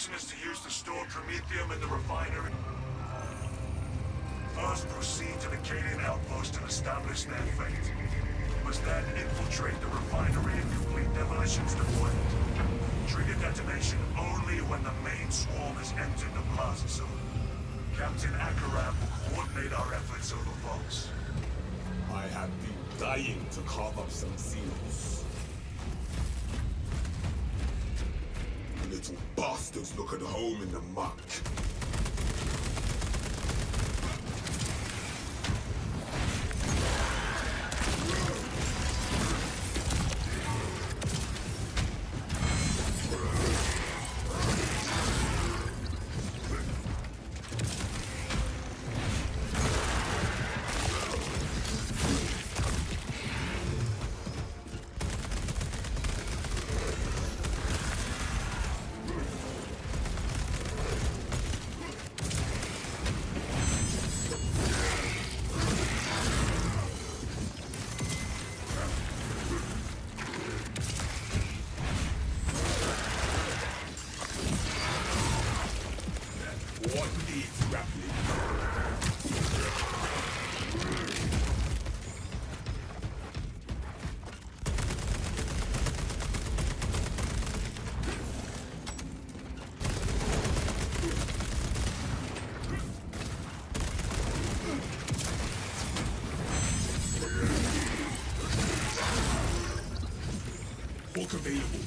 mission is to use the stored promethium in the refinery. First, proceed to the Cadian outpost and establish their fate. Must then infiltrate the refinery and complete demolitions deployment. Trigger detonation only when the main swarm has entered the plaza zone. Captain Akaram will coordinate our efforts over Vox. I have been dying to carve up some seals. Little bastards look at home in the muck. What needs grappling? Bulk available.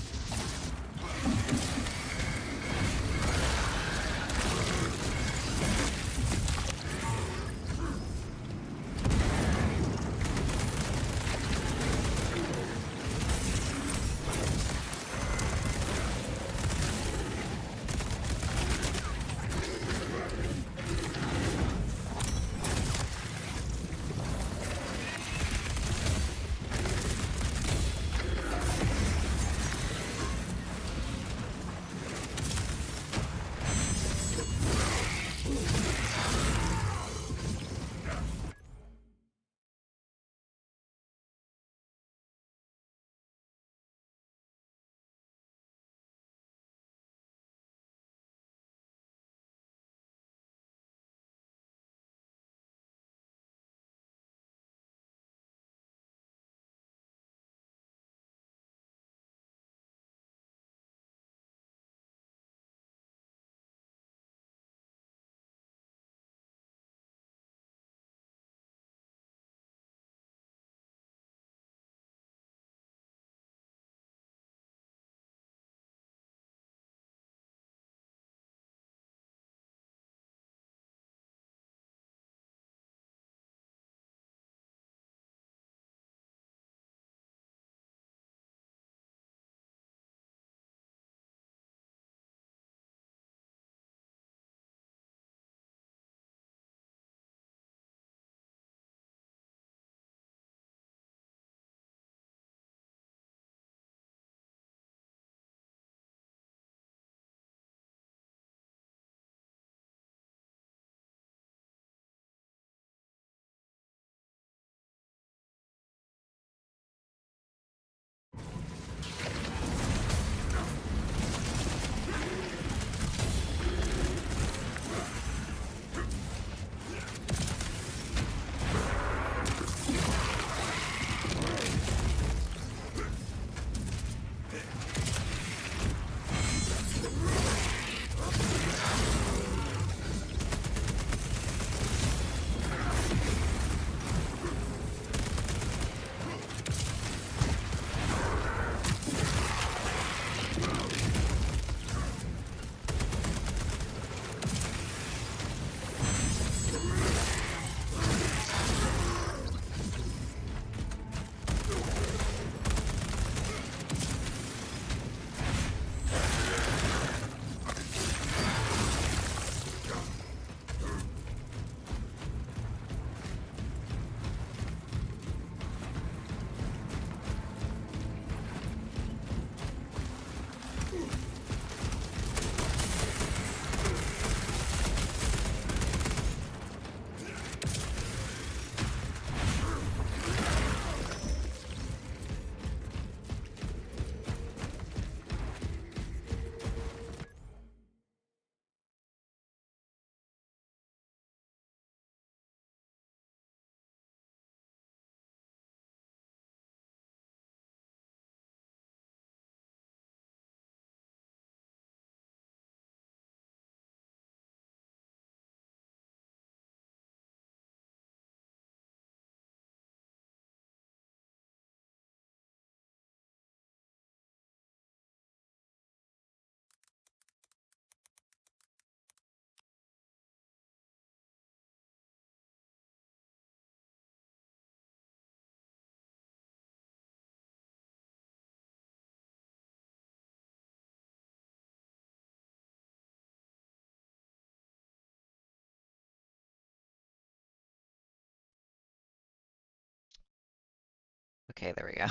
Okay, there we go.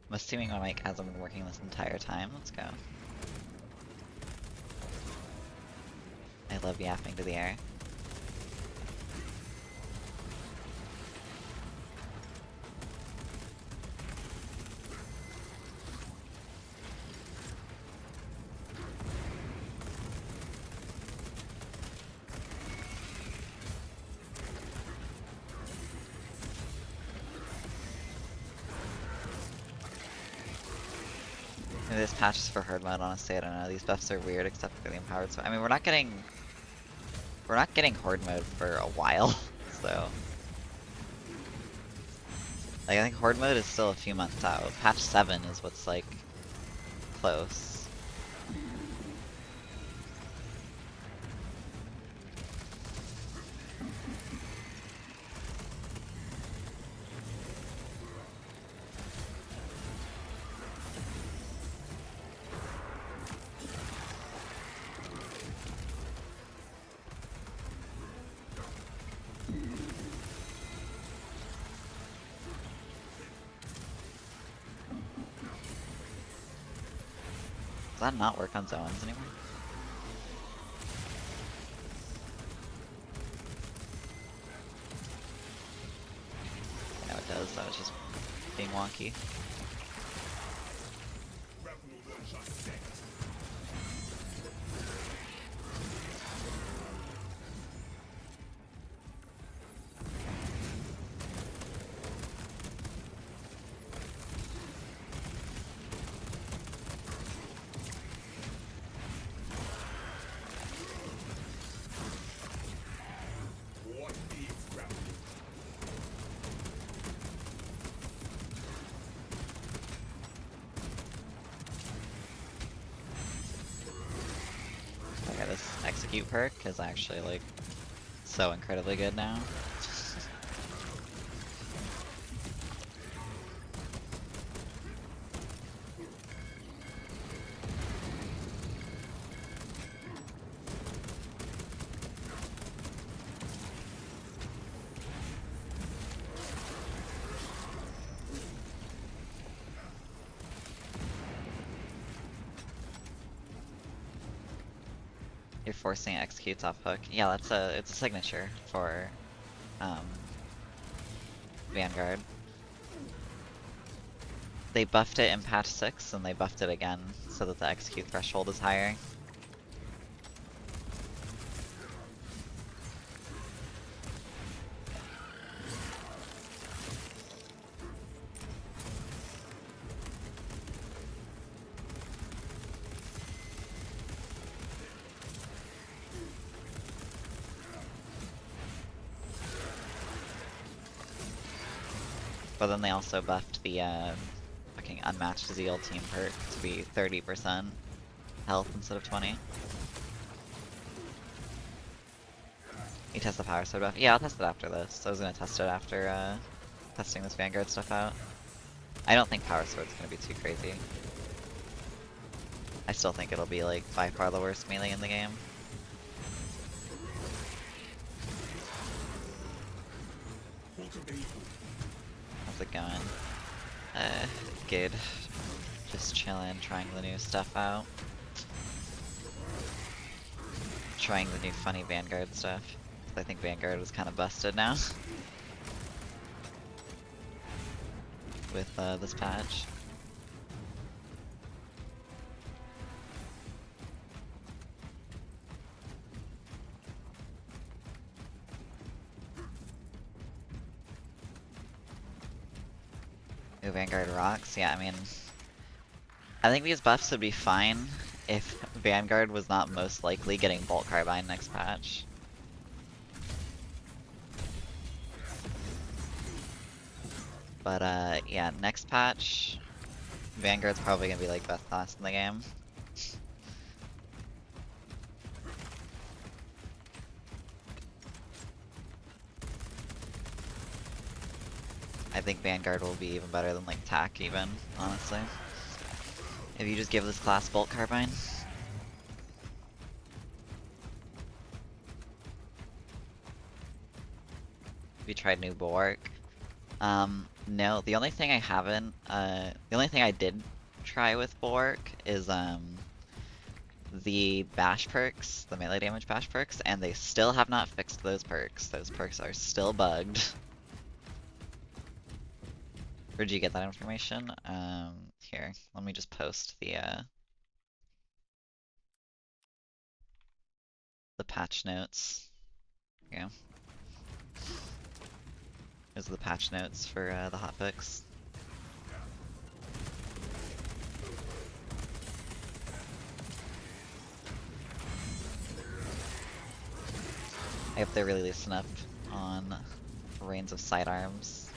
I'm assuming my mic hasn't been working this entire time. Let's go. I love yapping to the air. Maybe this patch is for hard mode, honestly, I don't know. These buffs are weird except for the empowered, so I mean we're not getting horde mode for a while, so like I think horde mode is still a few months out. Patch 7 is what's like close. Does that not work on zones anymore? No, it does. That was just being wonky. Okay, this execute perk is actually like so incredibly good now. You're forcing executes off hook. Yeah, it's a signature for Vanguard. They buffed it in patch 6 and they buffed it again so that the execute threshold is higher. But then they also buffed the fucking unmatched Zeal team perk to be 30% health instead of 20. You test the power sword buff? Yeah, I'll test it after this. I was gonna test it after testing this Vanguard stuff out. I don't think power sword's gonna be too crazy. I still think it'll be like by far the worst melee in the game. How's it going? Good. Just chilling, trying the new stuff out. Trying the new funny Vanguard stuff. I think Vanguard was kind of busted now. With this patch. Ooh, Vanguard rocks. Yeah, I mean, I think these buffs would be fine if Vanguard was not most likely getting Bolt Carbine next patch. But yeah, next patch, Vanguard's probably gonna be like best class in the game. I think Vanguard will be even better than like TAC even, honestly. If you just give this class Bolt Carbine. Have you tried new Bulwark? No, the only thing I haven't, the only thing I did try with Bork is, the bash perks, the melee damage bash perks, and they still have not fixed those perks. Those perks are still bugged. Where'd you get that information? Here, let me just post the patch notes. Here you go. Those are the patch notes for the hotfix. I hope they really loosen up on reigns of sidearms.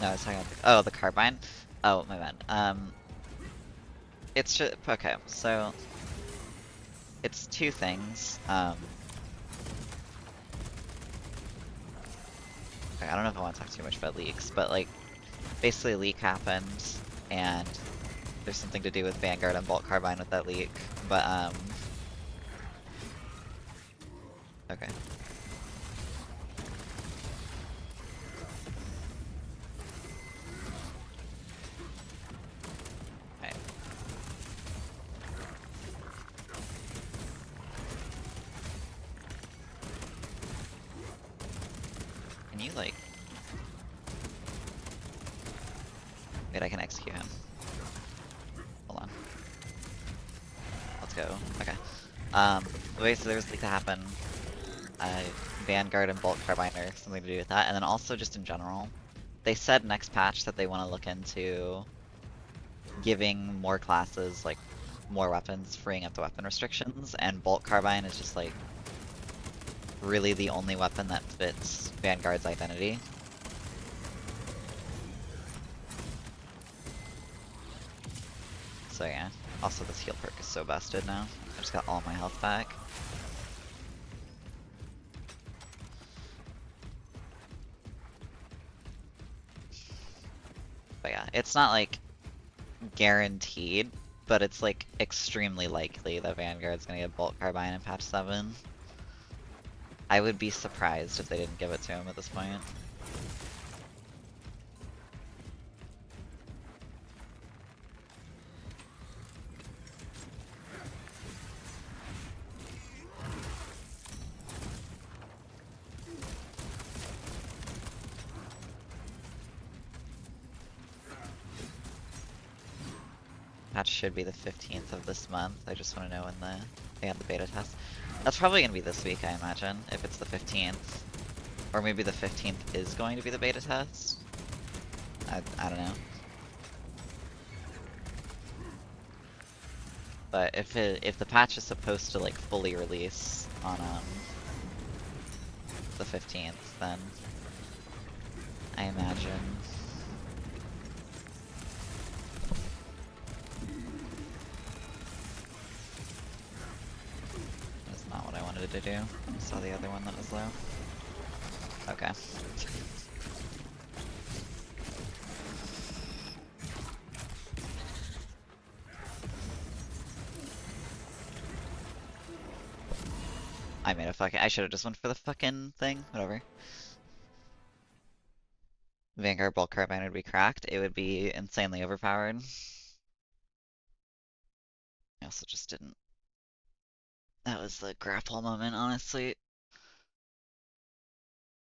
No, I was talking about the carbine. Oh, my bad. It's just okay. So it's two things. Okay, I don't know if I want to talk too much about leaks, but like, basically a leak happened, and there's something to do with Vanguard and Bolt Carbine with that leak. But okay. Alright. Can you like... Wait, I can execute him. Hold on. Let's go. Okay. Basically there was a leak that happened. Vanguard and Bolt Carbine are something to do with that, and then also just in general. They said next patch that they want to look into giving more classes, like, more weapons, freeing up the weapon restrictions, and Bolt Carbine is just, like, really the only weapon that fits Vanguard's identity. So yeah. Also, this heal perk is so busted now. I just got all my health back. But yeah, it's not like guaranteed, but it's like extremely likely that Vanguard's gonna get Bolt Carbine in patch 7. I would be surprised if they didn't give it to him at this point. Patch should be the 15th of this month. I just want to know when they have the beta test. That's probably going to be this week, I imagine, if it's the 15th. Or maybe the 15th is going to be the beta test? I don't know. But if the patch is supposed to like fully release on the 15th, then I imagine that's not what I wanted to do. I saw the other one that was low. Okay. I made a fucking. I should have just went for the fucking thing. Whatever. Vanguard Bolt Carbine would be cracked. It would be insanely overpowered. I also just didn't. That was the grapple moment, honestly.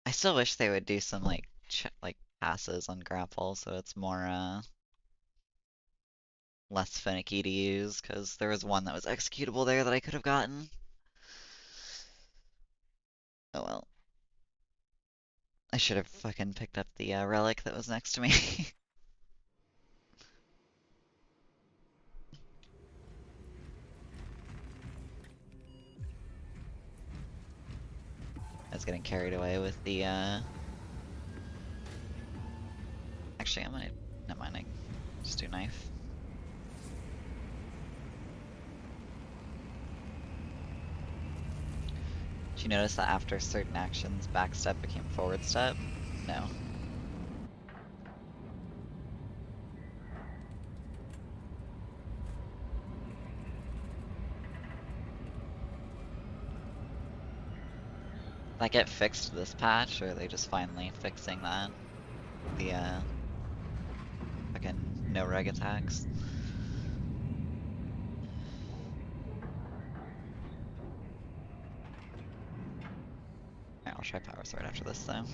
I still wish they would do some like passes on grapple, so it's more less finicky to use. Because there was one that was executable there that I could have gotten. Oh well. I should have fucking picked up the relic that was next to me. I was getting carried away with the Actually, I'm gonna... Never mind, I just do knife. Did you notice that after certain actions, back step became forward step? No. that get fixed this patch, or are they just finally fixing that? The fucking no reg attacks. Alright, I'll try Power Sword after this though.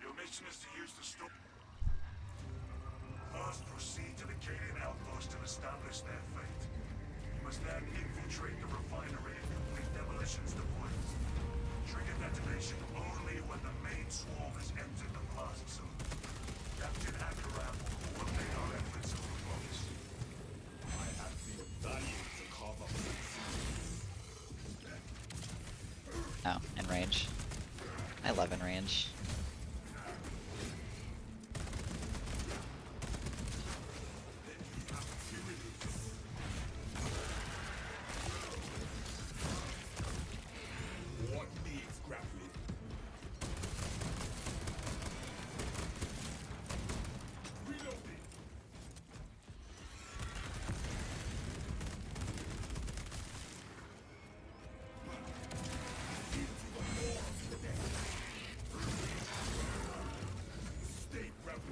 Your mission is to use the storm. First, proceed to the Cadian outpost and establish their fate. You must then infiltrate the refinery and complete demolitions deployment. Trigger detonation only when the main swarm has entered the plaza zone. Captain Akaram will coordinate our efforts over close. I have been dying to carve up some seals. Oh, in range. I love in range. What needs grappling? Reloading.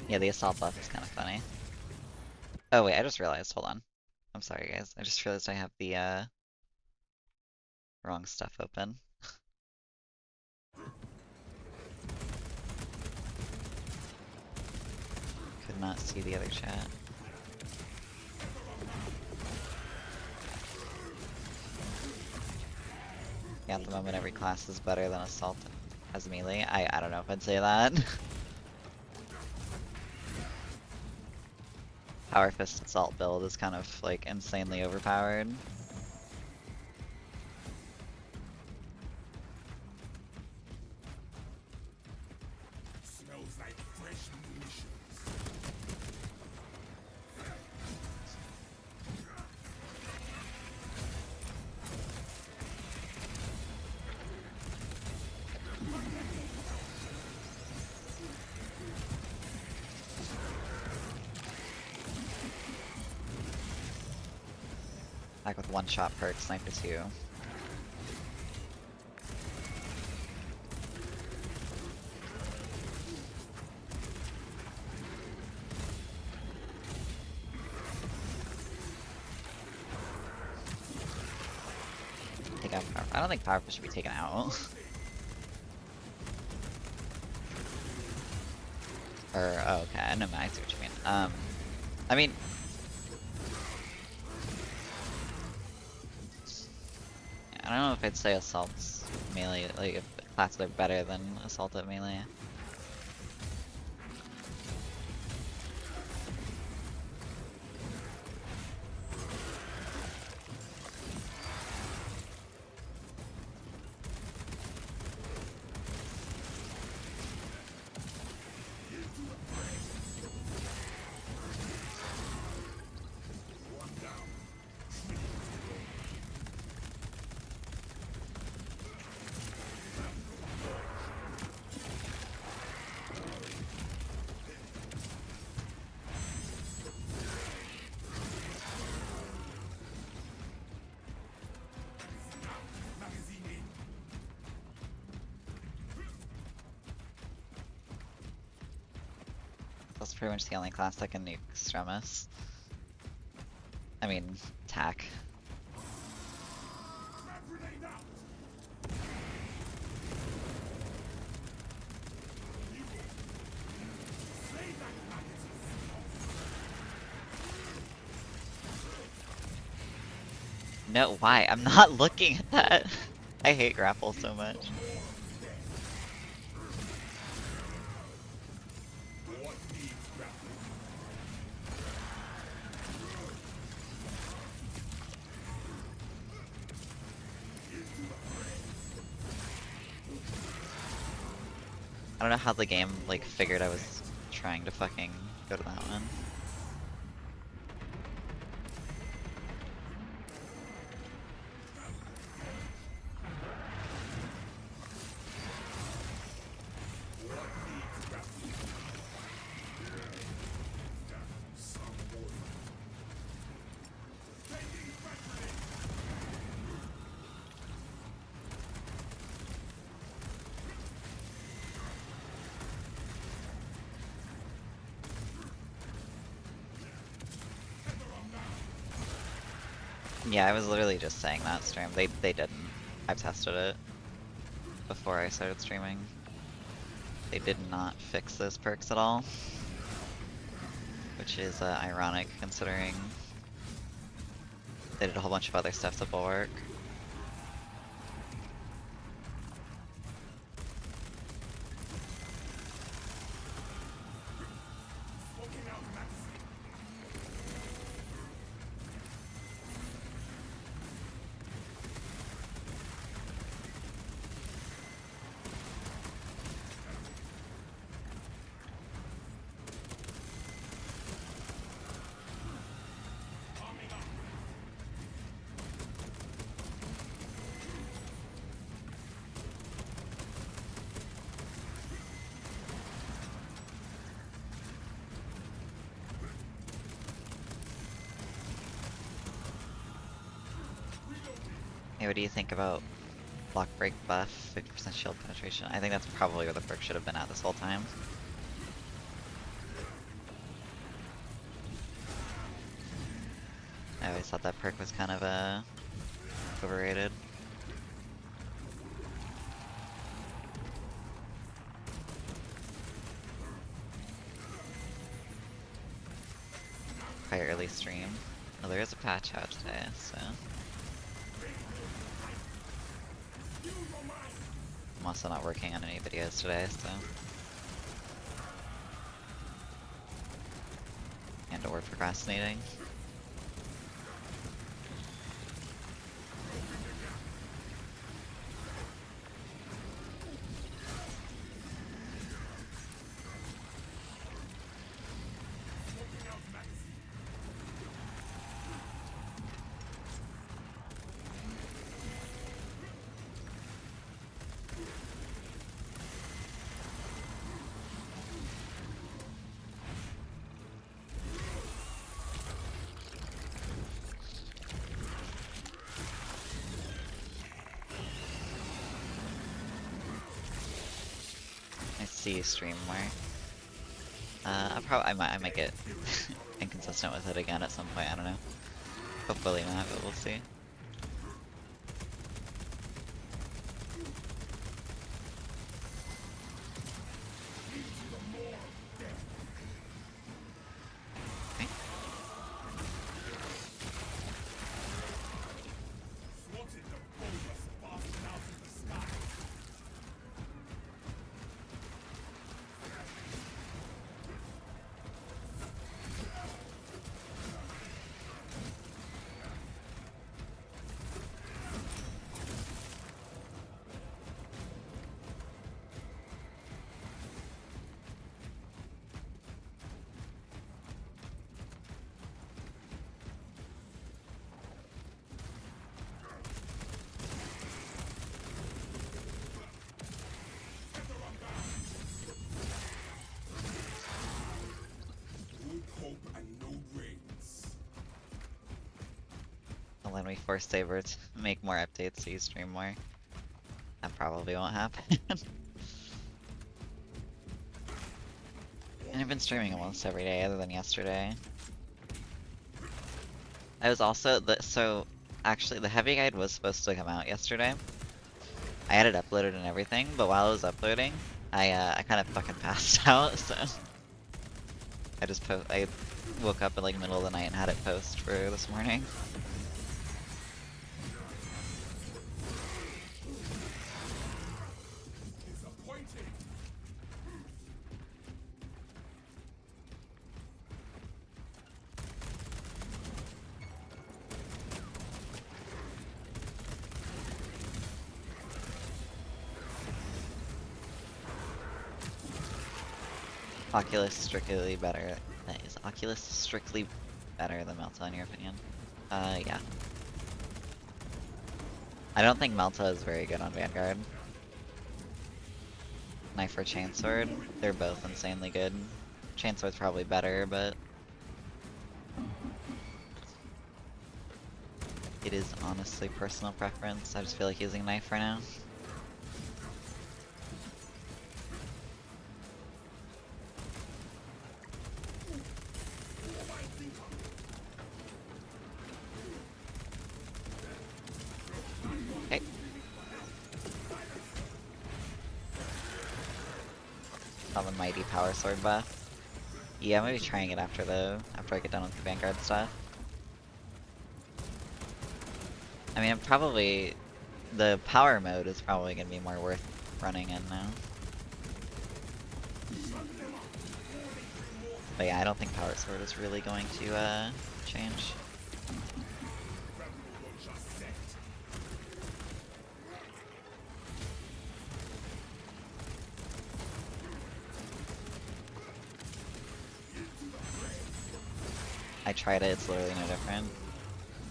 Yeah, the assault buff is kind of funny. Oh wait, I just realized, hold on. I'm sorry guys, I just realized I have the wrong stuff open. Could not see the other chat. Yeah, at the moment every class is better than assault as melee. I don't know if I'd say that. Power Fist assault build is kind of like insanely overpowered. Smells like fresh munitions. Back with one shot perk, sniper 2. Take out power. I don't think power should be taken out. Or oh, okay, I know I see what you mean. I mean. I don't know if I'd say assault's melee, like if classes are better than assault at melee. That's pretty much the only class that can nuke Extremis. I mean, attack. No, why? I'm not looking at that. I hate grapple so much. I don't know how the game like figured I was trying to fucking go to that one. Yeah, I was literally just saying that stream. They didn't. I've tested it before I started streaming. They did not fix those perks at all. Which is ironic considering they did a whole bunch of other stuff to Bulwark. Hey, what do you think about block break buff, 50% shield penetration? I think that's probably where the perk should have been at this whole time. I always thought that perk was kind of overrated. Quite early stream. Well, there is a patch out today, so. I'm also not working on any videos today, so. And or procrastinating. I see you stream more. I might get inconsistent with it again at some point. I don't know. Hopefully not, but we'll see. Okay. Well, then we force Saber to make more updates so you stream more. That probably won't happen. And I've been streaming almost every day other than yesterday. I was also, so actually the heavy guide was supposed to come out yesterday. I had it uploaded and everything, but while I was uploading, I kind of fucking passed out, so. I woke up in like middle of the night and had it post for this morning. Oculus strictly better. Is Oculus strictly better than Melta in your opinion? Yeah. I don't think Melta is very good on Vanguard. Knife or Chainsword, they're both insanely good. Chainsword's probably better, but it is honestly personal preference. I just feel like using Knife right now. On the mighty power sword buff. Yeah, I'm gonna be trying it after I get done with the Vanguard stuff. I mean, the power mode is probably gonna be more worth running in now. But yeah, I don't think power sword is really going to change. I tried it, it's literally no different.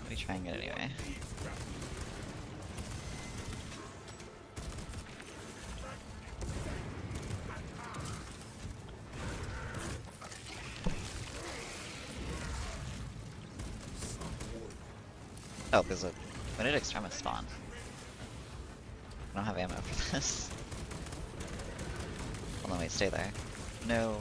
I'll be trying it anyway. Oh, there's a... When did Extremis spawn? I don't have ammo for this. Hold on, wait, stay there. No.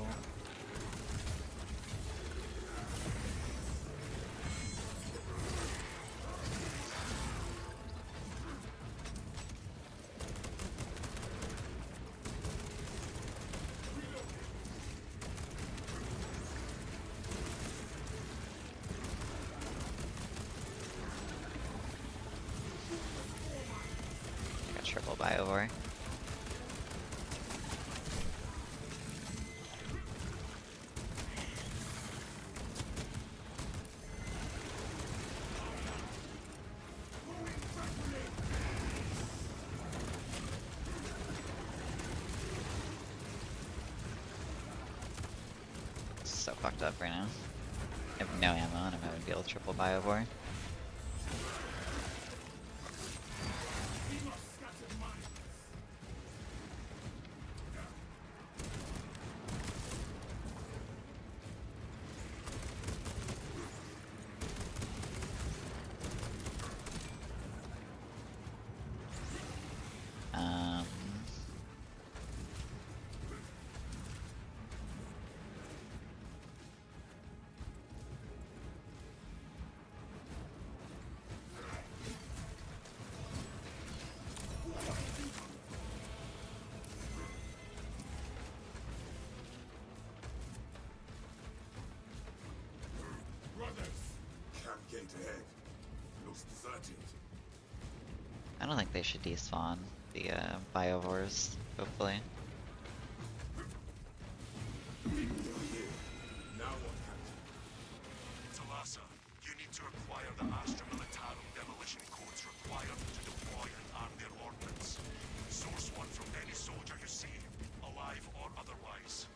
Triple buy over. So fucked up right now. I have no ammo and I'm having to deal with triple buy over. Gate ahead. Looks deserted. I don't think they should despawn the biovores, hopefully. Now what, Captain? Talassa, you need to acquire the Astra Militarum demolition codes required to deploy and arm their ordnance. Source one from any soldier you see, alive or otherwise.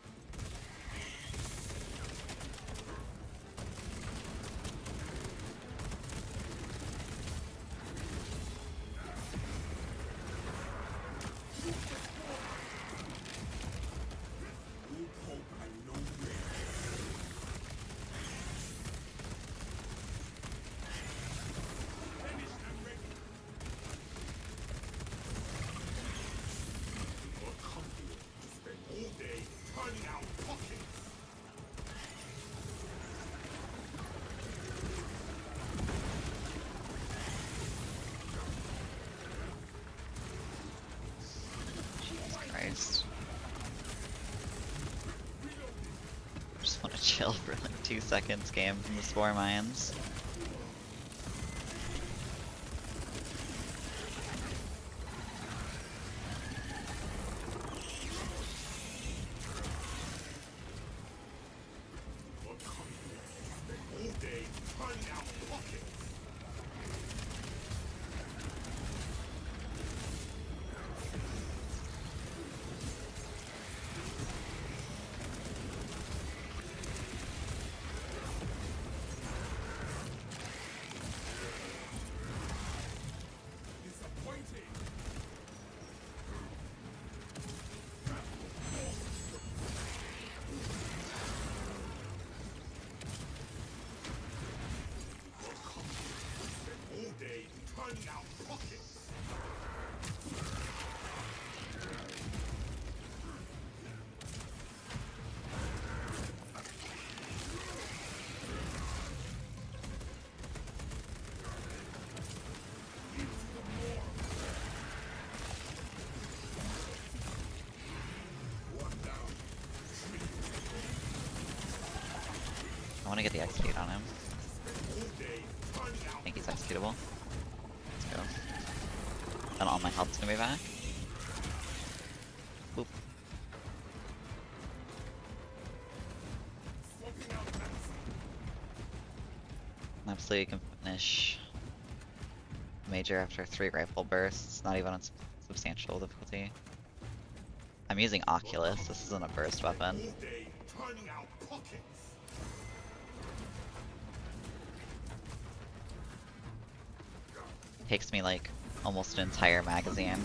Just want to chill for like 2 seconds, game from the Spore mines. want to get the execute on him. I think he's executable. Let's go. And all my health's gonna be back. Boop. Absolutely can finish Major after 3 rifle bursts, not even on substantial difficulty. I'm using Oculus, this isn't a burst weapon. Takes me like almost an entire magazine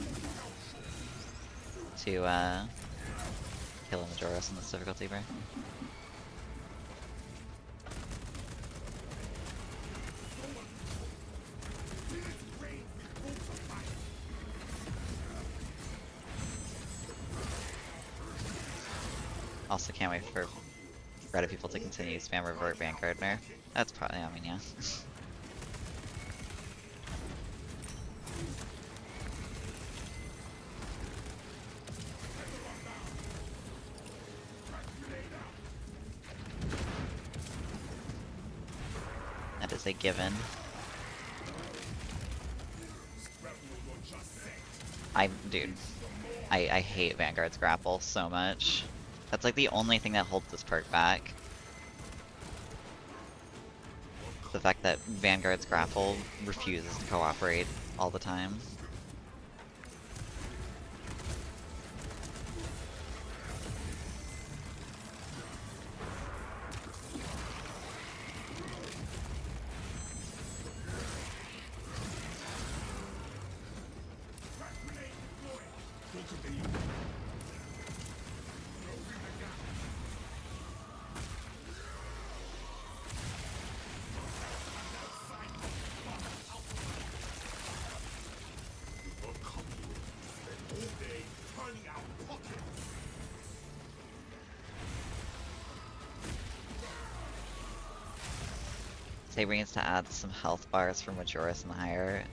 to kill a Majoris in this difficulty, bro. Also can't wait for Reddit people to continue to spam revert Vanguard nerf. That's probably, I mean, yeah. That is a given. Dude, I hate Vanguard's grapple so much. That's like the only thing that holds this perk back. The fact that Vanguard's grapple refuses to cooperate all the time. Saber needs to add some health bars for Majoris and higher.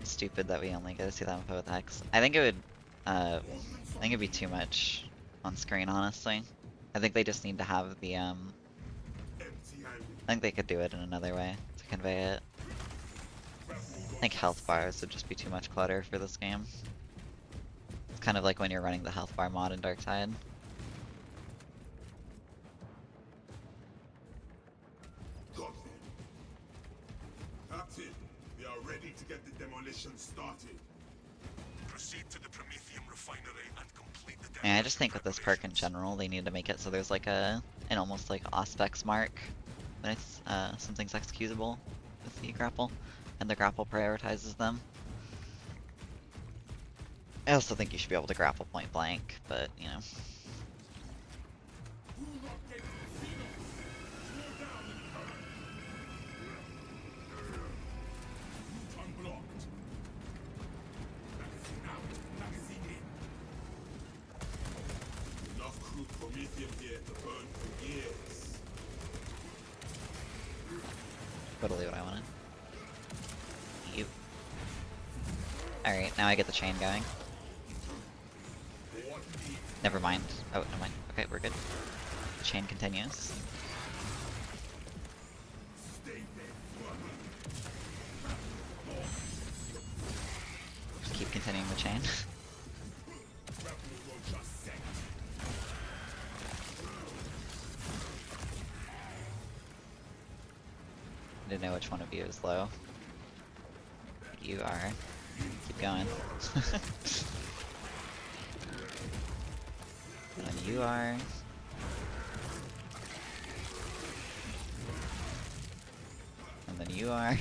Stupid that we only get to see that info with X. I think it would, I think it'd be too much on screen, honestly. I think they just need to have the, I think they could do it in another way to convey it. I think health bars would just be too much clutter for this game. It's kind of like when you're running the health bar mod in Darkside. Started. Proceed to the Prometheum refinery and complete the And I just think with this perk in general, they need to make it so there's like an almost like Auspex mark when it's something's executable with the grapple, and the grapple prioritizes them. I also think you should be able to grapple point blank, but you know. Totally what I wanted. You. Alright, now I get the chain going. Never mind. Oh, never mind. Okay, we're good. The chain continues. Just keep continuing the chain. I didn't know which one of you is low. You are. Keep going. And you are. And then you are.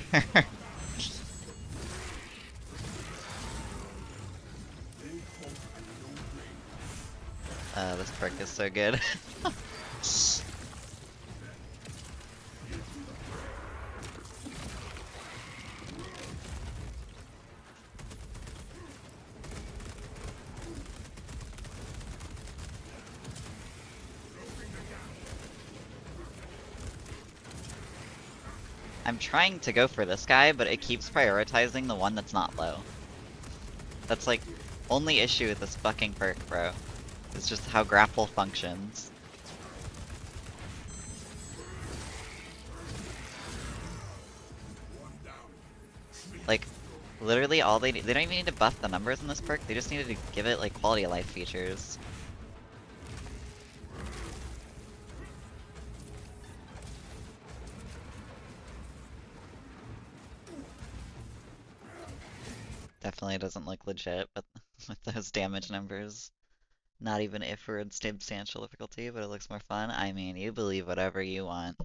This perk is so good. I'm trying to go for this guy, but it keeps prioritizing the one that's not low. That's like, only issue with this fucking perk, bro. It's just how grapple functions. Like, literally all they don't even need to buff the numbers in this perk, they just needed to give it, like, quality of life features. Definitely doesn't look legit, but with those damage numbers. Not even if we're in substantial difficulty, but it looks more fun. I mean, you believe whatever you want.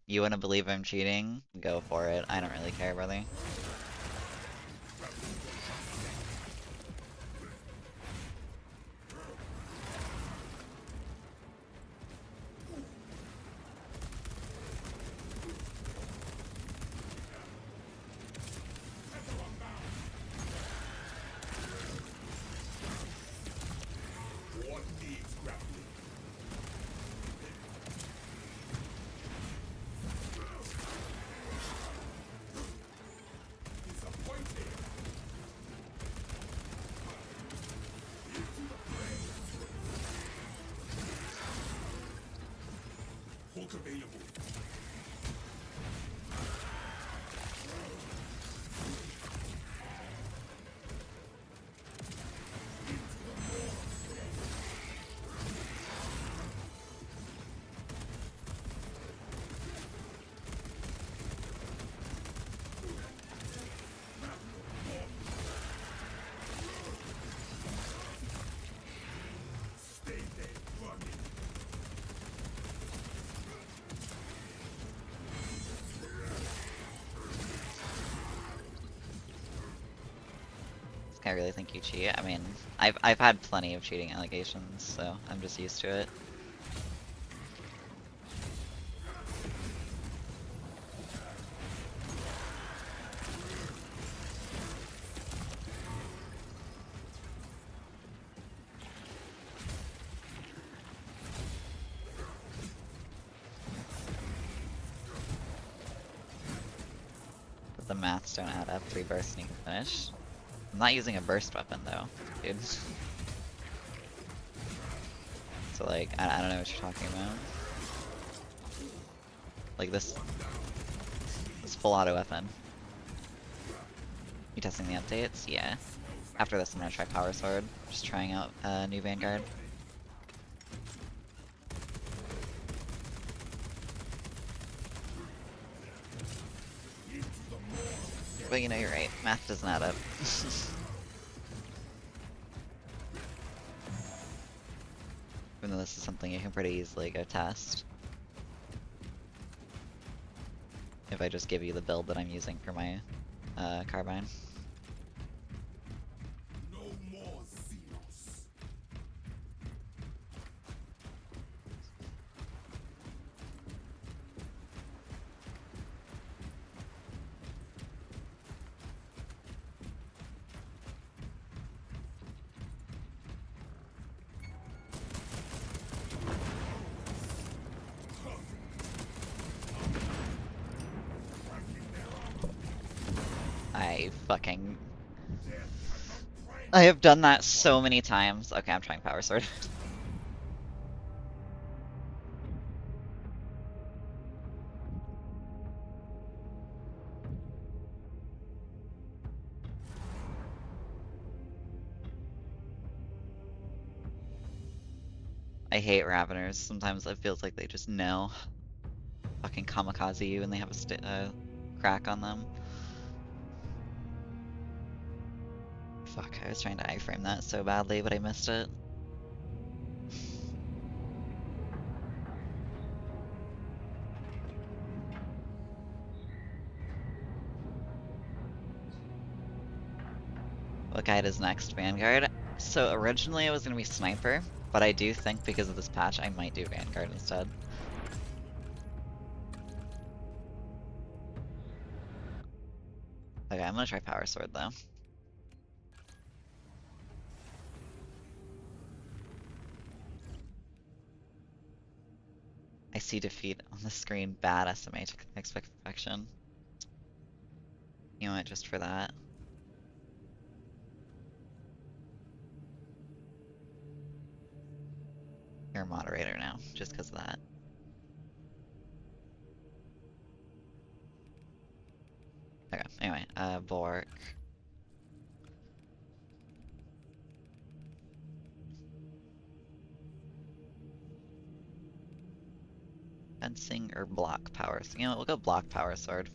You wanna believe I'm cheating? Go for it. I don't really care, brother. What needs grappling? Disappointed. Hook available. Stay there, running. This guy really think you cheat? I mean, I've had plenty of cheating allegations, so I'm just used to it. But the maths don't add up. 3 bursts and you can finish. I'm not using a burst weapon though, dude. So like, I don't know what you're talking about. Like this full auto weapon. You testing the updates? Yeah. After this I'm gonna try Power Sword. Just trying out new Vanguard. But you know, you're right. Math doesn't add up. Even though this is something you can pretty easily go test. If I just give you the build that I'm using for my carbine. No more Xenos. I fucking... I have done that so many times. Okay, I'm trying Power Sword. I hate Raveners. Sometimes it feels like they just know. Fucking kamikaze you and they have a crack on them. Fuck, I was trying to iframe that so badly, but I missed it. What guide is next? Vanguard? So originally it was gonna be Sniper, but I do think because of this patch I might do Vanguard instead. Okay, I'm gonna try Power Sword though. I see defeat on the screen. Bad SMA to expect perfection. You know what, just for that. You're a moderator now, just because of that. Okay, anyway. point. Bulwark. Fencing or block power. So, you know what, we'll go block power sword.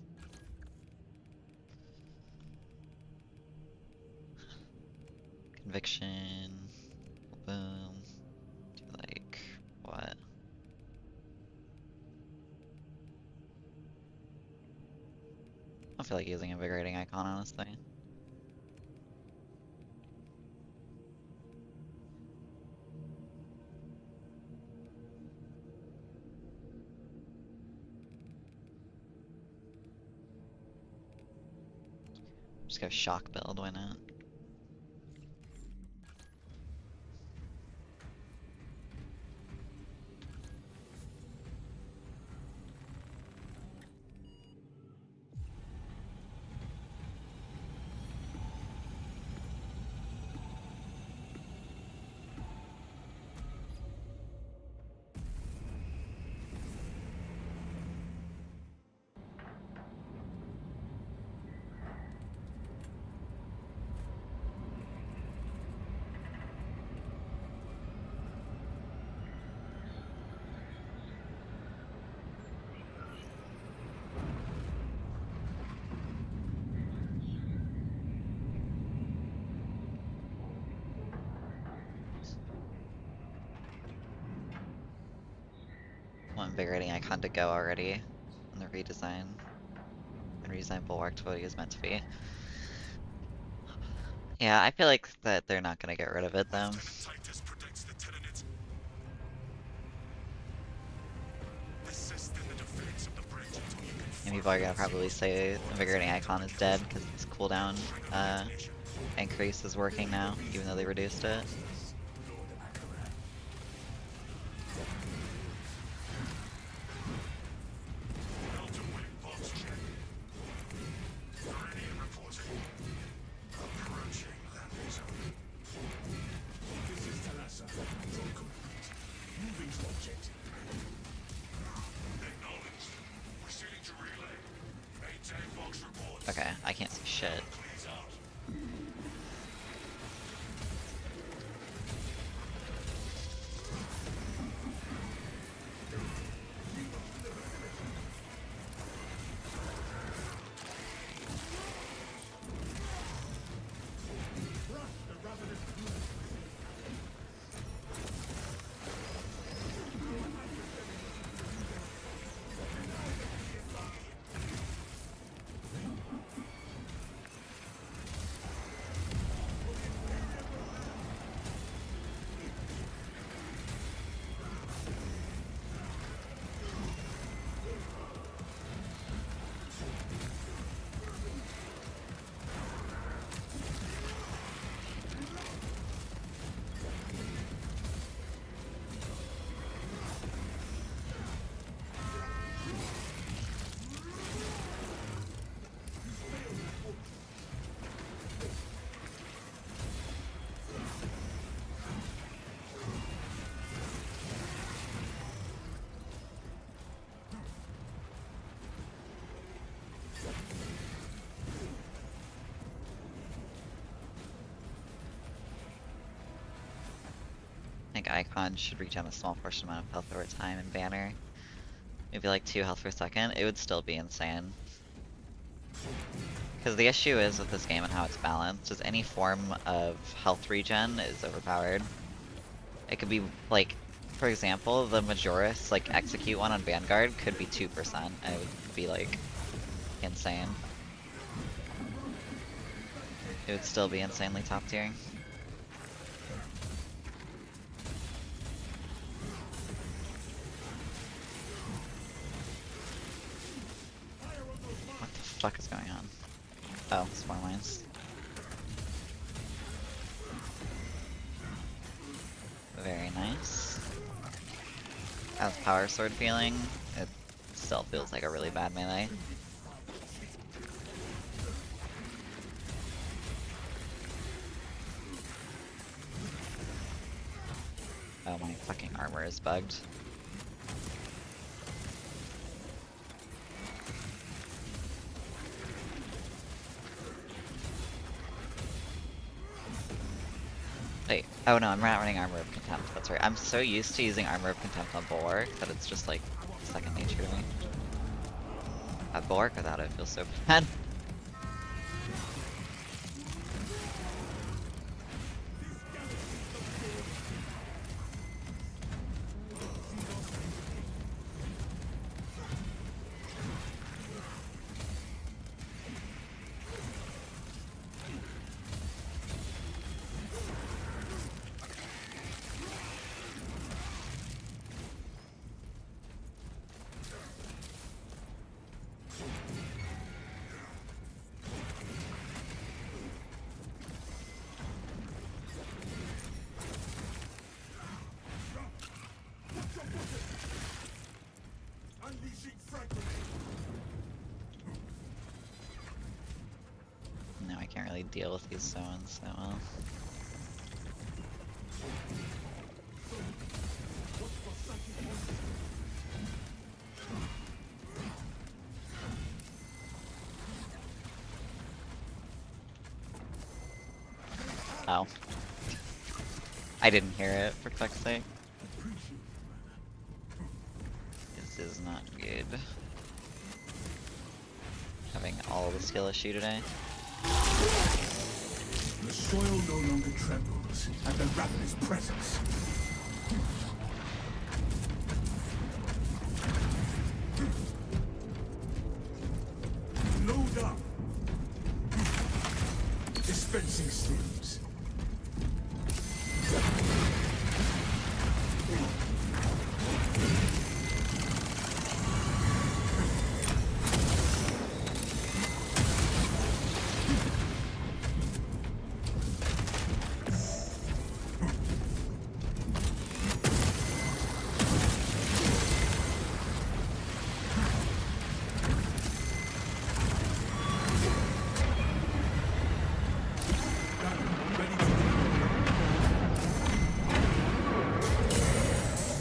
Conviction. Boom. Do like what? I don't feel like using invigorating icon, honestly. Just go shock build, why not? Want invigorating icon to go already in the redesign. And redesign bulwark to what he was meant to be. Yeah, I feel like that they're not gonna get rid of it though. Titus protects the Tyranid. Assist in the defense of the bridge until you can And people are gonna probably say invigorating icon is dead because its cooldown increase is working now, even though they reduced it. Okay, I can't see shit. I think icon should regen a small portion amount of health over time, and banner maybe like 2 health per second. It would still be insane. Because the issue is with this game and how it's balanced is any form of health regen is overpowered. It could be like, for example, the Majoris like execute one on Vanguard could be 2% and it would be like insane. It would still be insanely top tiering. What the fuck is going on? Oh, SPORE mines. Very nice. How's Power Sword feeling? It still feels like a really bad melee. Oh, my fucking armor is bugged. Oh no, I'm not running Armor of Contempt, that's right. I'm so used to using Armor of Contempt on Bulwark that it's just like second nature to me. Bulwark without it feels so bad. No, I can't really deal with these zones that well. Oh. I didn't hear it, for fuck's sake. This is not good. Having all the skill issue today. The soil no longer trembles at the ravenous presence. Load up. Dispensing slims.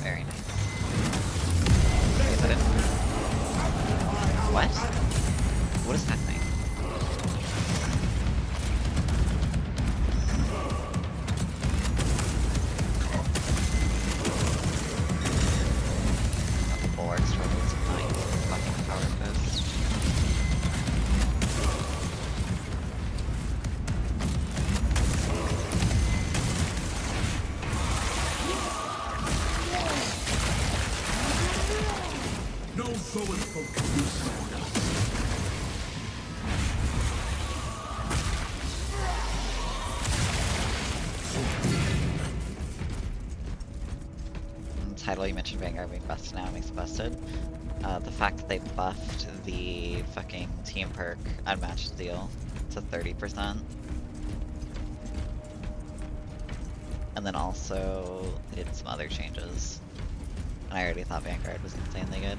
Very nice. Is that it? What? What is happening? The Bulwark struggles to find fucking power fist. No soul folk can withstand us. Title, you mentioned Vanguard being busted now makes it busted. The fact that they buffed the fucking team perk Unmatched Steel to 30%. And then also they did some other changes. And I already thought Vanguard was insanely good.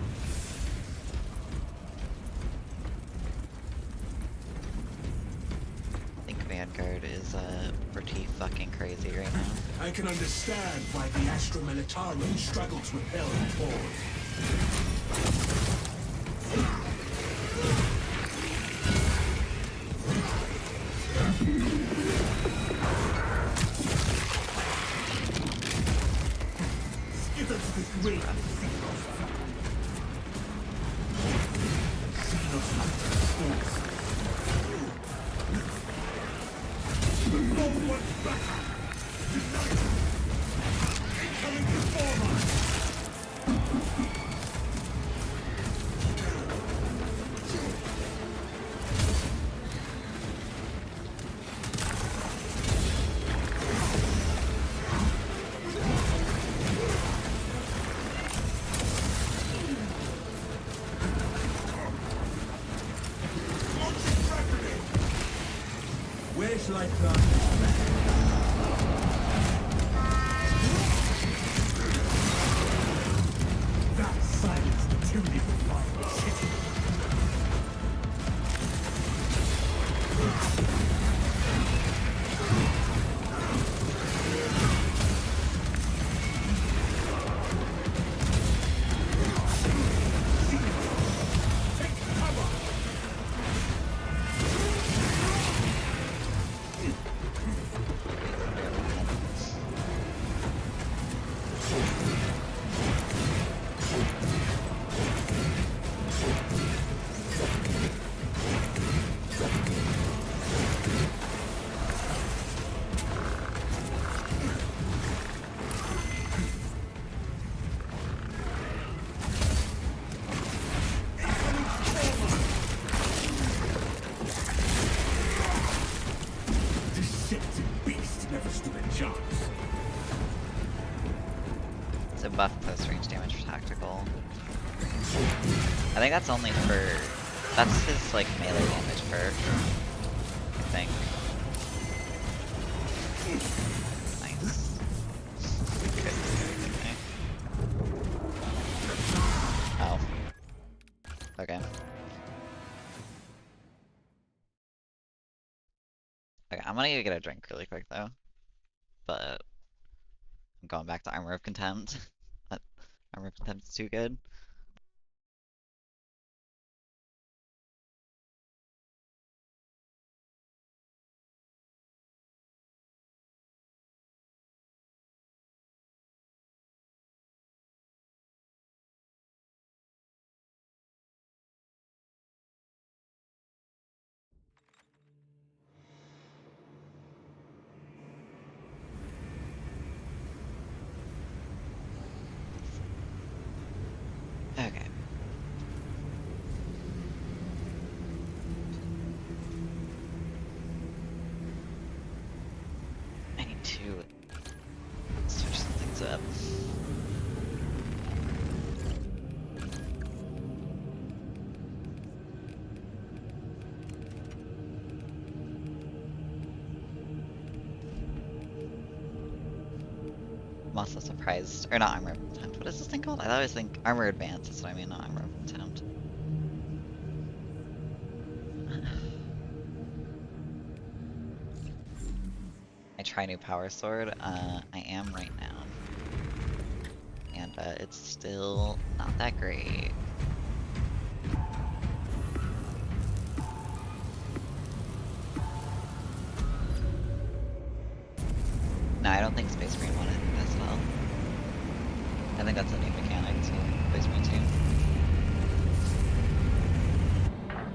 I think Vanguard is pretty fucking crazy right now. I can understand why the Astra Militarum struggle to repel the Horde. Skither to the great Where shall I plant this man? That silenced the tyranny of my city. Take cover! powerful. I think that's only for... That's his, like, melee damage perk. I think. Nice. Okay. Oh. Okay. Okay, I'm gonna go get a drink really quick, though. But... I'm going back to Armor of Contempt. Armor of Contempt is too good. Okay. I need to switch some things up. I'm also surprised, or not Armor of Contempt, what is this thing called? I always think Armor Advance, that's what I mean, not Armor of Contempt. I try new Power Sword, I am right now. And it's still not that great. No, I don't think Space Marine won it as well. I think that's a new mechanic to Space Marine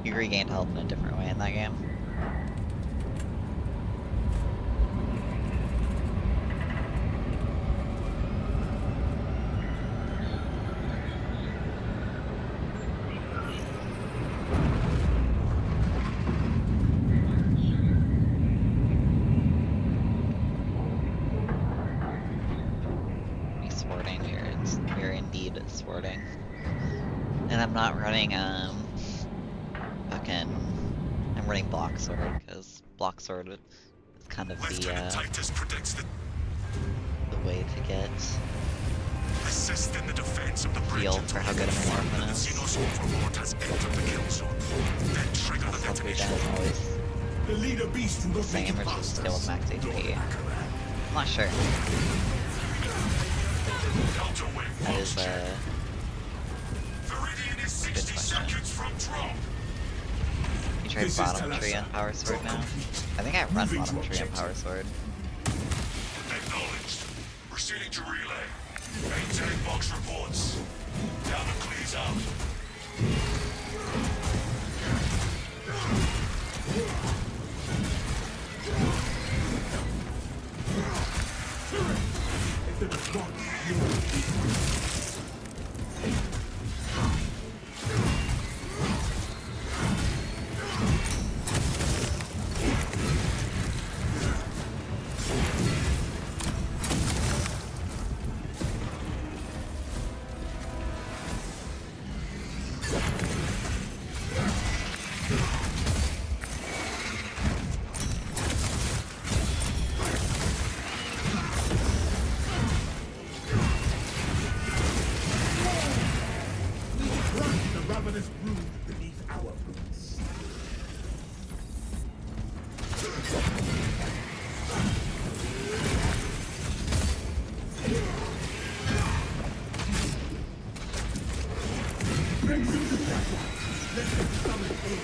2. You regained health in a different way in that game. You're indeed sporting. And I'm not running, I'm running Block Sword, because Block Sword is kind of the way to get Assist in the defense of the feel for how good of a Morphin is. Overlord has entered the kill zone. Then trigger the Plus 3 detonation. is always The leader beast will the same, or just skill with max HP. I'm not sure. Delta wave That is Viridian is good 60 question. seconds from drop. You tried This is Bottom Tree Talassa. and Power Sword now? Complete. I think I run Moving Bottom to Tree and objective. Power Sword. Acknowledged. Proceeding to relay. Maintain box reports. Down and clears out. If there is one, you will be. The ravenous brood beneath our boots. Bring them to battle. Let them summon aid.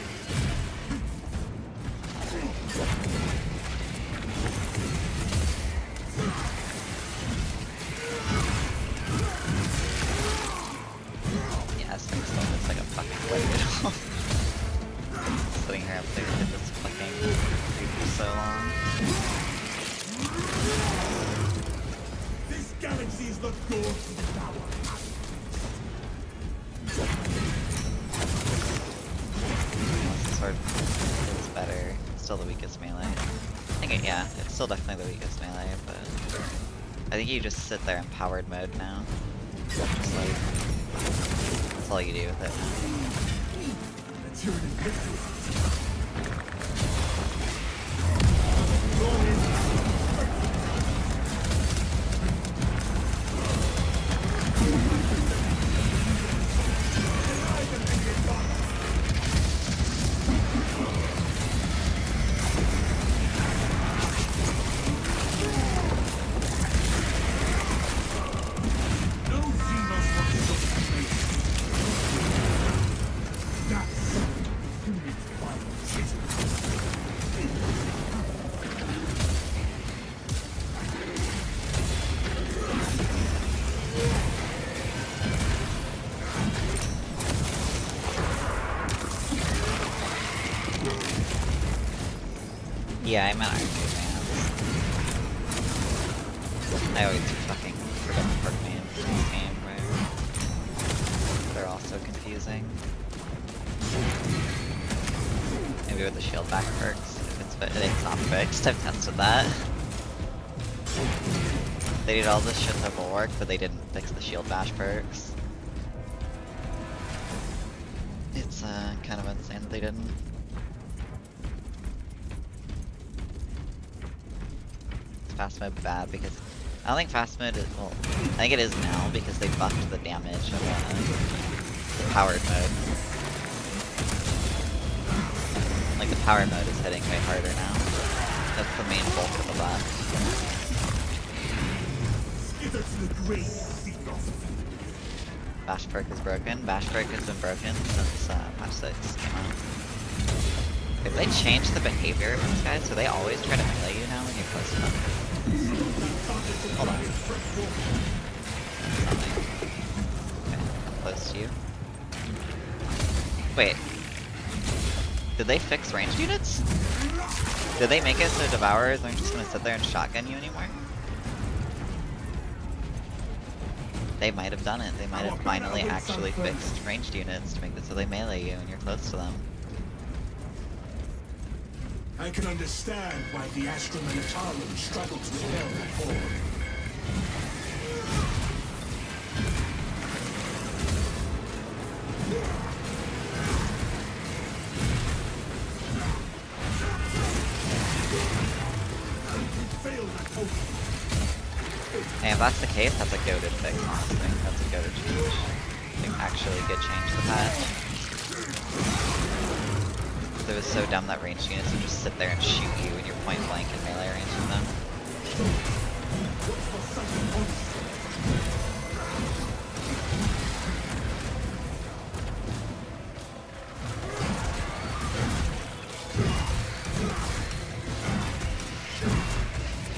Yeah, this thing still looks like a fucking widow. Sitting here up there with this fucking creep for so long. This galaxy is not yours to devour. This sword is better. It's still the weakest melee. I think yeah, it's still definitely the weakest melee, but I think you just sit there in powered mode now. Just like all you do with it. Yeah, I meant Iron Advance. I always fucking forget the perk names in this game, right? They're all so confusing. Maybe with the shield back perks, if it's not fixed, I've tested that. They did all this shit to Bulwark, but they didn't fix the shield bash perks. It's kind of insane that they didn't. Fast mode bad because I don't think fast mode is, well, I think it is now because they buffed the damage of the powered mode. Like the power mode is hitting way harder now. That's the main bulk of the buff. Bash perk is broken. Bash perk has been broken since patch 6 came out. If they change the behavior of these guys, so they always try to melee you now when you're close to them. Hold on. Something. Okay, I'm close to you. Wait. Did they fix ranged units? Did they make it so Devourers aren't just gonna sit there and shotgun you anymore? They might have done it. They might have finally actually fixed ranged units to make it so they melee you when you're close to them. I can understand why the Astral Militarum struggled to repel that horde. Hey, if that's the case, that's a goated fix, honestly. That's a goated change. Like, actually good change to the patch. It was so dumb that ranged units would just sit there and shoot you when you're point blank and melee ranging them.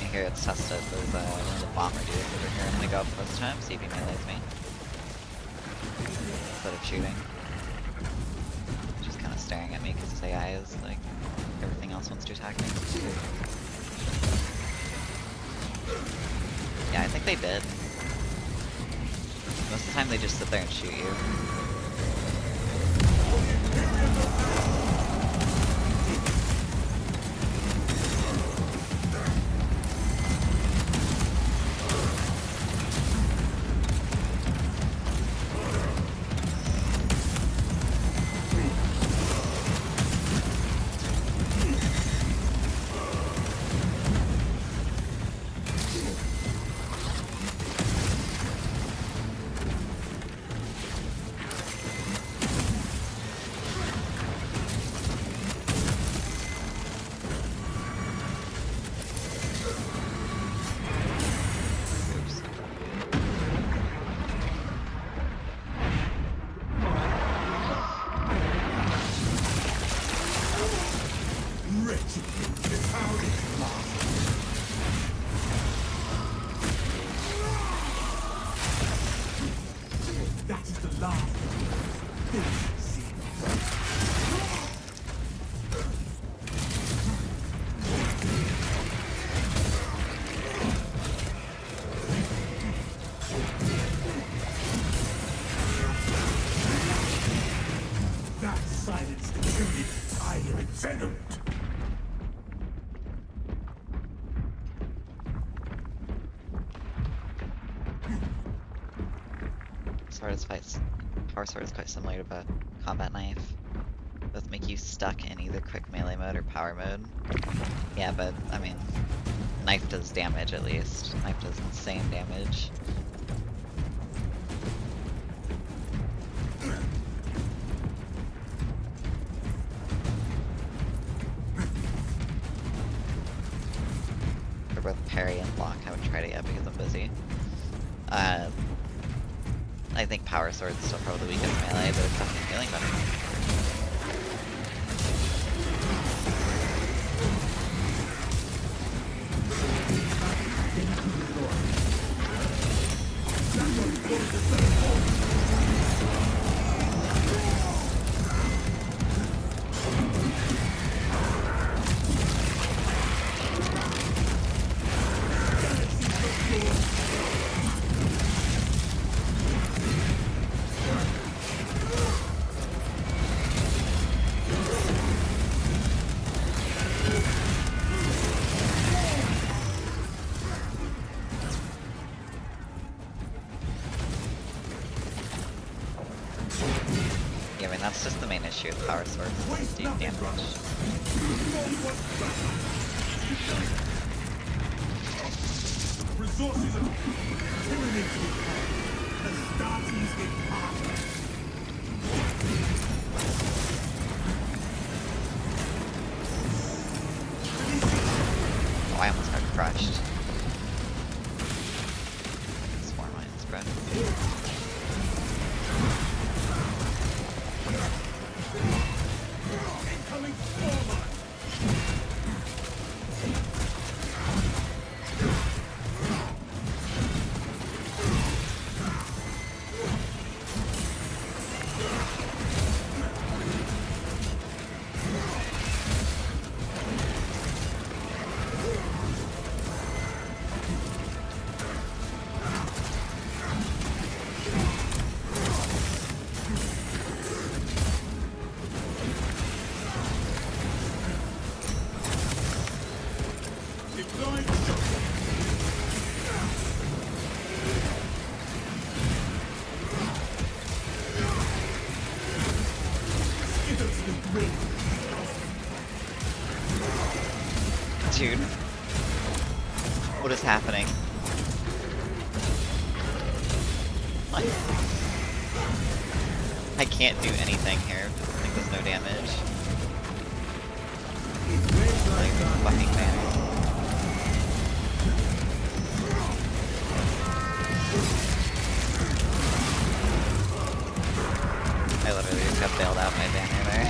And here it's tested. There's one of the bomber dudes over here. I'm gonna go up close to him, see if he melees me. Instead of shooting. Staring at me because his AI is like everything else wants to attack me. Yeah, I think they did. Most of the time they just sit there and shoot you. Sword is Power Sword is quite similar to Combat Knife. Both make you stuck in either quick melee mode or power mode. Yeah, but I mean, Knife does damage at least. Knife does insane damage. For both parry and block, I haven't tried it yet because I'm busy. I think Power Sword's still probably the weakest melee, but it's definitely feeling better. Yeah, I mean, that's just the main issue with Power Sword, is deep damage. Resources are tyranny to the Astartes in power. Oh, I almost got crushed. Spore mines, bro. Incoming forward. Deploying shot. Dude. What is happening? What? I can't do anything here. Like, there's no damage. Like, fucking man. I literally just got bailed out by banner there.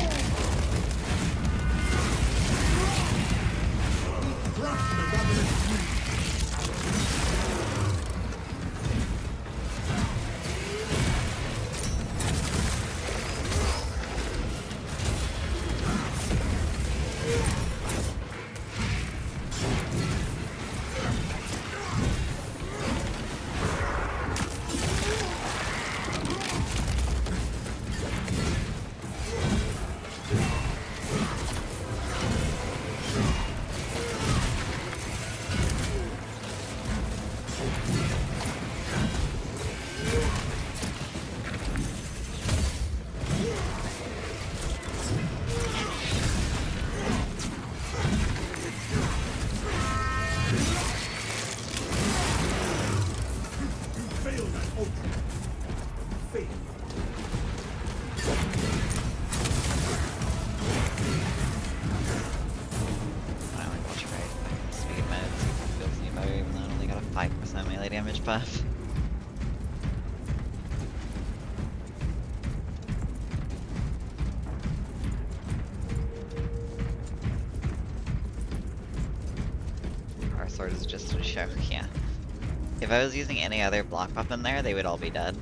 Damage buff. Our sword is just a show, yeah. If I was using any other block weapon there, they would all be dead.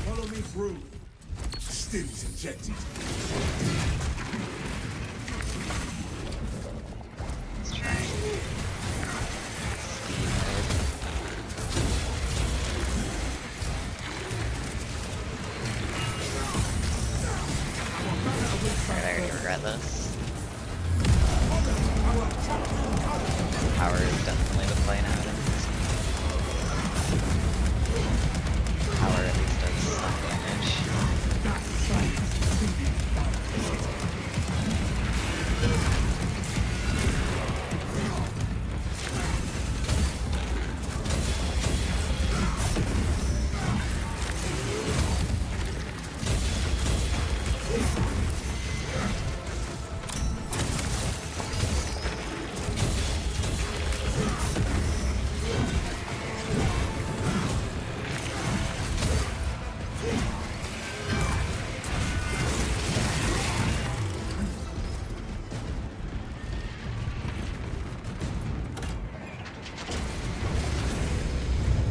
Follow me through. Stims injected. Let's try. Alright, power is definitely the play nowadays. Power at least does some damage.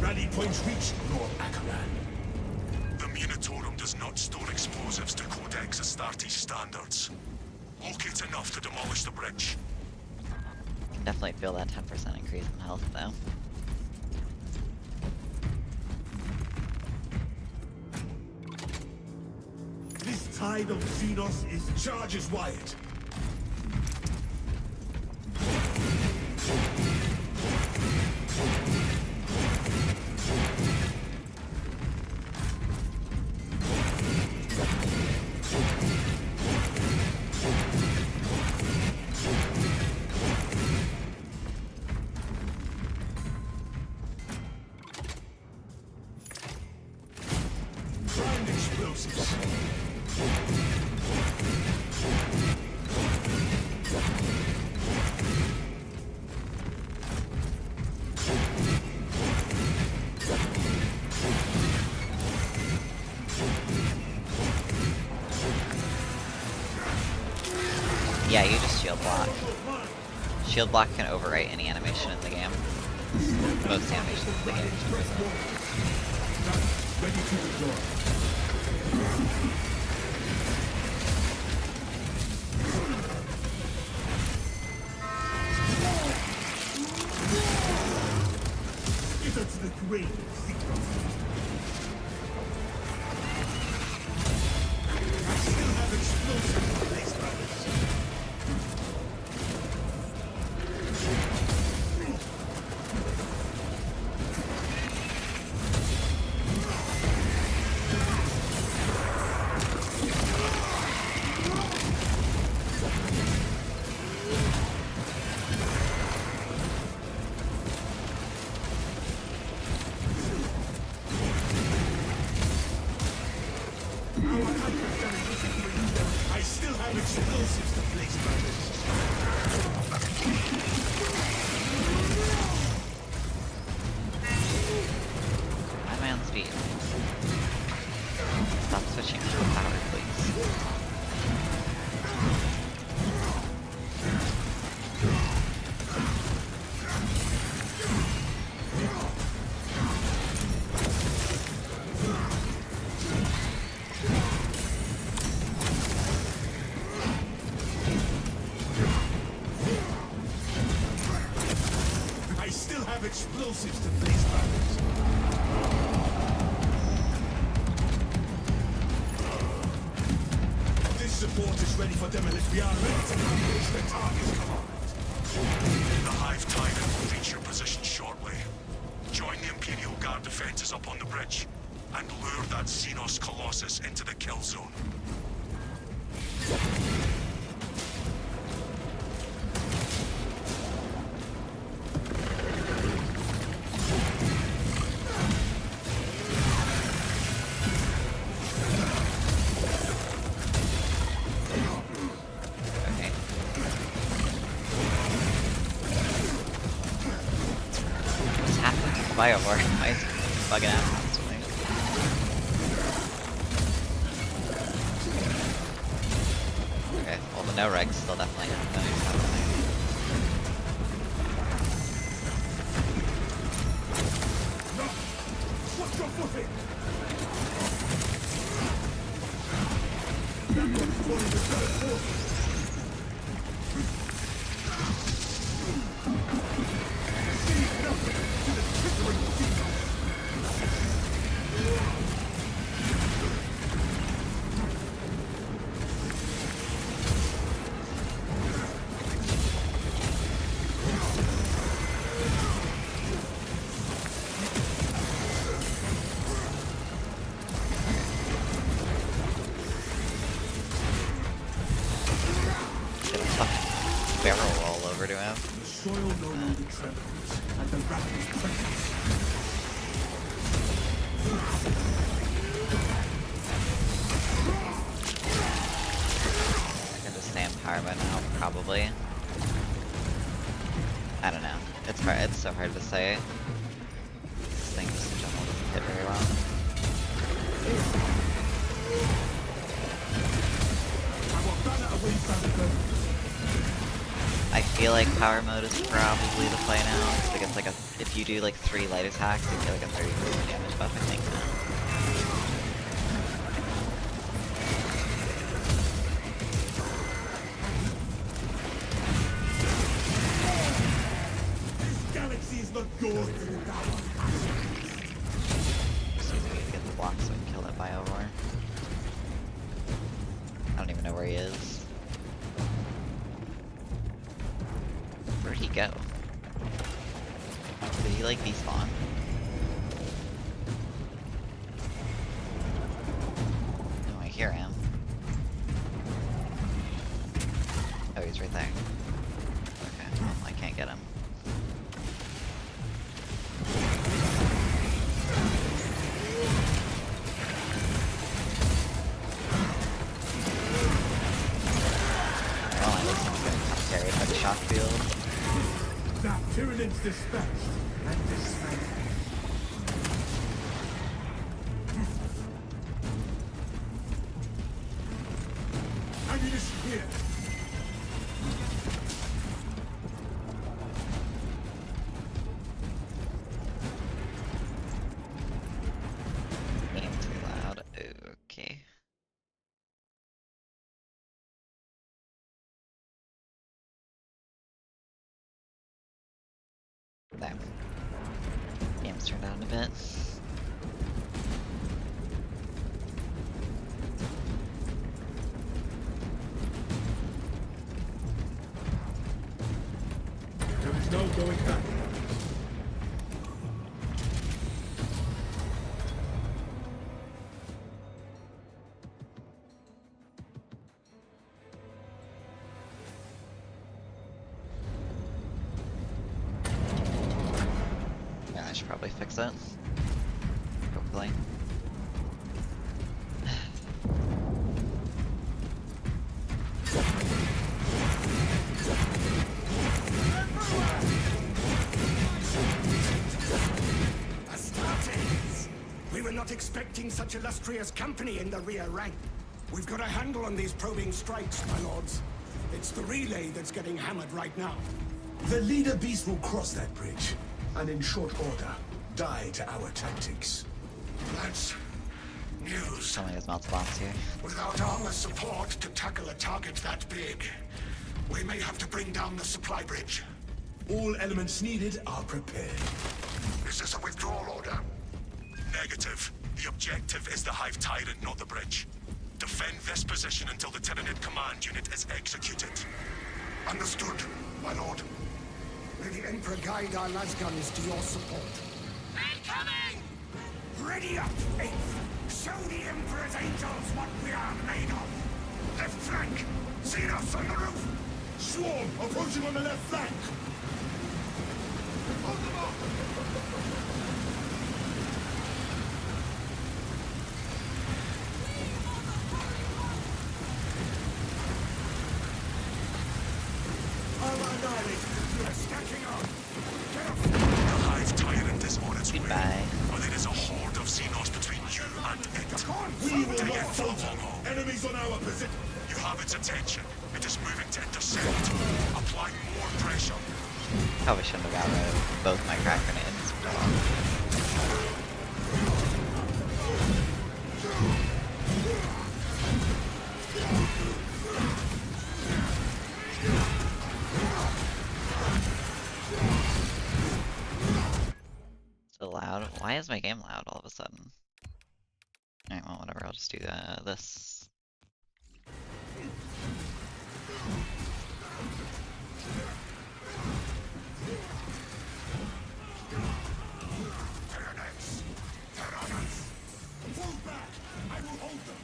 Rally point reached, Lord Akaran. The Munitorum does not store explosives to Codex Astartes standards. Locate enough to demolish the bridge. Can definitely feel that 10% increase in health though. This tide of Xenos is charges wired. Prime explosives. Yeah, you just shield block. Shield block can overwrite any animation in the game. Most animations in the game. Ready to deploy. Get us to the grave, Xenos. I still have explosives placed by this. I still have explosives to place by this. My man speed. Stop switching to power, please. I still have explosives to place by this. This support is ready for demolition. We are ready to accomplish the target's command. The Hive Titan will reach your position shortly. Join the Imperial Guard defenses up on the bridge, and lure that Xenos Colossus into the kill zone. Okay. What's happening to the Biowar? Why is it bugging out constantly? Okay, well the no regs still definitely happening. What's your footing? barrel roll over to him. The soil no longer trembles, and the rattle's presence. I can just stay in power mode now, probably. I don't know. It's hard. It's so hard to say. This thing just in general doesn't hit very well. I feel like power mode is probably the play now. It's like it's like a if you do like 3 light attacks, you get like a 30% damage buff. I think now. Not good. Just need to get the block so we can kill that Biovore. I don't even know where he is. Where'd he go? Did he like despawn? No, I hear him. Oh, he's right there. Okay, well, I can't get him. Carried by the shock field. That Tyrannid's dispatched and dismantled. Ammunition here. Aim too loud. Okay. There. Game's turned down a bit. There is no going back. Yeah, I should probably fix it. Hopefully. Astartes! We were not expecting such illustrious company in the rear rank. We've got a handle on these probing strikes, my lords. It's the relay that's getting hammered right now. The leader beast will cross that bridge, and in short order, die to our tactics. That's news. Something has melted bombs here. Without armor support to tackle a target that big, we may have to bring down the supply bridge. All elements needed are prepared. Is this a withdrawal order? Negative. The objective is the Hive Tyrant, not the bridge. Defend this position until the Tyranid command unit is executed. Understood, my lord. May the Emperor guide our lasguns to your support. Incoming! Ready up, Eighth! Show the Emperor's angels what we are made of! Left flank! See us on the roof! Swarm approaching on the left flank! Hold them up! The Hive Tyrant is on its way. Goodbye. But it is a horde of Xenos between you and it. We will Take not it for the falter. long haul. Enemies on our position. You have its attention. It is moving to intercept. Apply more pressure. Probably shouldn't have got rid of both my crack grenades. So loud. Why is my game loud all of a sudden? Alright, well, whatever. I'll just do this. Tyranids! Tyranids! Fall back! I will hold them!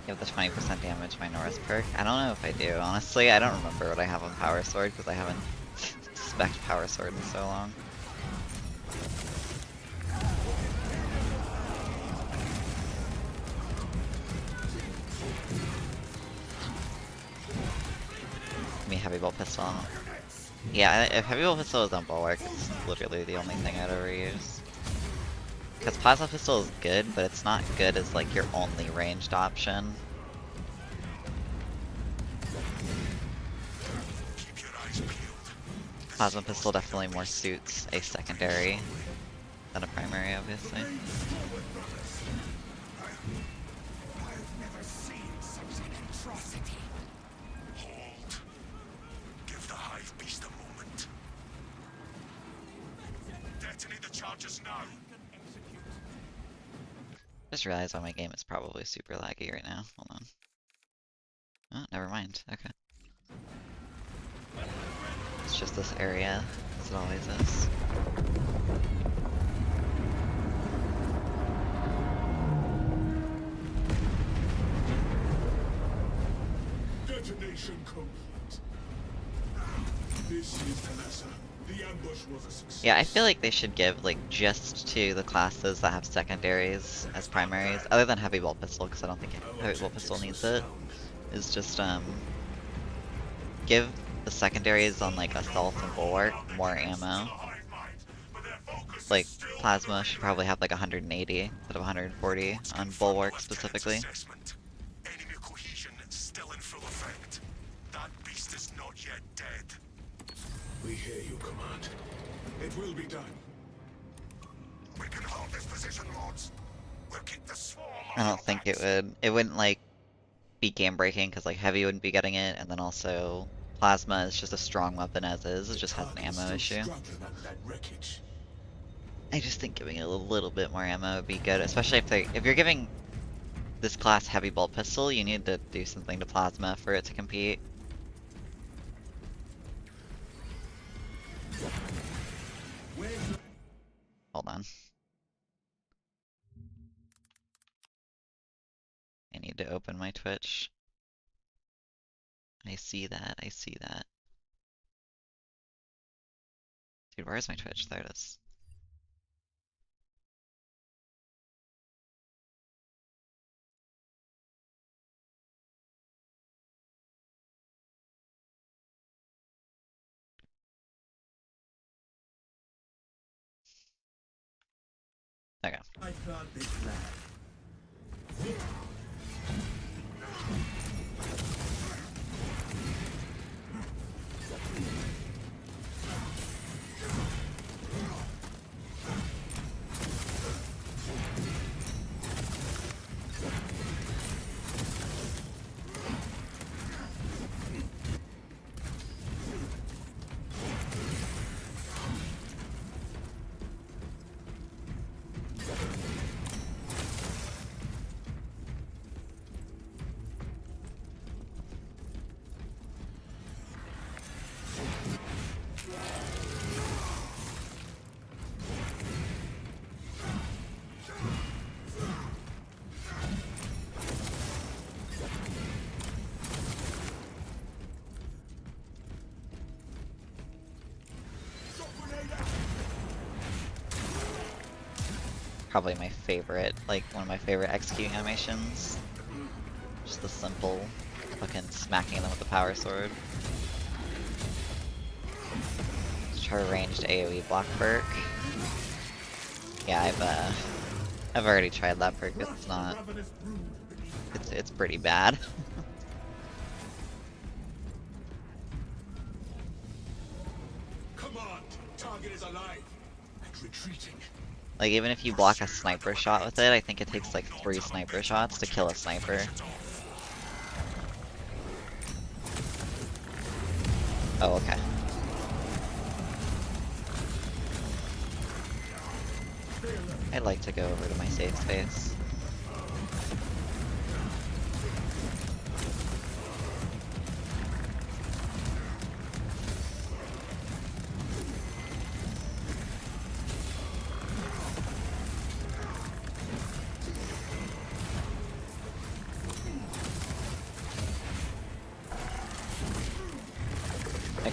Give the 20% damage my Norris perk. I don't know if I do, honestly. I don't remember what I have on Power Sword because I haven't spec'd Power Sword in so long. Give me Heavy Bolt Pistol. Yeah, if Heavy Bolt Pistol is on Bulwark, it's literally the only thing I'd ever use. Because Plasma Pistol is good, but it's not good as like your only ranged option. Plasma Pistol definitely more suits a secondary than a primary, obviously. I've never seen such an atrocity. Hold. Give the hive beast a moment. Detonate the charges now. Just realized why my game is probably super laggy right now. Hold on. Oh, never mind. Okay. It's just this area, as it always is. Detonation complete. This is Talassa. The ambush was a success. Yeah, I feel like they should give, like, just to the classes that have secondaries as primaries, other than Heavy Bolt Pistol, because I don't think Heavy Bolt Pistol needs it, is just, give the secondaries on, like, Assault and Bulwark more ammo. Like, Plasma should probably have, like, 180 instead of 140 on Bulwark specifically. Enemy cohesion still in full effect. That beast is not yet dead. We hear you, Command. It will be done. We can hold this position, Lords. We'll keep the swarm. I don't think it wouldn't, like, be game breaking, because, like, Heavy wouldn't be getting it, and then also Plasma is just a strong weapon as is, it just has an ammo issue. That wreckage. I just think giving it a little bit more ammo would be good, especially if you're giving this class Heavy Bolt Pistol, you need to do something to Plasma for it to compete. Hold on. I need to open my Twitch. I see that, I see that. Dude, where's my Twitch? There it is. Okay. I plant this flag. Probably my favorite, like one of my favorite executing animations. Just the simple fucking smacking them with the power sword. Let's try ranged AoE block perk. Yeah, I've already tried that perk. It's not. It's pretty bad. Command, target is alive and retreating. Like, even if you block a sniper shot with it, I think it takes like 3 sniper shots to kill a sniper. Oh, okay. I'd like to go over to my safe space.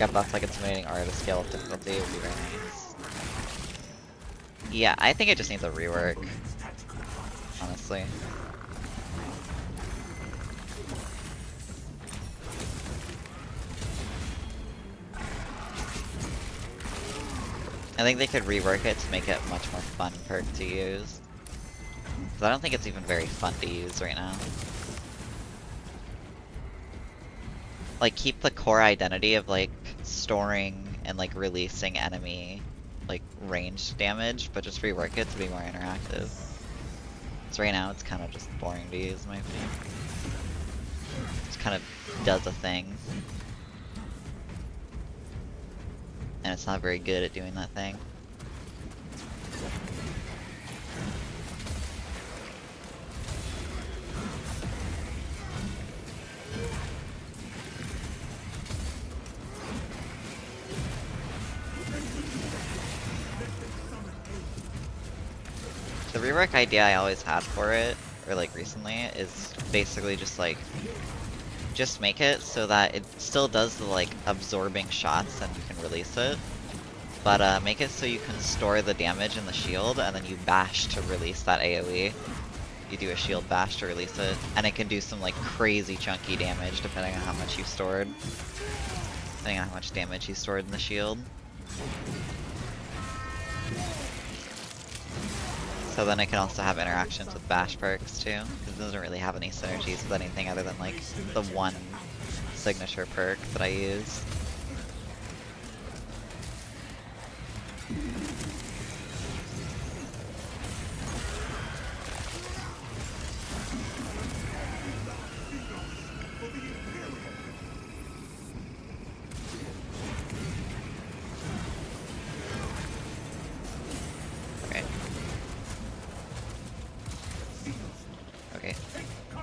get buffs like intimidating aura to scale with difficulty would be very nice. Yeah, I think it just needs a rework. Honestly. I think they could rework it to make it a much more fun perk to use. Because I don't think it's even very fun to use right now. Like, keep the core identity of, like, storing and, like, releasing enemy, like, ranged damage, but just rework it to be more interactive. Because right now it's kind of just boring to use, in my opinion. Just kind of does a thing. And it's not very good at doing that thing. The rework idea I always had for it, or like recently, is basically just like, just make it so that it still does the like absorbing shots and you can release it, but make it so you can store the damage in the shield and then you bash to release that AoE. You do a shield bash to release it, and it can do some like crazy chunky damage depending on how much you stored. Depending on how much damage you stored in the shield. So then it can also have interactions with bash perks too, because it doesn't really have any synergies with anything other than like the one signature perk that I use.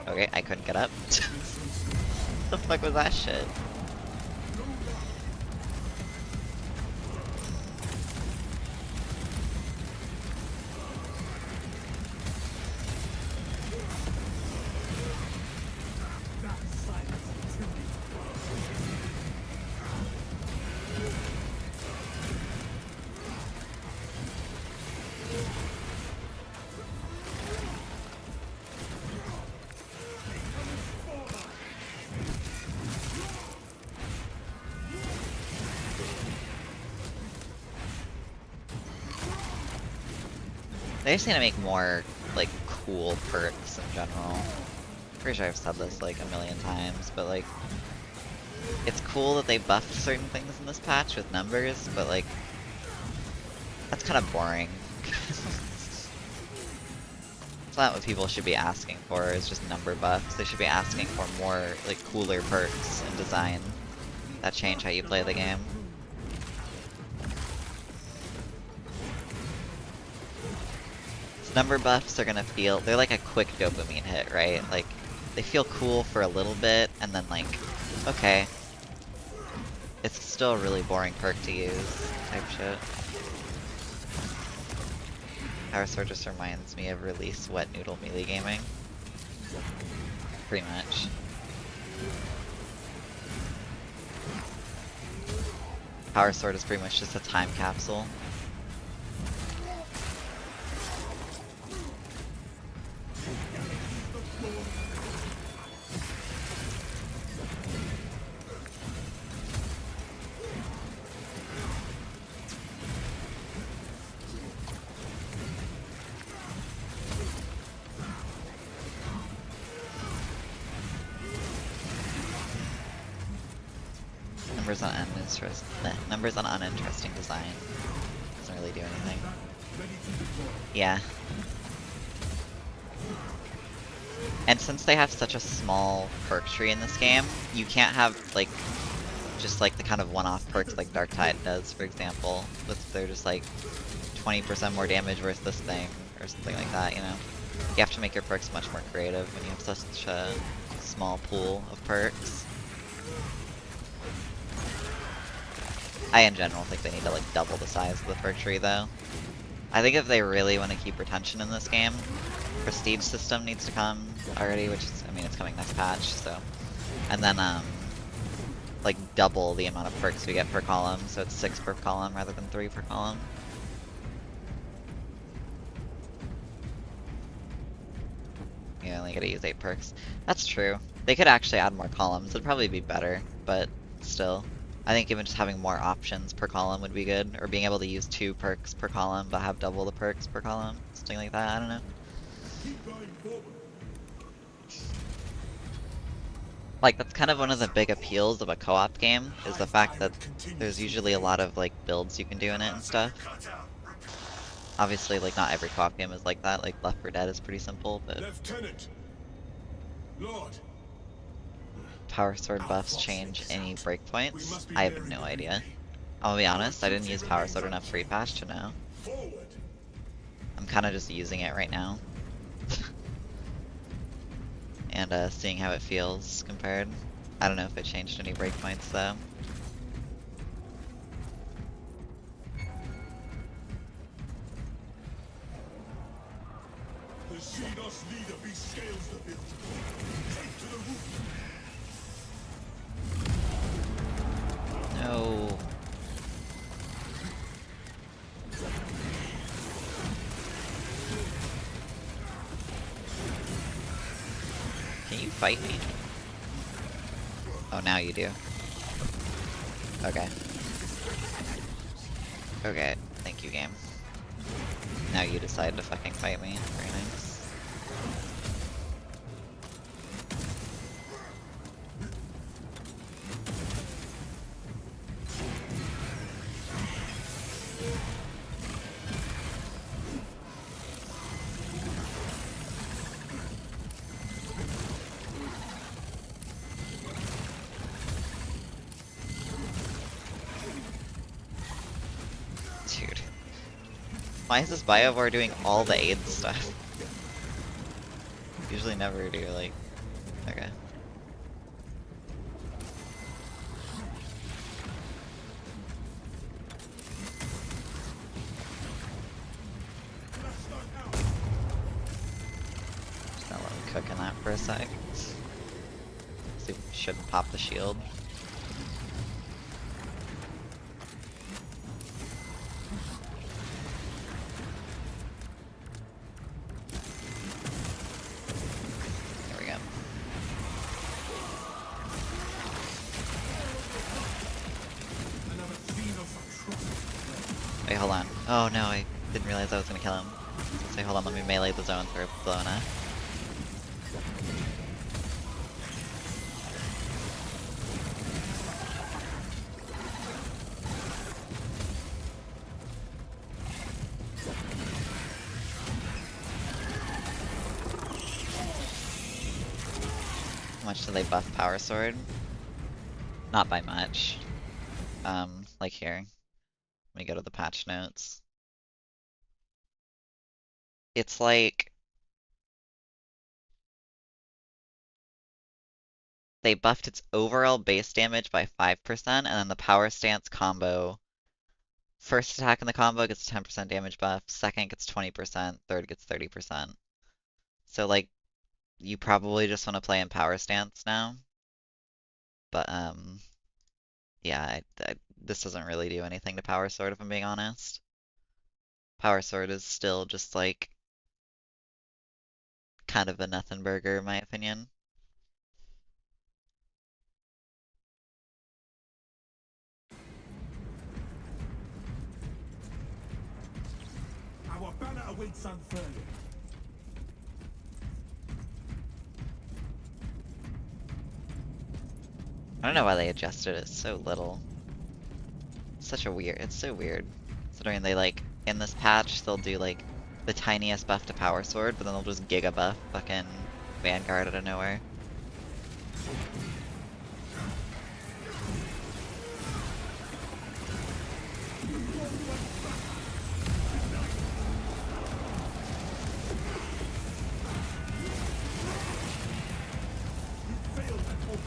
Okay, I couldn't get up. The fuck was that shit? They just need to make more, like, cool perks in general. Pretty sure I've said this, like, a million times, but, like, it's cool that they buffed certain things in this patch with numbers, but, like, that's kind of boring. It's not what people should be asking for, is just number buffs. They should be asking for more, like, cooler perks and design that change how you play the game. Number buffs are gonna feel, they're like a quick dopamine hit, right? Like, they feel cool for a little bit, and then like, okay. It's still a really boring perk to use, type shit. Power Sword just reminds me of release wet noodle melee gaming. Pretty much. Power Sword is pretty much just a time capsule. Numbers on uninteresting design. Doesn't really do anything. Yeah. And since they have such a small perk tree in this game, you can't have like just like the kind of one-off perks like Dark Tide does, for example. They're just like 20% more damage versus this thing or something like that, you know? You have to make your perks much more creative when you have such a small pool of perks. I, in general, think they need to, like, double the size of the perk tree, though. I think if they really want to keep retention in this game, Prestige system needs to come already, which is, I mean, it's coming next patch, so. And then, like double the amount of perks we get per column, so it's 6 per column rather than 3 per column. You only gotta use 8 perks. That's true. They could actually add more columns. It'd probably be better, but still. I think even just having more options per column would be good, or being able to use 2 perks per column but have double the perks per column. Something like that, I don't know. Keep going forward. Like, that's kind of one of the big appeals of a co-op game, is the fact that there's usually a lot of, like, builds you can do in it and stuff. Cut out. Repeat. Obviously, like, not every co-op game is like that, like Left 4 Dead is pretty simple, but Lieutenant. Lord. Power Sword buffs change any breakpoints? I have no idea. I'll be honest, I didn't use Power Sword enough pre-patch to know. Forward. I'm kinda just using it right now. And seeing how it feels compared. I don't know if it changed any breakpoints though. The Xenos leader bescales the building. Take to the roof. No. Can you fight me? Oh, now you do. Okay. Okay, thank you, game. Now you decide to fucking fight me. Very nice. Dude. Why is this Biovore doing all the aid stuff? Usually never do, like... Okay. Just gonna let him cook in that for a sec. See if we shouldn't pop the shield. There we go. Another Xenos atrocity. Wait, hold on. Oh no, I didn't realize I was gonna kill him. Say, hold on, let me melee the zone for Blona. How much do they buff Power Sword? Not by much. Like here. Let me go to the patch notes. It's like... They buffed its overall base damage by 5%, and then the Power Stance combo... First attack in the combo gets a 10% damage buff, second gets 20%, third gets 30%. So like, you probably just want to play in Power Stance now. But yeah, this doesn't really do anything to Power Sword if I'm being honest. Power Sword is still just like kind of a nothing burger in my opinion. Our banner awaits unfurled. I don't know why they adjusted it so little. It's so weird. Considering they like, in this patch, they'll do like the tiniest buff to Power Sword, but then they'll just giga buff fucking Vanguard out of nowhere. Failed at all.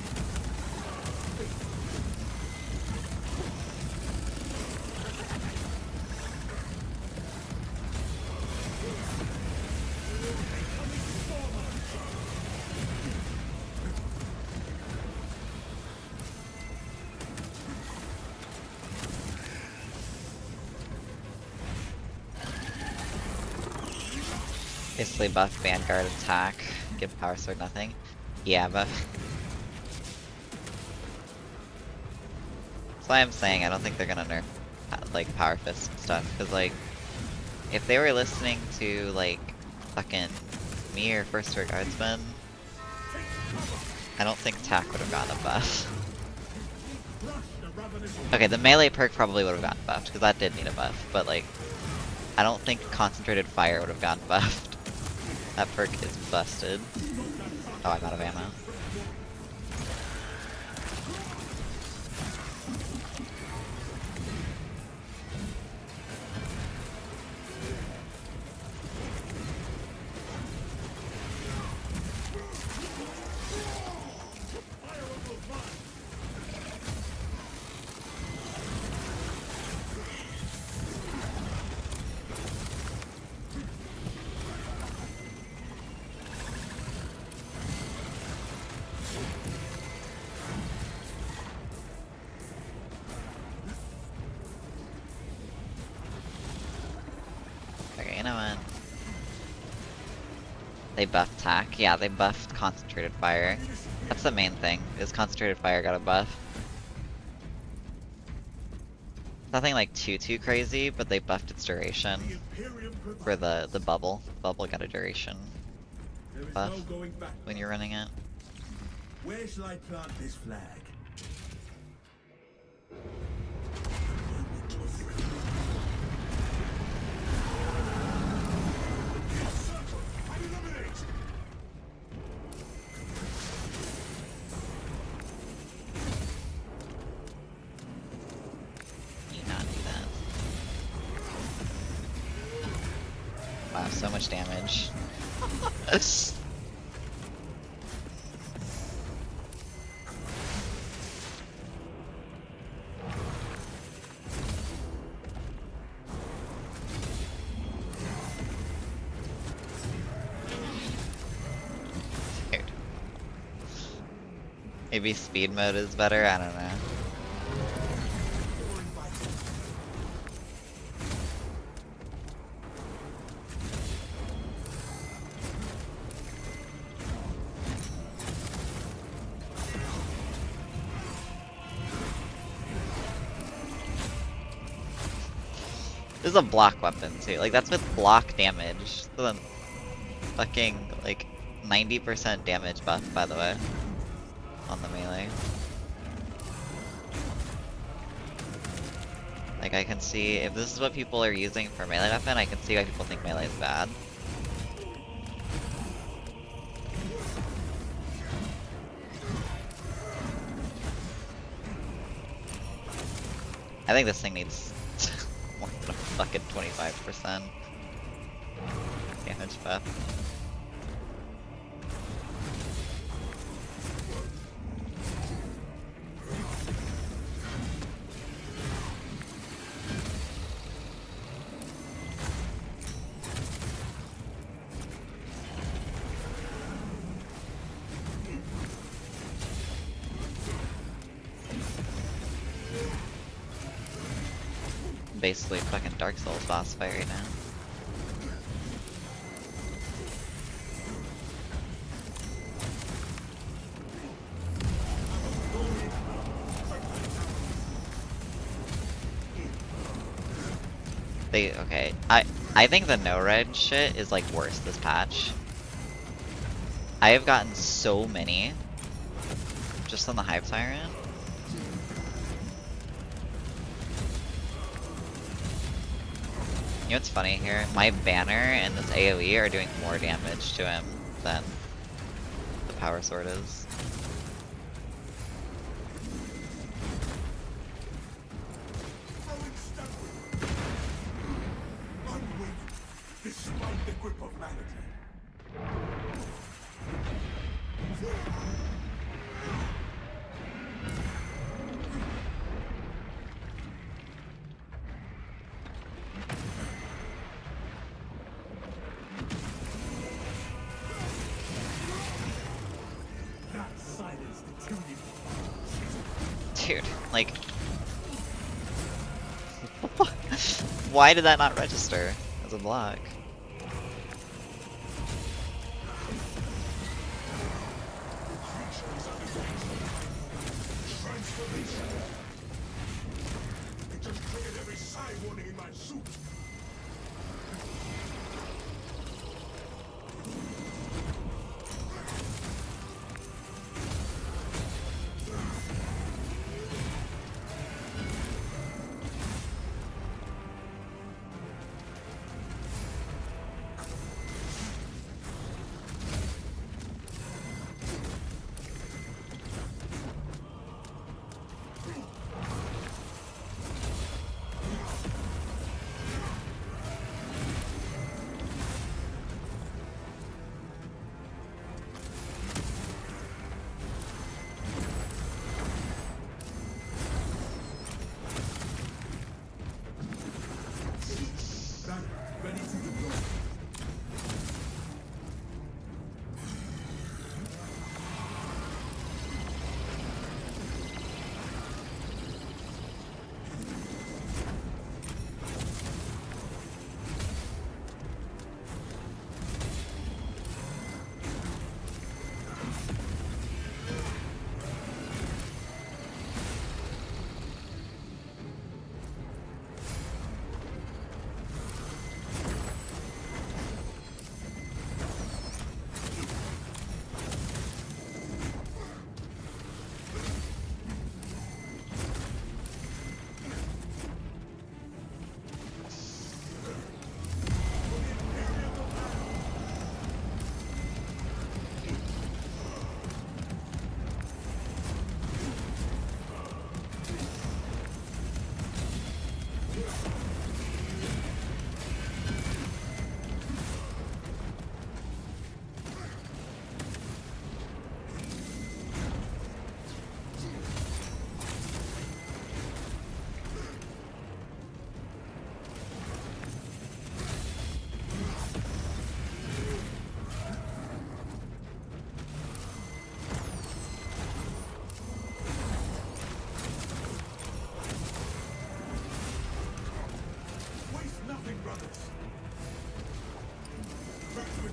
Basically buff Vanguard attack, give Power Sword nothing. Yeah, buff. That's why I'm saying I don't think they're gonna nerf like Power Fist and stuff, because like if they were listening to like fucking me or First Tier Guardsmen, I don't think attack would have gotten a buff. Okay, the melee perk probably would have gotten buffed, because that did need a buff, but like I don't think Concentrated Fire would have gotten buffed. That perk is busted. Oh, I'm out of ammo. Okay, you know what? They buffed attack. Yeah, they buffed Concentrated Fire. That's the main thing, is Concentrated Fire got a buff. Nothing like too crazy, but they buffed its duration for the bubble. The bubble got a duration buff when you're running it. Where shall I plant this flag? You not do that. Wow, so much damage. Dude. Maybe speed mode is better, I don't know. This is a block weapon too. Like that's with block damage. So then fucking like 90% damage buff, by the way, on the melee. Like I can see if this is what people are using for melee weapon, I can see why people think melee is bad. I think this thing needs more than a fucking 25% damage buff. Basically fucking Dark Souls boss fight right now. Okay, I think the no red shit is like worse this patch. I have gotten so many just on the Hive Tyrant. You know what's funny here? My banner and this AoE are doing more damage to him than the power sword is. Despite the grip of malady. That silenced the tuning. Dude, like... Why did that not register as a block?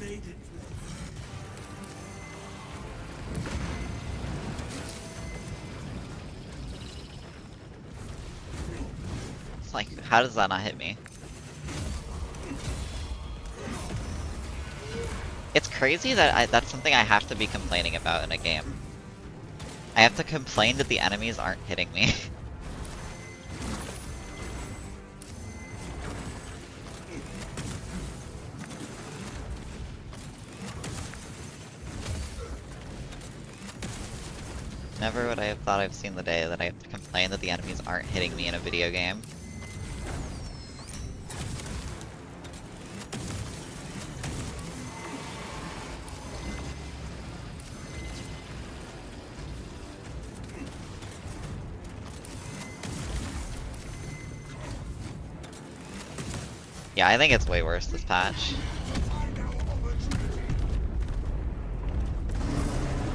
Stayed in place. It's like, how does that not hit me? It's crazy that that's something I have to be complaining about in a game. I have to complain that the enemies aren't hitting me. Never would I have thought I've seen the day that I have to complain that the enemies aren't hitting me in a video game. Yeah, I think it's way worse this patch.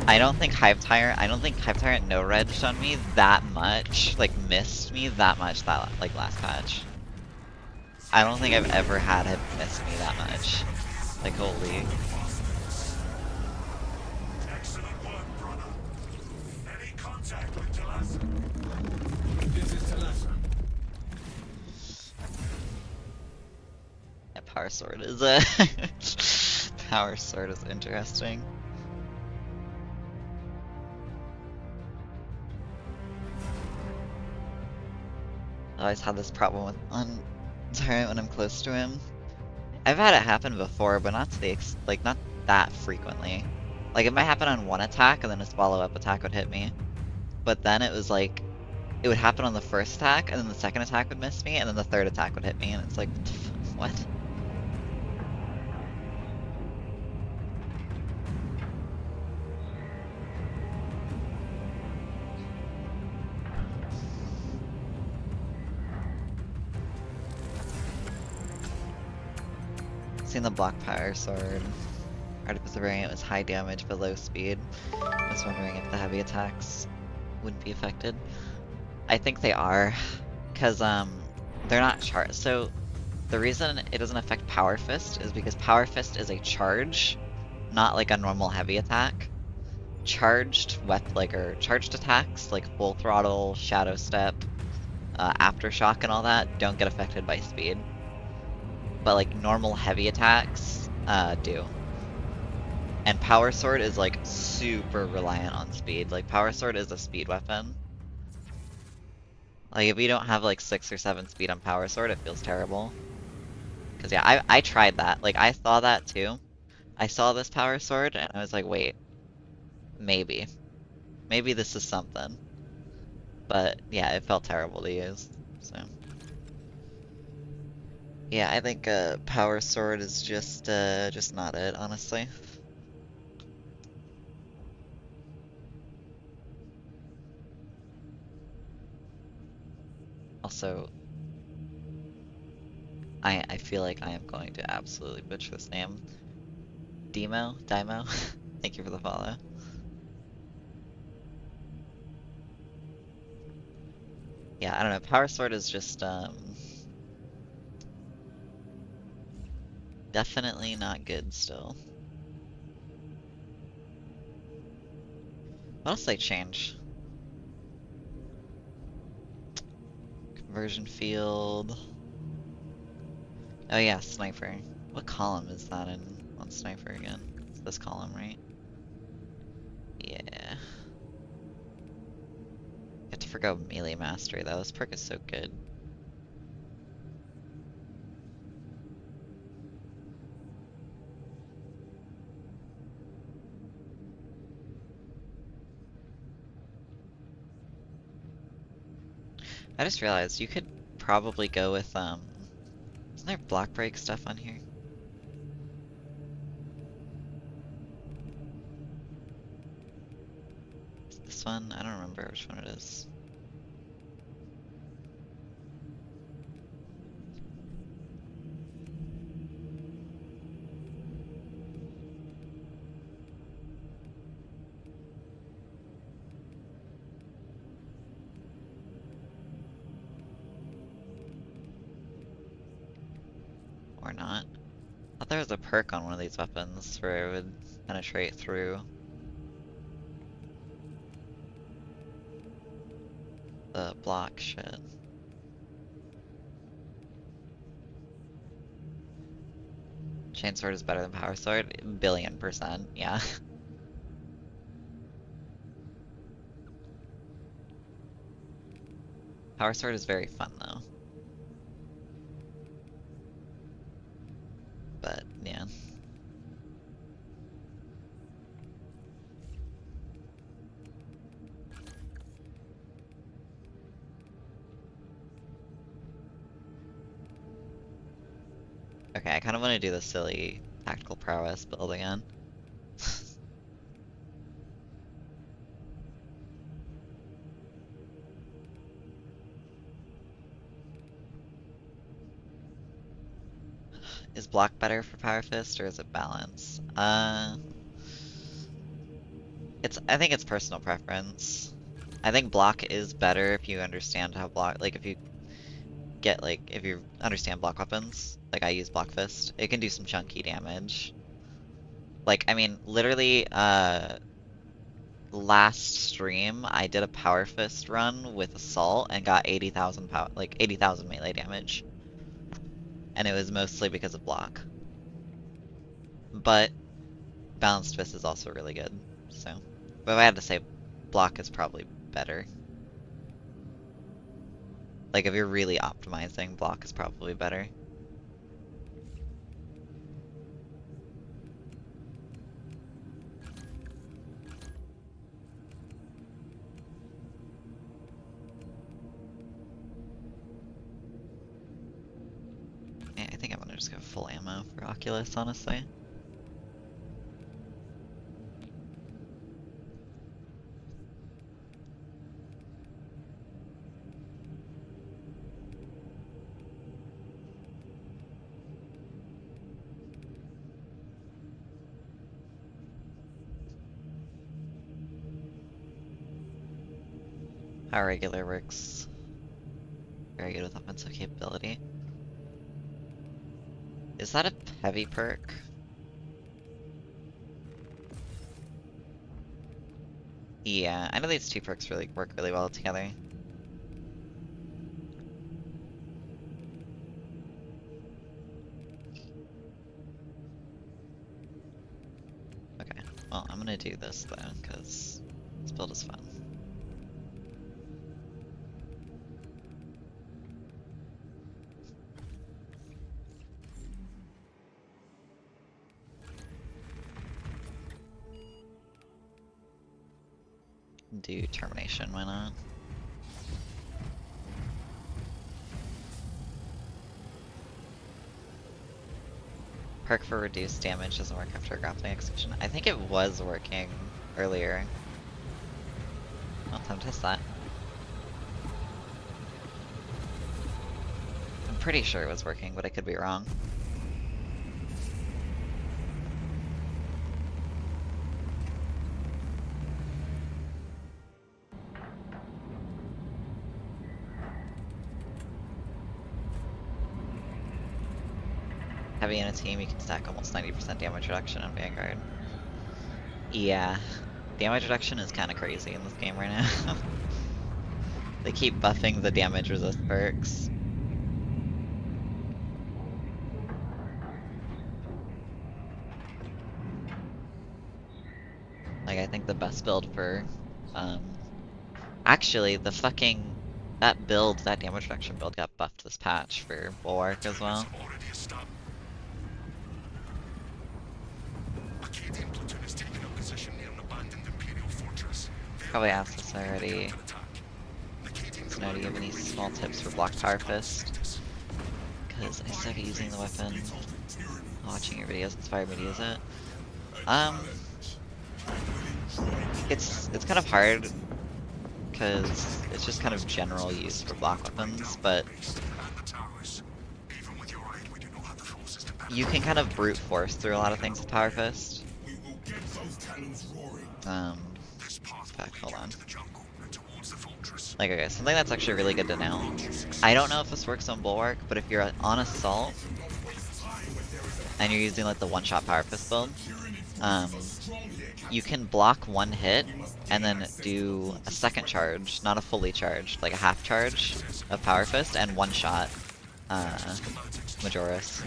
I don't think Hive Tyrant no regged on me that much, like missed me that much that like last patch. I don't think I've ever had him miss me that much. Like holy. Excellent work, brother. Any contact with Talassa? This is Talassa. Yeah, Power Sword is Power Sword is interesting. I always had this problem with on Tyrant when I'm close to him. I've had it happen before, but not to the not that frequently. Like it might happen on one attack and then his follow-up attack would hit me. But then it was like it would happen on the first attack and then the second attack would miss me and then the third attack would hit me and it's like what? Seen the block Power Sword. Artificer variant was high damage but low speed. I was wondering if the heavy attacks wouldn't be affected. I think they are, because they're not charged. So the reason it doesn't affect Power Fist is because Power Fist is a charge, not like a normal heavy attack. Charged charged attacks like Full Throttle, Shadow Step, Aftershock and all that don't get affected by speed. But like normal heavy attacks do. And Power Sword is like super reliant on speed. Like Power Sword is a speed weapon. Like if you don't have like 6 or 7 speed on Power Sword, it feels terrible. Cause yeah, I tried that. Like I saw that too. I saw this Power Sword and I was like, wait, maybe this is something. But yeah, it felt terrible to use. So. Yeah, I think Power Sword is just not it, honestly. Also, I feel like I am going to absolutely butcher this name. Demo? Thank you for the follow. Yeah, I don't know. Power Sword is just definitely not good still. What else did they change? Conversion field. Oh yeah, sniper. What column is that in on sniper again? It's this column, right? Yeah. You have to forgo melee mastery though. This perk is so good. I just realized you could probably go with isn't there block break stuff on here? Is this one? I don't remember which one it is. Or not. thought there was a perk on one of these weapons where it would penetrate through the block shit. Chainsword is better than Power Sword? 1,000,000,000%, yeah. Power Sword is very fun though. But, yeah. Okay, I kind of want to do the silly tactical prowess build again. Is block better for Power Fist or is it balance? I think it's personal preference. I think block is better if you understand how block, like if you understand block weapons. Like I use block fist. It can do some chunky damage. Like, I mean, literally, last stream I did a Power Fist run with Assault and got 80,000 melee damage. And it was mostly because of block. But Balanced Fist is also really good, so. But if I had to say, block is probably better. Like, if you're really optimizing, block is probably better. I think I'm gonna just go full ammo for Oculus, honestly. How regular works very good with offensive capability. Is that a heavy perk? Yeah, I know these two perks really work really well together. Okay, well, I'm gonna do this though, because this build is fun. Do termination, why not? Perk for reduced damage doesn't work after a grappling execution. I think it was working earlier. Well, time to test that. I'm pretty sure it was working, but I could be wrong. Heavy in a team, you can stack almost 90% damage reduction on Vanguard. Yeah, damage reduction is kind of crazy in this game right now. They keep buffing the damage resist perks. Like, I think the best build for, actually, that damage reduction build got buffed this patch for Bulwark as well. Probably asked this already. So now, do you have any small tips for block Power Fist? Because I suck at using the weapon. Watching your videos inspired me to use it. It's kind of hard because it's just kind of general use for block weapons, but you can kind of brute force through a lot of things with Power Fist. Hold on. Like, okay, something that's actually really good to know. I don't know if this works on Bulwark, but if you're on Assault, and you're using like the one-shot power fist build, you can block one hit and then do a second charge, not a fully charged, like a half charge of power fist and one shot Majoris.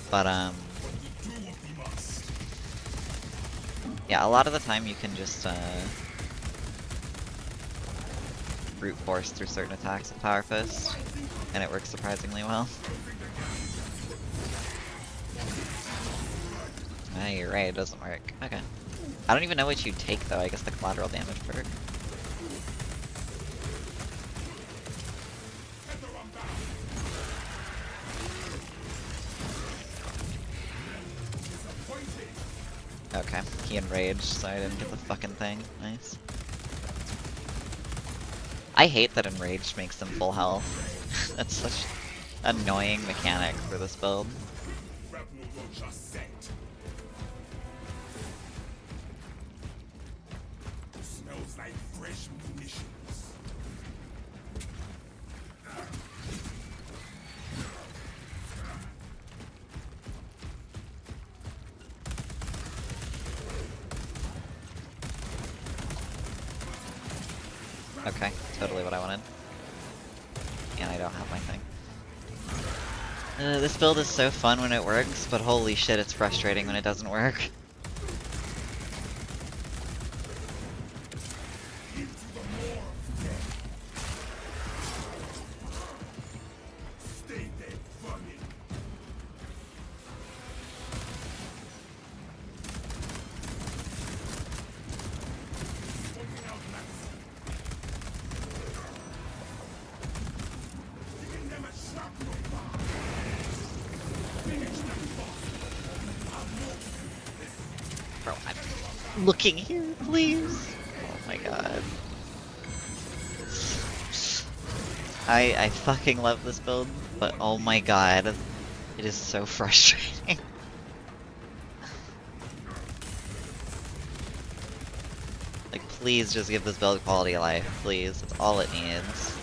But yeah, a lot of the time you can just brute force through certain attacks with power fist, and it works surprisingly well. Ah, you're right, it doesn't work. Okay. I don't even know what you take though, I guess the collateral damage perk. Okay, he enraged, so I didn't get the fucking thing. Nice. I hate that enraged makes them full health. That's such annoying mechanic for this build. Smells like fresh munitions. Okay, totally what I wanted. And I don't have my thing. This build is so fun when it works, but holy shit, it's frustrating when it doesn't work. Bro, I'm looking here, please. Oh my god. I fucking love this build, but oh my god, it is so frustrating. Like, please just give this build quality of life, please. That's all it needs.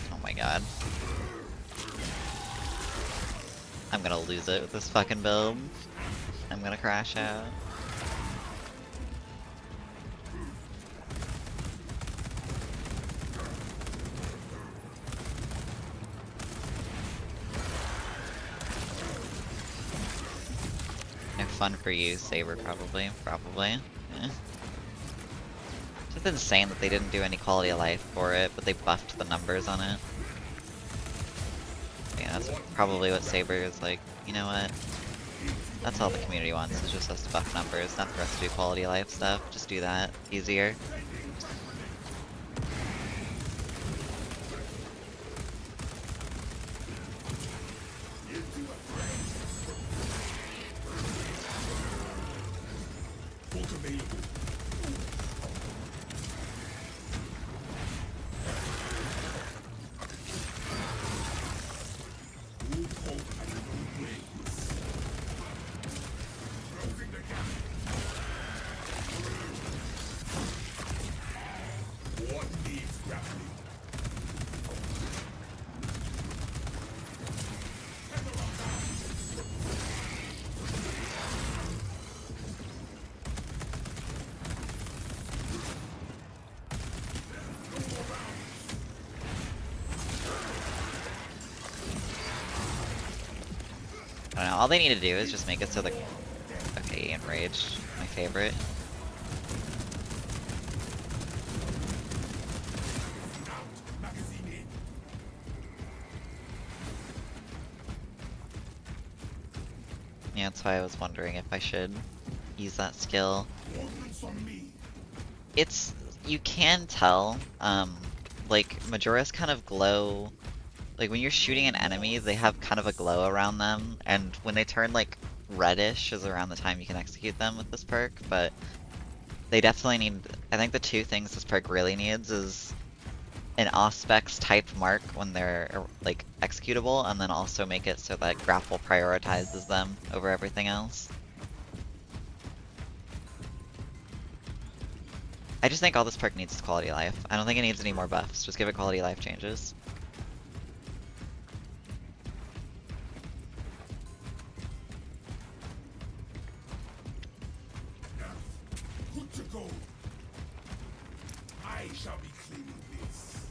Oh my god. I'm gonna lose it with this fucking build. I'm gonna crash out. No fun for you, Saber, probably. Probably. Eh. It's just insane that they didn't do any quality of life for it, but they buffed the numbers on it. Yeah, that's probably what Saber is like, you know what? That's all the community wants, is just us to buff numbers, not for us to do quality of life stuff. Just do that. Easier. I don't know, all they need to do is just make it so the... Okay, Enrage, my favorite. Yeah, that's why I was wondering if I should use that skill. Ordnance on me. It's, you can tell, like, Majora's kind of glow, like, when you're shooting an enemy, they have kind of a glow around them, and when they turn, like, reddish is around the time you can execute them with this perk, but they definitely need, I think the two things this perk really needs is an Auspex type mark when they're, like, executable, and then also make it so that grapple prioritizes them over everything else. I just think all this perk needs is quality of life. I don't think it needs any more buffs, just give it quality of life changes. Good to go. I shall be cleaning this.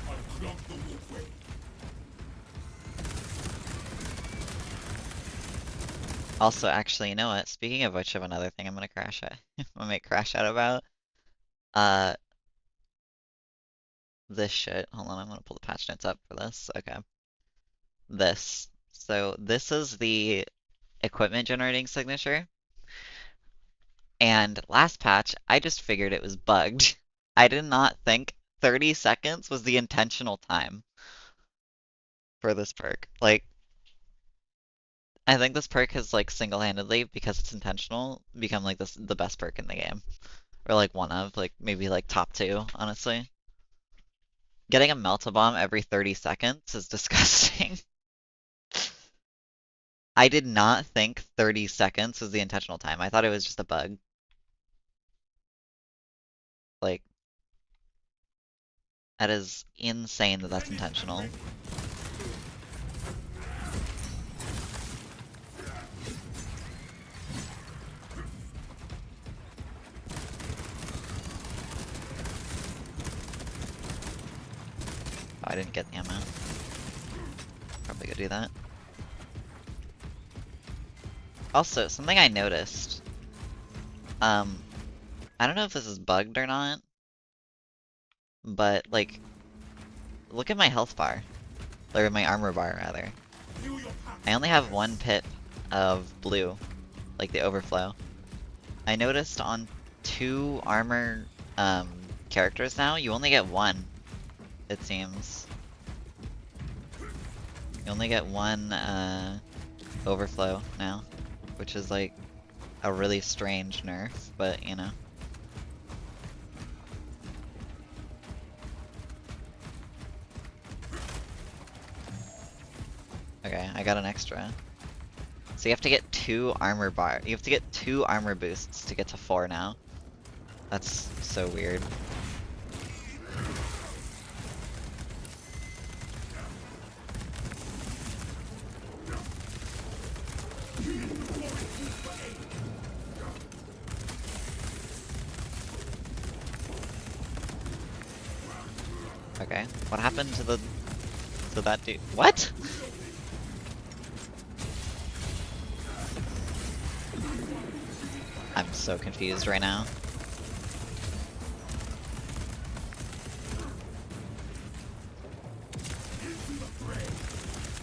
Unclog the walkway. Also, actually, you know what? Speaking of which, of another thing I'm gonna crash at, I'm gonna make crash out about, uh, this shit. Hold on, I'm gonna pull the patch notes up for this. Okay. This. So this is the equipment generating signature. And last patch, I just figured it was bugged. I did not think 30 seconds was the intentional time for this perk. Like, I think this perk has, like, single-handedly, because it's intentional, become, like, the best perk in the game. Or, like, one of, like, maybe, like, top 2, honestly. Getting a Melt-A-Bomb every 30 seconds is disgusting. I did not think 30 seconds was the intentional time. I thought it was just a bug. Like, that is insane that that's intentional. Oh, I didn't get the ammo. Probably go do that. Also, something I noticed. I don't know if this is bugged or not, but, like, look at my health bar. Or my armor bar, rather. I only have 1 pip of blue, like the overflow. I noticed on 2 armor, characters now, you only get 1, it seems. You only get 1, overflow now, which is, like, a really strange nerf, but, you know. Okay, I got an extra. So you have to get 2 armor bar. You have to get 2 armor boosts to get to 4 now. That's so weird. Okay, what happened to that dude? What? I'm so confused right now.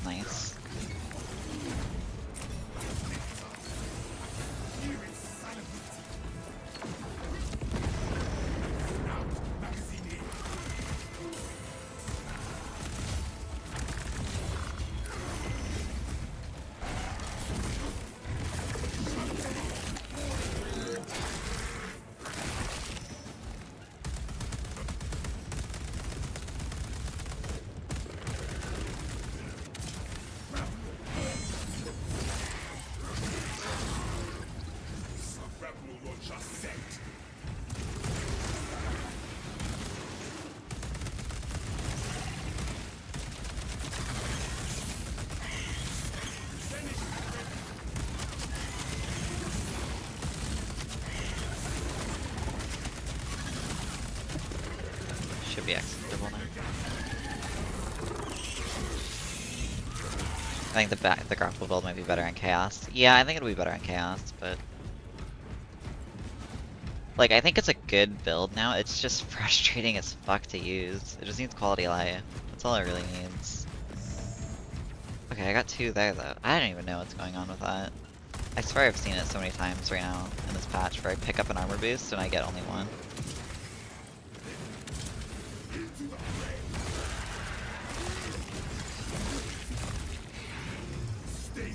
Nice. Should be executable now. I think the grapple build might be better in Chaos. Yeah, I think it'll be better in Chaos, but Like, I think it's a good build now, it's just frustrating as fuck to use. It just needs quality of life. That's all it really needs. Okay, I got 2 there though. I don't even know what's going on with that. I swear I've seen it so many times right now in this patch where I pick up an armor boost and I get only 1.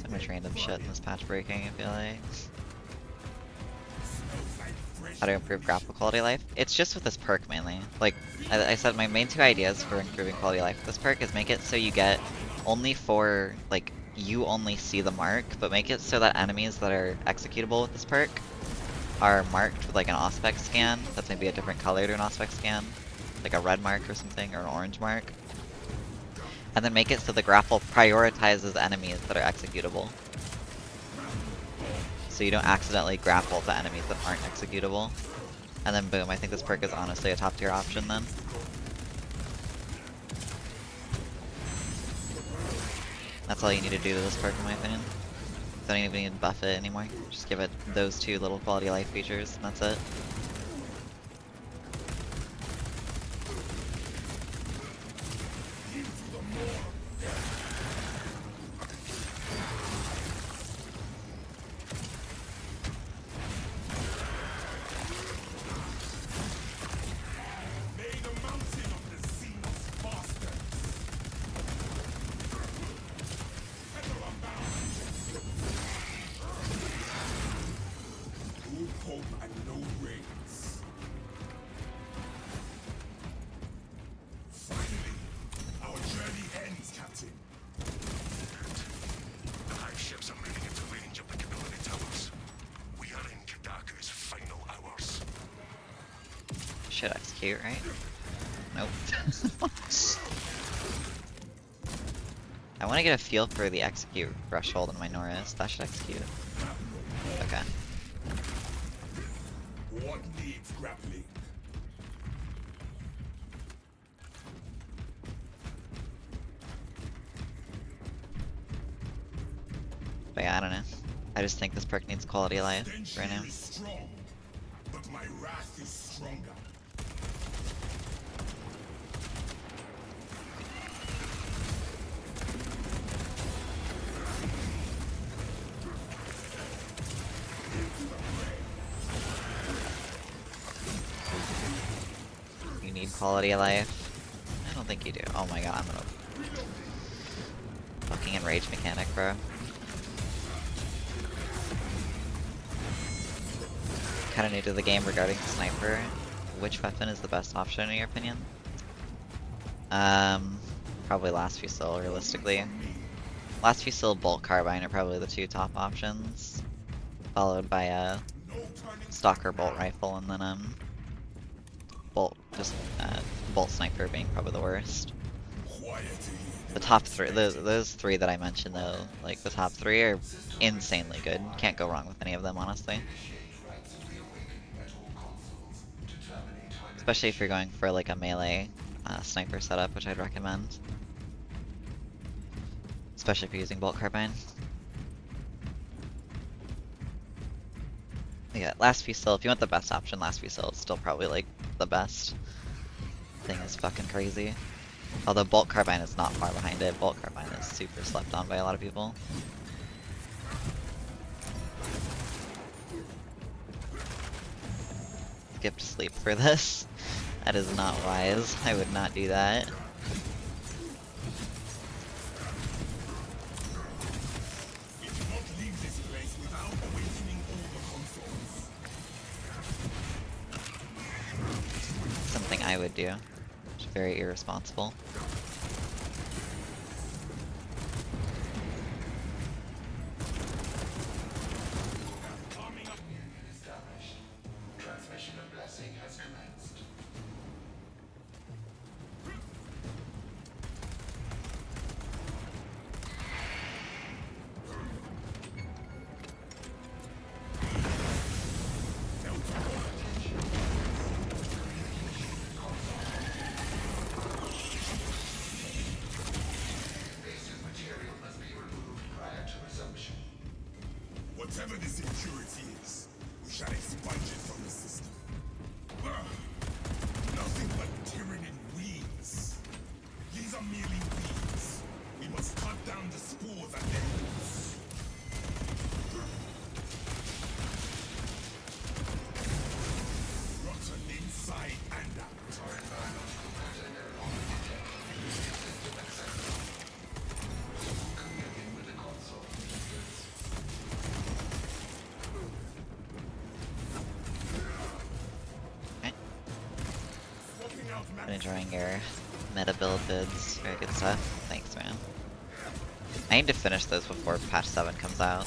So much random shit in this patch breaking, I feel like. How to improve grapple quality of life? It's just with this perk mainly. Like, I said my main 2 ideas for improving quality of life with this perk is make it so you get only 4, like, you only see the mark, but make it so that enemies that are executable with this perk are marked with like an aspect scan that's maybe a different color to an aspect scan, like a red mark or something, or an orange mark. And then make it so the grapple prioritizes enemies that are executable. So you don't accidentally grapple to enemies that aren't executable. And then boom, I think this perk is honestly a top tier option then. That's all you need to do to this perk in my opinion. Don't even need to buff it anymore. Just give it those 2 little quality of life features and that's it. Should execute, right? Nope. I want to get a feel for the execute threshold in my Norris. That should execute. Okay. What needs grappling? But yeah, I don't know. I just think this perk needs quality of life right now. Is strong, but my wrath is stronger. You need quality of life. I don't think you do. Oh my god, I'm gonna fucking enrage mechanic, bro. Kinda new to the game regarding sniper. Which weapon is the best option in your opinion? Probably last fusil, realistically. Last fusil, bolt carbine are probably the 2 top options. Followed by a stalker bolt rifle and then bolt sniper being probably the worst. The top 3, those 3 that I mentioned though, like the top 3 are insanely good. Can't go wrong with any of them, honestly. Especially if you're going for like a melee sniper setup, which I'd recommend. Especially if you're using bolt carbine. Yeah, last fusil, if you want the best option, last fusil is still probably like the best. Thing is fucking crazy. Although bolt carbine is not far behind it, bolt carbine is super slept on by a lot of people. Skip sleep for this. That is not wise. I would not do that. Something I would do. It's very irresponsible. Transmission of blessing has commenced. Basic material must be removed prior to resumption. Whatever this impurity is, we shall expunge it from the system. enjoying your meta build bids. Very good stuff. Thanks, man. I need to finish those before patch 7 comes out.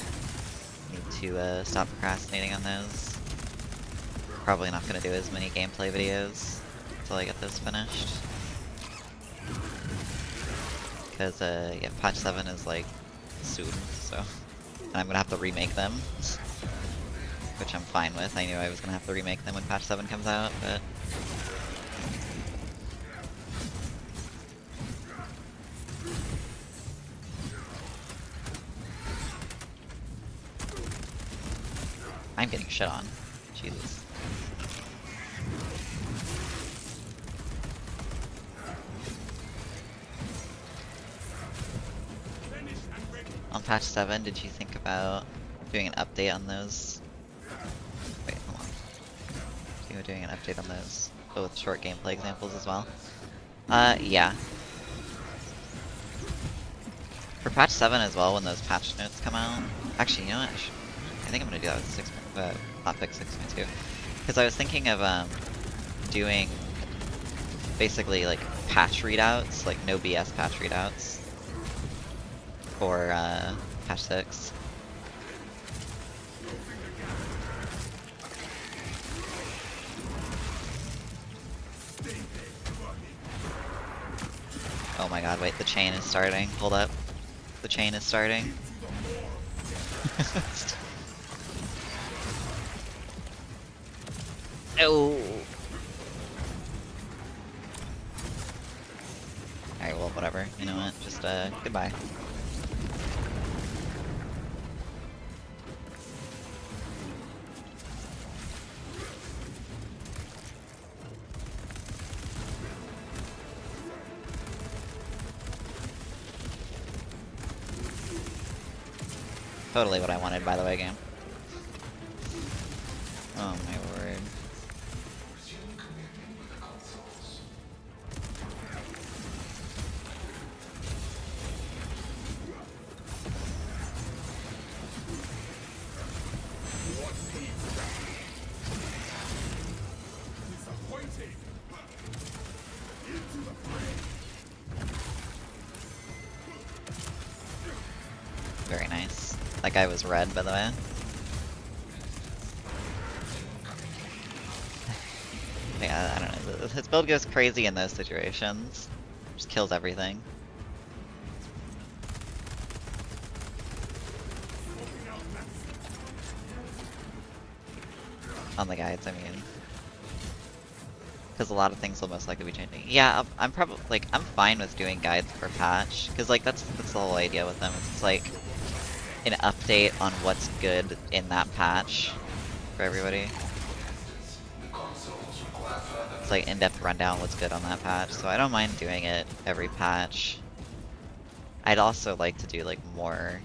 Need to stop procrastinating on those. Probably not gonna do as many gameplay videos until I get those finished. Because yeah, patch 7 is like soon, so and I'm gonna have to remake them, which I'm fine with. I knew I was gonna have to remake them when patch 7 comes out, but I'm getting shit on. Jesus. On patch 7, did you think about doing an update on those? Wait, hold on. You were doing an update on those, but with short gameplay examples as well? Yeah. For patch 7 as well, when those patch notes come out. Actually, you know what? I think I'm gonna do that with hotfix 6.2. Because I was thinking of doing basically like patch readouts, like no BS patch readouts for patch 6. Oh my god, wait, the chain is starting. Hold up. The chain is starting. Oh. Alright, well, whatever. You know what? Just, goodbye. Totally what I wanted, by the way, game. Oh my word. Very nice. That guy was red, by the way. Yeah, I don't know. His build goes crazy in those situations. Just kills everything. On the guides, I mean. Because a lot of things will most likely be changing. Yeah, I'm probably, like, I'm fine with doing guides per patch. Because, like, that's the whole idea with them. It's like an update on what's good in that patch for everybody. It's like in-depth rundown what's good on that patch, so I don't mind doing it every patch. I'd also like to do like more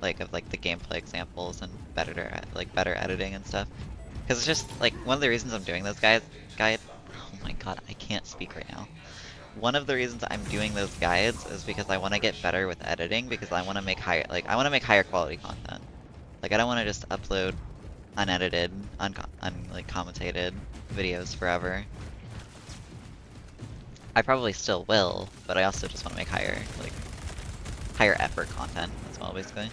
like of like the gameplay examples and better editing and stuff. Because it's just like one of the reasons I'm doing those guides. Oh my god, I can't speak right now. One of the reasons I'm doing those guides is because I want to get better with editing, because I want to make higher quality content. Like I don't want to just upload unedited, like commentated videos forever. I probably still will, but I also just want to make higher effort content as well, basically.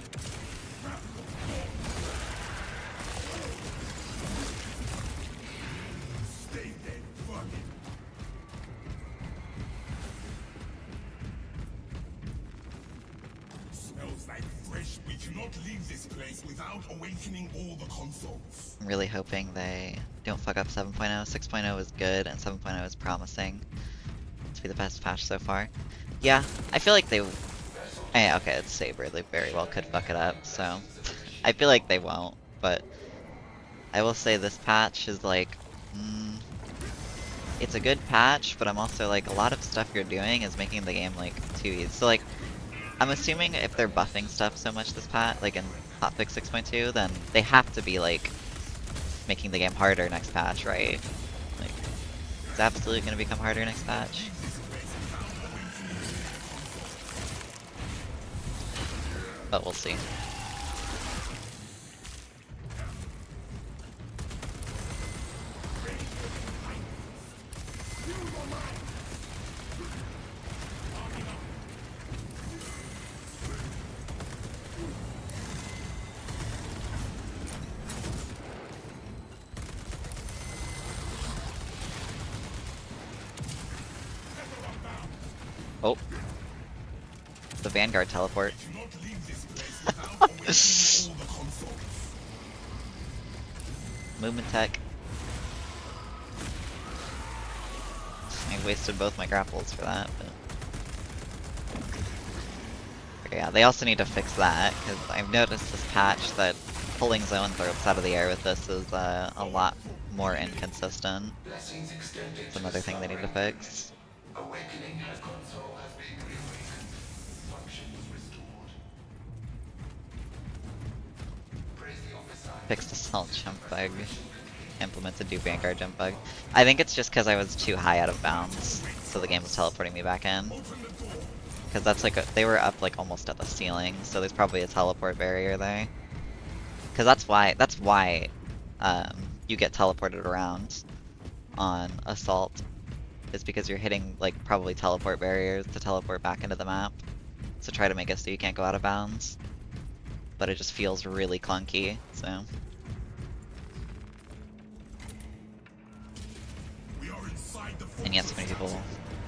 Smells like fresh. We cannot leave this place without awakening all the consoles. I'm really hoping they don't fuck up 7.0. 6.0 is good, and 7.0 is promising to be the best patch so far. Yeah, I feel like they... okay, it's Saber. They very well could fuck it up, so... I feel like they won't, but... I will say this patch is like... it's a good patch, but I'm also like, a lot of stuff you're doing is making the game like too easy. So like, I'm assuming if they're buffing stuff so much this patch, like in hotfix 6.2, then they have to be like making the game harder next patch, right? Like, it's absolutely gonna become harder next patch. But we'll see. Oh. The Vanguard teleport. Do not leave this place without awakening all the consoles. Movement tech. I wasted both my grapples for that, but... Yeah, they also need to fix that, because I've noticed this patch that pulling zone throats out of the air with this is a lot more inconsistent. It's another thing they need to fix. Awakening has console has been reawakened. Functions restored. Praise the officer. Fix the salt jump bug. Implement the new Vanguard jump bug. I think it's just because I was too high out of bounds, so the game was teleporting me back in. Because that's like they were up like almost at the ceiling, so there's probably a teleport barrier there. Because that's why you get teleported around on assault, is because you're hitting like probably teleport barriers to teleport back into the map, to try to make it so you can't go out of bounds. But it just feels really clunky, so. We are inside the And yet so many people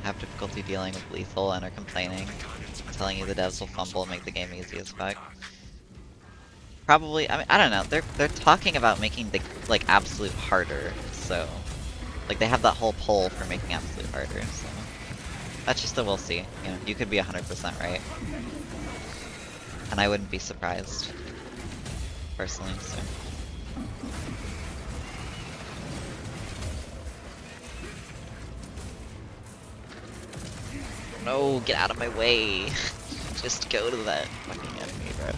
have difficulty dealing with lethal and are complaining, telling you the devs will fumble and make the game easy as fuck. Probably, I mean, I don't know, they're talking about making the, like, absolute harder, so... Like, they have that whole poll for making absolute harder, so... That's just a we'll see, you know, you could be 100% right. And I wouldn't be surprised, personally, so... No, get out of my way. Just go to that fucking enemy, bro.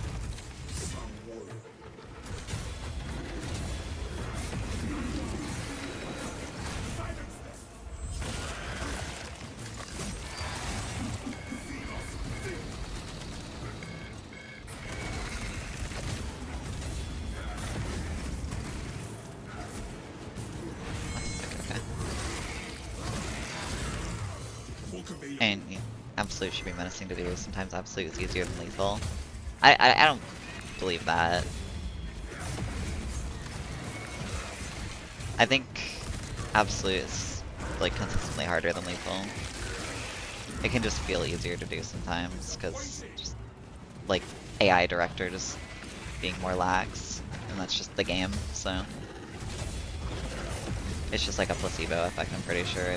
And yeah, Absolute should be menacing to do. Sometimes Absolute is easier than Lethal. I don't believe that. I think Absolute is like consistently harder than Lethal. It can just feel easier to do sometimes, because just like AI director just being more lax, and that's just the game, so. It's just like a placebo effect, I'm pretty sure.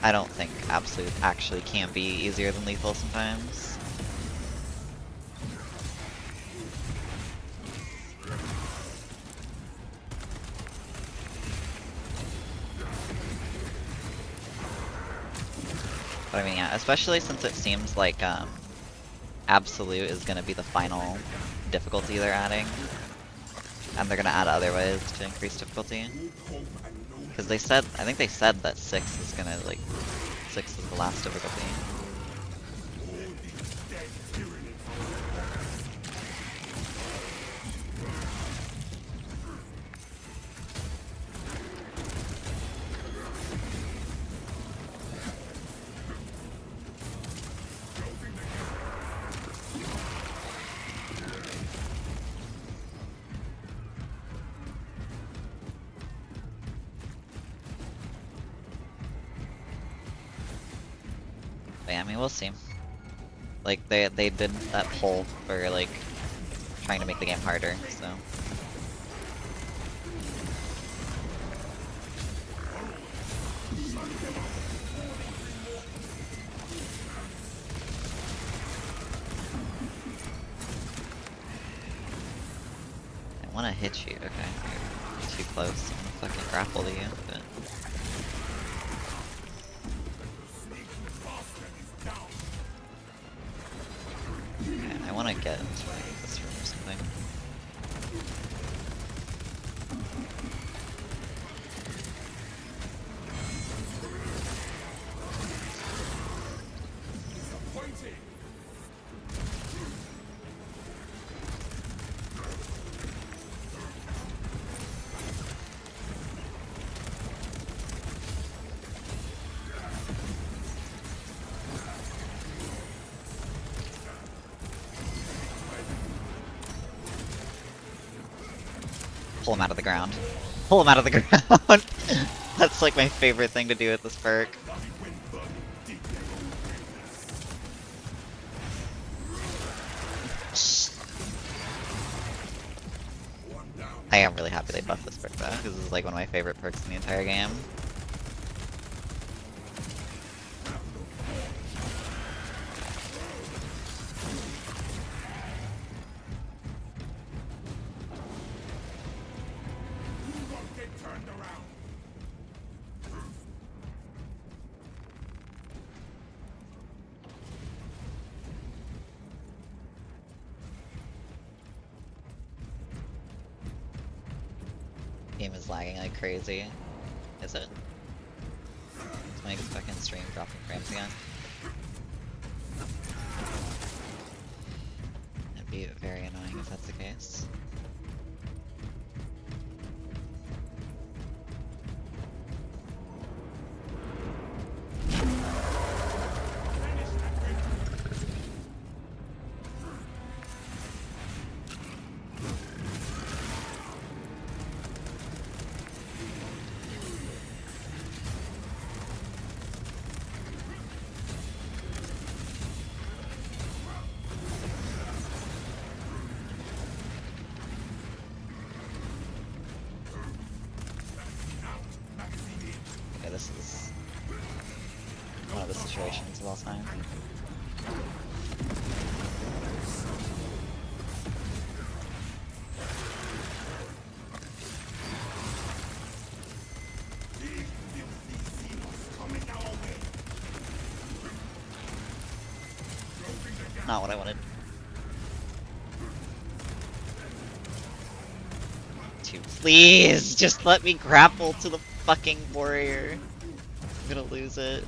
I don't think Absolute actually can be easier than Lethal sometimes. But I mean, yeah, especially since it seems like Absolute is gonna be the final difficulty they're adding. And they're gonna add other ways to increase difficulty. Because they said, I think they said that 6 is gonna, like, 6 is the last difficulty. But yeah, I mean, we'll see. Like, they did that poll for, like, trying to make the game harder, so. I wanna hit you, okay. You're too close. I'm gonna fucking grapple to you, but... I want to get into like, this room or something. Pull him out of the ground. Pull him out of the ground! That's like my favorite thing to do with this perk. I am really happy they buffed this perk though, because this is like one of my favorite perks in the entire game. Game is lagging like crazy. Is it? Is my fucking stream dropping frames again? It'd be very annoying if that's the case. Okay, this is one of the situations of all time. Not what I wanted. Please, just let me grapple to the fucking warrior. I'm gonna lose it.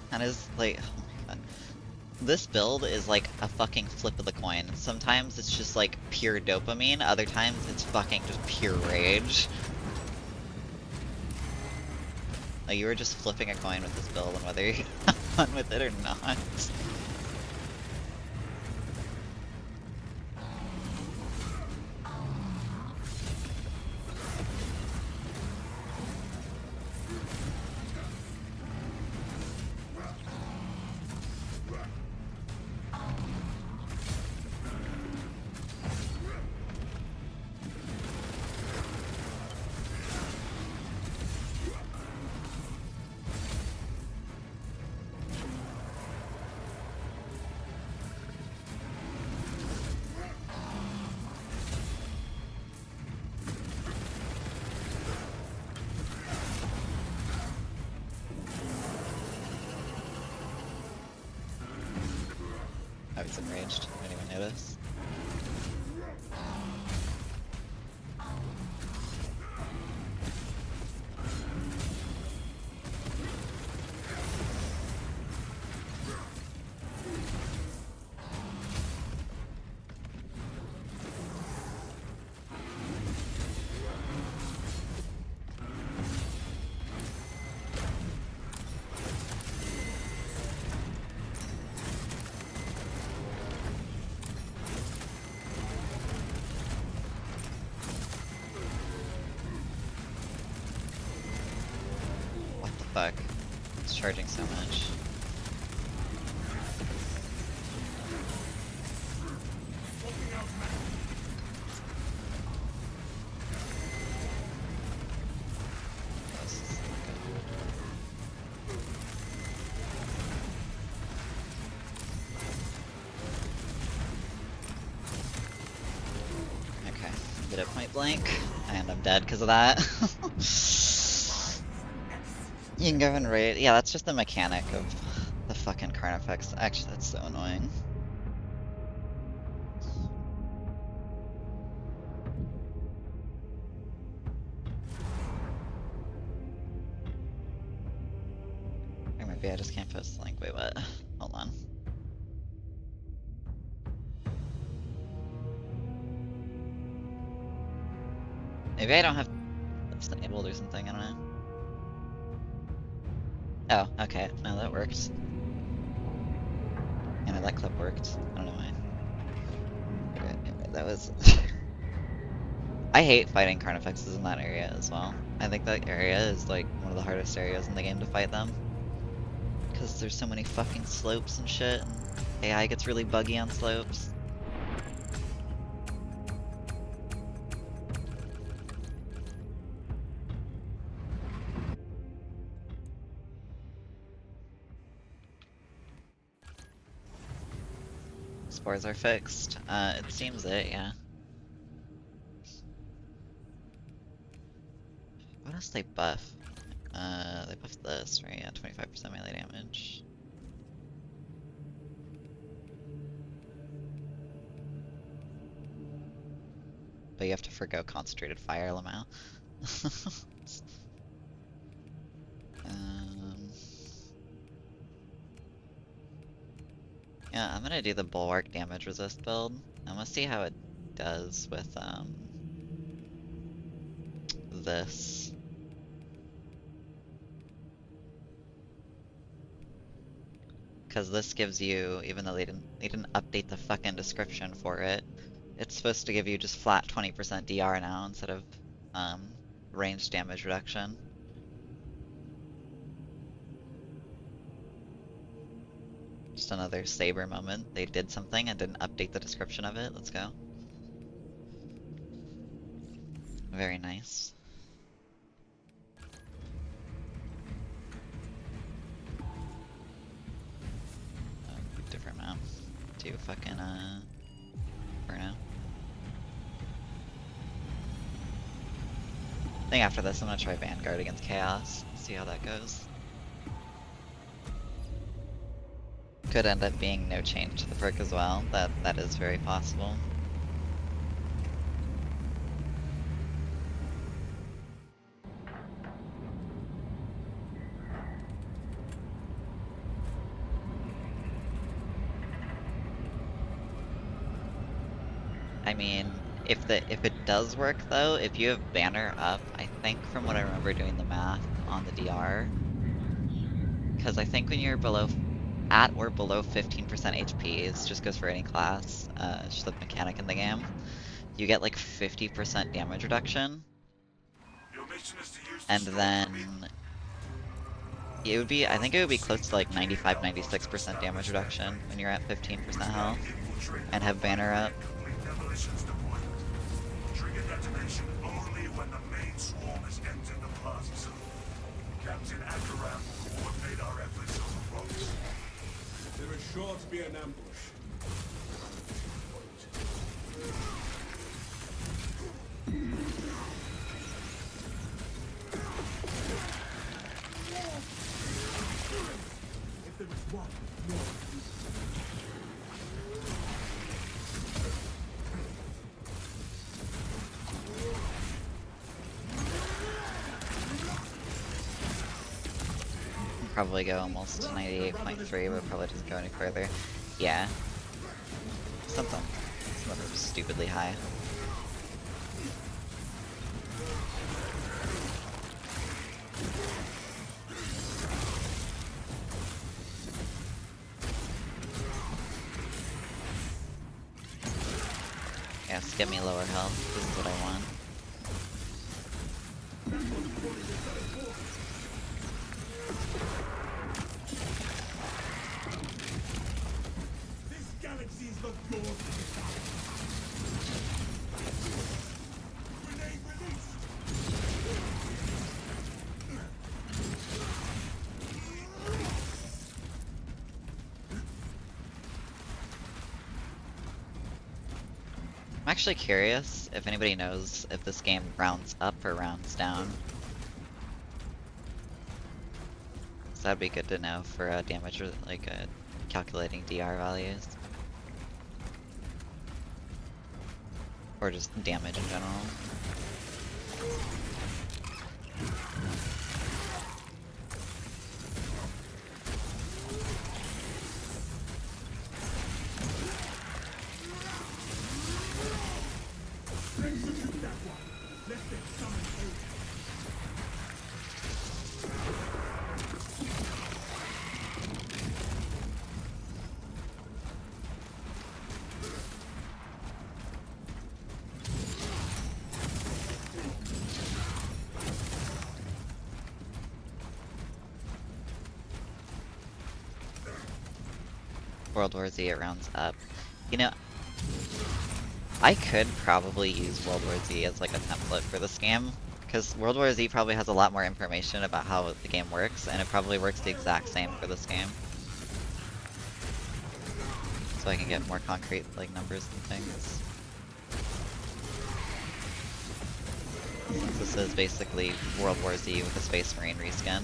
And is like, oh my god. This build is like a fucking flip of the coin. Sometimes it's just like pure dopamine, other times it's fucking just pure rage. Like you were just flipping a coin with this build and whether you have fun with it or not. I was enraged. Did anyone notice? Fuck. It's charging so much. This is not good. Okay, did it point blank, and I'm dead because of that. You can go and raid. Yeah, that's just the mechanic of the fucking Carnifex. Actually, that's so annoying. Or maybe I just can't post the link. Wait, what? Hold on. Maybe I don't have clips enabled or something, I don't know. Oh, okay. No, that worked. Yeah, no, that clip worked. I don't know why. Okay, that was... I hate fighting Carnifexes in that area as well. I think that area is like one of the hardest areas in the game to fight them. Because there's so many fucking slopes and shit, and AI gets really buggy on slopes. Spores are fixed. It seems it, yeah. What else they buff? They buffed this, right? Yeah, 25% melee damage. But you have to forgo concentrated fire, Lamau. Yeah, I'm gonna do the bulwark damage resist build. I'm gonna see how it does with this. Because this gives you, even though they didn't update the fucking description for it, it's supposed to give you just flat 20% DR now instead of range damage reduction. Just another Saber moment. They did something and didn't update the description of it. Let's go. Very nice. Different map. Do fucking Burnout. I think after this I'm gonna try Vanguard against Chaos. See how that goes. Could end up being no change to the perk as well. That is very possible. I mean, if it does work though, if you have banner up, I think from what I remember doing the math on the DR, because I think when you're at or below 15% HP, it just goes for any class, it's just a mechanic in the game, you get like 50% damage reduction, and then it would be, I think it would be close to like 95-96% damage reduction when you're at 15% health, and have banner up. Trigger detonation only when the main swarm has entered the plaza zone. Captain Akaram will coordinate our efforts on the ropes. There is sure to be an ambush. If there is one more. Probably go almost to 98.3, but probably doesn't go any further. Yeah. Something stupidly high. Yes, get me lower health. This is what I want. This galaxy is not yours. Grenade released. I'm actually curious if anybody knows if this game rounds up or rounds down. So that'd be good to know for damage, or like calculating DR values. Or just damage in general. Execute that one. Left it. World War Z, it rounds up. You know, I could probably use World War Z as like a template for this game, because World War Z probably has a lot more information about how the game works, and it probably works the exact same for this game. So I can get more concrete like numbers and things. This is basically World War Z with a Space Marine reskin.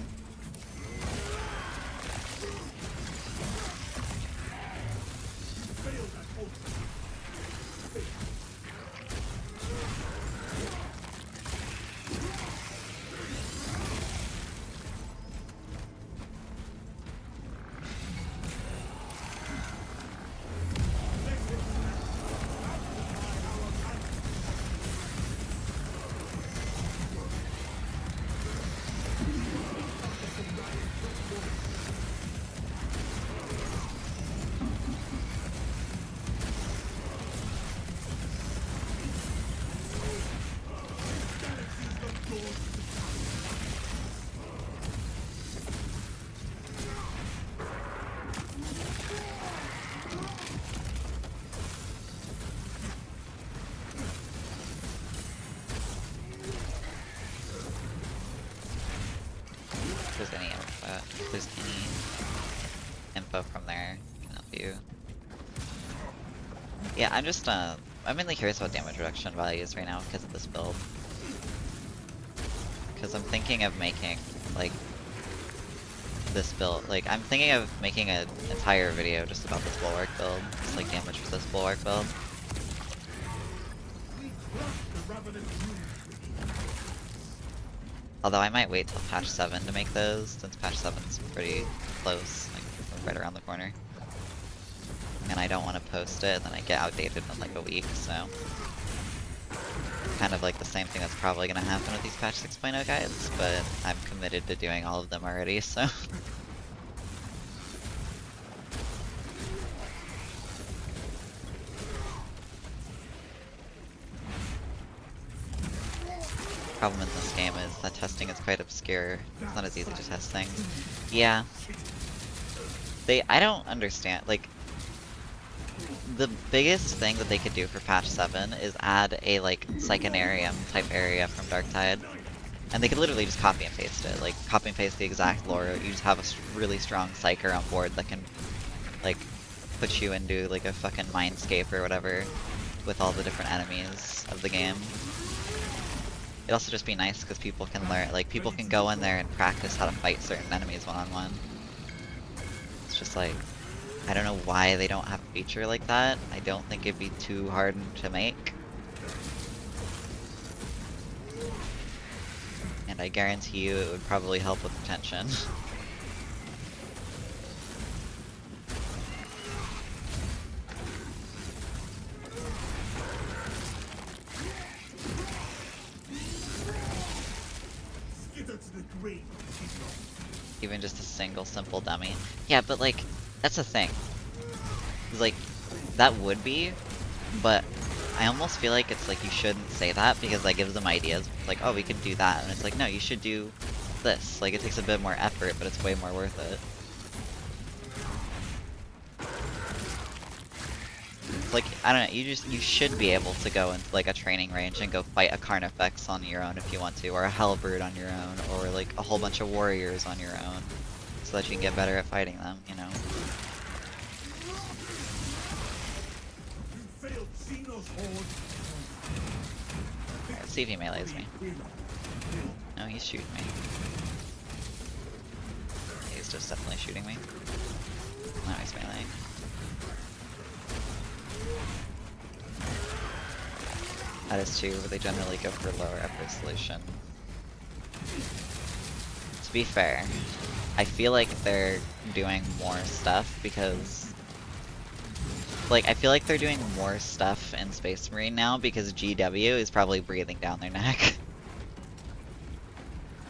If there's any info from there, I can help you. Yeah, I'm mainly curious about damage reduction values right now because of this build. Because I'm thinking of making, like, this build, like, I'm thinking of making an entire video just about this bulwark build. It's like damage for this bulwark build. Although I might wait till patch 7 to make those, since patch 7's pretty close, like right around the corner. And I don't want to post it, and then I get outdated in like a week, so... Kind of like the same thing that's probably going to happen with these patch 6.0 guides, but I'm committed to doing all of them already, so... Problem in this game is that testing is quite obscure. It's not as easy to test things. Yeah. I don't understand, like, the biggest thing that they could do for patch 7 is add a, like, Psychonarium type area from Darktide. And they could literally just copy and paste it, like, copy and paste the exact lore. You just have a really strong Psyker on board that can, like, put you into, like, a fucking mindscape or whatever with all the different enemies of the game. It'd also just be nice because people can learn, like, people can go in there and practice how to fight certain enemies one-on-one. It's just like, I don't know why they don't have a feature like that. I don't think it'd be too hard to make. And I guarantee you it would probably help with retention. Even just a single simple dummy. Yeah, but like, that's the thing. It's like, that would be, but I almost feel like it's like you shouldn't say that because that gives them ideas. It's like, oh, we could do that. And it's like, no, you should do this. Like, it takes a bit more effort, but it's way more worth it. It's like, I don't know, you should be able to go into like a training range and go fight a Carnifex on your own if you want to, or a Halberd on your own, or like a whole bunch of warriors on your own, so that you can get better at fighting them, you know? Alright, let's see if he melees me. No, he's shooting me. He's just definitely shooting me. No, he's meleeing. That is true, but they generally go for lower effort solution. To be fair, I feel like they're doing more stuff because... Like, I feel like they're doing more stuff in Space Marine now because GW is probably breathing down their neck.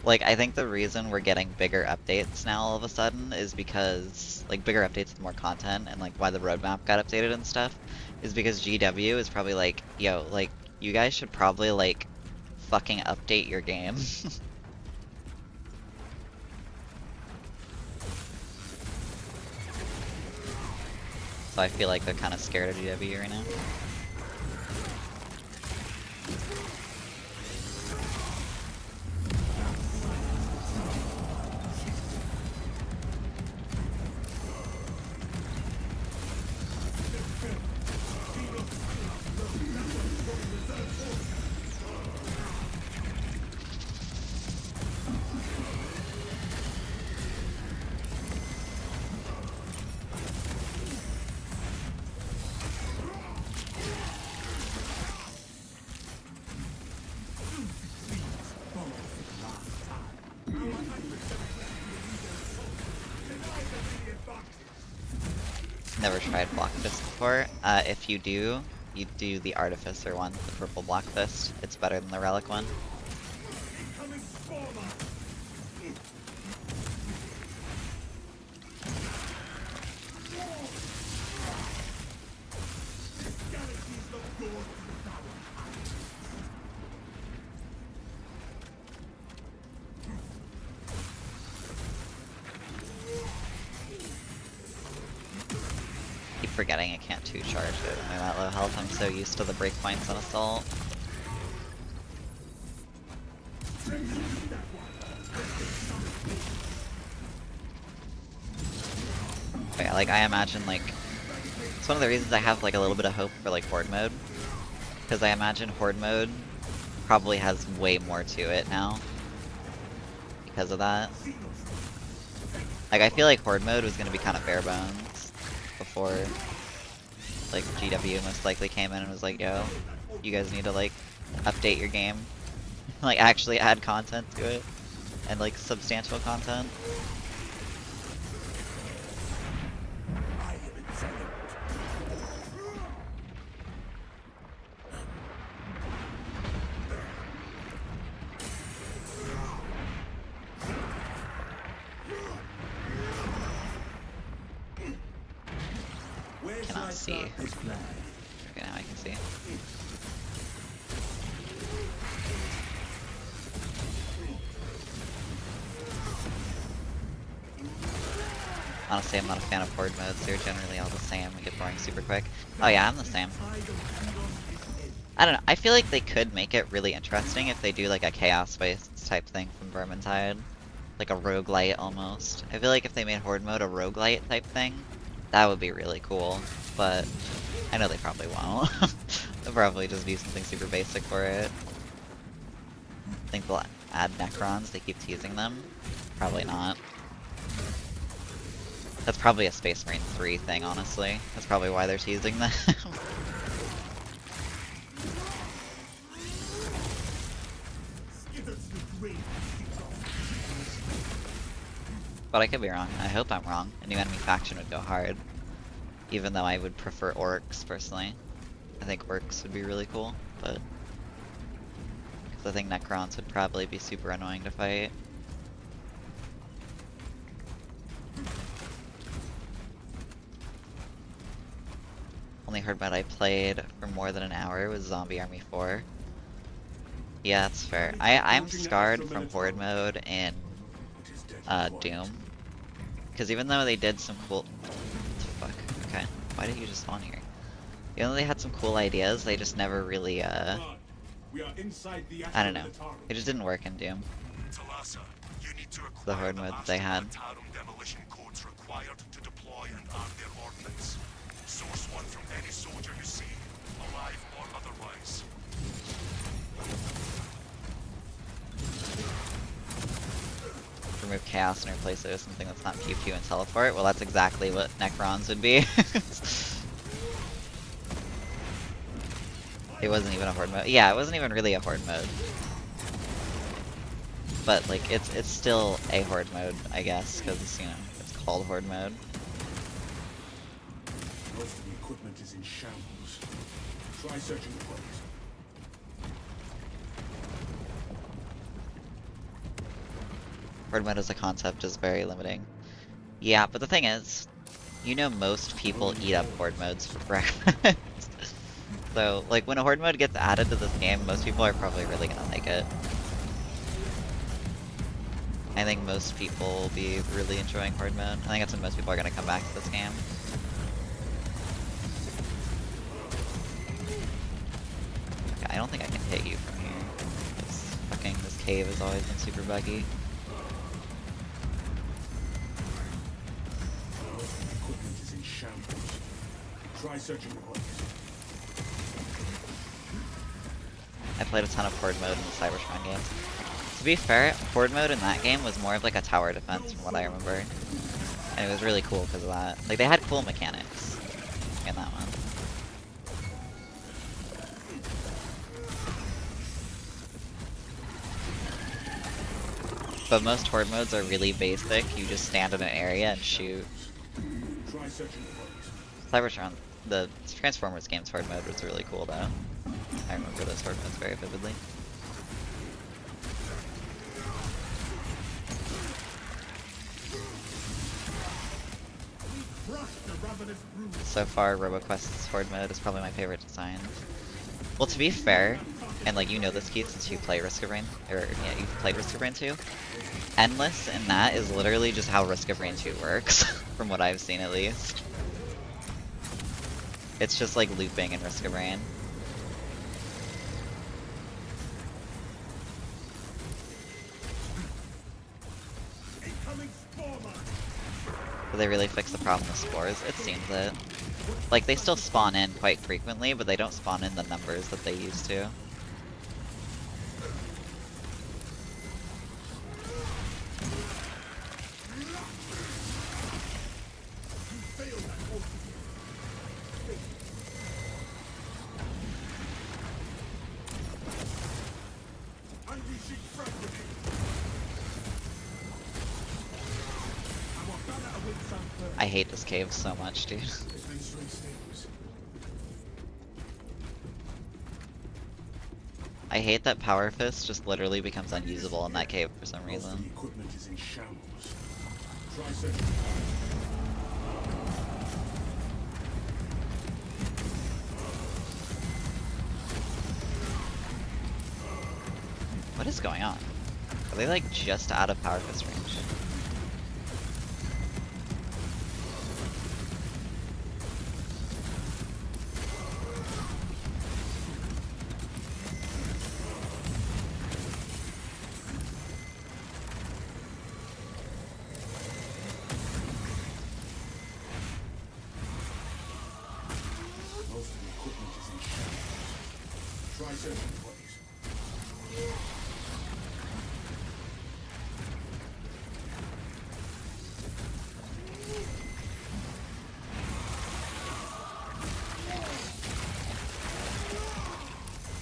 Like, I think the reason we're getting bigger updates now all of a sudden is because, like, bigger updates with more content and, like, why the roadmap got updated and stuff is because GW is probably like, yo, like, you guys should probably, like, fucking update your game. So I feel like they're kind of scared of GW right now. Never tried Block Fist before. If you do the Artificer one, the purple Block Fist. It's better than the Relic one. Incoming SPORE mine. Galaxies look yours to devour. Keep forgetting I can't 2-charge it when I'm at low health. I'm so used to the breakpoints on Assault. But yeah, like I imagine like it's one of the reasons I have like a little bit of hope for like Horde mode. Because I imagine Horde mode probably has way more to it now. Because of that. Like I feel like Horde mode was gonna be kind of bare bones before like GW most likely came in and was like, yo, you guys need to like update your game. Like actually add content to it. And like substantial content. I am examined. Where shall I Cannot see. plant this flag? Okay, now I can see. Honestly, I'm not a fan of Horde modes. They're generally all the same. We get boring super quick. Oh yeah, I'm the same. I don't know. I feel like they could make it really interesting if they do like a Chaos-based type thing from Vermintide. Like a roguelite almost. I feel like if they made Horde mode a roguelite type thing, that would be really cool. But I know they probably won't. They'll probably just do something super basic for it. Think they'll add Necrons, they keep teasing them? Probably not. That's probably a Space Marine 3 thing, honestly. That's probably why they're teasing them. But I could be wrong. I hope I'm wrong. A new enemy faction would go hard. Even though I would prefer Orcs, personally. I think Orcs would be really cool, but... Because I think Necrons would probably be super annoying to fight. Only horde mode I played for more than an hour was Zombie Army 4. Yeah, that's fair. I'm scarred from horde mode in Doom. Because even though they did some cool... What the fuck? Okay. Why did you just spawn here? Even though they had some cool ideas, they just never really, I don't know. It just didn't work in Doom. Talassa, you need to acquire The horde mode that they had. Tarum demolition codes required to deploy and arm their ordnance. Source one from any soldier you see, alive or otherwise. Remove chaos and replace it with something that's not pew pew and teleport. Well, that's exactly what Necrons would be. It wasn't even a horde mode. Yeah, it wasn't even really a horde mode. But like, it's still a horde mode, I guess, because you know it's called horde mode. Most of the equipment is in shambles. Try searching the place. Horde mode as a concept is very limiting. Yeah, but the thing is, you know most people eat up horde modes for breakfast. So, like, when a horde mode gets added to this game, most people are probably really gonna like it. I think most people will be really enjoying horde mode. I think that's when most people are gonna come back to this game. think I can hit you from here. This cave has always been super buggy. Most of the equipment is in shambles. Try searching the bodies. I played a ton of Horde mode in the Cybertron games. To be fair, Horde mode in that game was more of like a tower defense from what I remember. And it was really cool because of that. Like, they had cool mechanics in that one. But most Horde modes are really basic. You just stand in an area and shoot. Try searching the bodies. Cybertron, the Transformers game's Horde mode was really cool though. I remember those Horde modes very vividly. So far, RoboQuest's Horde mode is probably my favorite design. Well, to be fair, and like you know this, Keith, since you play Risk of Rain, or yeah, you've played Risk of Rain 2. Endless in that is literally just how Risk of Rain 2 works, from what I've seen at least. It's just like looping in Risk of Rain. But they really fix the problem with spores, it seems that. Like, they still spawn in quite frequently, but they don't spawn in the numbers that they used to. I hate this cave so much, dude. I hate that Power Fist just literally becomes unusable in that cave for some Most of reason. the equipment is in shambles. Try searching. What is going on? Are they like just out of Power Fist range? Most of the equipment is in shambles. Try searching the bodies.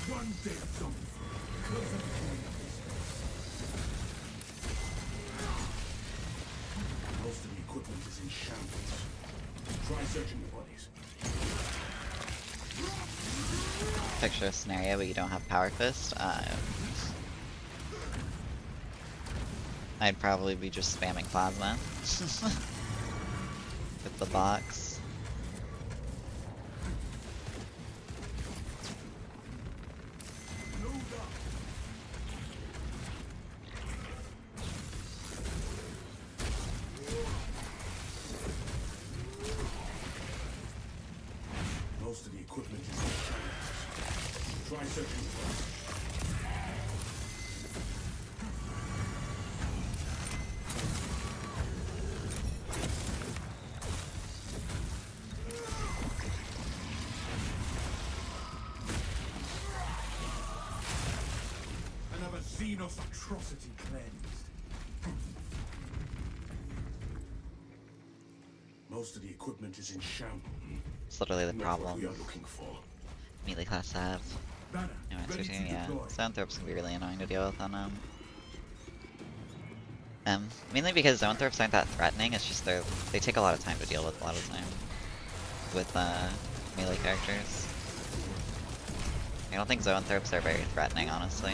One dead zombie. Close up the Most of the equipment is in shambles. Try searching the bodies. Picture a scenario where you don't have Power Fist. I'd probably be just spamming Plasma. With the box. Most of the equipment is in shambles. Try searching the bodies. Another Xenos atrocity cleansed. Most of the equipment is in shambles. It's literally the Not what problem. we are looking for. Melee class to have. Banner, Anyway, ready to switching, yeah. deploy. Zoanthropes can be really annoying to deal with on mainly because Zoanthropes aren't that threatening, it's just they take a lot of time to deal with a lot of time. With melee characters. I don't think Zoanthropes are very threatening, honestly.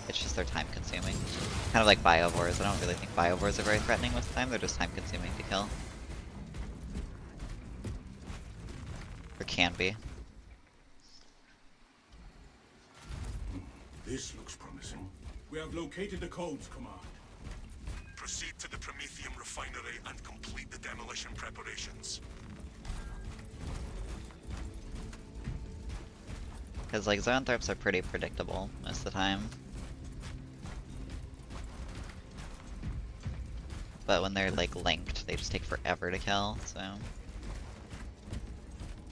It's just they're time consuming. Kind of like Biovores. I don't really think Biovores are very threatening with time, they're just time consuming to kill. Or can be. This looks promising. We have located the codes, Command. Proceed to the Prometheum refinery and complete the demolition preparations. Because like zoanthropes are pretty predictable most of the time. But when they're like linked, they just take forever to kill, so.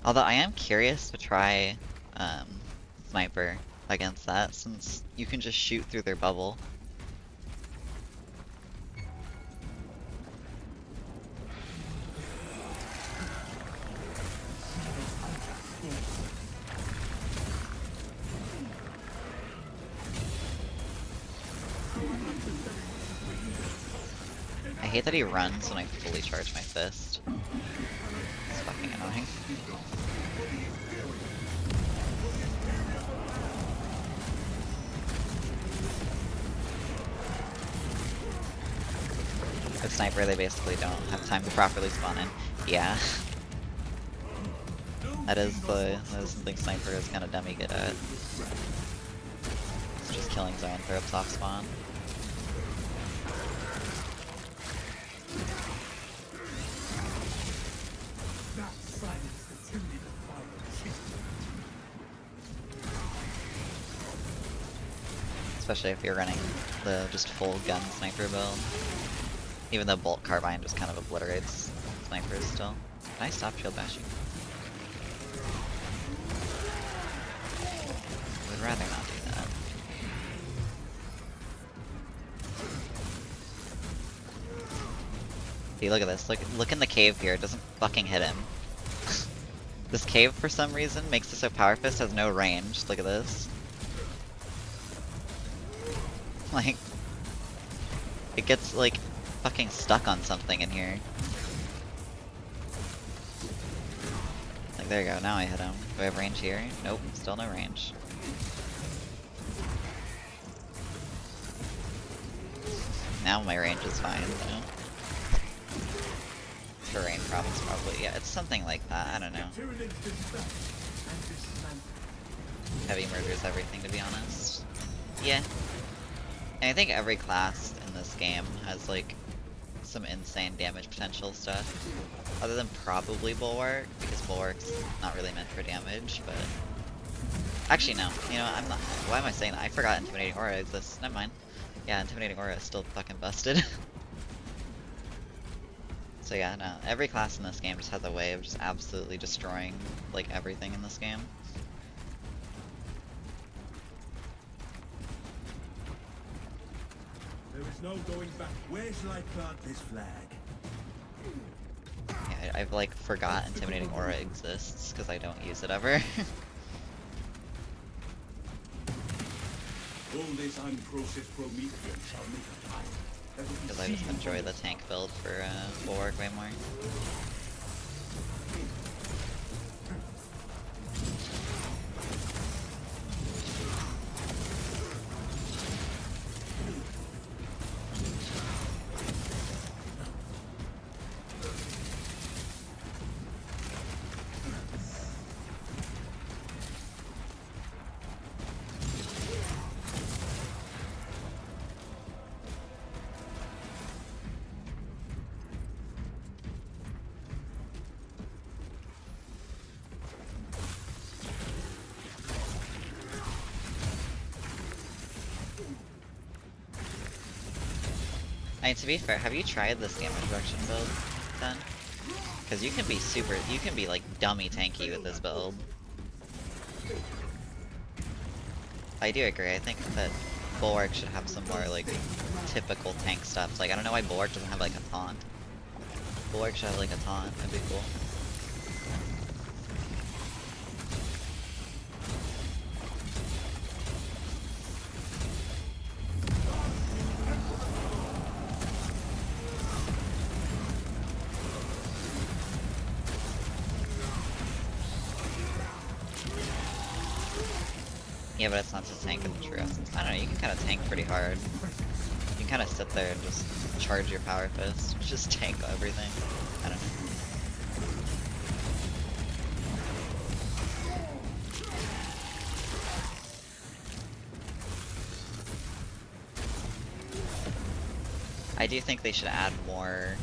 Although I am curious to try sniper against that, since you can just shoot through their bubble. I hate that he runs when I fully charge my fist. It's fucking annoying. With sniper, they basically don't have time to properly spawn in. Yeah. that is something sniper is kind of dummy good at. It's just killing zoanthropes off spawn. Especially if you're running the just full gun sniper build. Even though bolt carbine just kind of obliterates snipers still. Can I stop shield bashing? Would rather not do that. See, look at this. Look in the cave here. It doesn't fucking hit him. This cave, for some reason, makes it so Power Fist has no range. Look at this. Like, it gets, like, fucking stuck on something in here. Like, there you go, now I hit him. Do I have range here? Nope, still no range. Now my range is fine, though. Terrain problems, probably. Yeah, it's something like that, I don't know. Heavy murders everything, to be honest. Yeah. And I think every class in this game has, like, some insane damage potential stuff. Other than probably Bulwark, because Bulwark's not really meant for damage, but... Actually, no. You know, I'm not... Why am I saying that? I forgot Intimidating Aura exists. Never mind. Yeah, Intimidating Aura is still fucking busted. So yeah, no. Every class in this game just has a way of just absolutely destroying, like, everything in this game. There is no going back. Where shall I plant this flag? Yeah, I've like forgot Intimidating Aura exists because I don't use it ever. All this unprocessed Promethean shall make a time. Because I just enjoy the tank build for Bulwark way more. I mean, to be fair, have you tried this damage reduction build then? Because you can be like dummy tanky with this build. I do agree, I think that Bulwark should have some more like typical tank stuff. Like, I don't know why Bulwark doesn't have like a taunt. Bulwark should have like a taunt, that'd be cool. Yeah, but it's not to tank in the true essence. I don't know, you can kind of tank pretty hard. You can kind of sit there and just charge your Power Fist. Just tank everything. I don't know. I do think they should add more,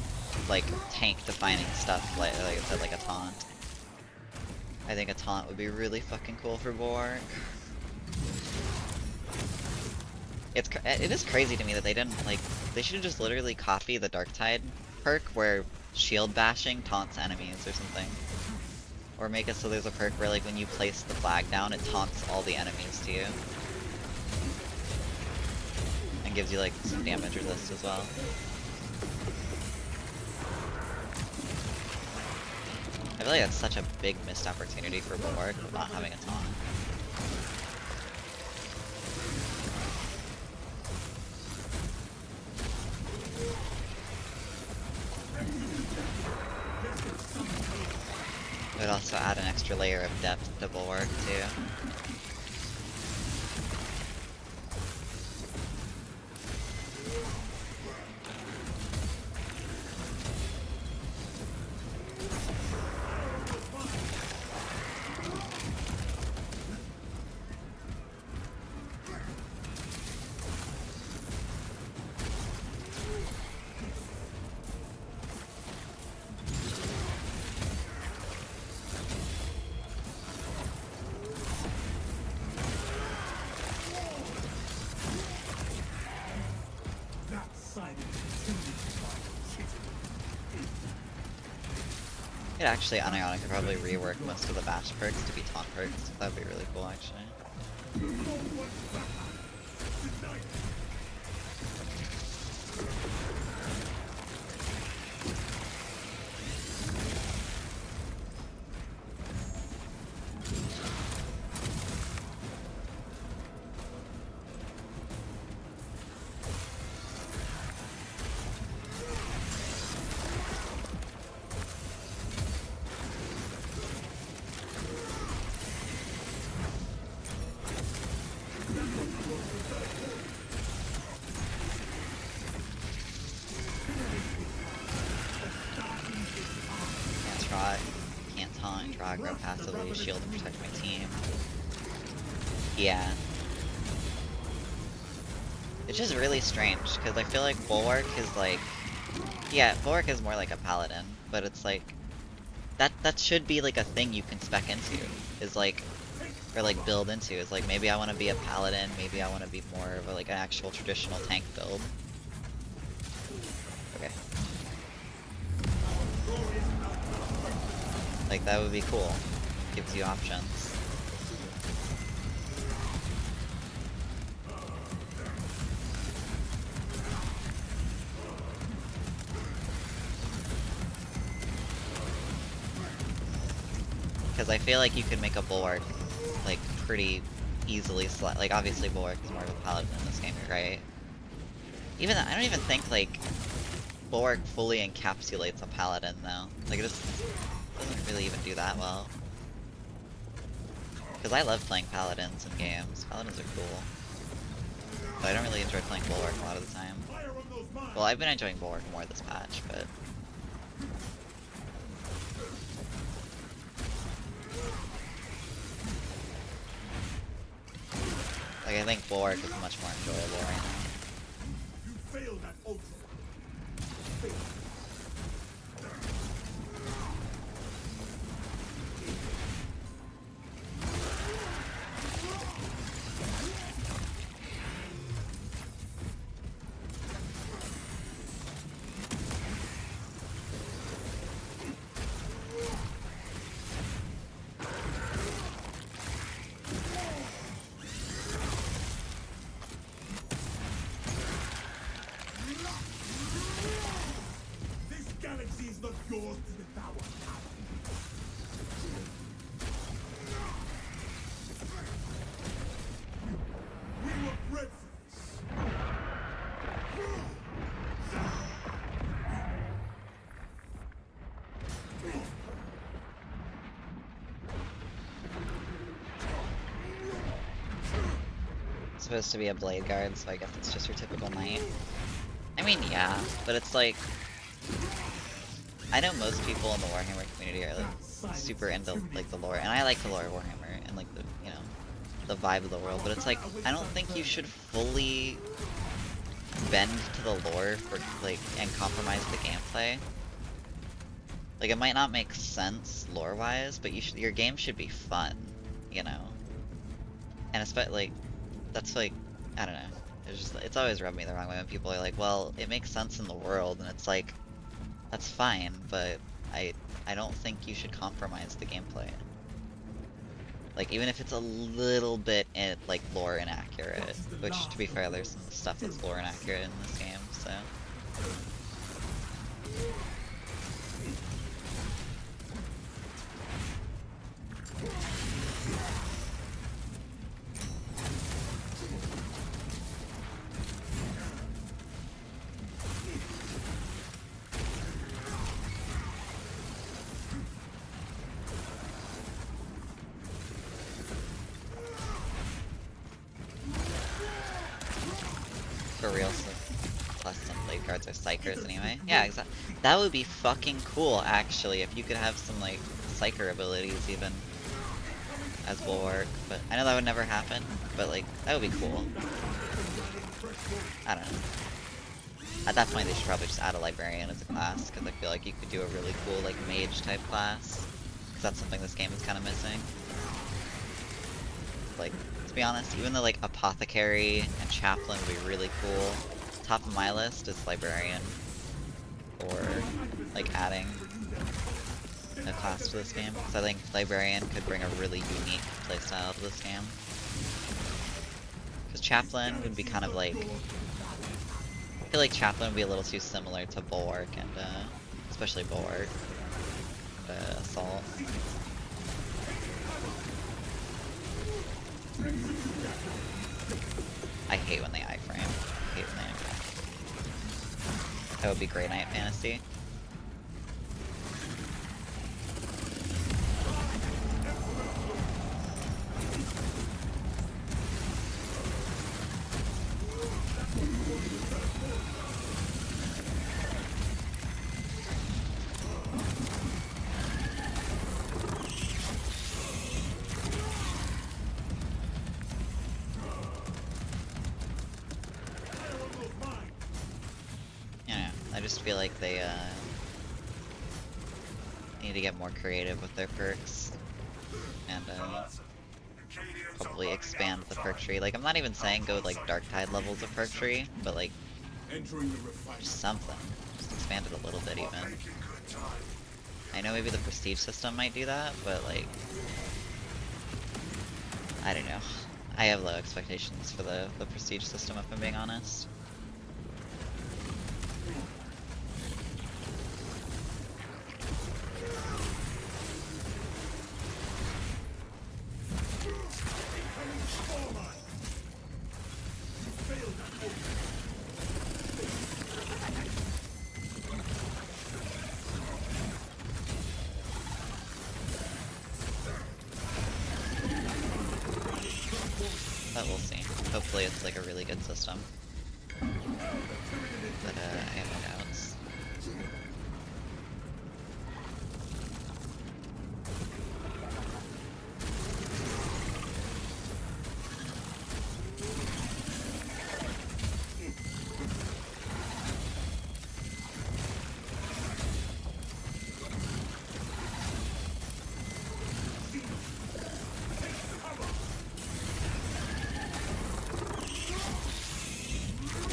like, tank-defining stuff, like I said, like a taunt. I think a taunt would be really fucking cool for Bulwark. It is crazy to me that they didn't, like, they should have just literally copy the Darktide perk where shield bashing taunts enemies or something. Or make it so there's a perk where, like, when you place the flag down, it taunts all the enemies to you. And gives you, like, some damage resist as well. I feel like that's such a big missed opportunity for Bulwark of not having a taunt. It would also add an extra layer of depth to Bulwark too. It actually, unironically, probably rework most of the bash perks to be taunt perks. That would be really cool, actually. Can't taunt, draw, grow passively, shield and protect my team. Yeah. It's just really strange, because I feel like Bulwark is like... Yeah, Bulwark is more like a paladin, but it's like... That should be like a thing you can spec into, is like... Or like build into, is like maybe I want to be a paladin, maybe I want to be more of a, like an actual traditional tank build. Okay. Like, that would be cool. Gives you options. Because I feel like you could make a Bulwark, like, pretty easily like, obviously Bulwark is more of a paladin in this game, right? Even, I don't even think, like, Bulwark fully encapsulates a paladin, though. Like, it just doesn't really even do that well. Because I love playing paladins in games. Paladins are cool. But I don't really enjoy playing Bulwark a lot of the time. Well, I've been enjoying Bulwark more this patch, but... Like, I think Bulwark is much more enjoyable right now. You failed at ultra. Not yours to devour. We were bred for this. It's supposed to be a blade guard, so I guess it's just your typical knight. I mean, yeah, but it's like... I know most people in the Warhammer community are like super into like the lore, and I like the lore of Warhammer and like the, you know, the vibe of the world, but it's like I don't think you should fully bend to the lore for like and compromise the gameplay Like, it might not make sense lore-wise, but your game should be fun, you know? And especially, like, that's like, I don't know. It's always rubbed me the wrong way when people are like, well, it makes sense in the world, and it's like, that's fine, but I don't think you should compromise the gameplay. Like, even if it's a little bit, like, lore inaccurate, which, to be fair, there's some stuff that's lore inaccurate in this game, so... For real, so plus some blade guards are psychers anyway. Yeah, exactly. That would be fucking cool, actually, if you could have some, like, psycher abilities even as bulwark. But I know that would never happen, but, like, that would be cool. I don't know. At that point, they should probably just add a librarian as a class, because I feel like you could do a really cool, like, mage-type class. Because that's something this game is kind of missing. Like, to be honest, even though, like, apothecary and chaplain would be really cool, top of my list is librarian. Or, like, adding a class to this game. Because I think librarian could bring a really unique playstyle to this game. Because chaplain would be kind of like... I feel like chaplain would be a little too similar to bulwark and, especially bulwark. And, assault. I hate when they iframe. I hate when they iframe. That would be Grey Knight Fantasy. I just feel like they need to get more creative with their perks and probably expand the perk tree. Like, I'm not even saying go like Darktide levels of perk tree, but like just something. Just expand it a little bit even. I know maybe the prestige system might do that, but like I don't know. I have low expectations for the prestige system if I'm being honest. But we'll see. Hopefully it's like a really good system. But I have my doubts.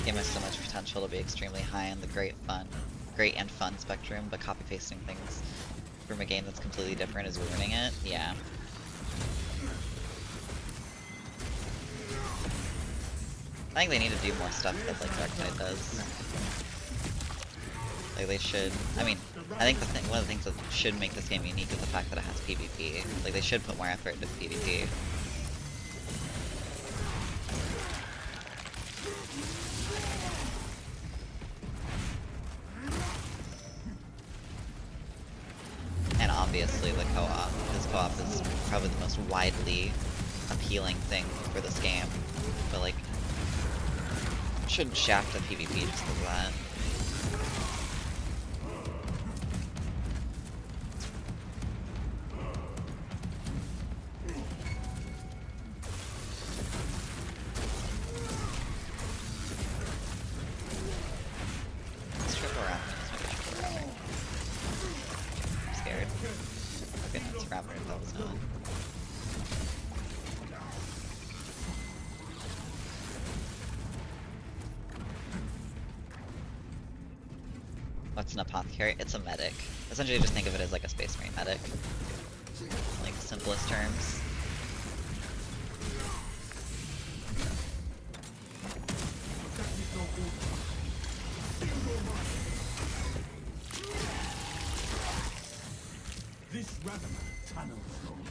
Game has so much potential to be extremely high in the great and fun spectrum, but copy pasting things from a game that's completely different is ruining it. Yeah. I think they need to do more stuff that like Darktide does. Like they should. I mean, I think one of the things that should make this game unique is the fact that it has PvP. Like they should put more effort into PvP. And obviously the co-op, because co-op is probably the most widely appealing thing for this game. But like, shouldn't shaft the PvP just because of that. Let's triple around. Let's make a triple around. What's an apothecary? It's a medic. Essentially, just think of it as like a Space Marine medic. Like, simplest terms. This Radaman tunnels no more.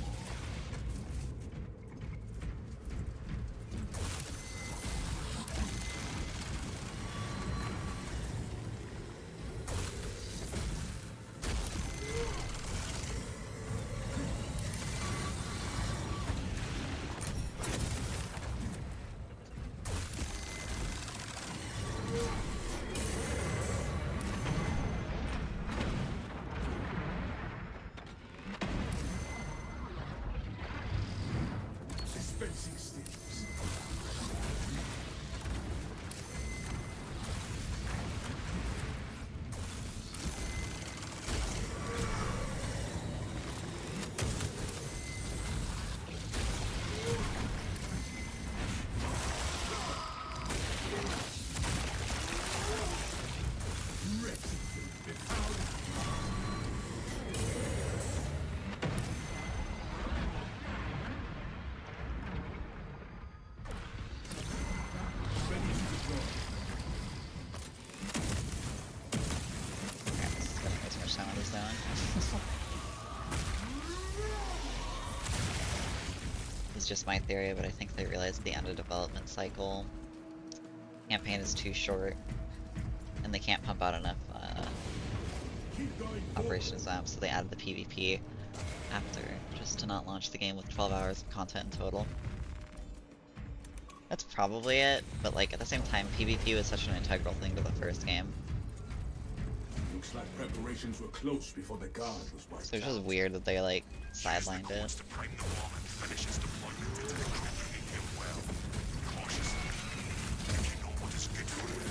Dispensing stings. Alright, this is spending way too much time on this zone. This is just my theory, but I think they realized the end of development cycle campaign is too short, and they can't pump out enough operations maps, so they added the PvP after, just to not launch the game with 12 hours of content in total. That's probably it, but like at the same time, PvP was such an integral thing to the first game. Looks like preparations were close before the guard was wiped So it's just out. weird that they like sidelined it. To prime the bomb and finish its deployment into the crypt him well. Cautiously. If you know what is good for you.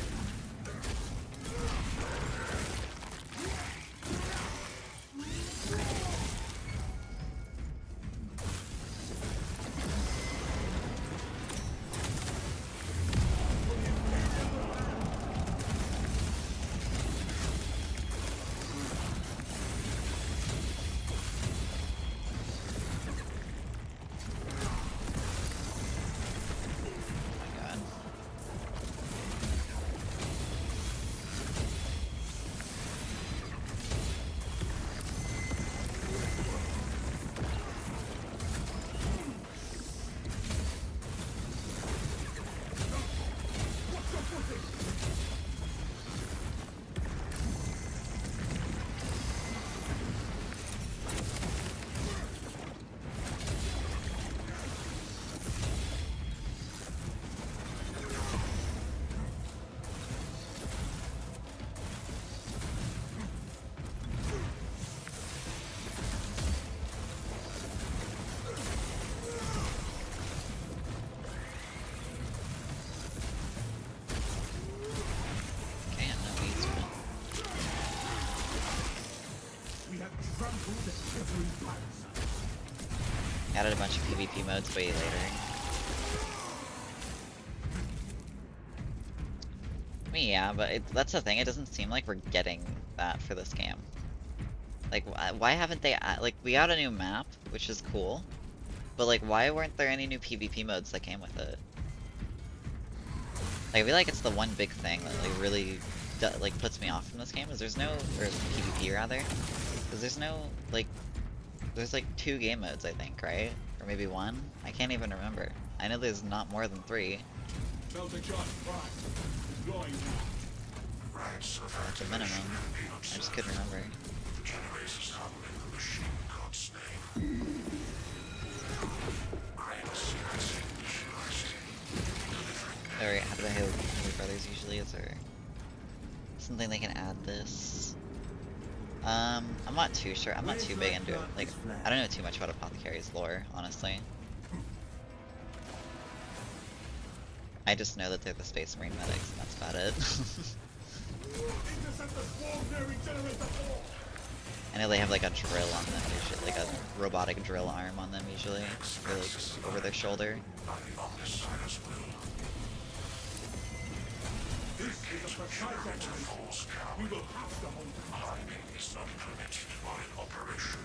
Oh my god. Okay, I'm no weeds, but We have trampled every parasite. added a bunch of PvP modes way later. I mean, yeah, but that's the thing, it doesn't seem like we're getting that for this game. Like, why haven't they, like, we got a new map, which is cool, but like, why weren't there any new PvP modes that came with it? Like, I feel like it's the one big thing that like really, like, puts me off from this game, is there's no, or PvP rather, because there's no, like, there's like 2 game modes, I think, right? Or maybe 1? I can't even remember. I know there's not more than 3. Delta Charge Prime is going now. Right, so At the minimum. I just couldn't remember. the generators come in the machine god's name. Great secrets Or how do they have Holy Brothers usually? Is there something they can add this? I'm not too sure. I'm not too big into it. Like, I don't know too much about Apothecary's lore, honestly. I just know that they're the Space Marine medics, and that's about it. Intercept the swarm nearing generator 4. I know they have like a drill on them usually, like a robotic drill arm on them usually, or like over their shoulder. by the Omnissiah's will. This is a precise operation. We will have to hold it. Hiding is not permitted while in operation.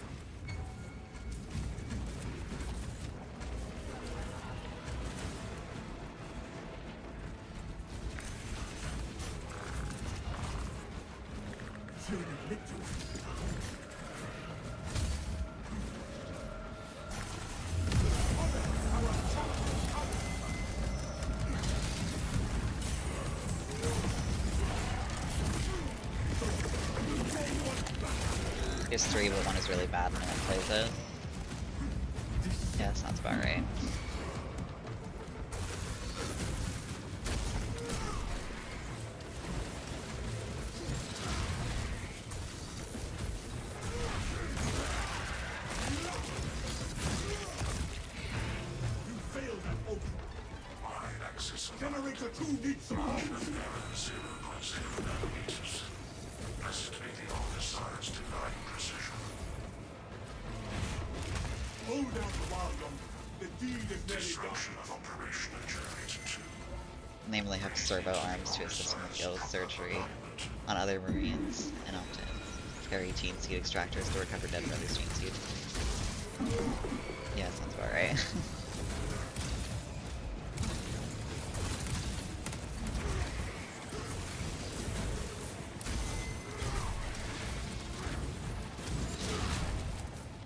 There's 3, but 1 is really bad and no one plays it. Yeah, sounds about right. Generator 2 needs support. Hold out a while longer. The deed is nearly done. Disruption of operation at Generator 2. Namely, have servo arms to assist in the field of surgery on other marines and opt-ins. Carry gene seed extractors to recover dead brothers' gene seed. Yeah, sounds about right.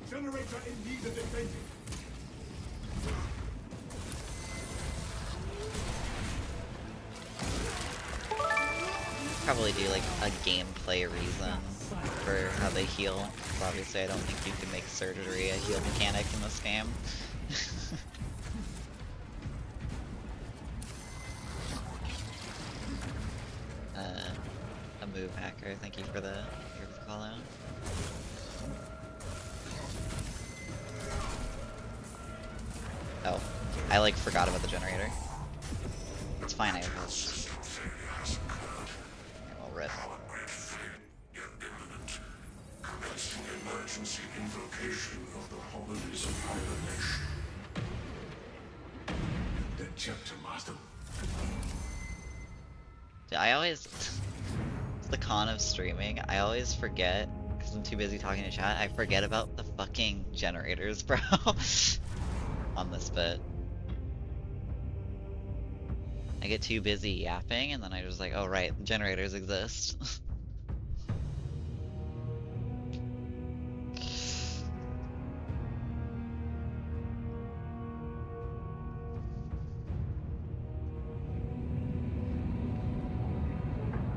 Generator in need of defending. Probably do like a gameplay reason for how they heal. 'Cause obviously, I don't think you can make surgery a heal mechanic in this game. A move hacker. Thank you for the call out. Oh, I like forgot about the generator. It's fine, I have help. System failure has occurred. Well, rip. Power grid failure imminent. Commencing emergency invocation of the holidays of hibernation. The chapter master. Dude, I always... It's the con of streaming. I always forget, because I'm too busy talking to chat, I forget about the fucking generators, bro. On this bit. I get too busy yapping, and then I just like, oh right, the generators exist.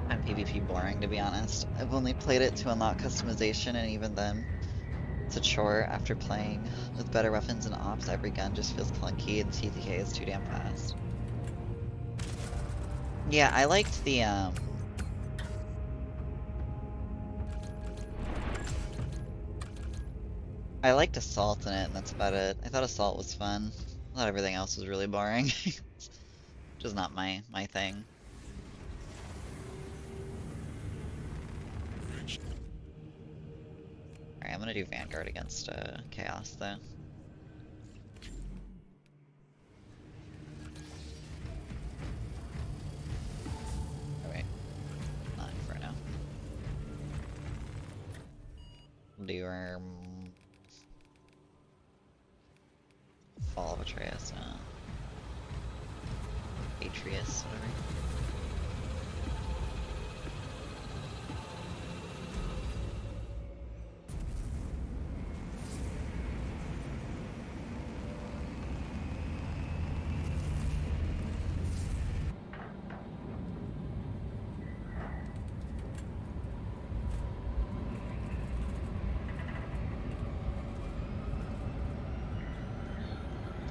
I'm PvP boring, to be honest. I've only played it to unlock customization, and even then, it's a chore. After playing with better weapons and ops, every gun just feels clunky, and TTK is too damn fast. Yeah, I liked the, I liked Assault in it, and that's about it. I thought Assault was fun. I thought everything else was really boring. Which is not my thing. Alright, I'm gonna do Vanguard against, Chaos, though. Oh, wait. Not Inferno. We'll do our... Fall of Atreus, Atreus, whatever.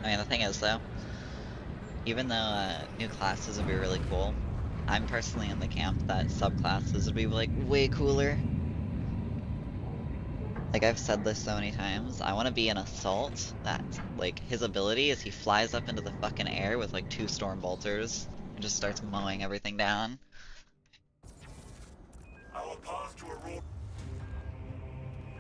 I mean, the thing is, though, even though new classes would be really cool, I'm personally in the camp that subclasses would be, like, way cooler. Like, I've said this so many times, I want to be an Assault that, like, his ability is he flies up into the fucking air with, like, 2 Storm Bolters and just starts mowing everything down. Our path to Aurora.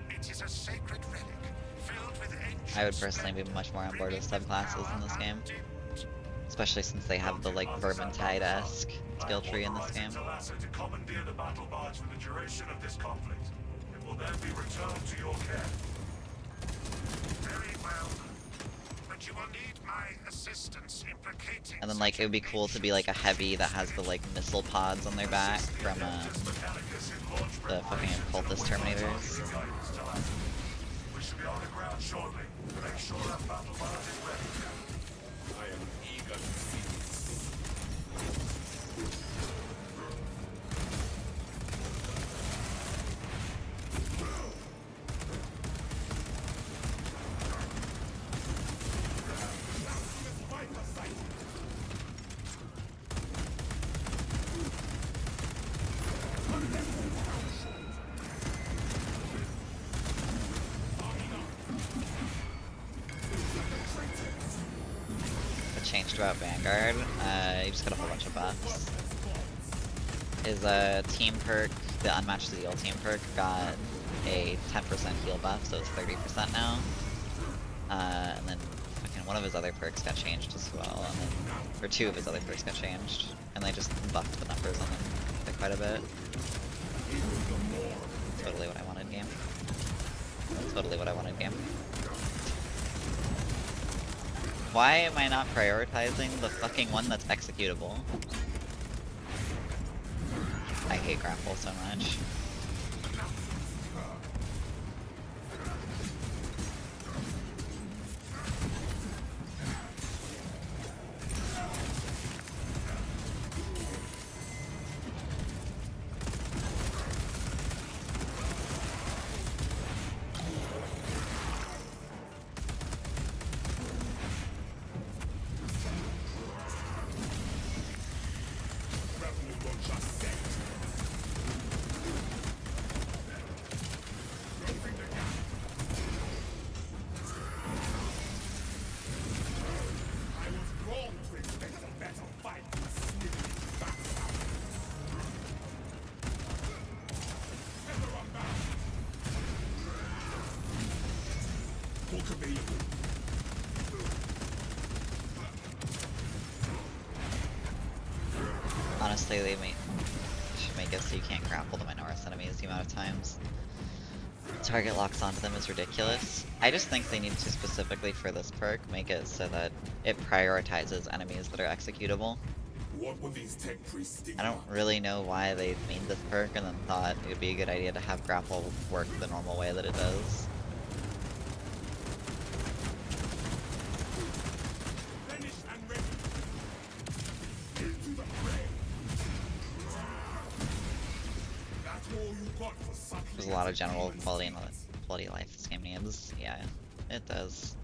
It is a sacred relic filled with ancient. I would personally be much more on board with subclasses in this game. Especially since they have the like Vermintide-esque skill tree in this game. To commandeer the battle barge for the duration of this conflict. It will then be returned to your care. Very well. But you will need my assistance implicating. And then like it would be cool to be like a heavy that has the like missile pods on their back from the fucking cultist terminators. We should be on the ground shortly. Make sure that battle barge is ready. I am eager to see this. Changed about Vanguard. You just got a whole bunch of buffs. His team perk, the Unmatched Zeal team perk, got a 10% heal buff, so it's 30% now. And then fucking one of his other perks got changed as well, and then, or two of his other perks got changed, and they just buffed the numbers on them by quite a bit. Totally what I wanted, game. Totally what I wanted, game. Why am I not prioritizing the fucking one that's executable? I hate grapple so much. Honestly, they should make it so you can't grapple the Minoris enemies the amount of times target locks onto them is ridiculous. I just think they need to specifically for this perk make it so that it prioritizes enemies that are executable. What will these tech priests think? I don't really know why they made this perk and then thought it would be a good idea to have grapple work the normal way that it does. There's a lot of general quality of life this game needs. Yeah, it does.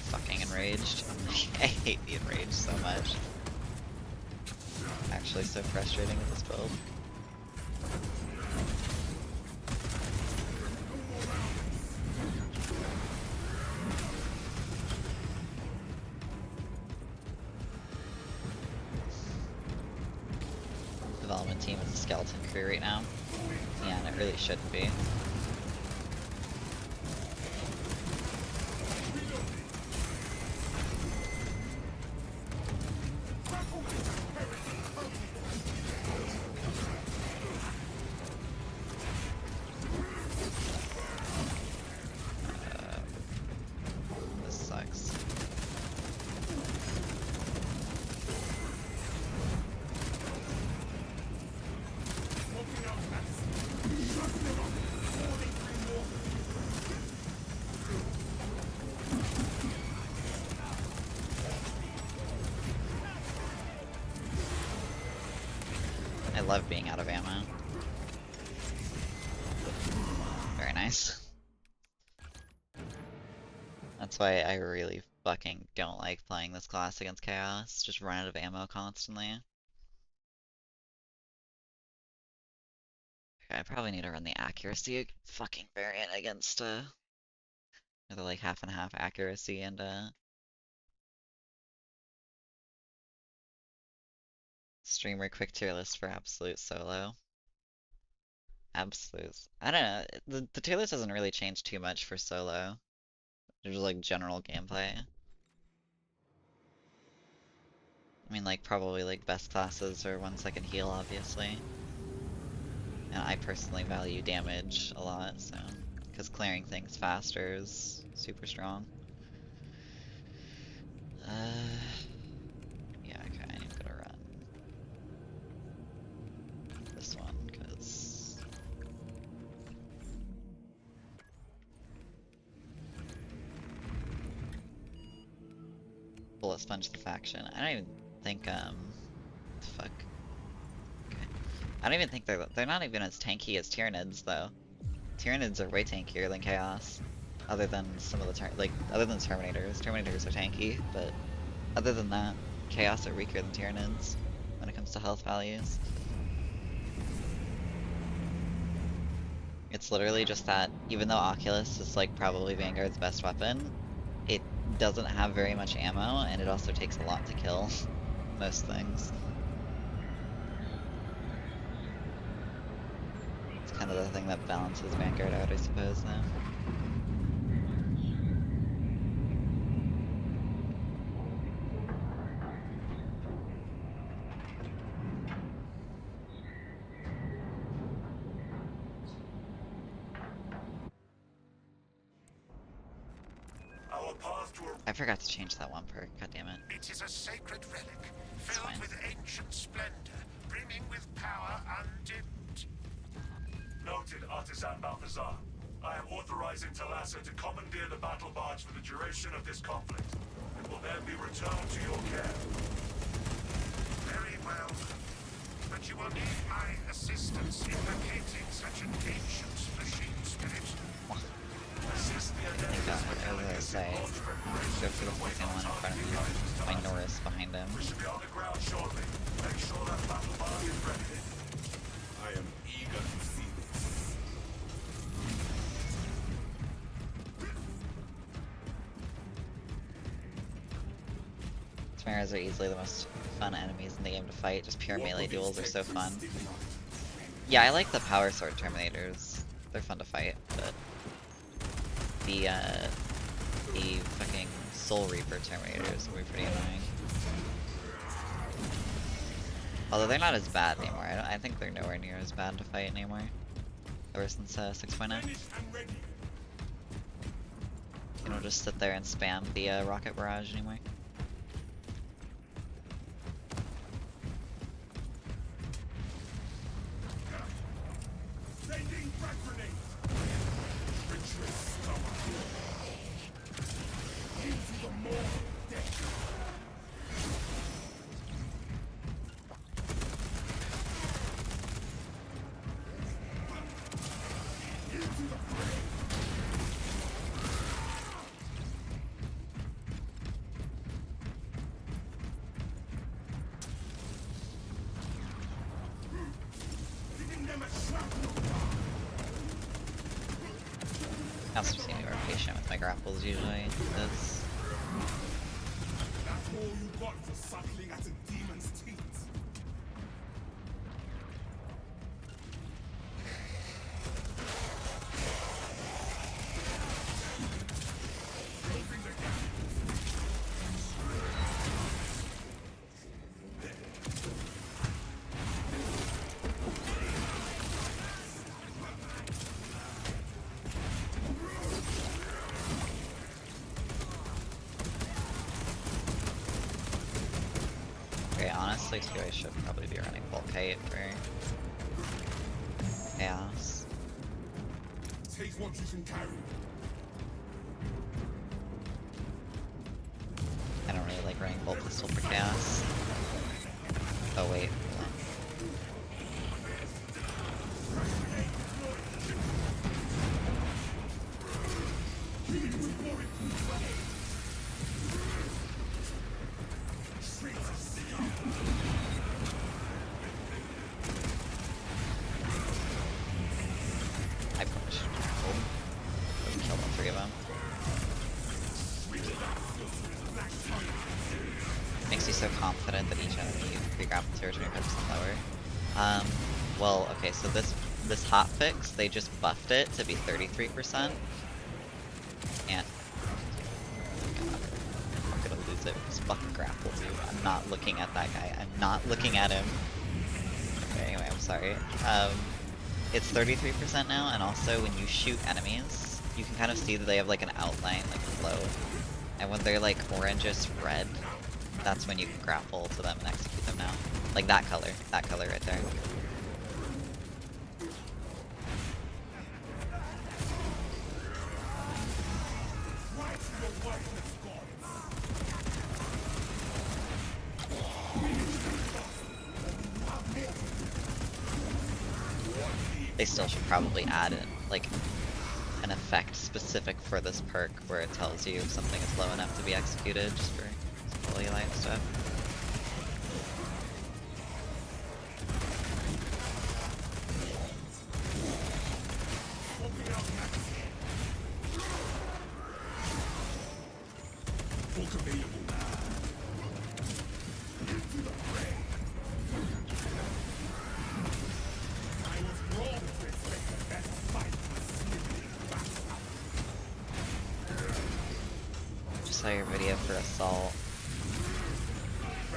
Fucking enraged. I hate the enraged so much. Actually so frustrating with this build. Development team is a skeleton crew right now. Yeah, and it really shouldn't be. This sucks. I love being out of ammo. Very nice. That's why I really fucking don't like playing this class against Chaos. Just run out of ammo constantly. Okay, I probably need to run the accuracy fucking variant against either like half and half accuracy and streamer quick tier list for absolute solo. Absolutes. I don't know. The tier list doesn't really change too much for solo. There's like general gameplay. I mean, like probably like best classes or ones that can heal, obviously. And I personally value damage a lot, so because clearing things faster is super strong. Yeah, okay, I need to go to run this one, because bullet sponge the faction. I don't even think, fuck. Okay. I don't even think they're not even as tanky as Tyranids, though. Tyranids are way tankier than Chaos. Other than some of the other than Terminators. Terminators are tanky, but other than that, Chaos are weaker than Tyranids when it comes to health values. It's literally just that even though Oculus is like probably Vanguard's best weapon, it doesn't have very much ammo, and it also takes a lot to kill most things. It's kind of the thing that balances Vanguard out, I suppose, though. Our path to a I forgot to change that one perk, god damn it. It is a sacred relic, It's filled fine. with ancient splendor, brimming with power undimmed. noted artisan Balthazar. I am authorizing Talassa to commandeer the battle barge for the duration of this conflict. It will then be returned to your care. Very well. But you will need my assistance in locating such an ancient machine spirit. Assist the I Adeptus was gonna say, go for the fucking one in front of me. My Norris behind him. We should be on the ground shortly. Make sure that battle barge is ready. I am eager to see this. Chimeras are easily the most fun enemies in the game to fight. Just pure melee duels are so fun. Yeah, I like the power sword Terminators. They're fun to fight, but the fucking Soul Reaper Terminators will be pretty annoying. Although they're not as bad anymore. I think they're nowhere near as bad to fight anymore. Ever since 6.0. You don't just sit there and spam the rocket barrage anymore. Sending frag grenade. Retreat, stomach. Into the maw of death. Into the fray. Giving them a shrapnel. I also just need to be more patient with my grapples usually. Because That's all you got for suckling at a demon's teeth. Closing the gap. okay, honestly, too, I should probably be running Volkite for Chaos. Take what you can carry. I don't really like running Bolt Pistol for Chaos. Oh wait, hold on. 25% lower. Well, okay, so this hotfix, they just buffed it to be 33%. And I'm gonna lose it. This fucking grapple, dude. I'm not looking at that guy. I'm not looking at him. Okay, anyway, I'm sorry. It's 33% now, and also when you shoot enemies, you can kind of see that they have like an outline, like flow. And when they're like orangish red, that's when you can grapple to them and execute them now. Like that color right there. They still should probably add in, like, an effect specific for this perk where it tells you if something is low enough to be executed, just for quality of life stuff. Saw your video for Assault.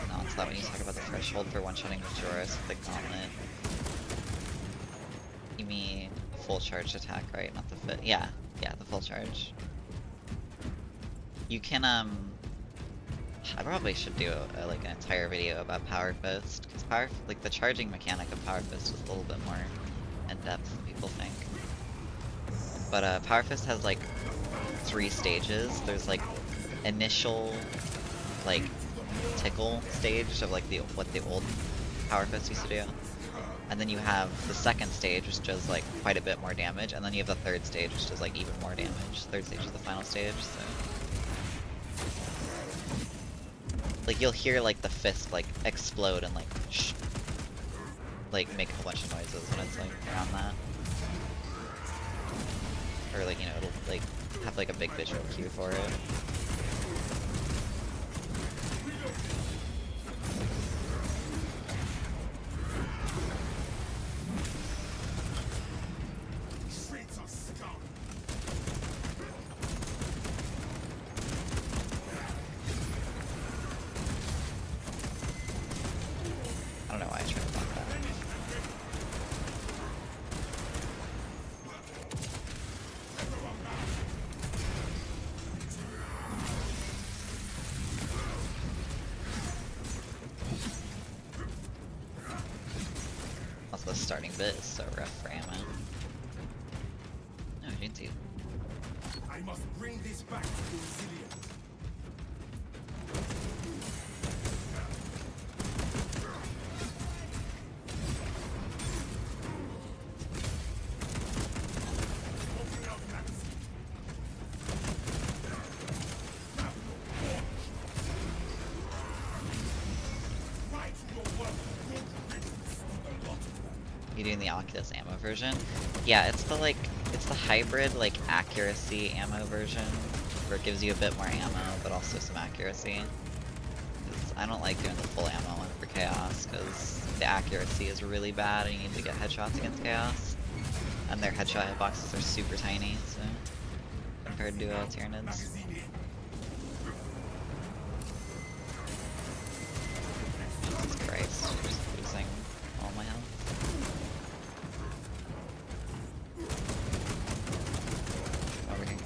No, it's that when you talk about the threshold for one-shotting Majora's with the Gauntlet. You mean full charge attack, right? Not the fit. Yeah, the full charge. You can, I probably should do like an entire video about Power Fist, because like the charging mechanic of Power Fist is a little bit more in-depth than people think. But Power Fist has like 3 stages. There's like initial like tickle stage of like what the old Power Fist used to do, and then you have the second stage which does like quite a bit more damage, and then you have the third stage which does like even more damage. Third stage is the final stage, so like you'll hear like the fist like explode and like like make a whole bunch of noises when it's like around that, or like, you know, it'll like have like a big visual cue for it. I don't know why I tried to block that. Also, the starting bit is so rough for ammo. No, Jinty. I must bring this back to Brazilian. You doing the Oculus ammo version? Yeah, it's the hybrid like accuracy ammo version, where it gives you a bit more ammo but also some accuracy. 'Cause I don't like doing the full ammo one for Chaos because the accuracy is really bad and you need to get headshots against Chaos, and their headshot hitboxes are super tiny, so compared to Tyranids. Jesus Christ, just losing all my health. Over here.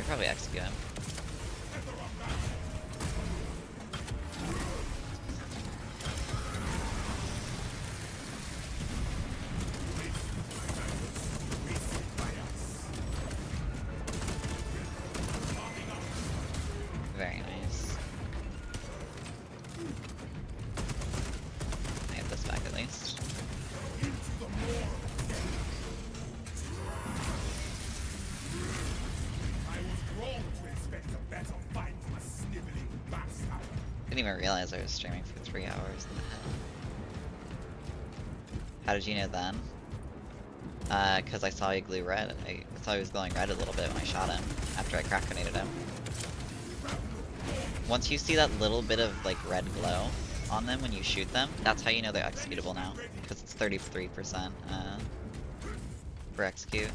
could probably execute him. Very nice. I get this back at least. Didn't even realize I was streaming for 3 hours in the head. How did you know then? Cause I saw he glue red. I saw he was glowing red a little bit when I shot him, after I crack grenaded him. Once you see that little bit of like red glow on them when you shoot them, that's how you know they're executable now. Cause it's 33% for execute.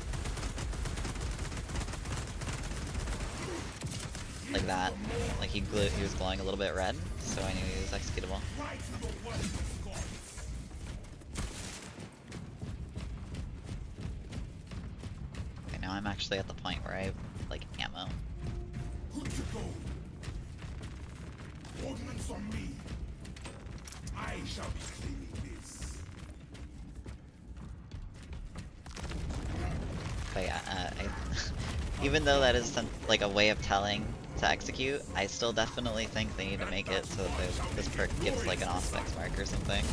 Like that. Like he was glowing a little bit red, so I knew he was executable. Okay, now I'm actually at the point where I have like ammo. Ordnance on me. I shall be cleaning this. But yeah, even though that is like a way of telling to execute, I still definitely think they need to make it so that this perk gives like an Auspex mark or something.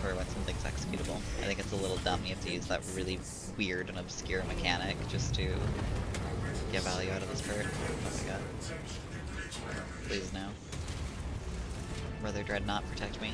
For when something's executable. I think it's a little dumb you have to use that really weird and obscure mechanic just to get value out of this perk. Oh my god. Please no. Brother Dreadnought, protect me.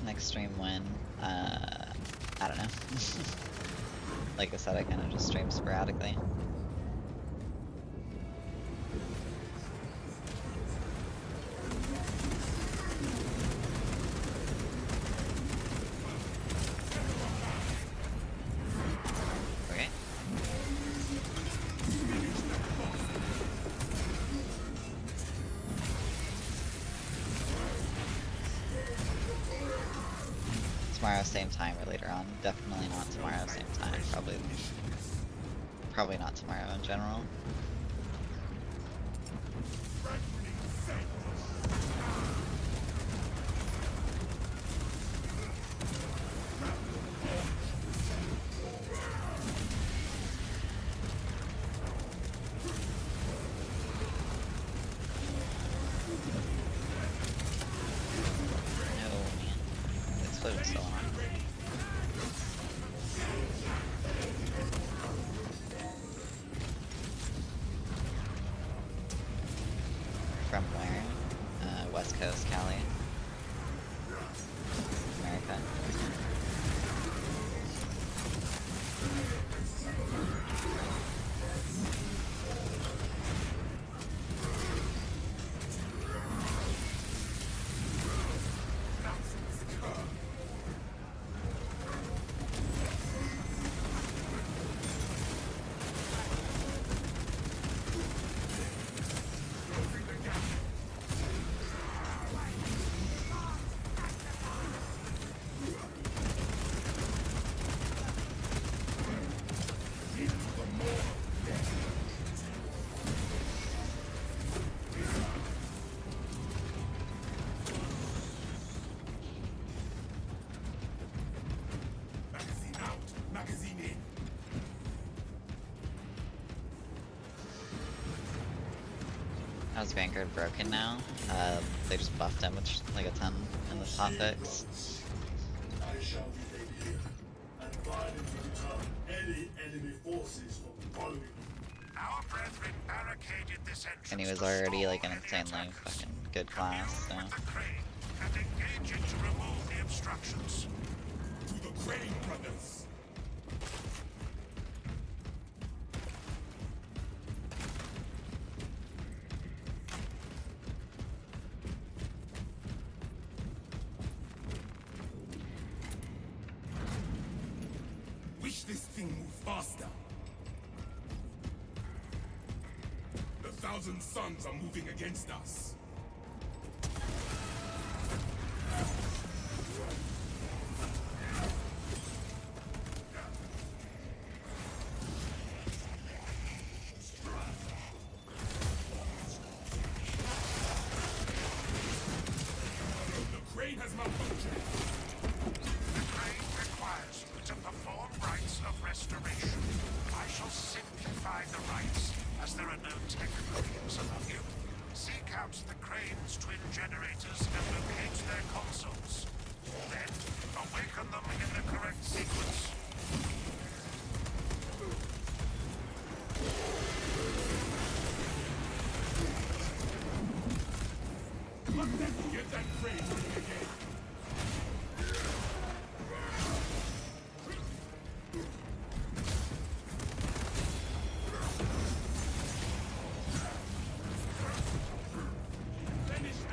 Next stream when, I don't know. Like I said, I kind of just stream sporadically. Okay. Tomorrow same time or later on. Definitely not tomorrow same time. Probably not tomorrow in general. No, man. The explosion's still on. From where? West Coast, Cali. America. How's Vanguard broken now? They just buffed him with like a 10 in the top picks. I shall remain here and violently deter any enemy forces from following me. Our brethren barricaded this entrance. And he was already like an insanely fucking good class, so. And engage it to remove the obstructions. To the crane, brothers. Wish this thing moved faster. The Thousand Suns are moving against us. The crane has malfunctioned. The crane requires you to perform rites of restoration. I shall simplify the rites, as there are no technicians among you. Seek out the crane's twin generators and locate their consoles. Then, awaken them in the correct sequence. Get that crane running again.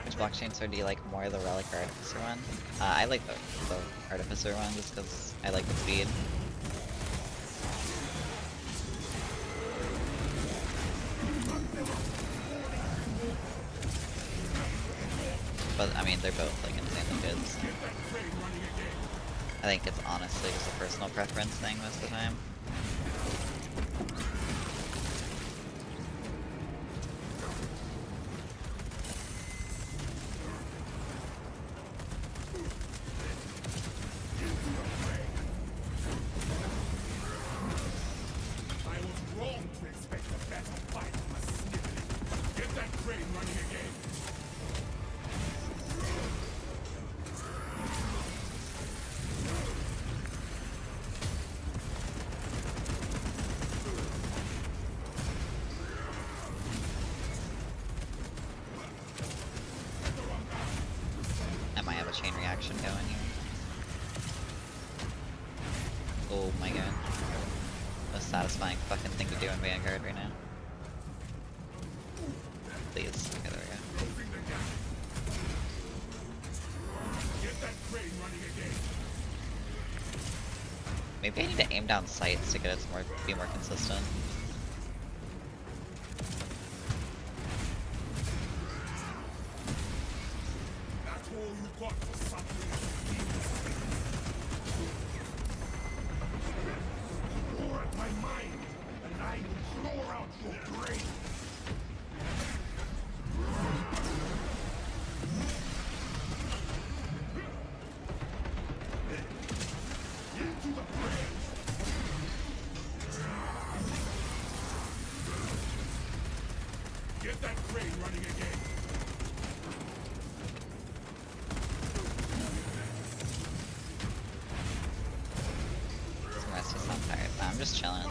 Which blockchains, or do you like more the Relic or Artificer one? I like the Artificer one just because I like the speed. But I mean, they're both like insanely good. So. I think it's honestly just a personal preference thing most of the time. I was wrong to expect a better fight from a sniveling. Get that crane running again. I might have a chain reaction going here. Oh my god. Most satisfying fucking thing to do in Vanguard right now. Please. Okay, there we go. Closing the gap. Get that crane running again. Maybe I need to aim down sights to get it to be more consistent. That's all you got for suffering. Roar at my mind, and I will claw out your brain. Into the brain. Get that crane running again. The rest of I'm tired. I'm just chilling.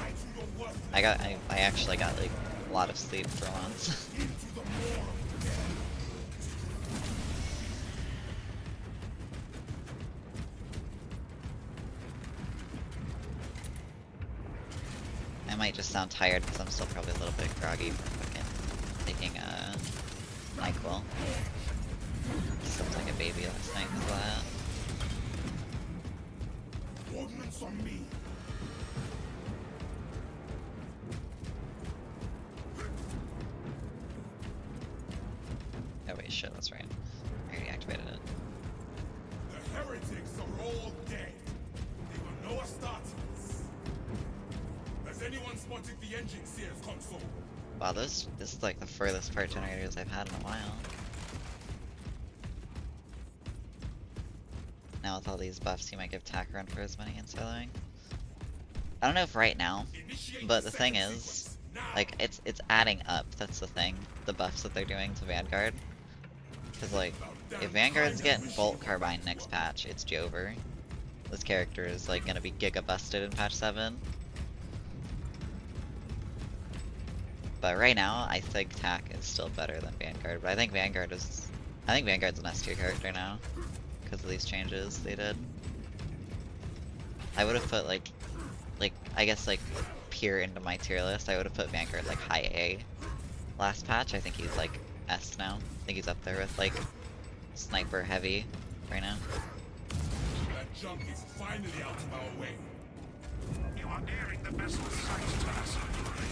I actually got like a lot of sleep for once. I might just sound tired because I'm still probably a little bit groggy from fucking taking a NyQuil. Slept like a baby last night because of that. Ordnance on me. Oh wait, shit, that's right. I already activated it. The heretics are all dead. They were no Astartes. Has anyone spotted the engine sears console? Wow, this is like the furthest part generators I've had in a while. Now with all these buffs, he might give tack run for his money and soloing. I don't know if right now, but the thing is, Like, it's adding up, that's the thing. The buffs that they're doing to Vanguard. Cause like, if Vanguard's getting Bolt Carbine next patch, it's Jover. This character is like gonna be giga busted in patch 7. But right now, I think TAC is still better than Vanguard, but I think Vanguard's an S tier character now. Because of these changes they did. I would have put like, I guess like, pure into my tier list, I would have put Vanguard like high A last patch. I think he's like S now. I think he's up there with like, sniper heavy right now. That junk is finally out of our way. You are nearing the vessel's sights, Tasso.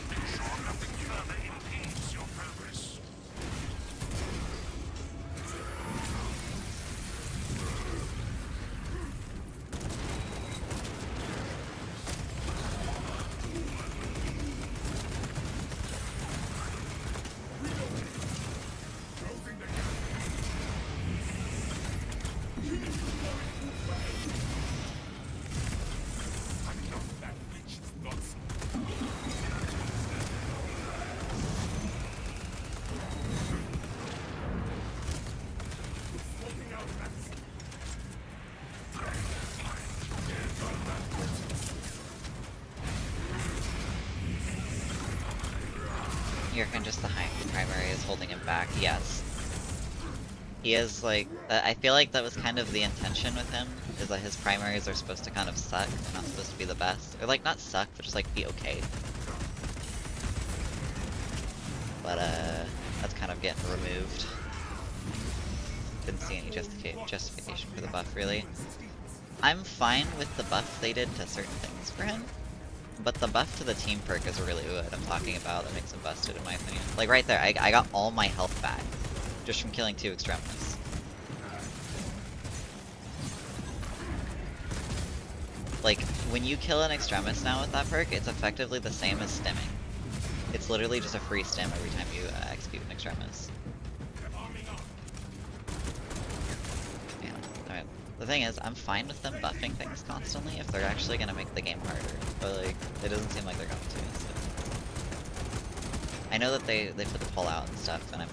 Ensure nothing further impedes your progress. That bitch is nuts. Smoking out that. You reckon just the high primary is holding him back? Yes. He is like, I feel like that was kind of the intention with him, is that his primaries are supposed to kind of suck, they're not supposed to be the best. Or like, not suck, but just like be okay. But that's kind of getting removed. Didn't see any justification for the buff really. I'm fine with the buff they did to certain things for him. But the buff to the team perk is really what I'm talking about that makes him busted in my opinion. Like right there, I got all my health back. Just from killing 2 Extremis. Like, when you kill an Extremis now with that perk, it's effectively the same as stimming. It's literally just a free stim every time you execute an Extremis. Yeah, alright. The thing is, I'm fine with them buffing things constantly if they're actually gonna make the game harder. But like, it doesn't seem like they're going to, so. I know that they put the pull out and stuff, and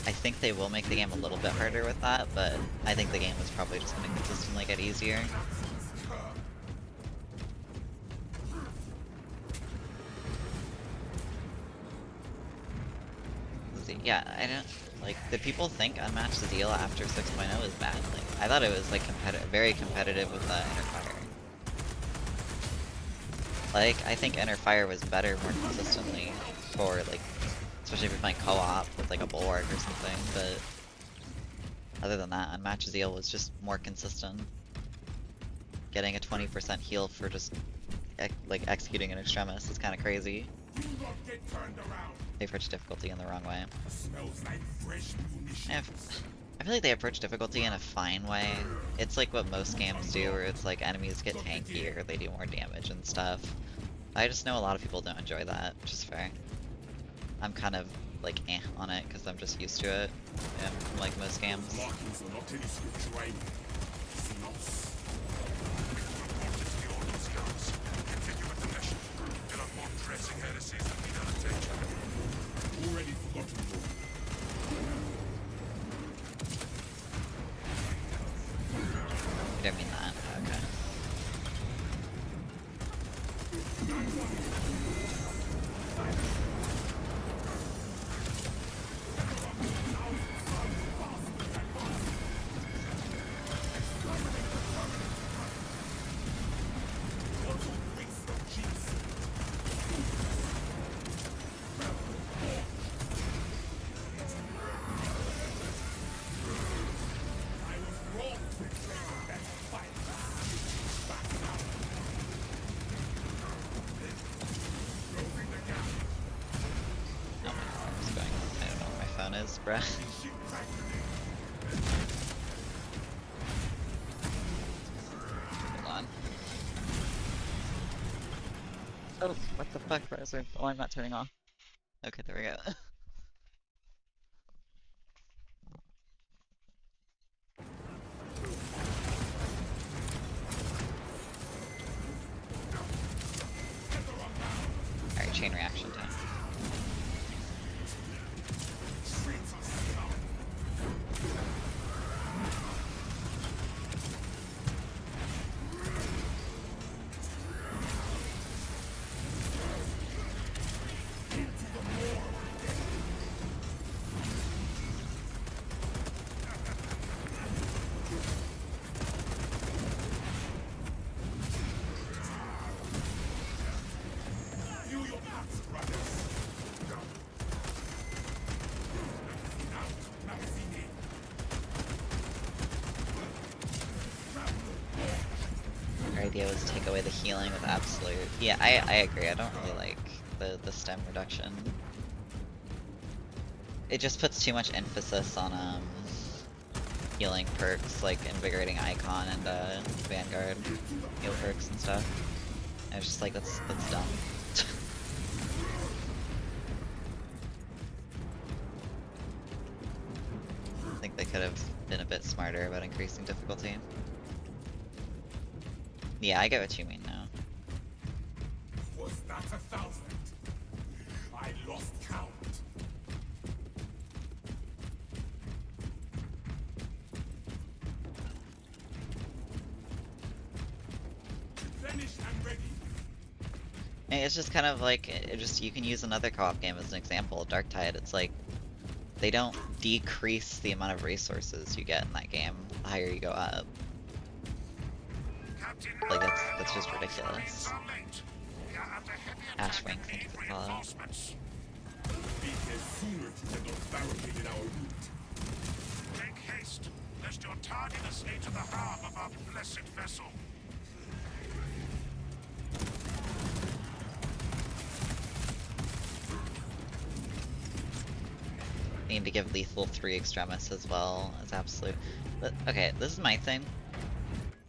I think they will make the game a little bit harder with that, but I think the game is probably just gonna consistently get easier. Let's see, yeah, I don't, like, did people think Unmatched Zeal after 6.0 is bad? Like, I thought it was like very competitive with Inner Fire. Like, I think Inner Fire was better more consistently for like, especially if you're playing co-op with like a Bulwark or something, but other than that, Unmatched Zeal was just more consistent. Getting a 20% heal for just like executing an Extremis is kind of crazy. They approach difficulty in the wrong way. Smells like fresh munitions. I feel like they approach difficulty in a fine way. It's like what most games do, where it's like enemies get tankier, they do more damage and stuff. I just know a lot of people don't enjoy that, which is fair. I'm kind of like on it because I'm just used to it. Yeah, like most games. Markings are not any script right. Nuts. Reported to the Ordnance Scouts. Continue with the mission. There are more pressing heresies that need our attention. Already forgotten more. You don't mean that. Okay. Oh my phone's going. I don't know where my phone is, bruh. Hold on. Oh, what the fuck, browser? Oh, I'm not turning off. Okay, there we go. Alright, chain reaction time. idea was to take away the healing with absolute. Yeah, I agree. I don't really like the stem reduction. It just puts too much emphasis on healing perks like Invigorating Icon and Vanguard heal perks and stuff. I was just like, that's dumb. I think they could have been a bit smarter about increasing difficulty. Yeah, I get what you mean now. Was that 1,000? I lost count. Finished and ready. And it's just kind of like, you can use another co-op game as an example, Darktide. It's like, they don't decrease the amount of resources you get in that game the higher you go up. Like, that's just ridiculous. Ashwing, thank you for the follow. Be here sooner if you had not barricaded our route. Make haste, lest your tardiness lead to the harm of our blessed vessel. Need to give lethal 3 extremis as well as absolute. But, okay, this is my thing.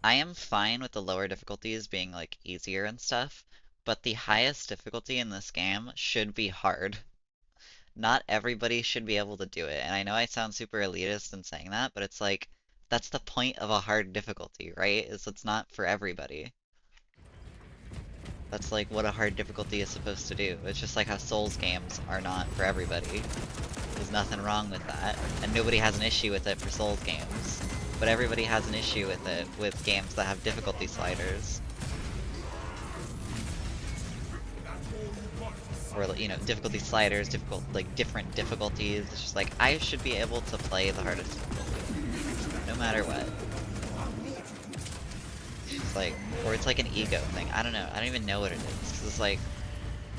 I am fine with the lower difficulties being like easier and stuff, but the highest difficulty in this game should be hard. Not everybody should be able to do it, and I know I sound super elitist in saying that, but it's like, that's the point of a hard difficulty, right? Is it's not for everybody. That's like what a hard difficulty is supposed to do. It's just like how Souls games are not for everybody. There's nothing wrong with that, and nobody has an issue with it for Souls games. But everybody has an issue with it with games that have difficulty sliders. Or, you know, difficulty sliders, different difficulties. It's just like, I should be able to play the hardest difficulty, no matter what. It's like, or it's like an ego thing. I don't know. I don't even know what it is. 'Cause it's like,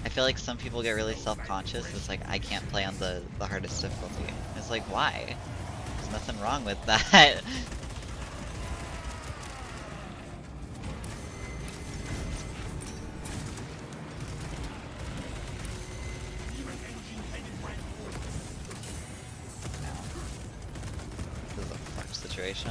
I feel like some people get really self-conscious. It's like, I can't play on the hardest difficulty. It's like, why? There's nothing wrong with that. This is a fucked situation.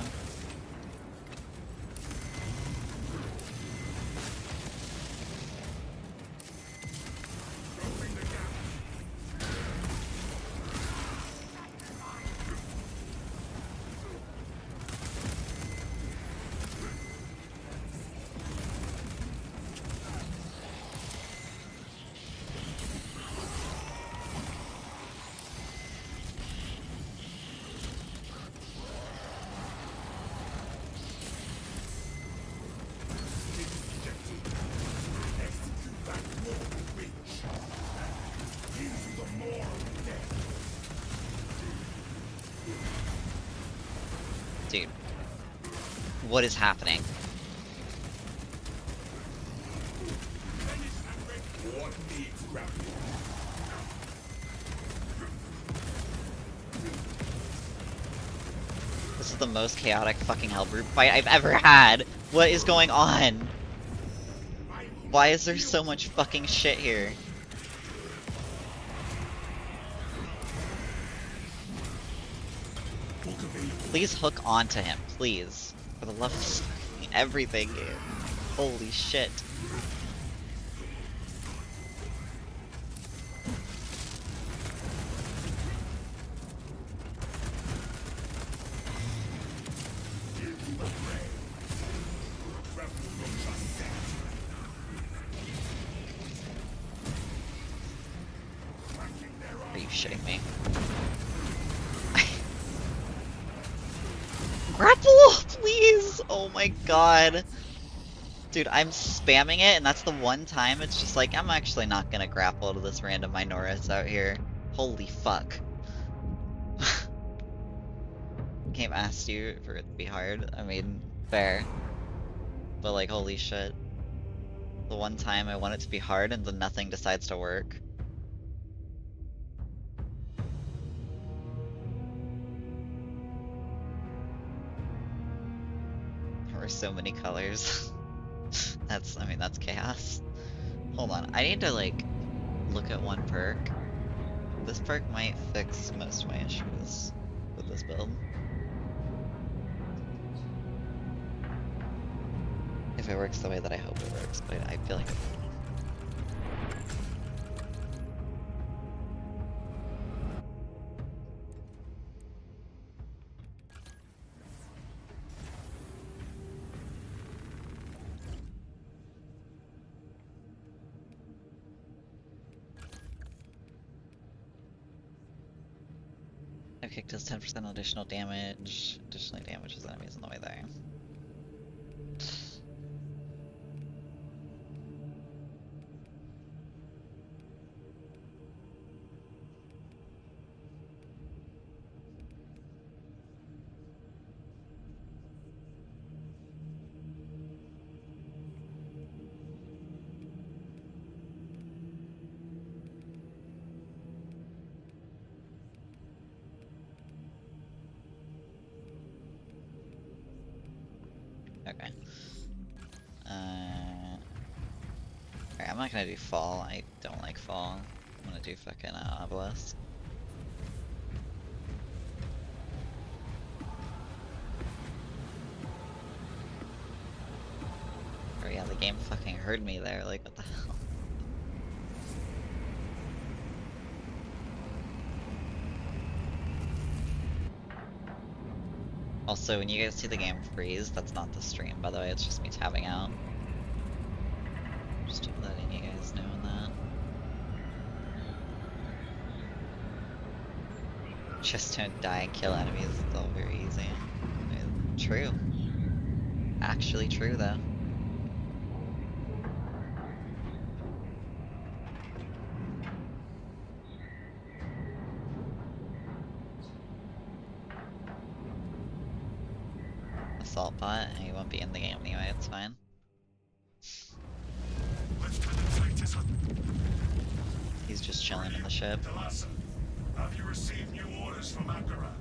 Dude, what is happening? What needs grappling? This is the most chaotic fucking hell brute fight I've ever had. What is going on? Why is there so much fucking shit here? Please hook onto him, please. For the love of everything, dude. Holy shit. Are you shitting me? Grapple! Please! Oh my god. Dude, I'm spamming it, and that's the one time it's just like, I'm actually not gonna grapple to this random Minoris out here. Holy fuck. Game asked you for it to be hard. I mean, fair. But like, holy shit. The one time I want it to be hard and then nothing decides to work. There were so many colors. I mean, that's chaos. Hold on, I need to, like, look at one perk. This perk might fix most of my issues with this build. If it works the way that I hope it works, but I feel like it won't. I've kicked does 10% additional damage. Additionally damages enemies on the way there. Okay. Alright, I'm not gonna do fall. I don't like fall. I'm gonna do fucking obelisk. Oh yeah, the game fucking heard me there. Like, what the hell? Also, when you guys see the game freeze, that's not the stream, by the way, it's just me tabbing out. Just letting you guys know that. Just don't die and kill enemies, it's all very easy. True. Actually true, though. Assault bot, he won't be in the game anyway, it's fine. Let's penetrate this. He's just chilling in the ship. Delasa, have you received new orders from Akara?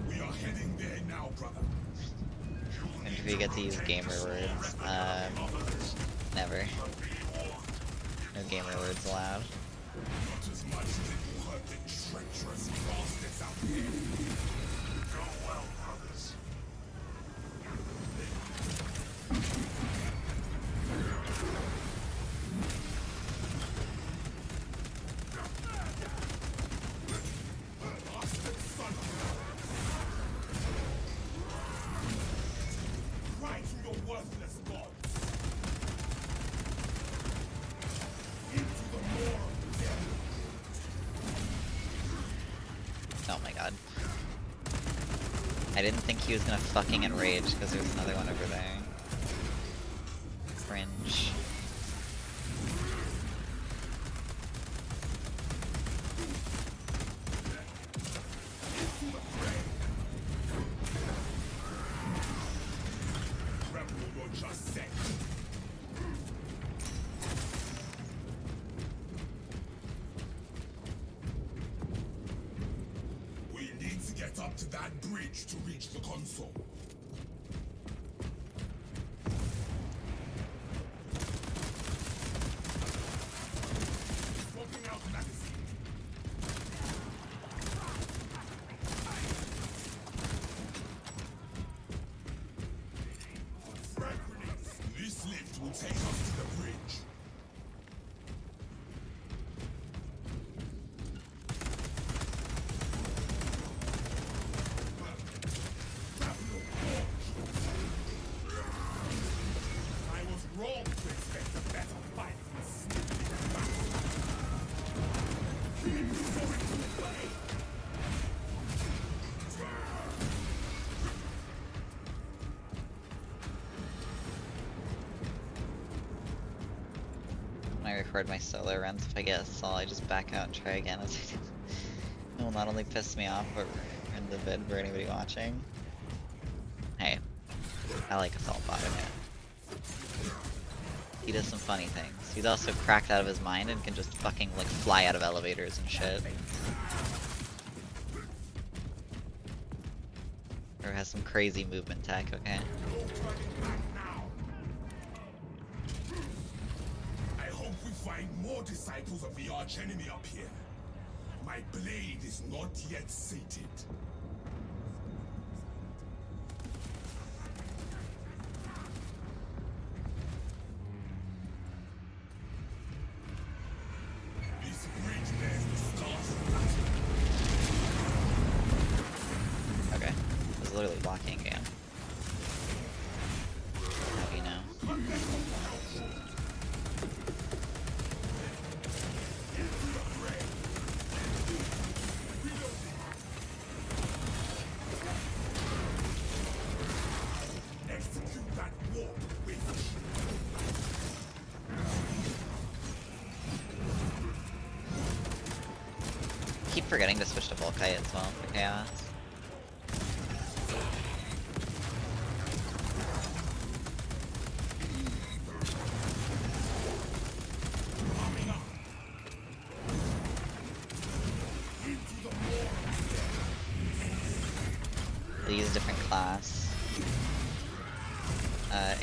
We are heading there now, brother. And if you get to use gamer words, never. No gamer words allowed. Not as much as it will hurt the treacherous bastards out there. Go well, brothers. Bastard son of a... Cry to your worthless gods. Into the maw of death. Oh my god. I didn't think he was gonna fucking enrage because there's another one over there. Cringe. Rebel launcher set. We need to get up to that bridge to reach the console. Swapping out magazine. Frag grenades. This lift will take us to the bridge. I was wrong to expect a better fight from a sneaky bastard. Sorry to obey. When I record my solo runs, if I get a stall, I just back out and try again. As it will not only piss me off, but ruin the vid for anybody watching. Hey, I like Assault Bot, okay? He does some funny things. He's also cracked out of his mind and can just fucking like fly out of elevators and shit. Or has some crazy movement tech, okay? No turning back now. More disciples of the archenemy up here. My blade is not yet sated. This bridge bears the scars of battle. Okay. I was literally blocking again. How do you know? Execute that warp with Keep forgetting to switch to Volkite as well for Chaos. They use different class.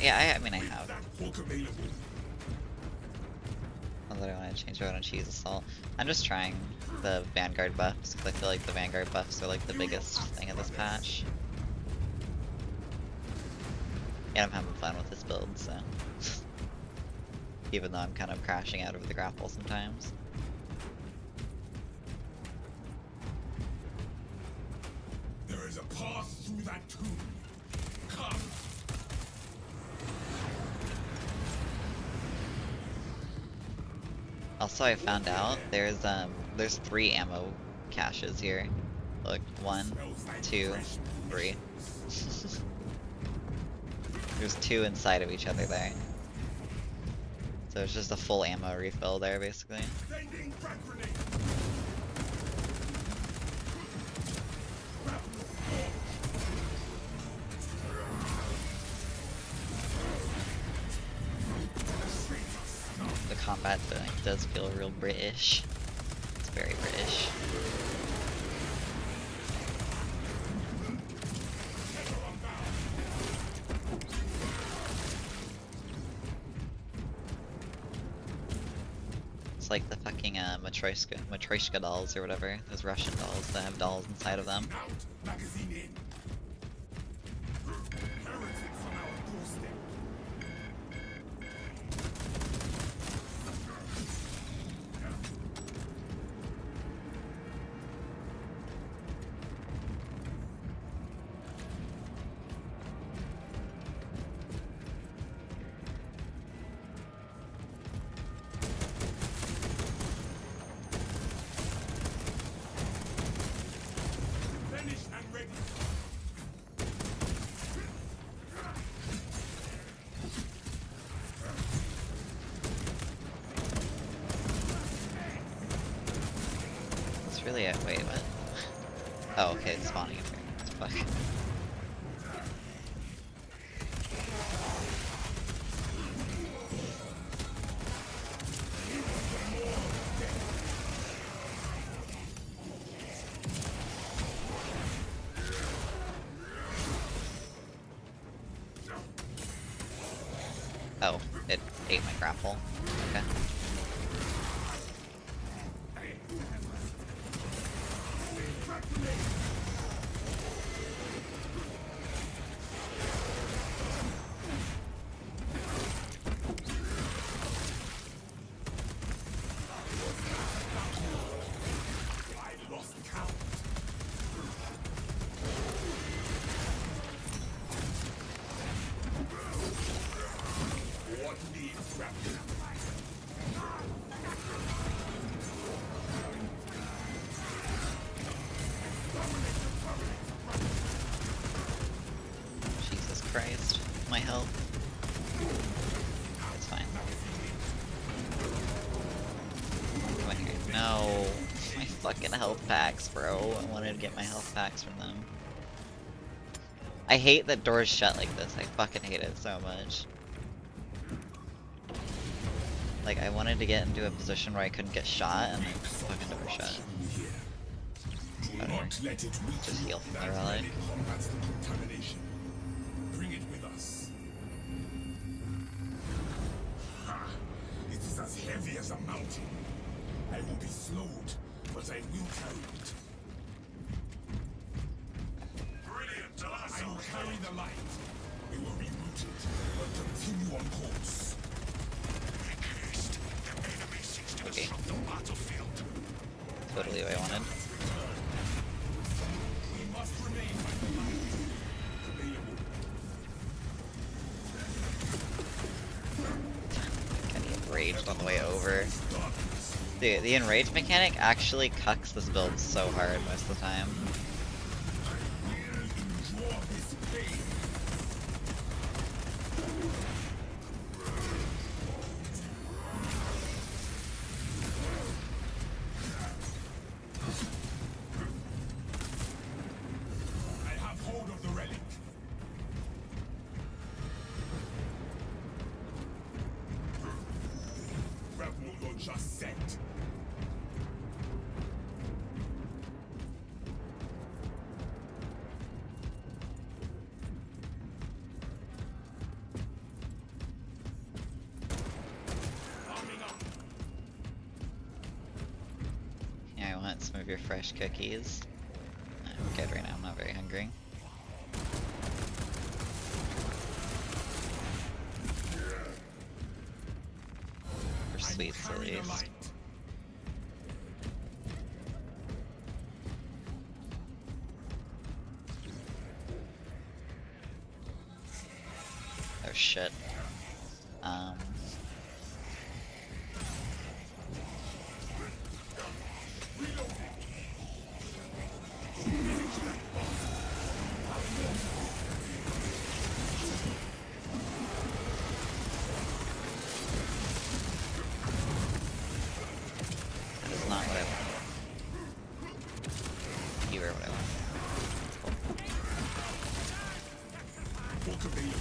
Yeah, I mean I have. that hook available. Not that I want to change out on Cheese Assault. I'm just trying the Vanguard buffs, because I feel like the Vanguard buffs are like the biggest thing of this patch. And I'm having fun with this build, so... Even though I'm kind of crashing out over the grapple sometimes. There is a path through that tomb. Come. Also, I found out there's 3 ammo caches here. Look, 1, 2, 3. There's 2 inside of each other there. So it's just a full ammo refill there, basically. Sending frag grenade. The combat does feel real British. It's very British. It's like the fucking Matryoshka dolls or whatever. Those Russian dolls that have dolls inside of them. Out. Magazine in. Heretics on our doorstep. Finished and ready. It's really a wait, what? Oh, okay, it's spawning up here. What the fuck? Oh, it ate my grapple. Okay. I lost count. What needs wrapping? Jesus Christ. My health. It's fine. Come on here. No. My fucking health packs, bro. I wanted to get my health packs from them. I hate that doors shut like this. I fucking hate it so much. Like, I wanted to get into a position where I couldn't get shot, and then fucking door shut. Do Whatever. not let it weaken. Just heal from That the relic. relic combats the contamination. Bring it with us. Ha! It is is as heavy as a mountain. I will be slowed, but I will carry it. Brilliant, tell us I will something. carry the light. We will be rooted, but continue on course. Make haste. The enemy seeks to Okay. disrupt the battlefield. Totally what I wanted. We must remain by the light. Available. Getting enraged on the way over. Dude, the enrage mechanic actually cucks this build so hard most of the time. Will endure this pain. I have hold of the relic. Grapple launcher set. Arming up. Yeah, I want some of your fresh cookies. I'm good right now, I'm not very hungry. For sweets at Carry the least. light. Oh shit. That is not what I want. You are what I want. Book available.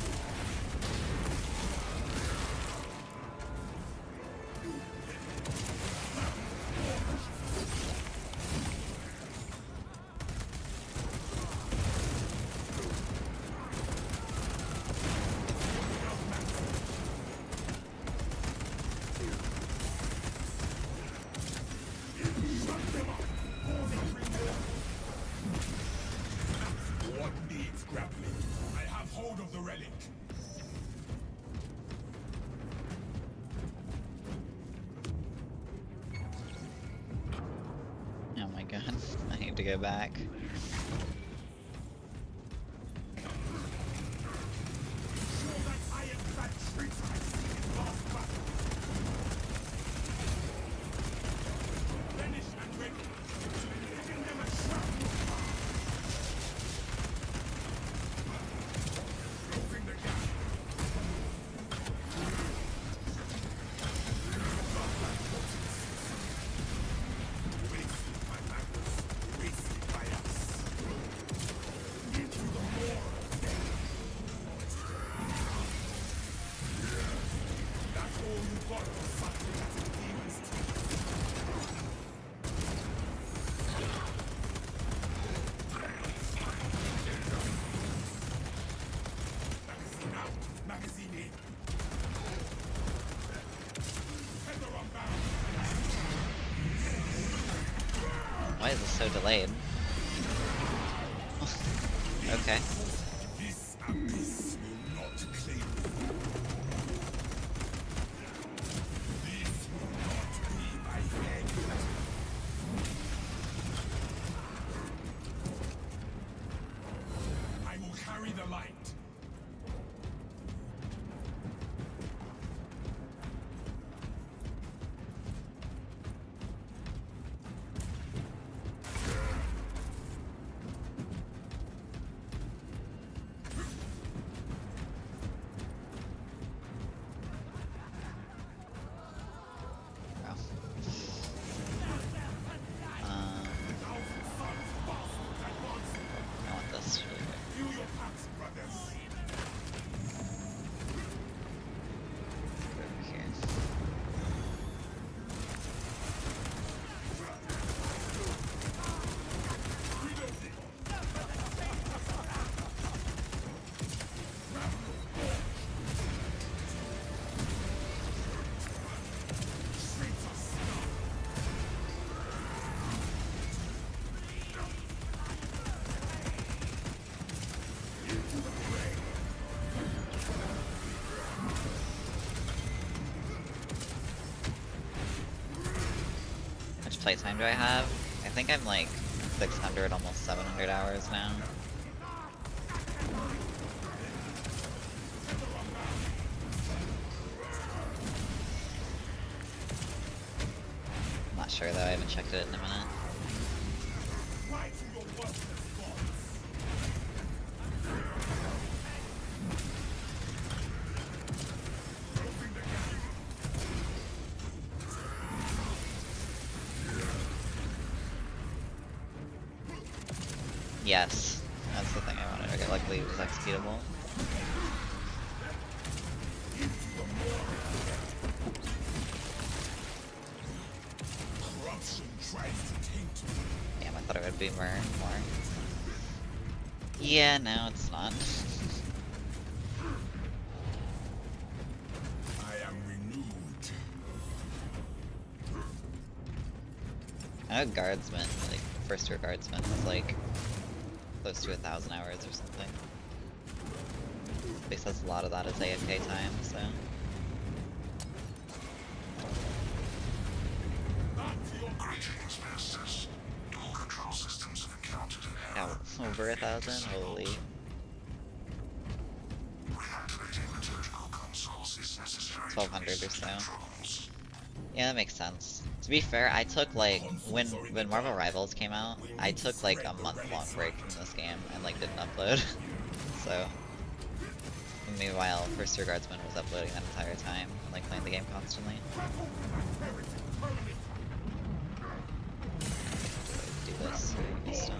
What needs grappling? I have hold of the relic. Oh my god, I need to go back. Why is this so delayed? Okay. This abyss will not claim me. This will not be my head. I will carry the light. play time do I have? I think I'm like 600, almost 700 hours now. I'm not sure though, I haven't checked it in a minute. Yes, that's the thing I wanted to get. Luckily it was executable. Damn, I thought it would be more. Yeah, no, it's not. I am renewed. I know guardsman, like first year guardsman is like close to 1,000 hours or something. At least that's a lot of that is AFK time, so. Greetings, masters. All control systems have encountered an error. Yeah, over 1,000? Holy. Reactivating liturgical consoles is necessary. 1,200 or to so. controls. Yeah, that makes sense. To be fair, I took like, when Marvel Rivals came out, I took like a month-long break from this game and like didn't upload. So, meanwhile, First Year Guardsman was uploading that entire time, like playing the game constantly. Do this. Stone.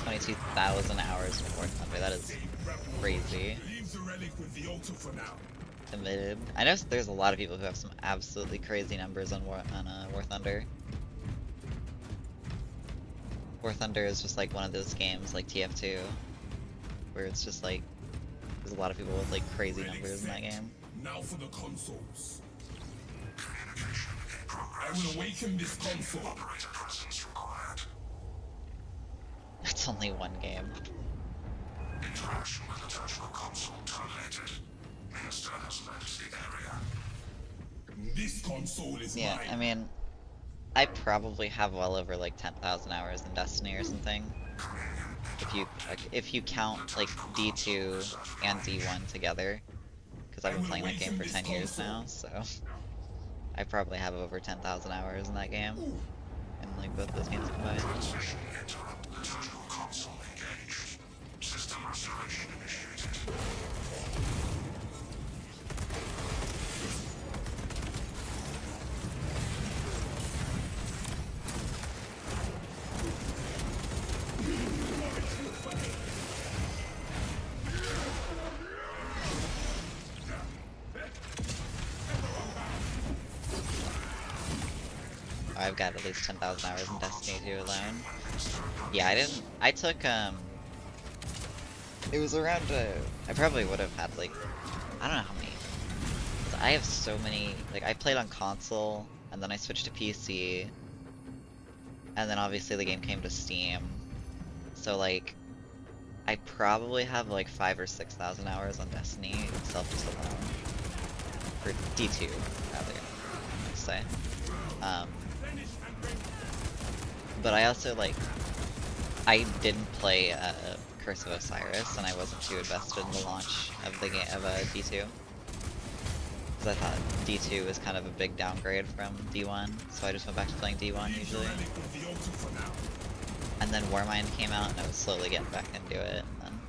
$22,000 hours for War Thunder. That is crazy. Leave the relic with the altar for now. Committed. I know there's a lot of people who have some absolutely crazy numbers on War Thunder. War Thunder is just like one of those games like TF2, where it's just like there's a lot of people with like crazy numbers in that game. Now for the consoles. Communication in progress. I will awaken this console. Operator presence required. It's only one game. Interaction with liturgical console terminated. Minister has left the area. This console is Yeah, mine. I mean, I probably have well over like 10,000 hours in Destiny or something. If you count like D2 and D1 together, because I've been playing that game for 10 years now, so I probably have over 10,000 hours in that game, in like both those games combined. Transmission interrupt. Liturgical console engaged. System restoration initiated. I've got at least 10,000 hours in Destiny 2 alone. Yeah, I took, it was around, I probably would have had like, I don't know how many. 'Cause I have so many, like I played on console, and then I switched to PC, and then obviously the game came to Steam. So like, I probably have like 5,000 or 6,000 hours on Destiny itself just alone. For D2, rather, let's say. But I also like, I didn't play Curse of Osiris, and I wasn't too invested in the launch of the game of D2, because I thought D2 was kind of a big downgrade from D1, so I just went back to playing D1 usually. And then Warmind came out, and I was slowly getting back into it. And then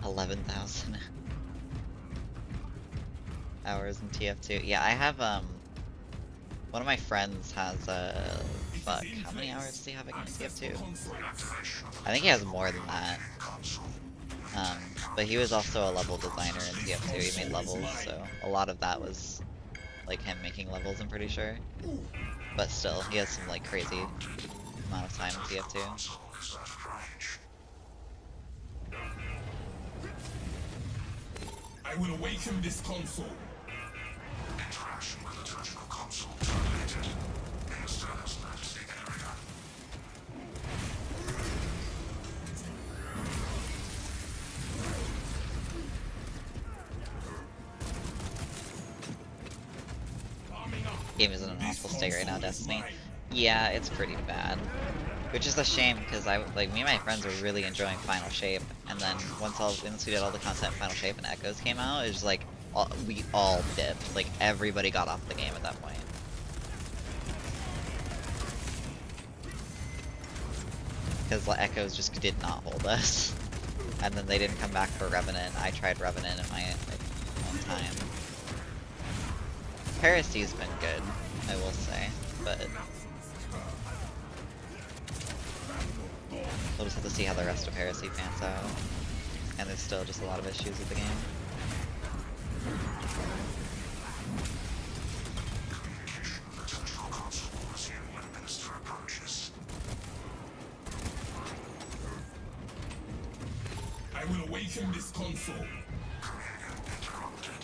11,000 hours in TF2. Yeah, I have one of my friends has fuck, how many hours does he have in TF2? I think he has more than that. But he was also a level designer in TF2. He made levels, so a lot of that was like him making levels, I'm pretty sure. But still, he has some like crazy amount of time in TF2. I will awaken this console. Interaction with liturgical console terminated. Minister has left the area. Game is in an awful state right now, Destiny. Yeah, it's pretty bad. Which is a shame, because me and my friends were really enjoying Final Shape, and then once we did all the content in Final Shape and Echoes came out, it was like, we all dipped. Like, everybody got off the game at that point. Because Echoes just did not hold us. And then they didn't come back for Revenant. I tried Revenant in my own time. Heresy's been good, I will say, but we'll just have to see how the rest of Heresy pans out. And there's still just a lot of issues with the game. Liturgical console will resume when Minister approaches. I will awaken this console.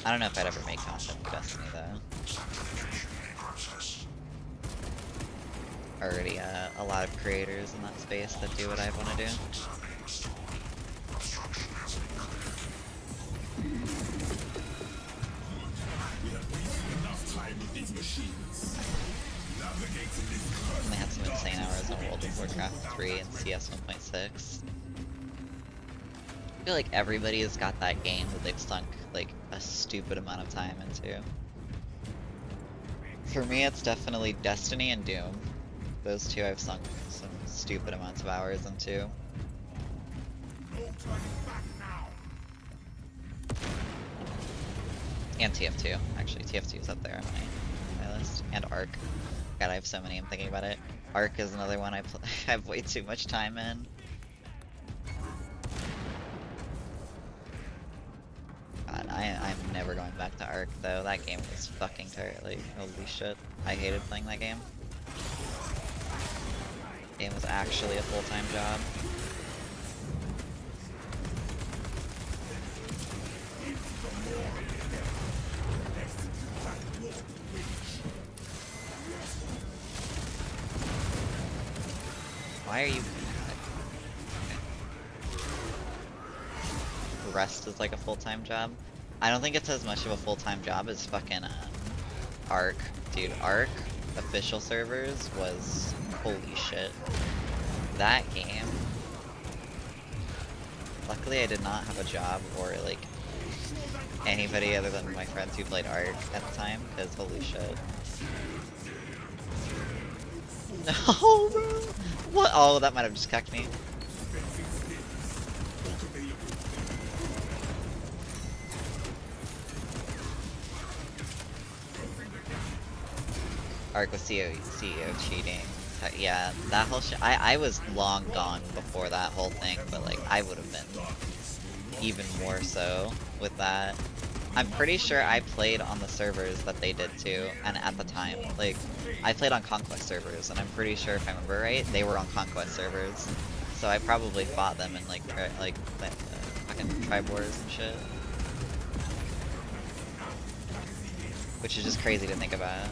I don't know if I'd ever make content for Destiny though. Already a lot of creators in that space that do what I want to do. We have wasted enough time with these machines. Navigating this I had some insane hours in World of Warcraft 3 and CS 1.6. I feel like everybody has got that game that they've sunk like a stupid amount of time into. For me, it's definitely Destiny and Doom. Those two I've sunk some stupid amounts of hours into. And TF2, actually. TF2 is up there on my list. And Arc. God, I have so many, I'm thinking about it. Arc is another one I have way too much time in. God, I'm never going back to Arc though. That game was fucking terrible. Like, holy shit. I hated playing that game. Game was actually a full-time job. Why are you... Rest is like a full-time job? I don't think it's as much of a full-time job as fucking Arc. Dude, Arc official servers was... holy shit. That game... Luckily I did not have a job or like anybody other than my friends who played Arc at the time, because holy shit. No, bro! What? Oh, that might have just cucked me. Arc with CEO cheating. Yeah, that whole shit. I was long gone before that whole thing, but like I would have been even more so with that. I'm pretty sure I played on the servers that they did too, and at the time, like I played on Conquest servers, and I'm pretty sure if I remember right, they were on Conquest servers. So I probably fought them in like fucking Tribe Wars and shit, which is just crazy to think about.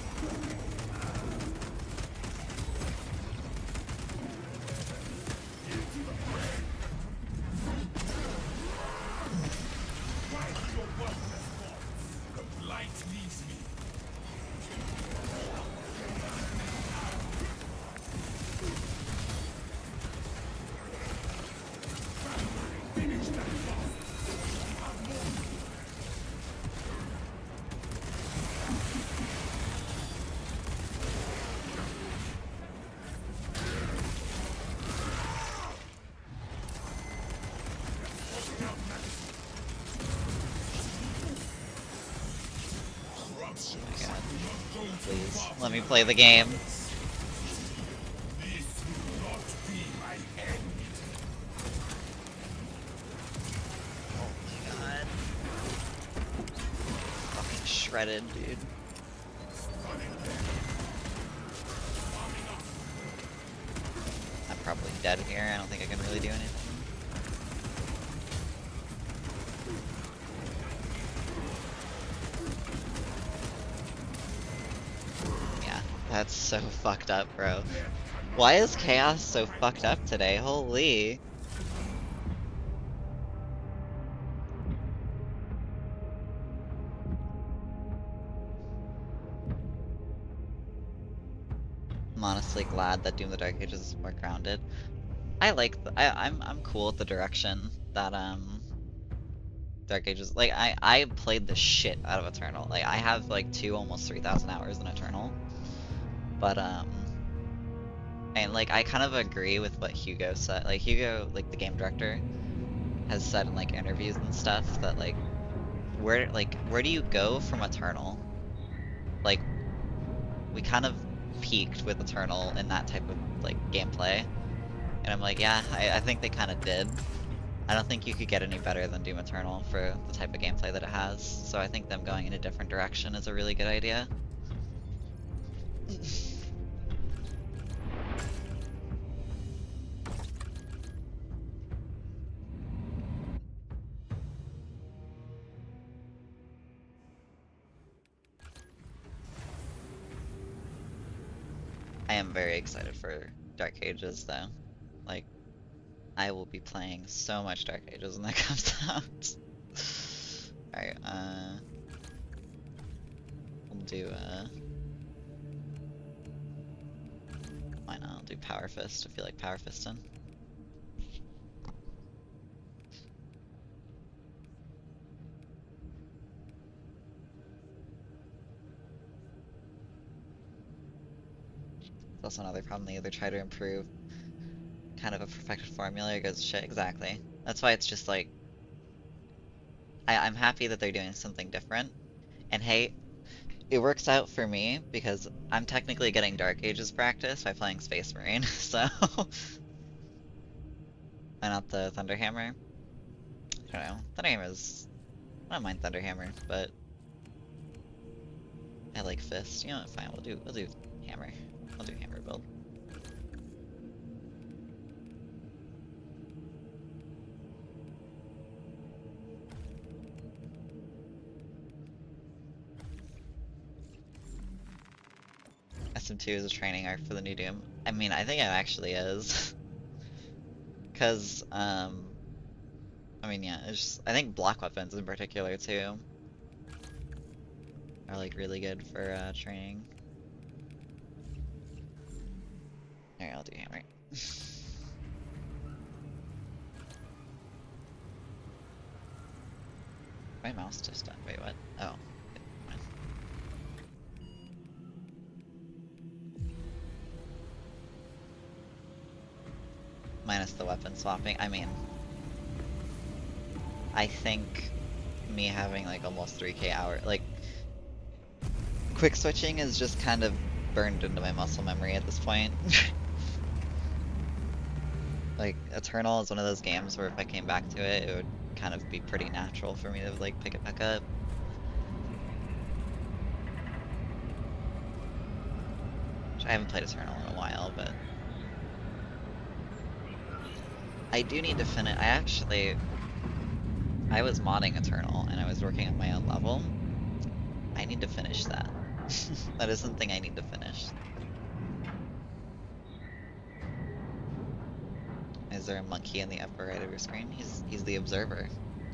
Let me play the game. This will not be my end. Oh my god. Fucking shredded, dude. I'm probably dead here. I don't think I can really do anything. Yeah, that's so fucked up, bro. Why is Chaos so fucked up today? Holy. I'm honestly glad that Doom the Dark Ages is more grounded. I'm cool with the direction that Dark Ages, like I played the shit out of Eternal. Like I have like almost 3,000 hours in Eternal. But and like I kind of agree with what Hugo said. Like Hugo, like the game director, has said in like interviews and stuff that like where do you go from Eternal? Like we kind of peaked with Eternal in that type of like gameplay. And I'm like, yeah, I think they kind of did. I don't think you could get any better than Doom Eternal for the type of gameplay that it has. So I think them going in a different direction is a really good idea. I am very excited for Dark Ages though. Like, I will be playing so much Dark Ages when that comes out. Alright, we'll do, why not? I'll do Power Fist. I feel like Power Fisting. It's also another problem. They either try to improve kind of a perfected formula or goes to shit. Exactly. That's why it's just like I'm happy that they're doing something different. And hey, it works out for me because I'm technically getting Dark Ages practice by playing Space Marine, so why not the Thunderhammer? I don't know. Thunderhammer's I don't mind Thunderhammer, but I like Fist. You know what, fine, we'll do Hammer. I'll do Hammer build. SM2 is a training arc for the new Doom. I mean, I think it actually is. Cause, I mean, yeah, it's just, I think block weapons in particular too are like really good for training. Alright, I'll do Hammer. My mouse just died. Wait, what? Oh. Minus the weapon swapping. I mean, I think me having like almost 3k hour, like, quick switching is just kind of burned into my muscle memory at this point. Like, Eternal is one of those games where if I came back to it, it would kind of be pretty natural for me to like pick it back up. I haven't played Eternal in a while, but I do need to finish. I was modding Eternal and I was working on my own level. I need to finish that. That is something I need to finish. Is there a monkey in the upper right of your screen? He's the observer.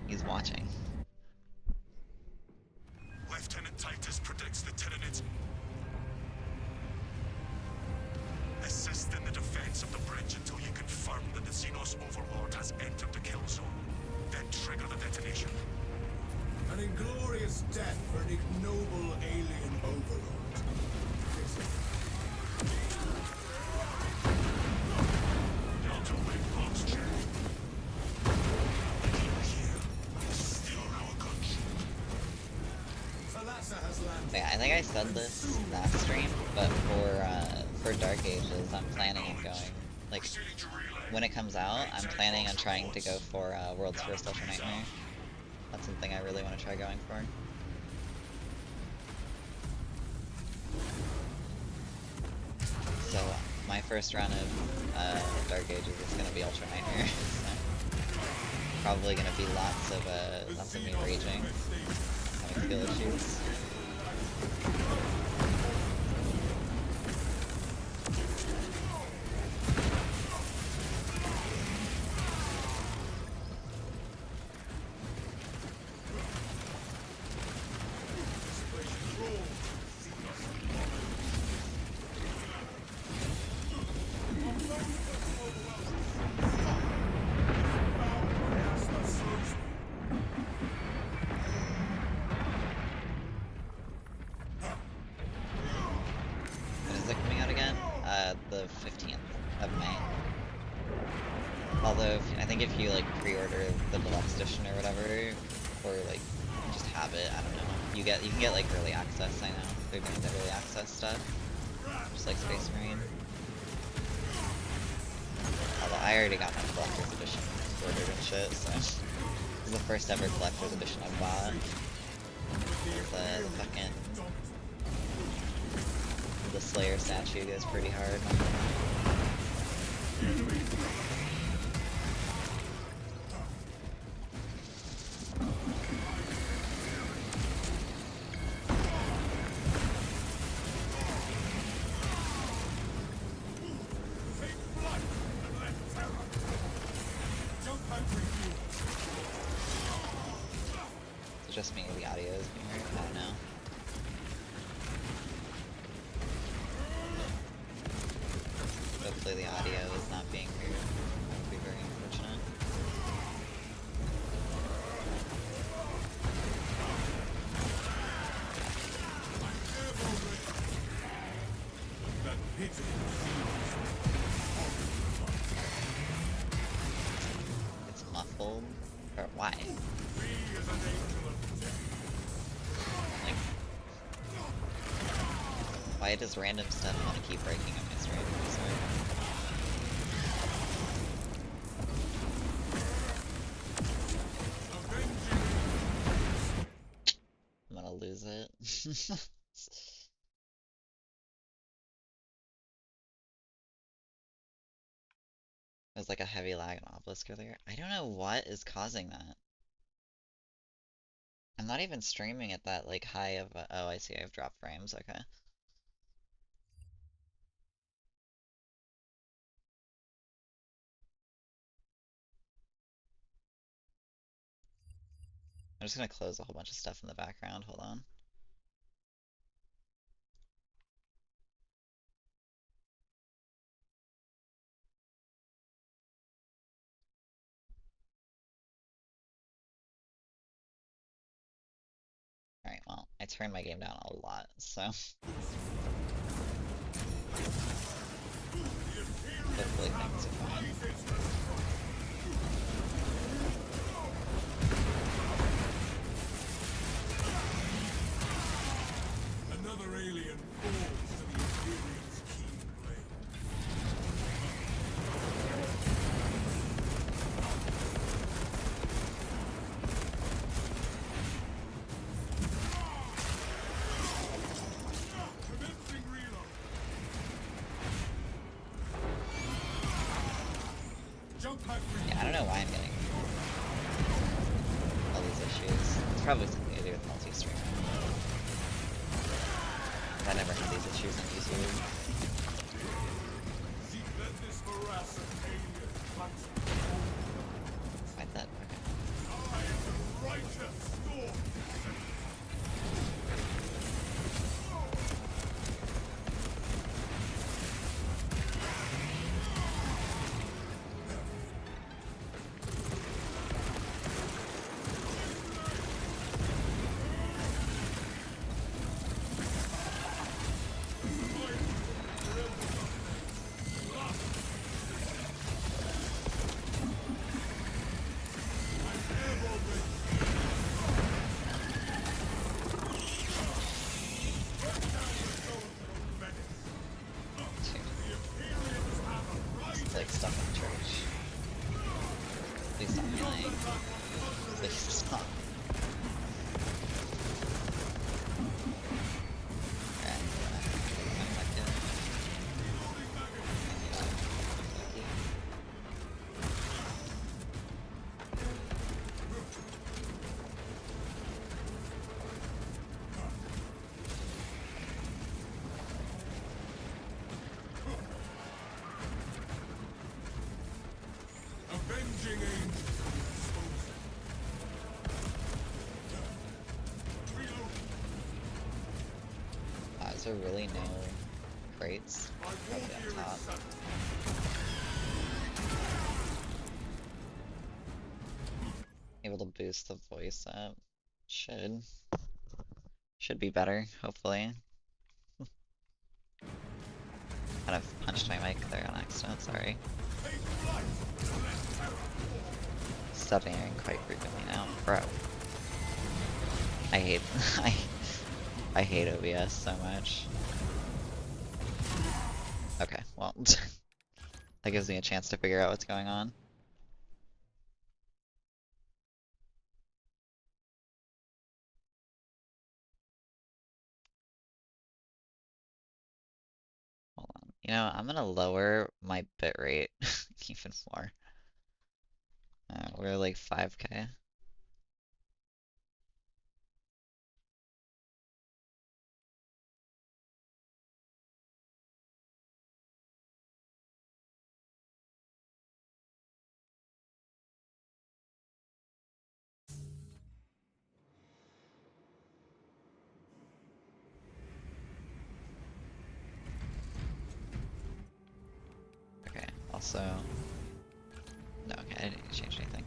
He's watching. Lieutenant Titus predicts the Tyranid. Assist in the defense of the bridge until you confirm that the Xenos Overlord has entered the kill zone. Then trigger the detonation. An inglorious death for an ignoble alien overlord. Delta Wing box check. Here, still think I said this last stream, but for Dark Ages, I'm planning on going, like, when it comes out, I'm planning on trying to go for World's First Ultra Nightmare. That's something I really want to try going for. So, my first run of Dark Ages is gonna be Ultra Nightmare. So, probably gonna be lots of me raging, having skill issues. The 15th of May. Although, I think if you like pre-order the deluxe edition or whatever, or like just have it, I don't know. You can get like early access. I know they're doing the early access stuff, just like Space Marine. Although I already got my collector's edition ordered and shit, so this is the first ever collector's edition I've bought. The fucking the Slayer statue goes pretty hard. It's just me, the audio is being weird, I don't know. Hopefully the audio is not being weird. That would be very unfortunate. It's muffled? Or why? Like, why does random stuff want to keep breaking on my stream? I'm gonna lose it. There's like a heavy lag on Obelisk earlier. I don't know what is causing that. I'm not even streaming at that like high of oh, I see, I have drop frames, okay. I'm just gonna close a whole bunch of stuff in the background, hold on. Alright, well, I turned my game down a lot, so hopefully things are fine. Another alien falls to the Imperium's keen blade. Commencing reload. Jump pack Yeah, I don't know why I'm getting all these issues. It's probably something to do with multi-streaming. I never had these issues on YouTube. Fight that, okay. Like, stop. Alright, Avenging angel. Reload. is there really no crates? My war Probably gear on is top. set. Able to boost the voice up. Should be better, hopefully. Kind of punched my mic there on accident, sorry. Take flight. Let terror Stuttering quite frequently now. Bro. I hate I hate OBS so much. Okay, well that gives me a chance to figure out what's going on. Hold on. You know, I'm gonna lower my bitrate even more. We're like 5K. Okay, also... No, okay, I didn't need to change anything.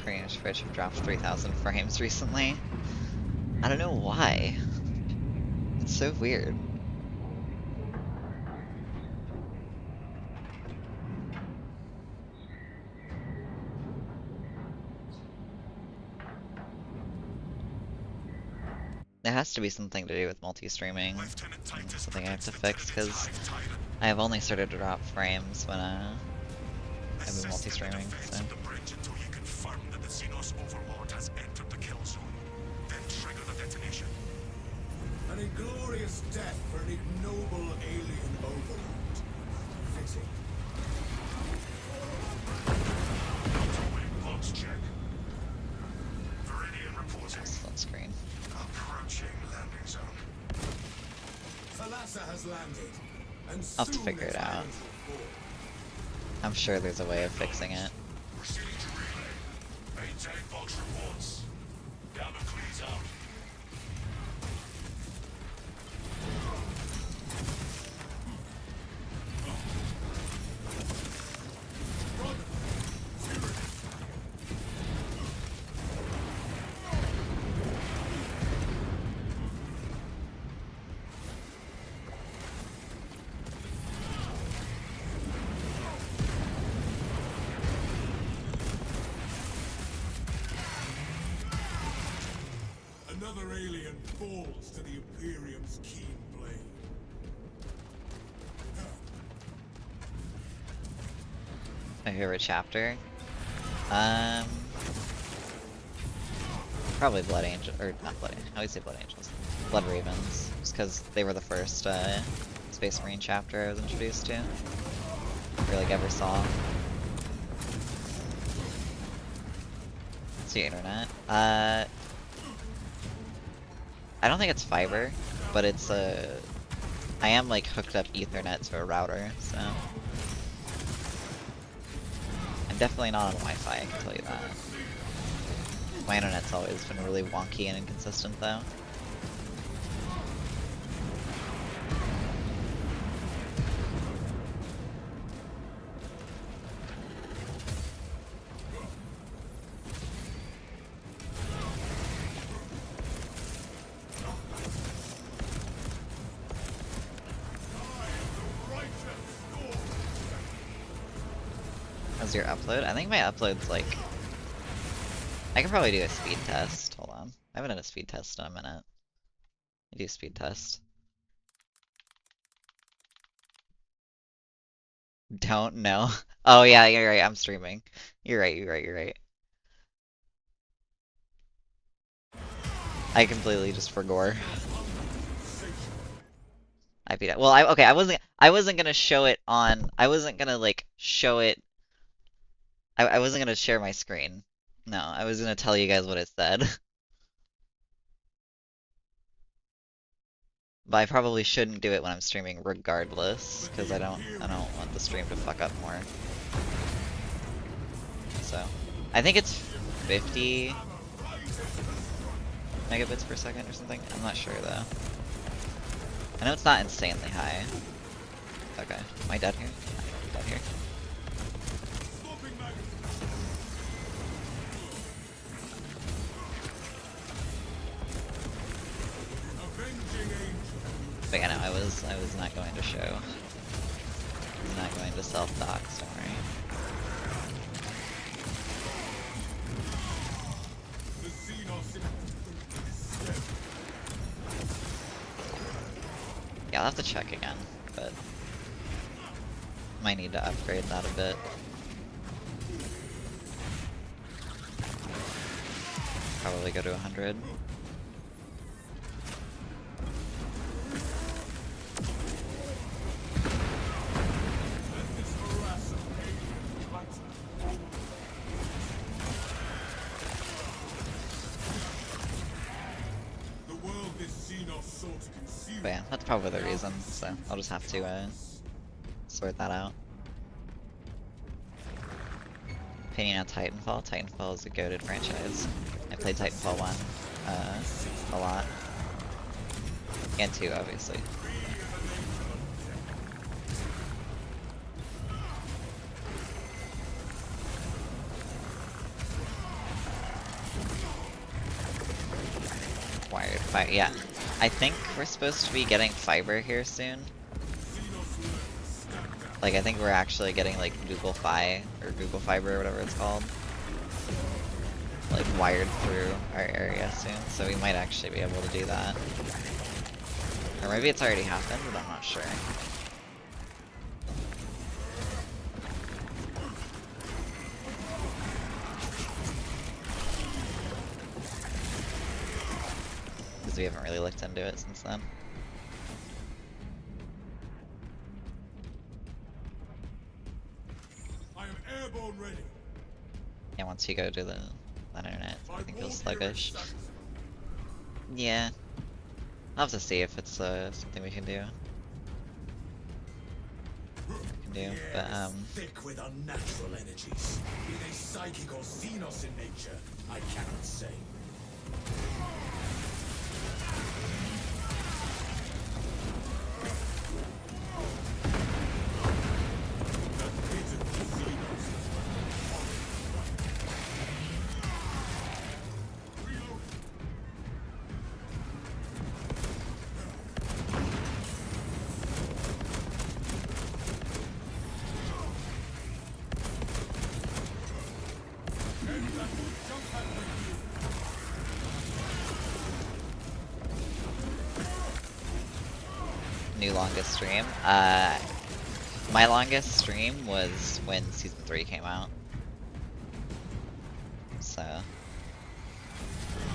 Korean Fridge have dropped 3,000 frames recently. I don't know why. It's so weird. It has to be something to do with multi-streaming. Lieutenant Titus Something I have to protects fix, Lieutenant's because hive Titan. I have only started to drop frames when I've been Assist in the multi-streaming, defense so... of the bridge until you confirm that the Xenos Overlord has entered the kill zone. Then trigger the detonation. An inglorious death for an ignoble alien overlord. Fitting. Motorway box check. Viridian reporting. Excellent screen. Approaching landing zone. Thalassa has landed. And I'll have to soon figure its it out. islands will fall. I'm sure there's a way of fixing it. Proceeding to relay. Maintain box reports. Gamma cleans out. Another alien falls to the Imperium's keen blade. My favorite chapter? Probably Blood Angel, or not Blood Angel, I always say Blood Angels. Blood Ravens, just because they were the first Space Marine chapter I was introduced to. Or like ever saw. It's the internet. I don't think it's fiber, but it's I am like hooked up Ethernet to a router, so I'm definitely not on Wi-Fi, I can tell you that. My internet's always been really wonky and inconsistent though. How's your upload? I think my upload's like... I could probably do a speed test. Hold on. I haven't done a speed test in a minute. I do speed test. Don't know. Oh yeah, you're right, I'm streaming. You're right. I completely just forgot. I beat it. Well, okay, I wasn't gonna show it on, I wasn't gonna like show it, I wasn't gonna share my screen. No, I was gonna tell you guys what it said. But I probably shouldn't do it when I'm streaming regardless, because I don't want the stream to fuck up more. So, I think it's 50 megabits per second or something. I'm not sure though. I know it's not insanely high. Okay, am I dead here? I'm dead here. But yeah, no, I was not going to show. I was not going to self-dox, don't worry. Yeah, I'll have to check again, but might need to upgrade that a bit. Probably go to 100. But yeah, that's probably the reason, so I'll just have to sort that out. Opinion on Titanfall? Titanfall is a goated franchise. I played Titanfall 1 a lot. And 2, obviously. Wired fire, yeah. I think we're supposed to be getting fiber here soon. Like, I think we're actually getting, like, Google Fi, or Google Fiber, or whatever it's called. Like, wired through our area soon, so we might actually be able to do that. Or maybe it's already happened, but I'm not sure. Because we haven't really looked into it since then. Ready. Yeah, once you go to the internet, I think it's sluggish. Yeah. I'll have to see if it's something we can do. But thick with unnatural energies. Be they psychic or xenos in nature, I cannot say. new longest stream. My longest stream was when Season 3 came out. So...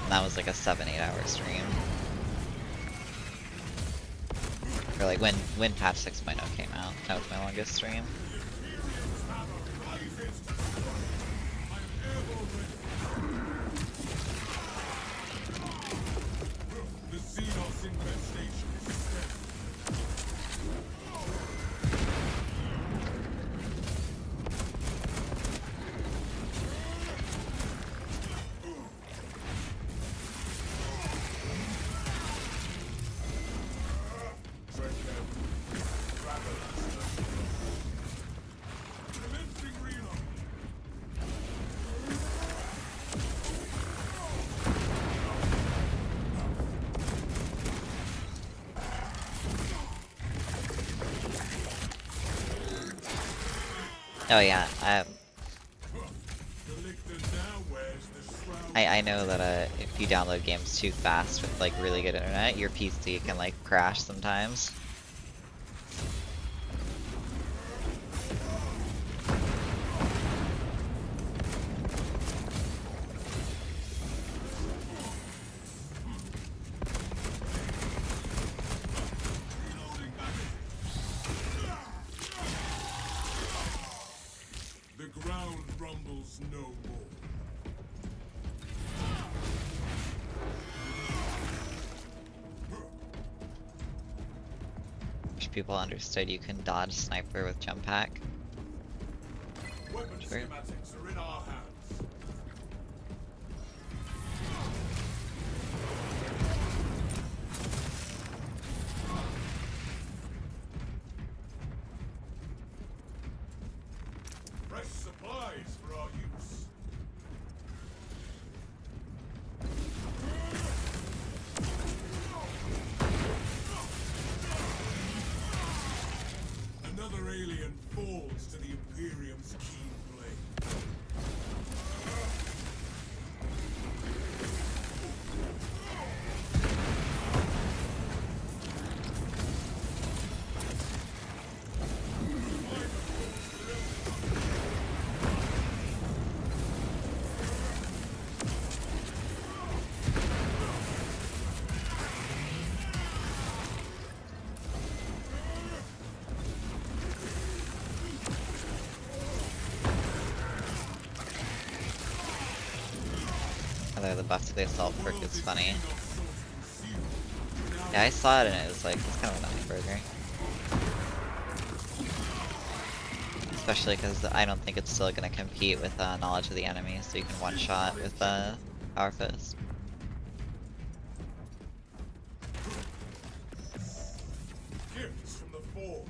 that was like a 7-8 hour stream. Or like when patch 6.0 came out, that was my longest stream. Oh yeah, Where's the shroud? I know that if you download games too fast with like really good internet, your PC can like crash sometimes. The ground rumbles no more. Wish people understood you can dodge sniper with jump pack. Weapon Sure. schematics are in our hands. Fresh supplies for our use. Another alien falls to the Imperium's keen blade. Although the buff to the assault perk is funny. Yeah, I saw it and it was like, it's kind of a nothing burger. Especially because I don't think it's still going to compete with knowledge of the enemy, so you can one-shot with Power Fist. Gifts from the forge.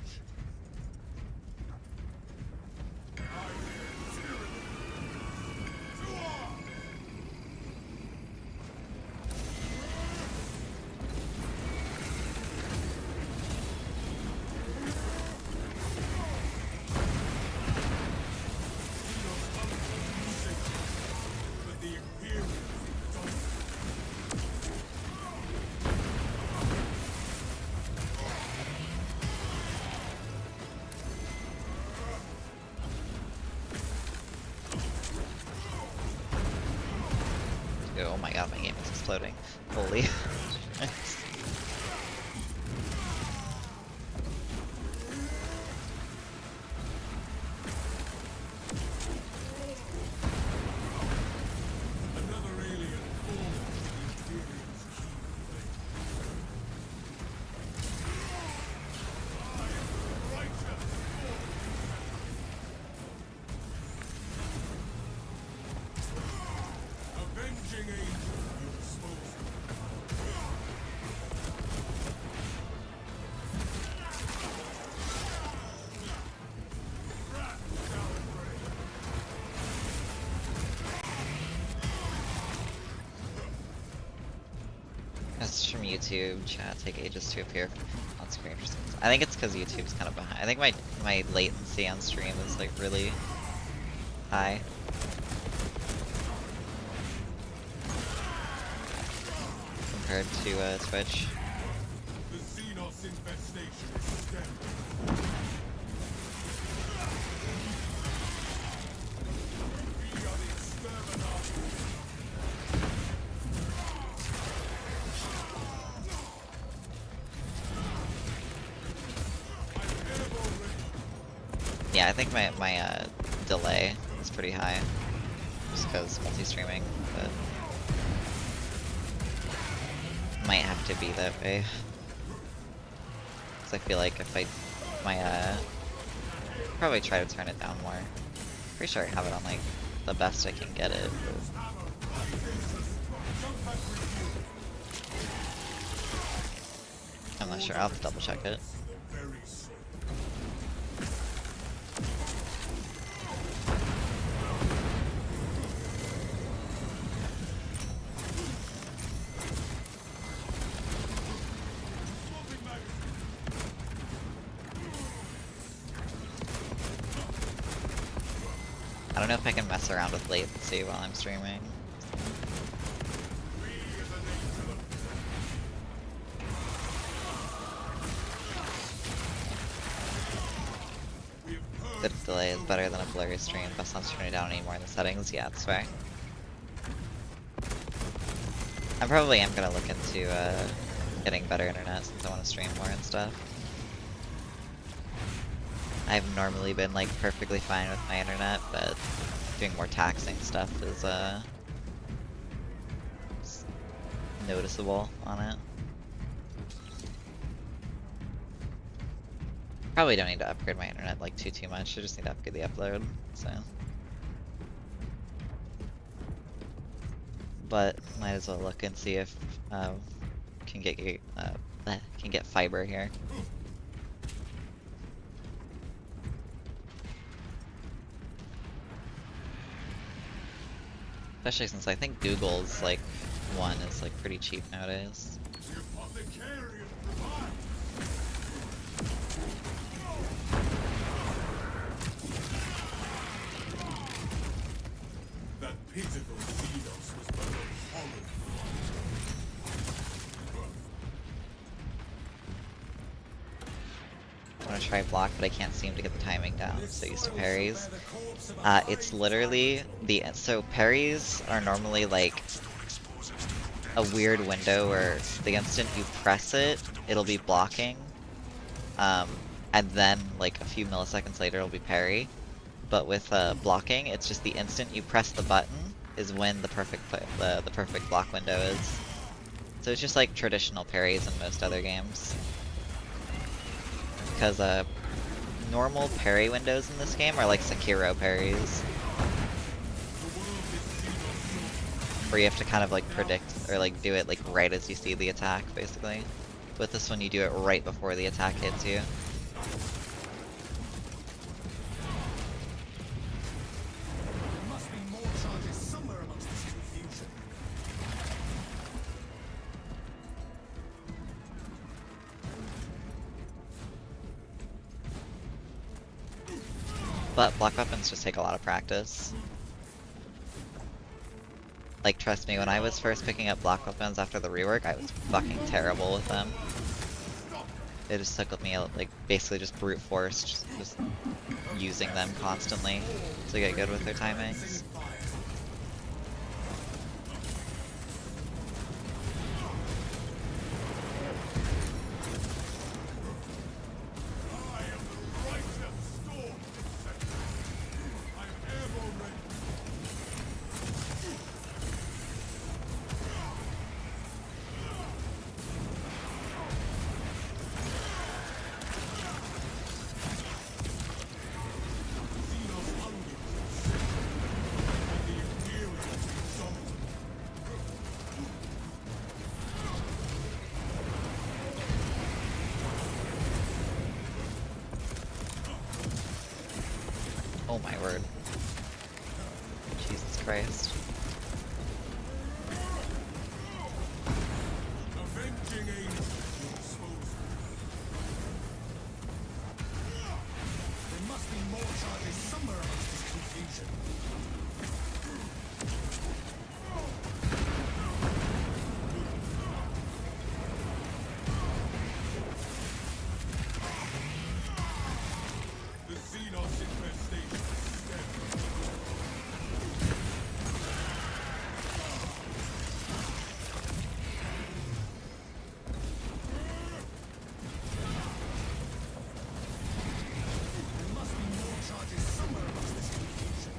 But the Imperium don't. Oh my god, my game is exploding. Holy. Another alien falls to the Imperium's keen blade. Avenging angel, you expose me. Rat shall pray. That's from YouTube. Chat take ages to appear on screen for some reason. I think it's because YouTube's kind of behind. I think my latency on stream is like really high. Compared to Twitch. The Xenos infestation is stemmed. We are the exterminators. Yeah, I think my delay is pretty high. Just because multi-streaming, but might have to be that way. Cause I feel like if probably try to turn it down more. Pretty sure I have it on like the best I can get it. But I'm not sure. I'll have to double check it. Very soon. I don't know if I can mess around with latency while I'm streaming. The delay is better than a blurry stream, but not turning it down anymore in the settings. Yeah, that's fair. I probably am gonna look into getting better internet since I want to stream more and stuff. I've normally been like perfectly fine with my internet, but doing more taxing stuff is noticeable on it. Probably don't need to upgrade my internet like too much. I just need to upgrade the upload. So, but might as well look and see if can get fiber here. Especially since I think Google's like one is like pretty cheap nowadays. That pitiful Xenos was but a hollow. I want to try block, but I can't seem to get the timing down, so used to parries. It's literally so parries are normally like a weird window where the instant you press it, it'll be blocking, and then like a few milliseconds later it'll be parry. But with blocking, it's just the instant you press the button is when the perfect block window is. So it's just like traditional parries in most other games. Because normal parry windows in this game are like Sekiro parries, where you have to kind of like predict or like do it like right as you see the attack, basically. With this one, you do it right before the attack hits you. But block weapons just take a lot of practice. Like, trust me, when I was first picking up block weapons after the rework, I was fucking terrible with them. It just took me, like, basically just brute force, just using them constantly to get good with their timings. Oh my word. Jesus Christ. Avenging angel to expose. There must be more charges somewhere amongst this confusion. The Xenos infestation is stemmed. There must be more charges somewhere amongst this confusion.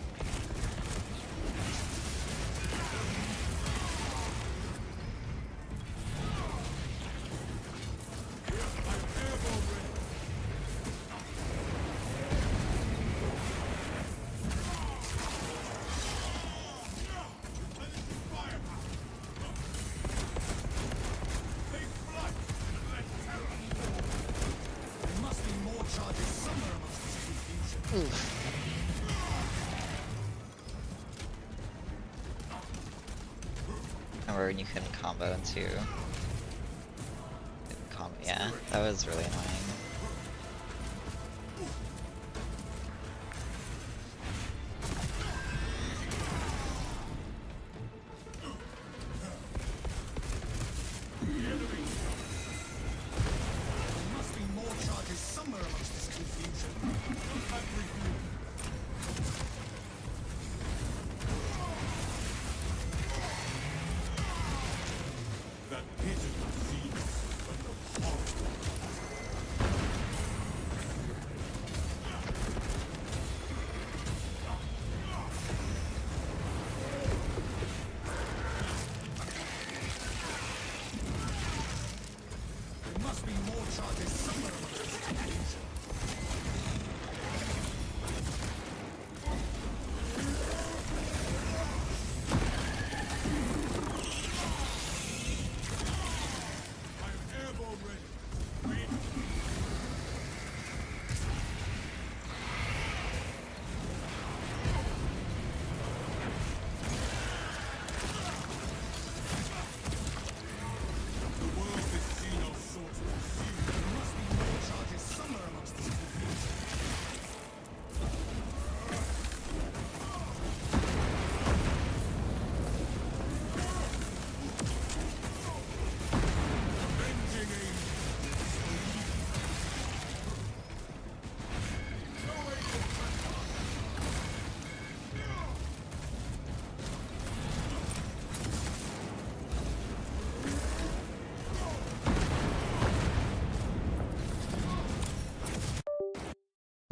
There must be more charges somewhere amongst this confusion. Remember when you couldn't combo into... Yeah, that was really annoying.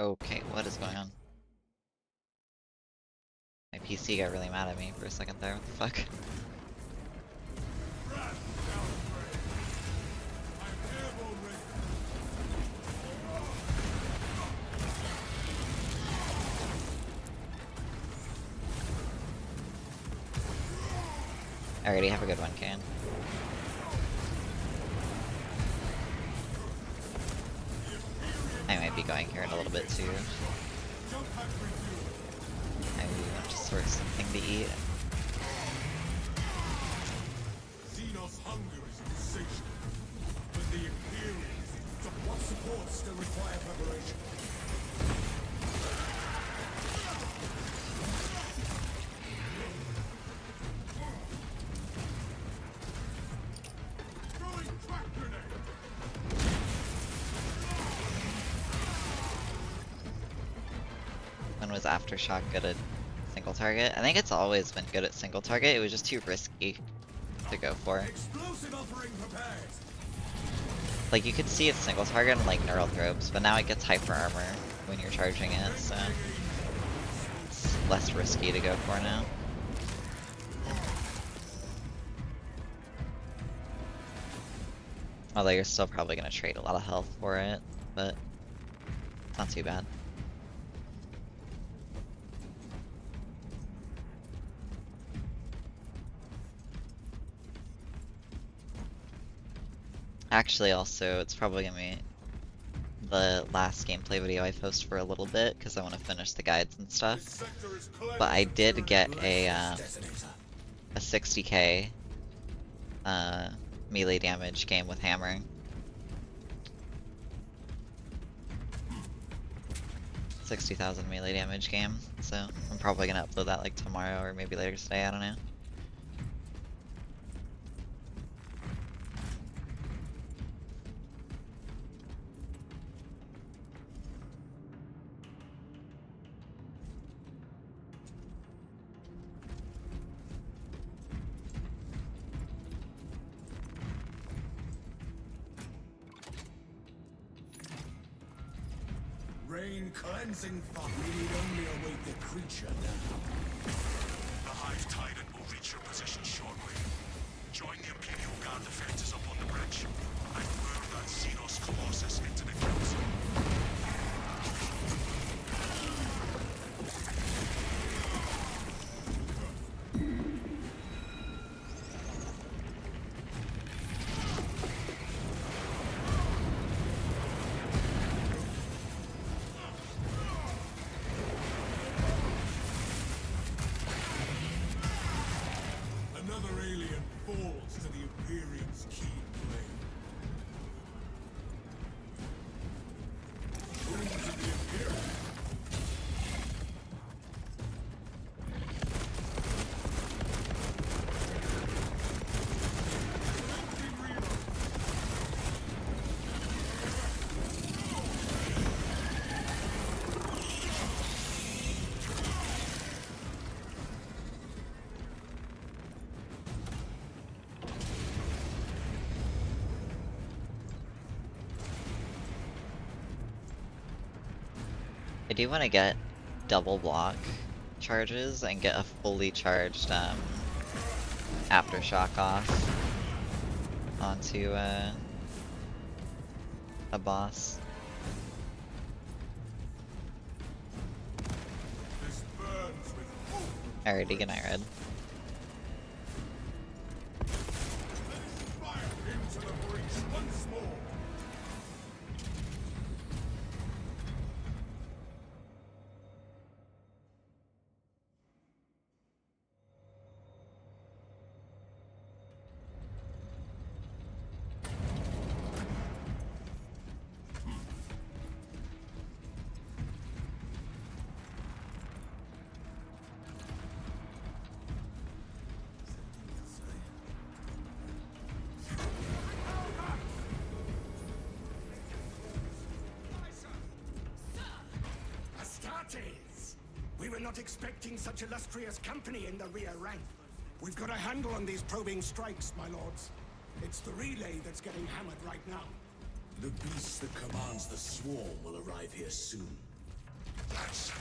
Okay, what is going on? My PC got really mad at me for a second there, what the fuck? Alrighty, have a good one, Kane. I might be going here in a little bit too. I really want to source something to eat. Xenos hunger is insatiable, but the Imperials. What supports still require preparation? Throwing crack grenade. When was Aftershock good at single target? I think it's always been good at single target, it was just too risky to go for. Explosive offering prepared. Like, you could see it's single target in like neural tropes, but now it gets hyper armor when you're charging it, so it's less risky to go for now. Although you're still probably gonna trade a lot of health for it, but it's not too bad. Actually, also, it's probably gonna be the last gameplay video I post for a little bit, because I want to finish the guides and stuff. This sector is cleansed But I of did tyranny. get Detonator. a 60k melee damage game with hammer. $60,000 melee damage game, so I'm probably gonna upload that like tomorrow or maybe later today, I don't know. Rain cleansing fog. We need only await the creature now. The Hive Titan will reach your position shortly. Join the Imperial Guard defenders up on the bridge and lure that Xenos Colossus into the council. Another alien falls to the Imperium's keen blade. Wounds of the Imperium. I do want to get double block charges and get a fully charged Aftershock off onto a boss. This burns with hope. Alrighty, good night, Red. Fire into the breach once more. Astartes! We were not expecting such illustrious company in the rear rank. We've got a handle on these probing strikes, my lords. It's the relay that's getting hammered right now. The beast that commands the swarm will arrive here soon. That's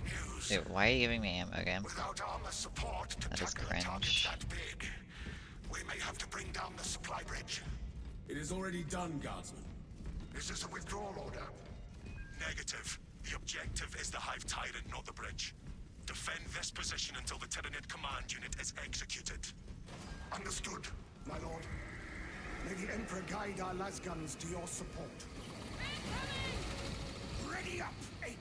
news. Dude, why are you giving me ammo game? Without armor support to That is tackle a target cringe. that big, we may have to bring down the supply bridge. It is already done, Guardsman. Is this a withdrawal order? Negative. The objective is the Hive Tyrant, not the bridge. Defend this position until the Tyranid command unit is executed. Understood, my lord. May the Emperor guide our lasguns to your support. Ready up, 8th!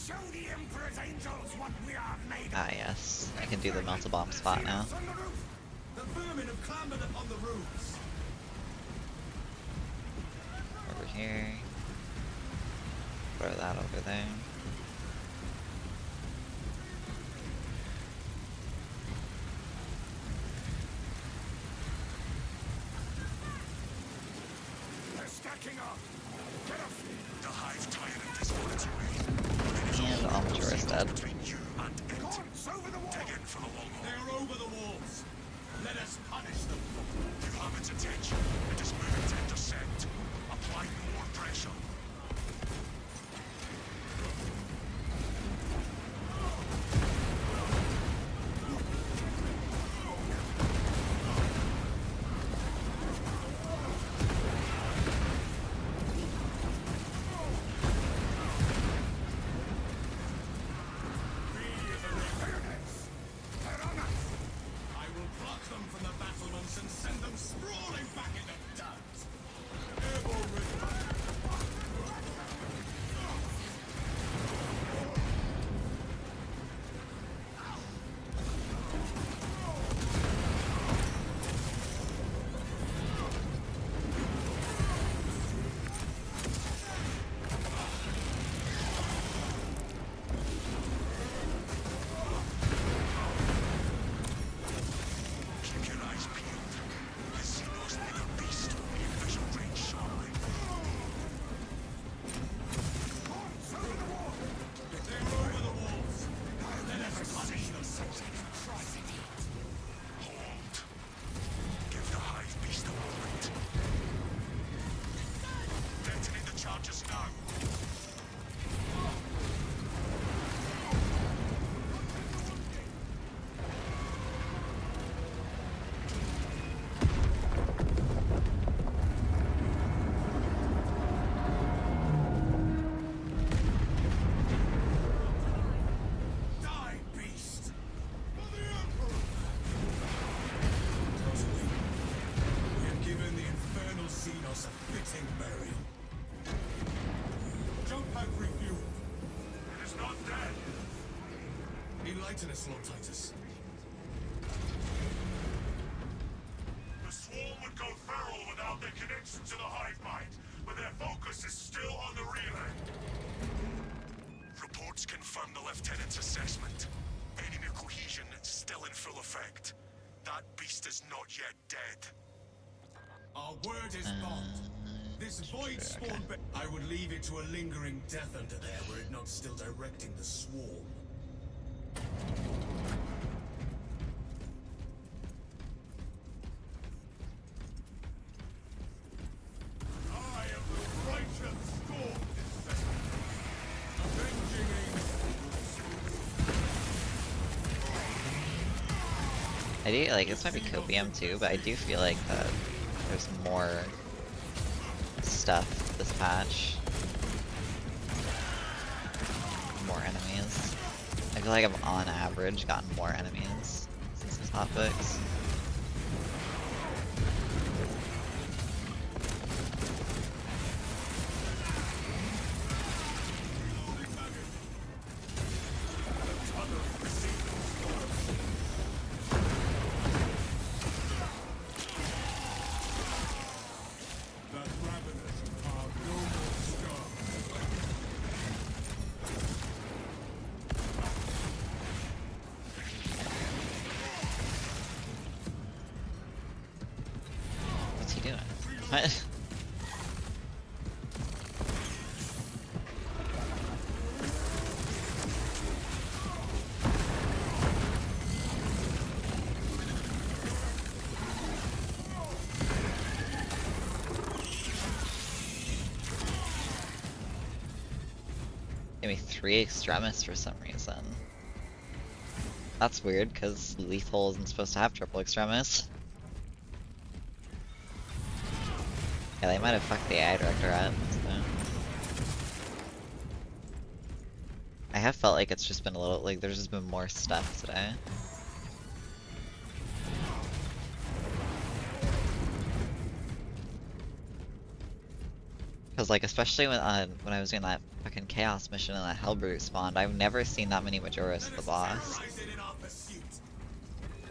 Show the Emperor's angels what we are made of! Ah, yes. I can do the melt a bomb spot now. On the roof! The vermin have clambered upon the roofs. Over here. Throw that over there. They're stacking up! Get up! The Hive Tyrant is on its way. It is And all Almator is dead. between you and it. Gaunts over the wall! Dig in for the long They haul. are over the walls. Let us punish them. You have its attention. It is moving to intercept. Apply more pressure. Bayonets! They're on us! I will pluck them from the battlements and send them sprawling back into dust. Airborne ready. Keep your eyes peeled. The Xenos need a beast will be in visual range shortly. Gaunts over the wall! They are over the walls. Let us punish them. Such an atrocity! Hold. Give the Hive beast a moment. Detonate the charges now. Die, beast! For the Emperor! Totally. We have given the infernal Xenos a fitting burial. Jump pack refueled. It is not dead. Enlighten us, Lord Titus. The swarm would go feral without their connection to the Hive Mind, but their focus is still on the relay. Reports confirm the Lieutenant's assessment. Enemy cohesion still in full effect. That beast is not yet dead. Our word is bond. This void spawn I would leave it to a lingering death under there were it not still directing the swarm. I am the righteous storm descendant. Avenging angels. I do, like, this might be copium too, but I do feel like that there's more stuff this patch. More enemies. I feel like I've on average gotten more enemies since this hotfix. That ravenous are no more scum. What's he doing? What? Give me 3 extremis for some reason. That's weird, because lethal isn't supposed to have triple extremis. Yeah, they might have fucked the AI director up, so. I have felt like it's just been a little, like, there's just been more stuff today. Cause like, especially when I was doing that fucking chaos mission and that Hellbrute spawned, I've never seen that many Majoras at the boss.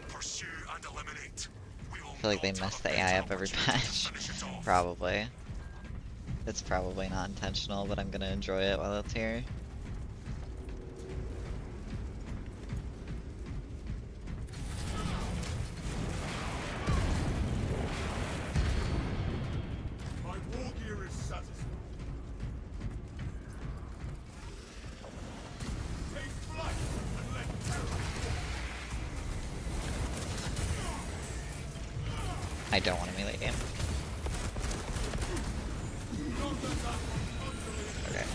Pursue and eliminate. We will I feel like they not mess have the a AI better up every opportunity to patch. finish it off. Probably. It's probably not intentional, but I'm gonna enjoy it while it's here. My war gear is satisfied. Take flight and let terror. I don't want to melee game. Okay.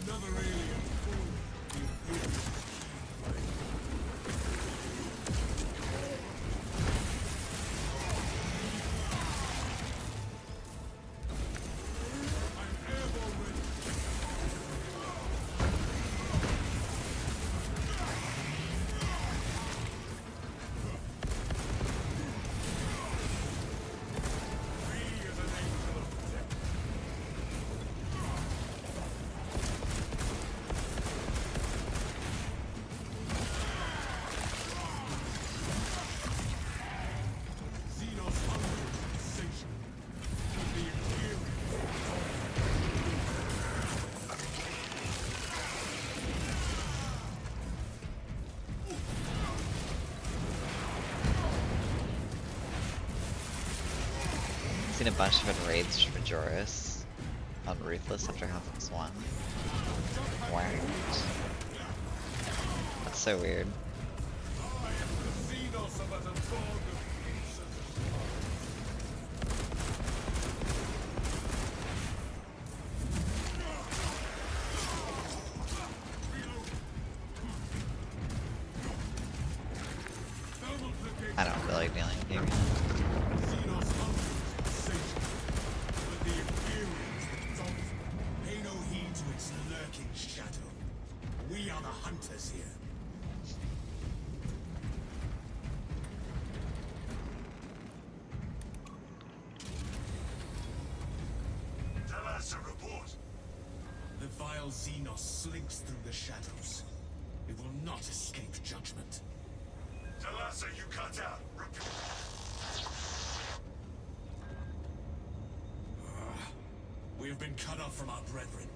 Another alien fallen. I'm airborne ready. Free as an angel of death. Xenos hunger is insatiable. The Imperium. I've seen a bunch of raids for Majoras on Ruthless after Half-Life 1. Wow. That's so weird. I am the Xenos of a dog of pieces. I don't feel like dealing with you. Xenos hunger is insatiable, but the Imperium is exalted. Pay no heed to its lurking shadow. We are the hunters here. Tell us a report. The vile Xenos slinks through the shadows. It will not escape judgment. Talassa, you cut out. Repeat. We have been cut off from our brethren.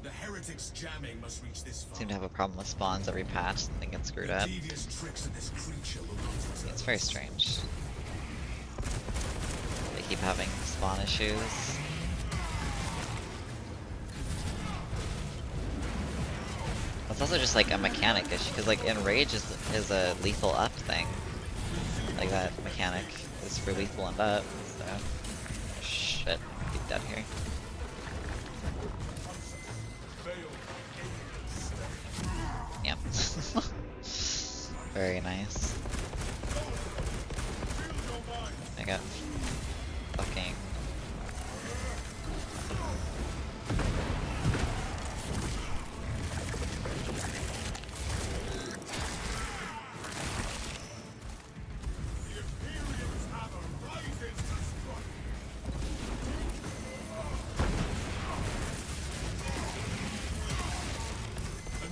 The heretics jamming must reach this far. Seem to have a problem with spawns every patch, something gets screwed up. Devious tricks of this creature will not deter It's very us. strange. They keep having spawn issues. It's also just like a mechanic issue, because like Enrage is a lethal up thing. Like that mechanic is for lethal and up, so... Shit, I'll be dead here. Yep. Very nice. I got fucking...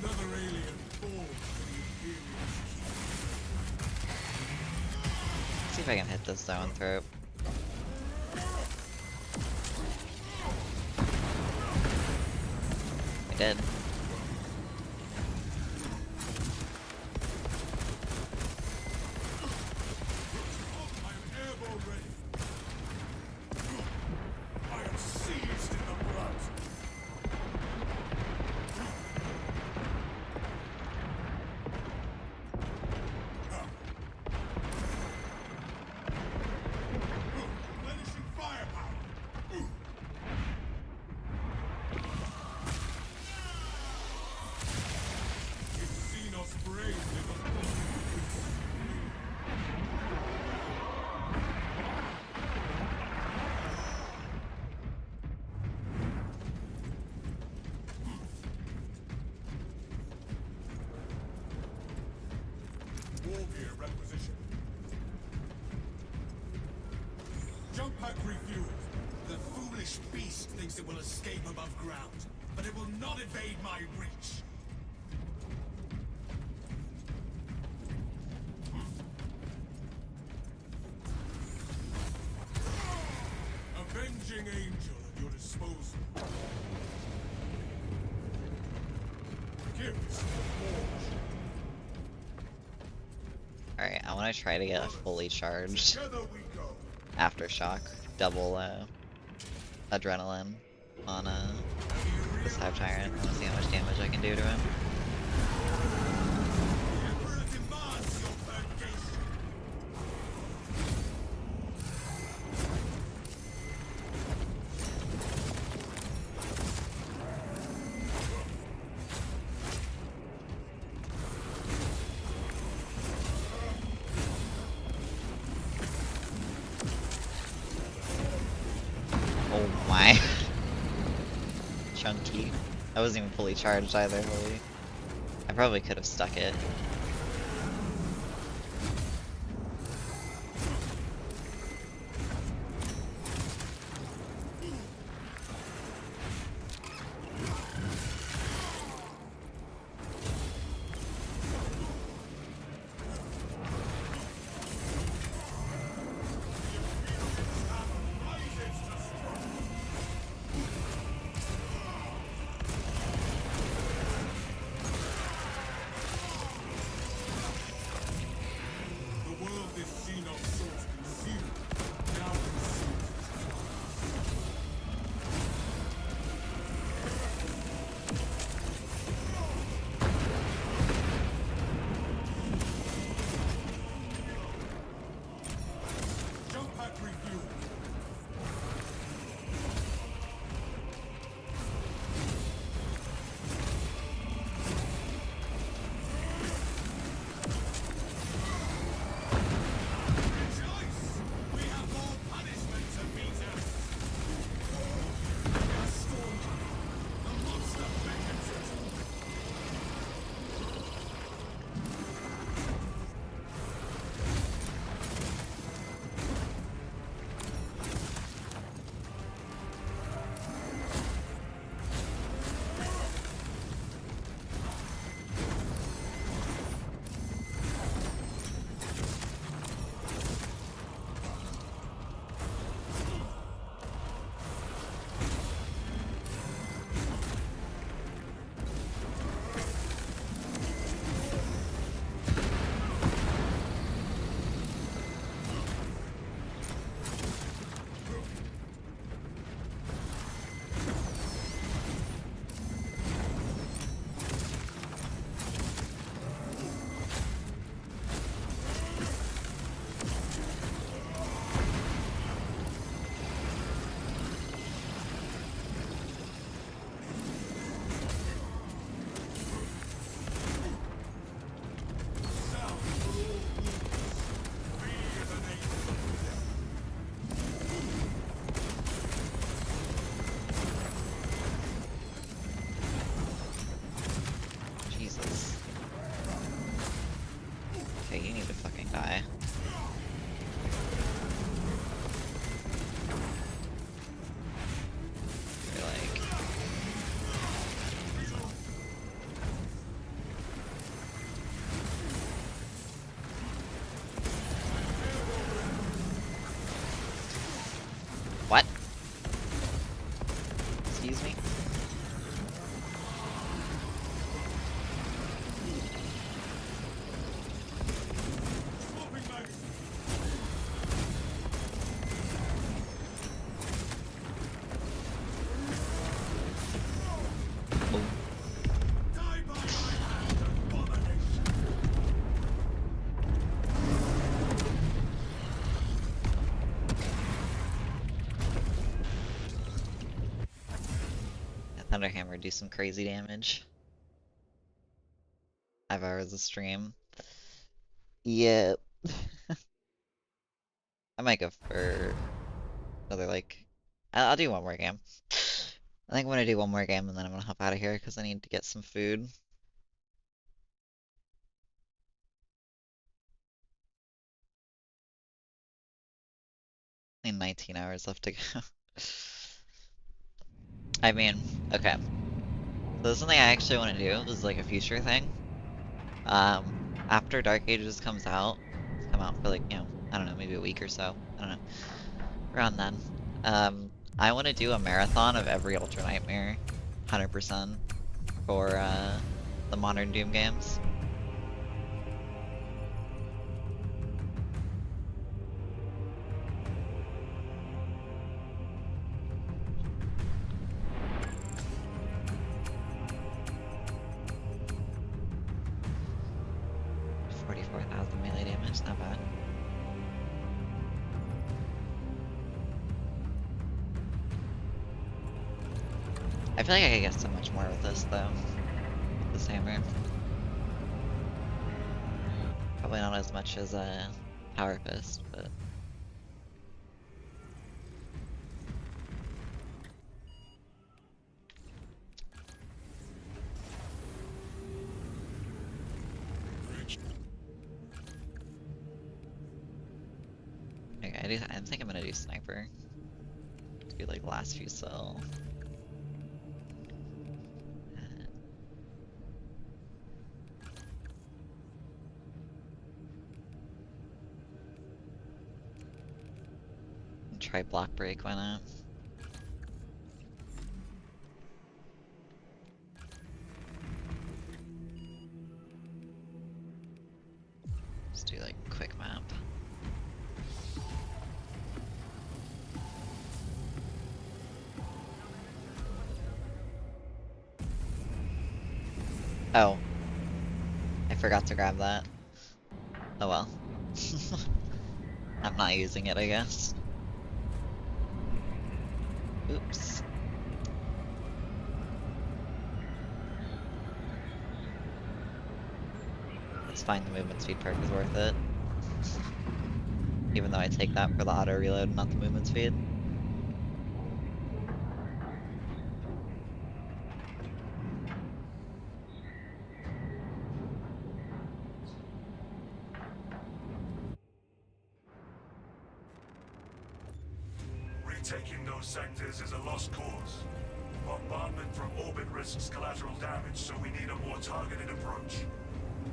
Another alien falls to the Imperium's keep. See if I can hit this zone through. I did. pack refueled. The foolish beast thinks it will escape above ground, but it will not evade my reach. Avenging angel at your disposal. Gifts for forge. Alright, I want to try to get a fully charged Together we go. aftershock, double adrenaline on this Hive Tyrant. I want to see how much damage I can do to him. The Emperor demands your purgation. Oh my. Chunky. I wasn't even fully charged either, holy. I probably could have stuck it. The world this Xenos sought consumed, now consumes its jump pack refueled. Rejoice! We have more punishment to meet us. A storm coming. The monster beckons it. Sound for all wolves. We are the nation. Jesus. Okay, you need to fucking die. You're like... What? Excuse me? Swapping magazine. Oh. Die by my hand, abomination. That Thunderhammer do some crazy damage. 5 hours of stream. Yep. I might go for another, like... I'll do one more game. I think I'm gonna do one more game and then I'm gonna hop out of here because I need to get some food. And 19 hours left to go. I mean, okay. So this is something I actually want to do. This is like a future thing. After Dark Ages comes out, it's come out for like, you know, I don't know, maybe a week or so. I don't know. Around then. I want to do a marathon of every Ultra Nightmare, 100%, for the modern Doom games. Melee damage, not bad. I feel like I could get so much more with this though. This hammer. Probably not as much as a Power Fist, but okay, I think I'm gonna do Sniper. Do like last few cell. And try Block Break, why not? Just do like quick map. Oh. I forgot to grab that. Oh well. I'm not using it, I guess. Oops. It's fine, the movement speed perk is worth it. Even though I take that for the auto reload, not the movement speed. Retaking those sectors is a lost cause. Bombardment from orbit risks collateral damage, so we need a more targeted approach.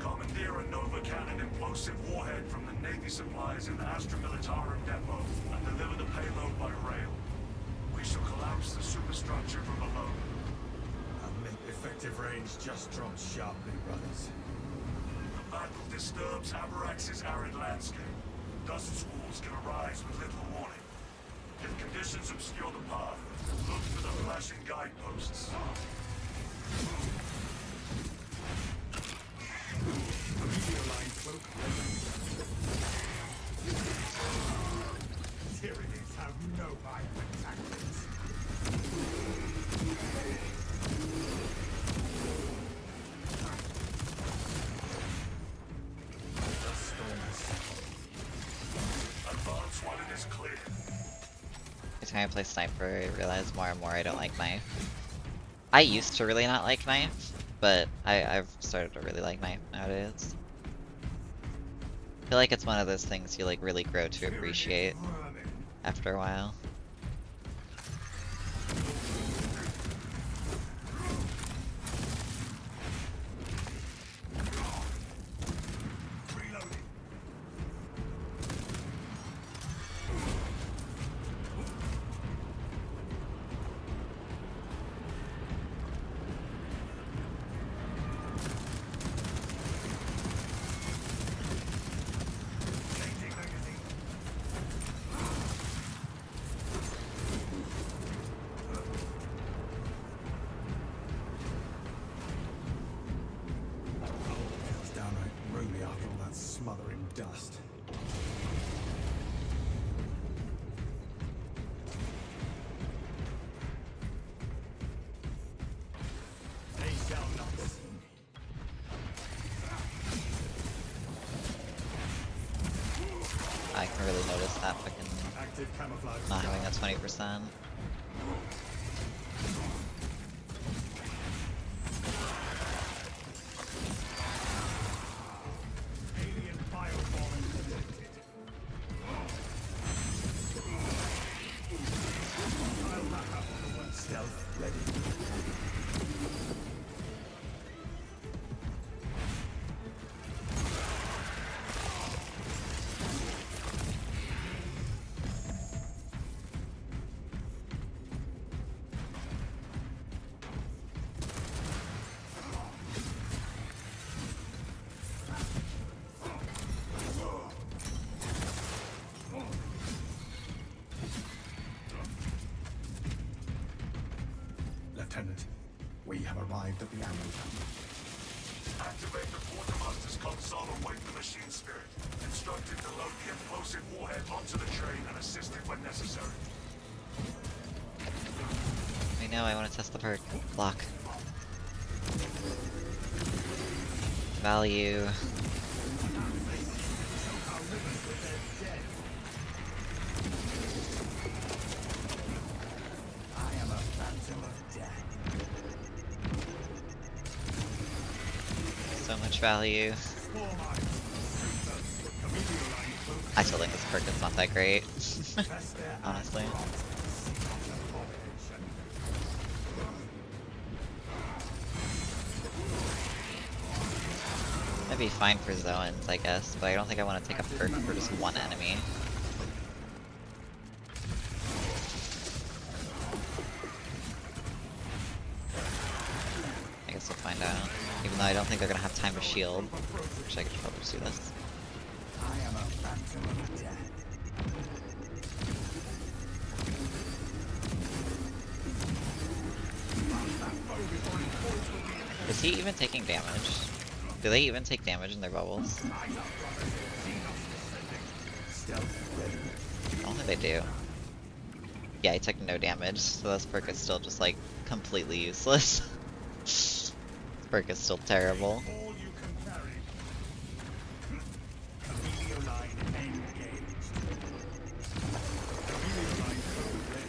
Commandeer a Nova Cannon implosive warhead from the Navy supplies in the Astra Militarum depot and deliver the payload by rail. We shall collapse the superstructure from below. Effective range just dropped sharply, brothers. The battle disturbs Avarax's arid landscape. Dust squalls can arise with little warning. If conditions obscure the path, look for the flashing guideposts. Tyranids have no violent tactics. Advance while it is clear. Every time I play Sniper, I realize more and more I don't like Knife. I used to really not like Knife, but I've started to really like Knife nowadays. I feel like it's one of those things you like really grow to appreciate after a while. It's downright roomy after all that smothering dust. They shall not see me. I can really notice that fucking Active camouflage. not having that 20%. Alien bioform detected. Lieutenant. We have arrived at the ammo camp. Activate the quartermaster's console and wake the machine spirit. Instruct it to load the implosive warhead onto the train and assist it when necessary. I know, I want to test the perk. Block. Value. I am a phantom of death. So much value. I still think this perk is not that great. Honestly. That'd be fine for zones, I guess, but I don't think I want to take a perk for just one enemy. I guess we'll find out. Even though I don't think they're gonna have time to shield. Which I could probably just do this. I am a phantom of death. Is he even taking damage? Do they even take damage in their bubbles? I don't think they do. Yeah, he took no damage, so this perk is still just like completely useless. This perk is still terrible. All you can carry. Amelia line engaged. Amelia line code ready.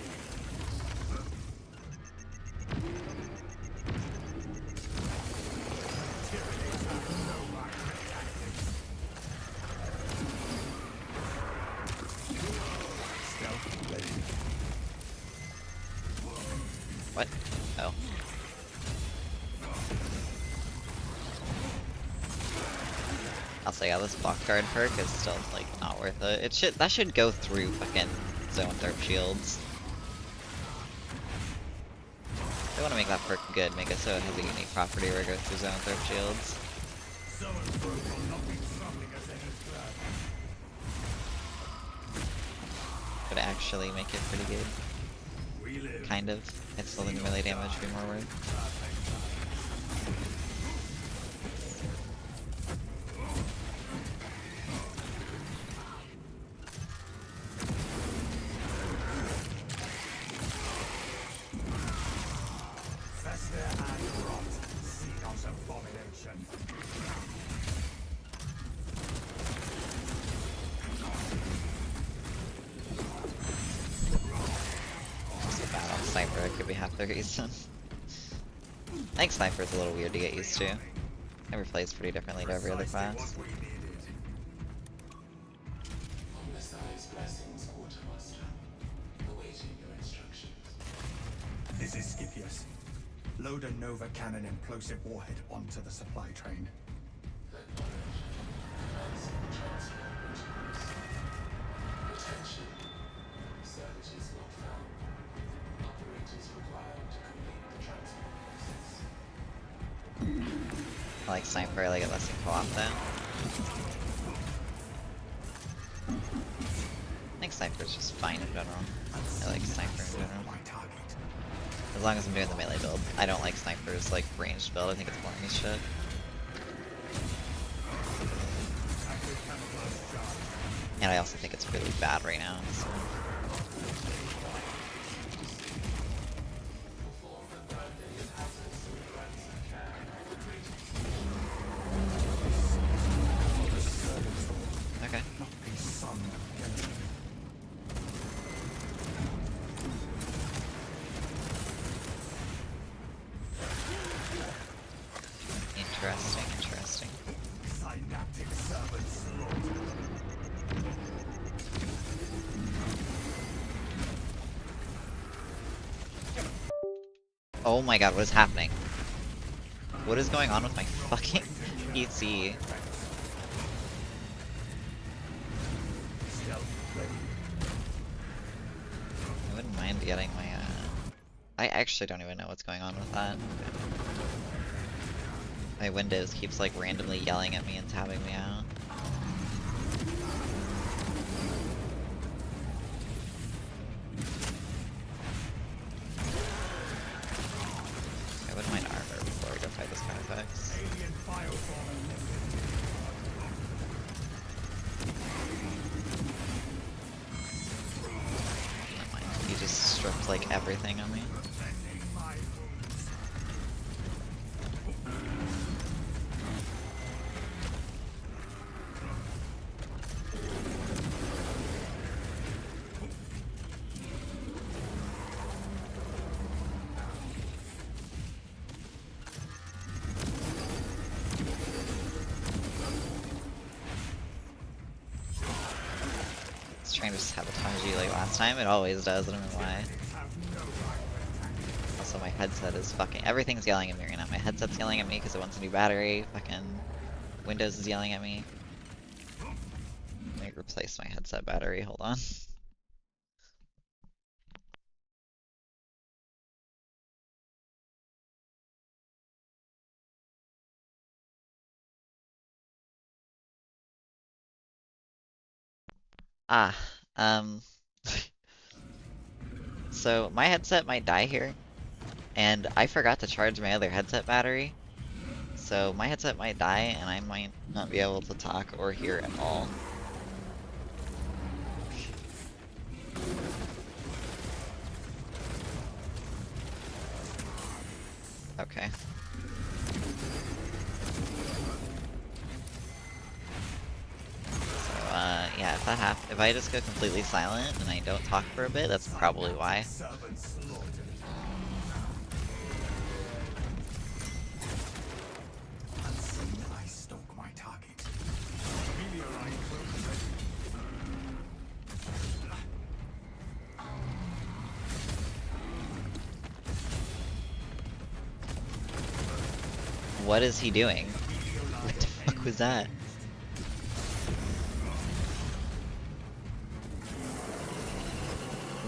What? Oh. I'll say, yeah, this block guard perk is still, like, not worth it. That should go through fucking zone third shields. If they want to make that perk good, make it so it has a unique property where it goes through zone third shields. Would actually make it pretty good. Kind of. It's still the melee damage would be more worth. Sniper, it could be half the reason. I think Sniper is a little weird to get used to. Never plays pretty differently to every other class. This is Scipius. Load a Nova Cannon implosive warhead onto the supply train. I like Sniper, I like it less than co-op though. I think Sniper is just fine in general. I like Sniper in general. As long as I'm doing the melee build. I don't like Sniper's like ranged build, I think it's boring as shit. And I also think it's really bad right now. So. Okay. Interesting, interesting. Synaptic servants. Oh my god, what is happening? What is going on with my fucking PC? I wouldn't mind getting my, I actually don't even know what's going on with that. My Windows keeps like randomly yelling at me and tabbing me out. everything on me. It's trying to sabotage you like last time. It always does. I don't know why. Also, my headset is fucking. Everything's yelling at me right now. My headset's yelling at me because it wants a new battery. Fucking Windows is yelling at me. Let me replace my headset battery. Hold on. Ah, um. So my headset might die here, and I forgot to charge my other headset battery. So my headset might die, and I might not be able to talk or hear at all. Okay. So, yeah, if I just go completely silent and I don't talk for a bit, that's probably why. I stalk my target. What is he doing? What the fuck was that?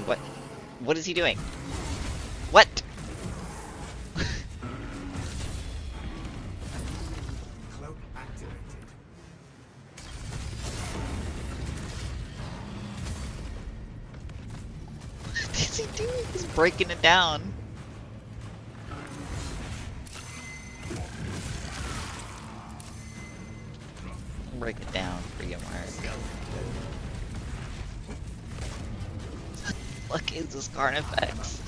What? What is he doing? What? Cloak activated. What is he doing? He's breaking it down. Break it down for you, Mark. What is this Carnifex?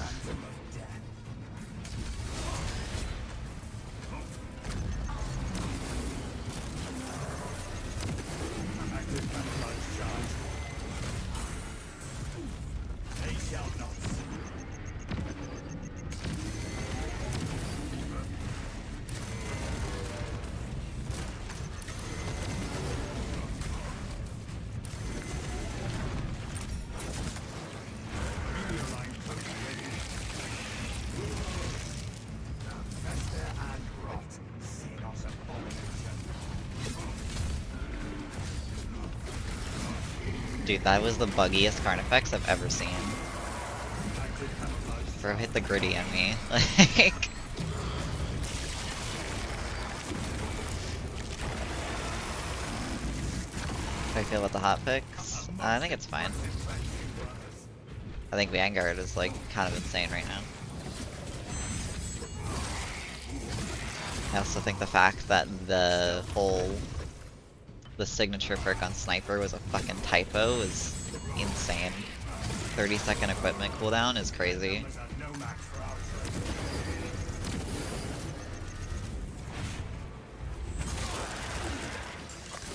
Dude, that was the buggiest Carnifex I've ever seen. Bro hit the gritty at me. Like... How do I feel about the hotfix? I think it's fine. I think Vanguard is like kind of insane right now. I also think the fact that the signature perk on Sniper was a fucking typo is insane. 30-second equipment cooldown is crazy.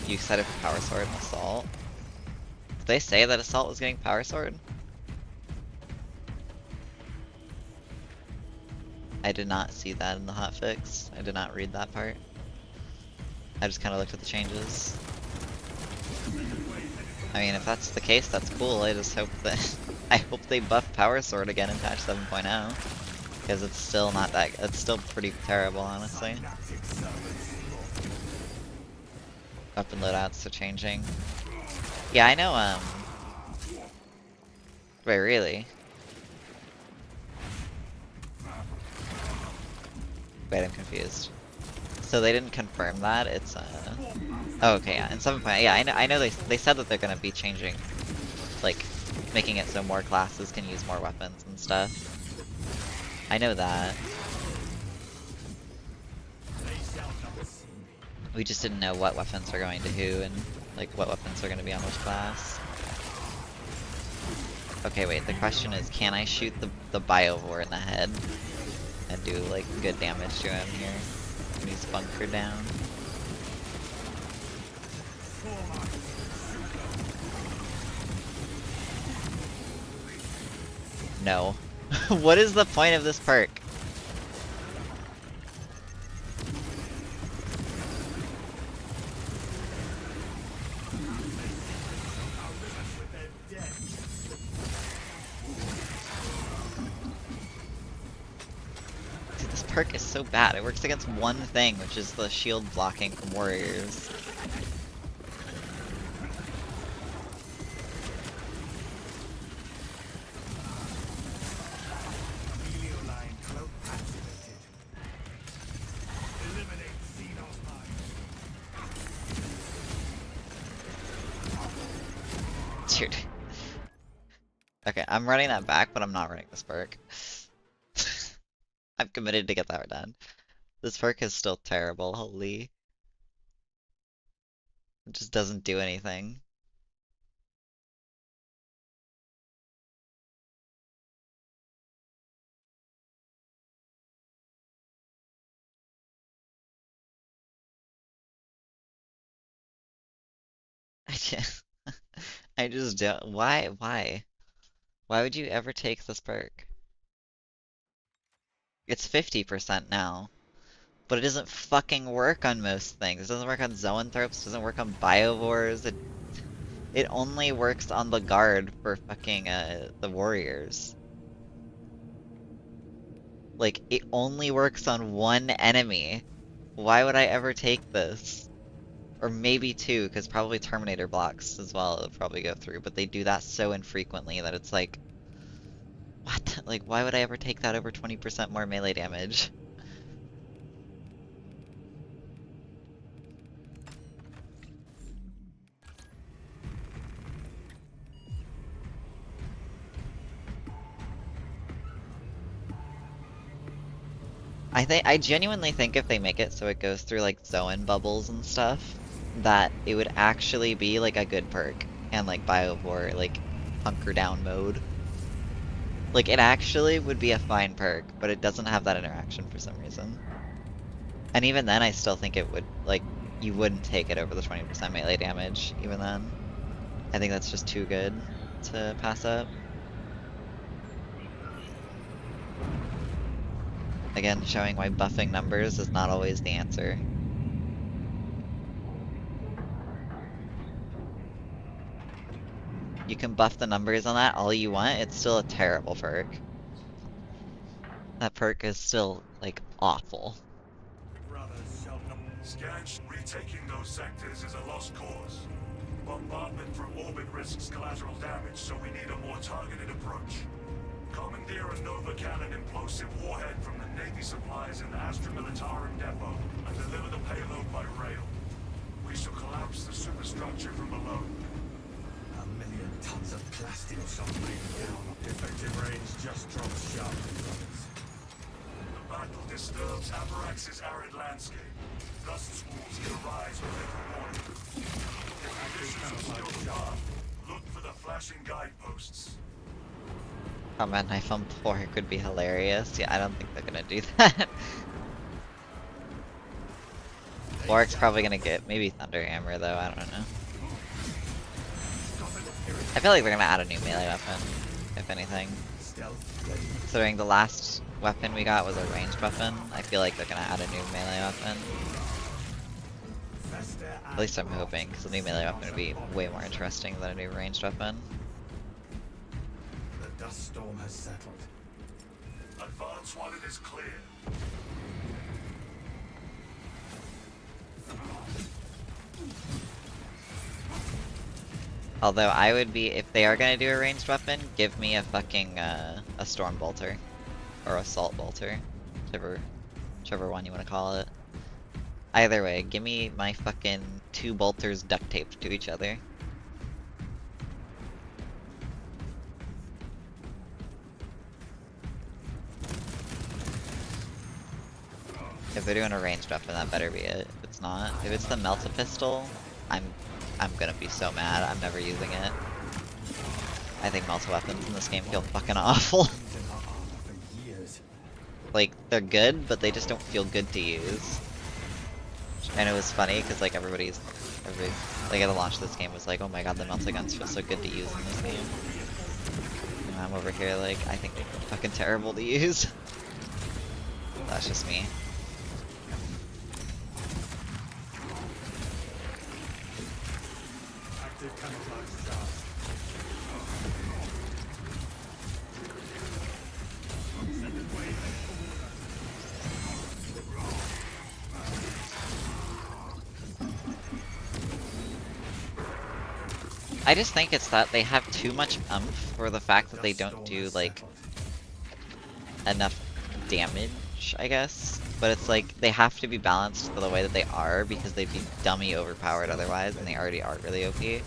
You set it for Power Sword and Assault. Did they say that Assault was getting Power Sword? I did not see that in the hotfix. I did not read that part. I just kind of looked at the changes. I mean, if that's the case, that's cool. I just hope that I hope they buff Power Sword again in patch 7.0, because it's still not that. It's still pretty terrible, honestly. Weapon loadouts are changing. Yeah, I know. Wait, really? Wait, I'm confused. So they didn't confirm that? It's oh, okay, yeah. In 7.0, yeah, I know they said that they're gonna be changing, like, making it so more classes can use more weapons and stuff. I know that. We just didn't know what weapons were going to who and like what weapons are gonna be on which class. Okay, wait, the question is, can I shoot the Biovore in the head and do, like, good damage to him here when he's bunkered down? No. What is the point of this perk? Dude, this perk is so bad. It works against one thing, which is the shield blocking from warriors. Dude. Okay, I'm running that back, but I'm not running this perk. I'm committed to get that done. This perk is still terrible, holy. It just doesn't do anything. I just don't. Why? Why? Why would you ever take this perk? It's 50% now. But it doesn't fucking work on most things. It doesn't work on zoanthropes, it doesn't work on biovores, it only works on the guard for fucking the warriors. Like, it only works on one enemy. Why would I ever take this? Or maybe two, because probably Terminator blocks as well it'll probably go through, but they do that so infrequently that it's like, what? Like, why would I ever take that over 20% more melee damage? I genuinely think if they make it so it goes through like Zoan bubbles and stuff, that it would actually be like a good perk and like Biovore, like hunker down mode. Like it actually would be a fine perk, but it doesn't have that interaction for some reason. And even then I still think it would, like, you wouldn't take it over the 20% melee damage, even then. I think that's just too good to pass up. Again, showing why buffing numbers is not always the answer. You can buff the numbers on that all you want, it's still a terrible perk. That perk is still, like, awful. Scanch, retaking those sectors is a lost cause. Bombardment from orbit risks collateral damage, so we need a more targeted approach. Commandeer a Nova Cannon implosive warhead from the Navy supplies in the Astra Militarum depot and deliver the payload by rail. We shall collapse the superstructure from below. 1,000,000 tons of plastic or something down. Effective range just drops sharp. The battle disturbs Avarax's arid landscape. Gust squalls can arise with little warning. If conditions are still dark, look for the flashing guideposts. Combat Knife on Pork would be hilarious. Yeah, I don't think they're gonna do that. Pork's probably gonna get maybe Thunder Hammer though, I don't know. I feel like they're gonna add a new melee weapon, if anything. Considering the last weapon we got was a ranged weapon, I feel like they're gonna add a new melee weapon. At least I'm hoping, because the new melee weapon would be way more interesting than a new ranged weapon. The dust storm has settled. Advance while it is clear. Although I would be, if they are gonna do a ranged weapon, give me a fucking, a Storm Bolter. Or Assault Bolter. Whichever one you wanna call it. Either way, give me my fucking 2 bolters duct taped to each other. If they're doing a ranged weapon, that better be it. If it's not, if it's the Melt-A-Pistol, I'm gonna be so mad. I'm never using it. I think Melta weapons in this game feel fucking awful. For years. Like, they're good, but they just don't feel good to use. And it was funny, because like everybody, like at the launch of this game was like, oh my god, the Melta guns feel so good to use in this game. And I'm over here like, I think they feel fucking terrible to use. That's just me. Active camouflage charge. I just think it's that they have too much umph for the fact that they don't do like enough damage, I guess. But it's like they have to be balanced for the way that they are because they'd be dummy overpowered otherwise, and they already are really OP.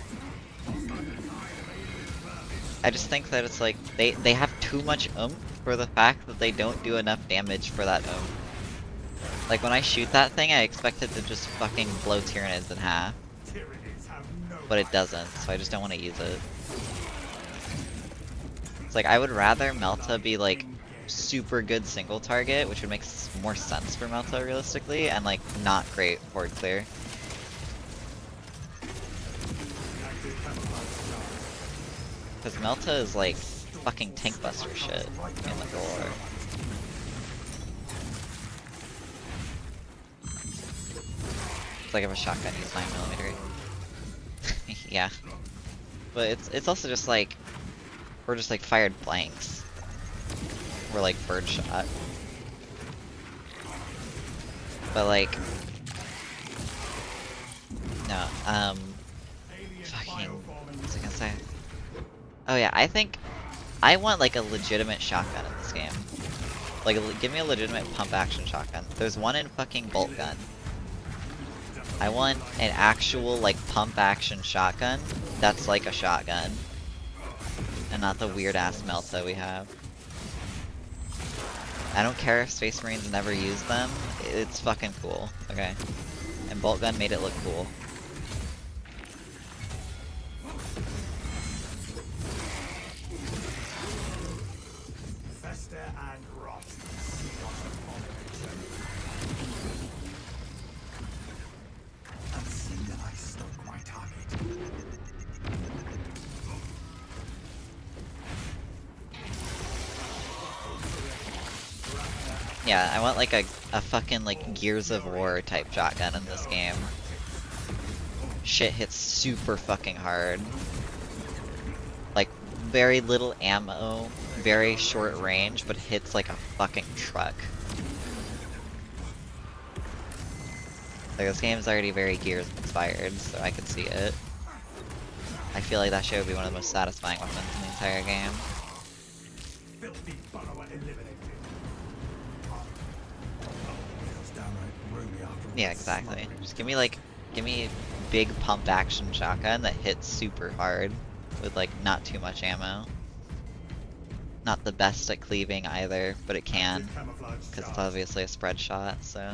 I just think that it's like they have too much oomph for the fact that they don't do enough damage for that oomph. Like when I shoot that thing, I expect it to just fucking blow Tyranids in half. Tyranids have no But it doesn't, so I just don't want to use it. It's like I would rather Melta be like super good single target, which would make more sense for Melta realistically, and like not great forward clear. Because Melta is like fucking tank buster shit in the lore. It's like if a shotgun uses 9mm. Yeah. But it's also just like we're just like fired blanks. We're like bird shot. But like no, fucking what was I gonna say? Oh yeah, I think I want like a legitimate shotgun in this game. Like give me a legitimate pump action shotgun. There's one in fucking bolt gun. I want an actual like pump action shotgun that's like a shotgun. And not the weird ass Melta we have. I don't care if Space Marines never use them, it's fucking cool, okay? And bolt gun made it look cool. Fester and rot. And see that I struck my target. Yeah, I want like a fucking like Gears of War type shotgun in this game. Shit hits super fucking hard. Like, very little ammo, very short range, but hits like a fucking truck. Like, this game's already very Gears inspired, so I could see it. I feel like that shit would be one of the most satisfying weapons in the entire game. Filthy burrower eliminated. Feels downright roomy after Yeah, exactly. Just give me big pump action shotgun that hits super hard with like not too much ammo. Not the best at cleaving either, but it can, because it's obviously a spread shot, so.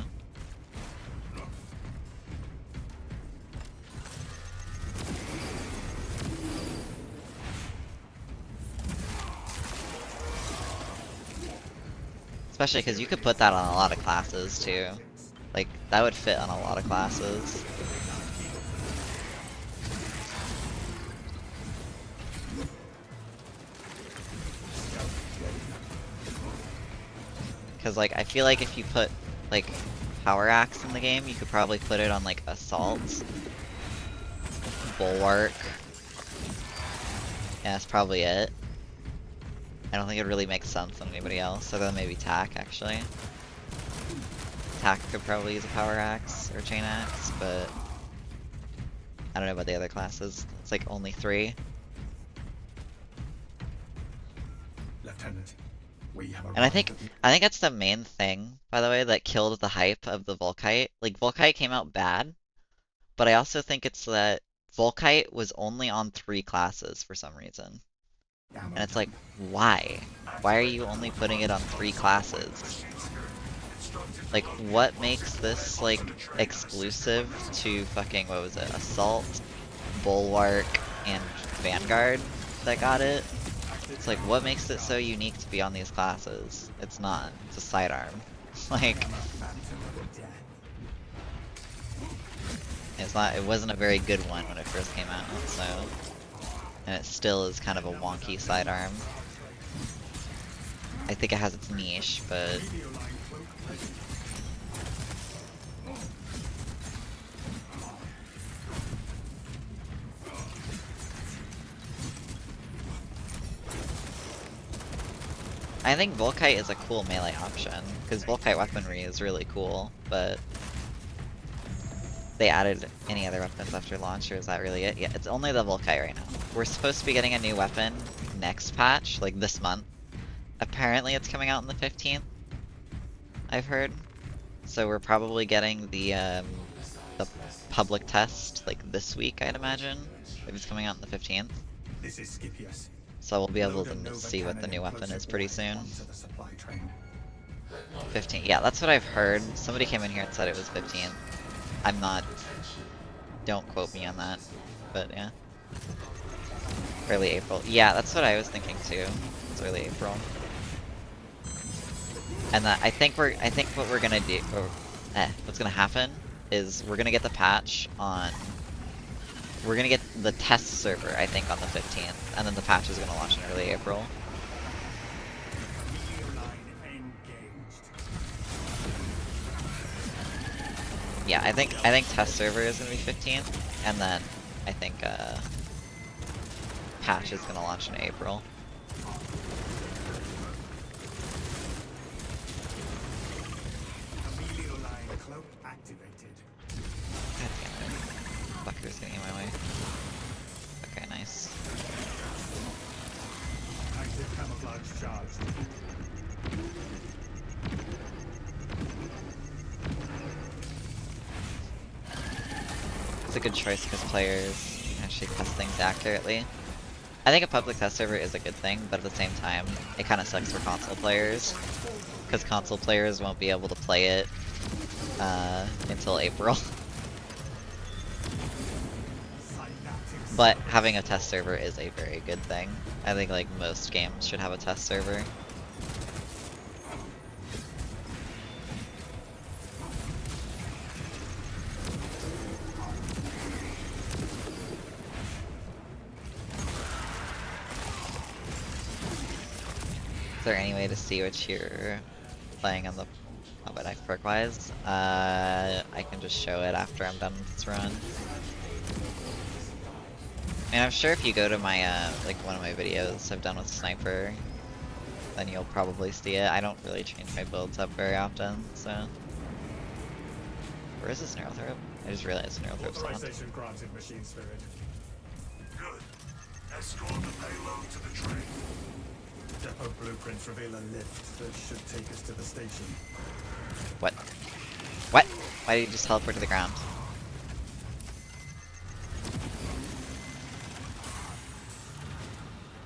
Especially because you could put that on a lot of classes too. Like, that would fit on a lot of classes. Because, like, I feel like if you put, like, Power Axe in the game, you could probably put it on, like, Assault, Bulwark. Yeah, that's probably it. I don't think it really makes sense on anybody else, other than maybe Tack, actually. Tack could probably use a Power Axe or Chain Axe, but I don't know about the other classes. It's like only 3. Lieutenant, we have And I think that's the main thing, by the way, that killed the hype of the Volkite. Like, Volkite came out bad, but I also think it's that Volkite was only on 3 classes for some reason. And it's like, why? Why are you only putting it on 3 classes? Like, what makes this, like, exclusive to fucking, what was it, Assault, Bulwark, and Vanguard? that got it. It's like, what makes it so unique to be on these classes? It's not. It's a sidearm. Like, it's not. It wasn't a very good one when it first came out, so. And it still is kind of a wonky sidearm. I think it has its niche, but I think Volkite is a cool melee option, because Volkite weaponry is really cool, but they added any other weapons after launch, or is that really it? Yeah, it's only the Volkite right now. We're supposed to be getting a new weapon next patch, like this month. Apparently it's coming out on the 15th, I've heard. So we're probably getting the public test, like this week, I'd imagine, if it's coming out on the 15th. This is Scipius. So we'll be able to see what the new weapon is pretty soon. 15, yeah, that's what I've heard. Somebody came in here and said it was 15. I'm not, don't quote me on that, but yeah. Early April. Yeah, that's what I was thinking too. It's early April. And I think what we're gonna do, or what's gonna happen is we're gonna get the patch on. We're gonna get the test server, I think, on the 15th, and then the patch is gonna launch in early April. Yeah, I think test server is gonna be 15th, and then I think patch is gonna launch in April. God damn it. Fucker's getting in my way. Okay, nice. Active camouflage charged. It's a good choice because players can actually test things accurately. I think a public test server is a good thing, but at the same time, it kind of sucks for console players. Because console players won't be able to play it until April. But having a test server is a very good thing. I think like most games should have a test server. Is there any way to see what you're playing on the combat knife perk-wise? I can just show it after I'm done with this run. And I'm sure if you go to my, like one of my videos I've done with Sniper, then you'll probably see it. I don't really change my builds up very often, so. Where is this Neurothrope? I just realized Neurothrope's on. Authorization granted, machine spirit. Good. Escort the payload to the train. Depot blueprints reveal a lift that should take us to the station. What? What? Why did you just teleport to the ground?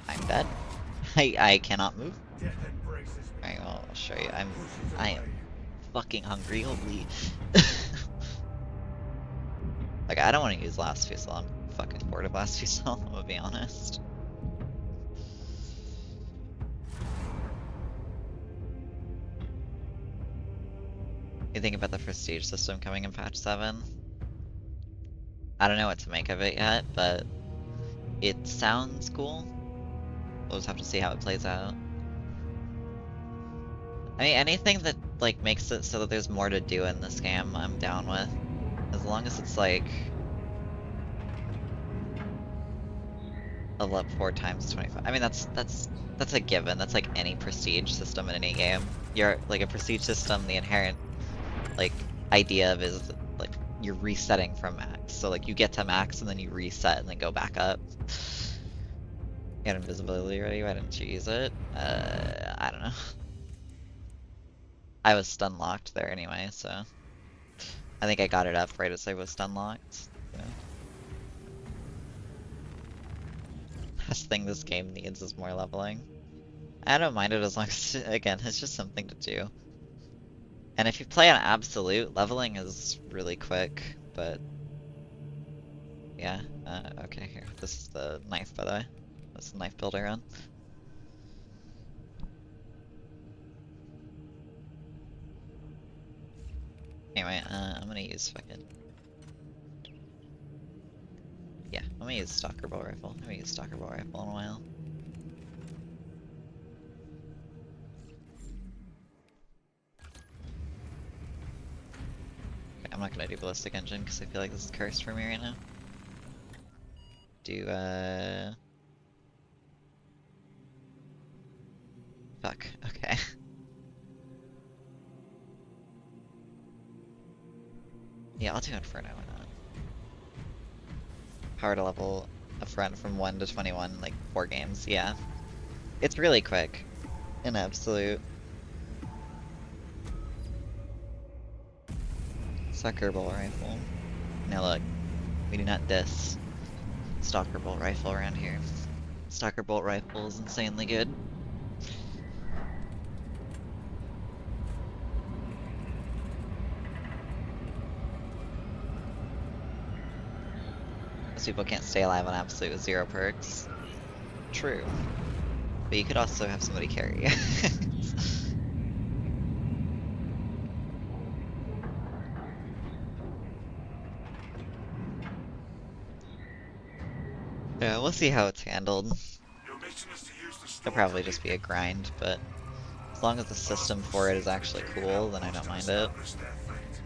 I'm dead. I cannot move. Death embraces me. Alright, well, I'll show you. I am fucking hungry, holy. Like, I don't want to use Last Fusel. I'm fucking bored of Last Fusel, I'm gonna be honest. You think about the prestige system coming in patch 7? I don't know what to make of it yet, but it sounds cool. We'll just have to see how it plays out. I mean, anything that like makes it so that there's more to do in this game, I'm down with. As long as it's like level up 4 times 25. I mean, that's a given. That's like any prestige system in any game. You're like a prestige system. The inherent like idea of is like you're resetting from max. So like you get to max and then you reset and then go back up. Get invisibility ready. Why didn't you use it? I don't know. I was stun locked there anyway, so I think I got it up right as I was stun locked. So. Last thing this game needs is more leveling. I don't mind it as long as, again, it's just something to do. And if you play on absolute, leveling is really quick, but yeah. Okay, here. This is the knife, by the way. That's a knife builder run. Anyway, I'm gonna use fucking... Yeah, I'm gonna use Stalker Bolt Rifle. I haven't used Stalker Bolt Rifle in a while. Okay, I'm not gonna do Ballistic Engine because I feel like this is cursed for me right now. Do, Fuck, okay. Yeah, I'll do Inferno, why not? Power to level a friend from 1 to 21 in like 4 games, yeah. It's really quick. In absolute. Sucker Bolt Rifle. Now look, we do not diss Stalker Bolt Rifle around here. Stalker Bolt Rifle is insanely good. Most people can't stay alive on absolute with 0 perks. True. But you could also have somebody carry you. Yeah, we'll see how it's handled. Your mission is to use the It'll probably just be a grind, but as long as the system for it is actually cool, then I don't mind it. establish their fate.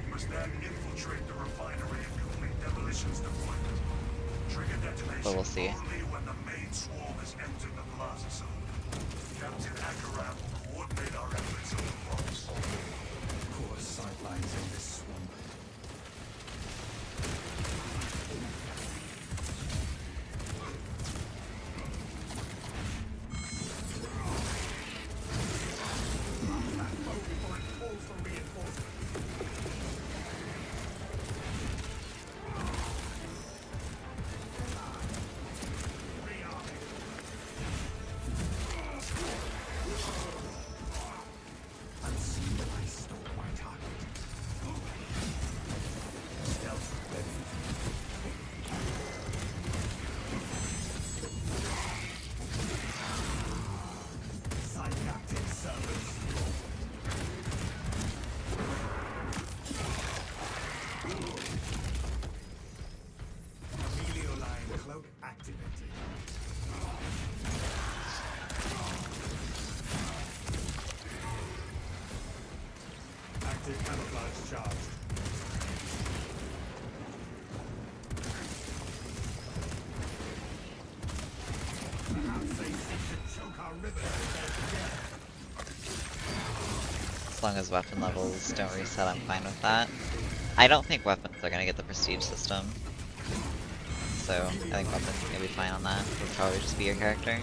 You must then infiltrate the refinery and complete demolitions deployment. Trigger detonation But we'll see. only when the main swarm has entered the plaza zone. Captain Akaram will coordinate our efforts on the box. Poor sightlines in this swamp. Camouflage charged. Perhaps they seek to choke our rivers with their death. As long as weapon levels don't reset, I'm fine with that. I don't think weapons are gonna get the prestige system. So, I think weapons are gonna be fine on that. It'll probably just be your character.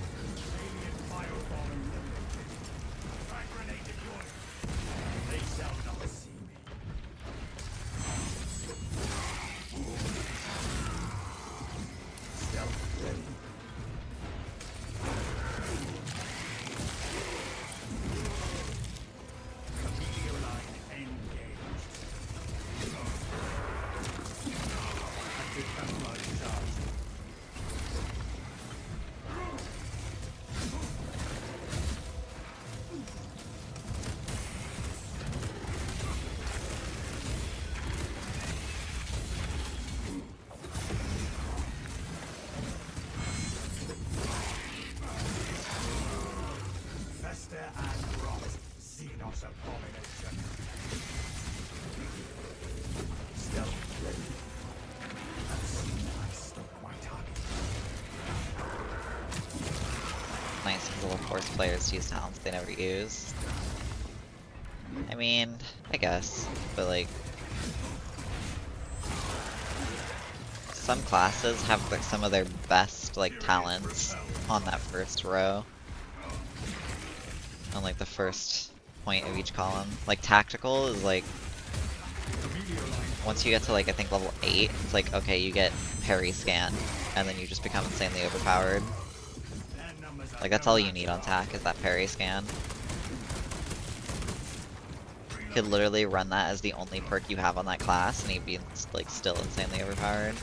Nice because it'll force players to use talents they never use. I mean, I guess, but like, some classes have like some of their best like talents on that first row, on like the first point of each column. Like tactical is like, once you get to like I think level 8, it's like okay, you get parry scan, and then you just become insanely overpowered. Like that's all you need on tac is that parry scan. You could literally run that as the only perk you have on that class, and he'd be like still insanely overpowered.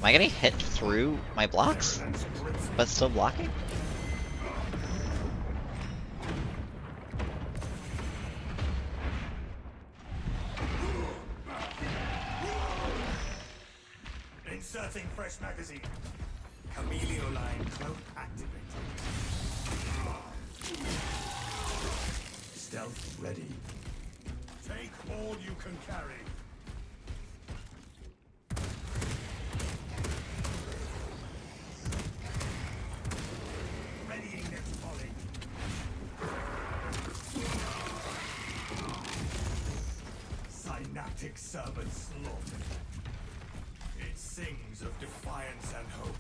I getting hit through my blocks? But still blocking? Inserting fresh magazine. Chameleon line cloak activated. Stealth ready. Take all you can carry. Readying next volley. Synaptic servant slaughtered. It sings of defiance and hope.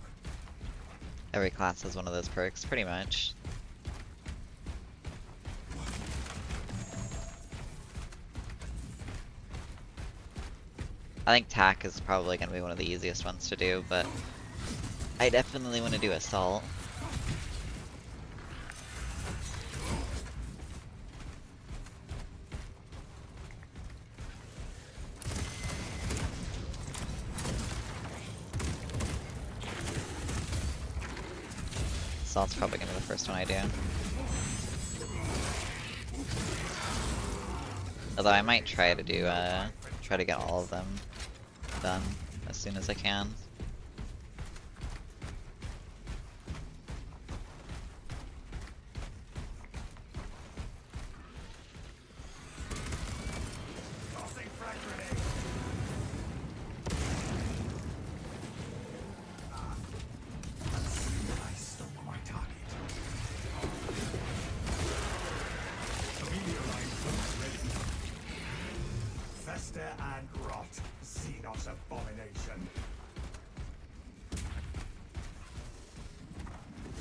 Every class has one of those perks, pretty much. I think tack is probably going to be one of the easiest ones to do, but I definitely want to do assault. Assault's probably going to be the first one I do. Although I might try to do, try to get all of them done as soon as I can. Tossing frag grenade. I stalk my target. Chameleon line cloak ready. Fester and rot. Xenos abomination.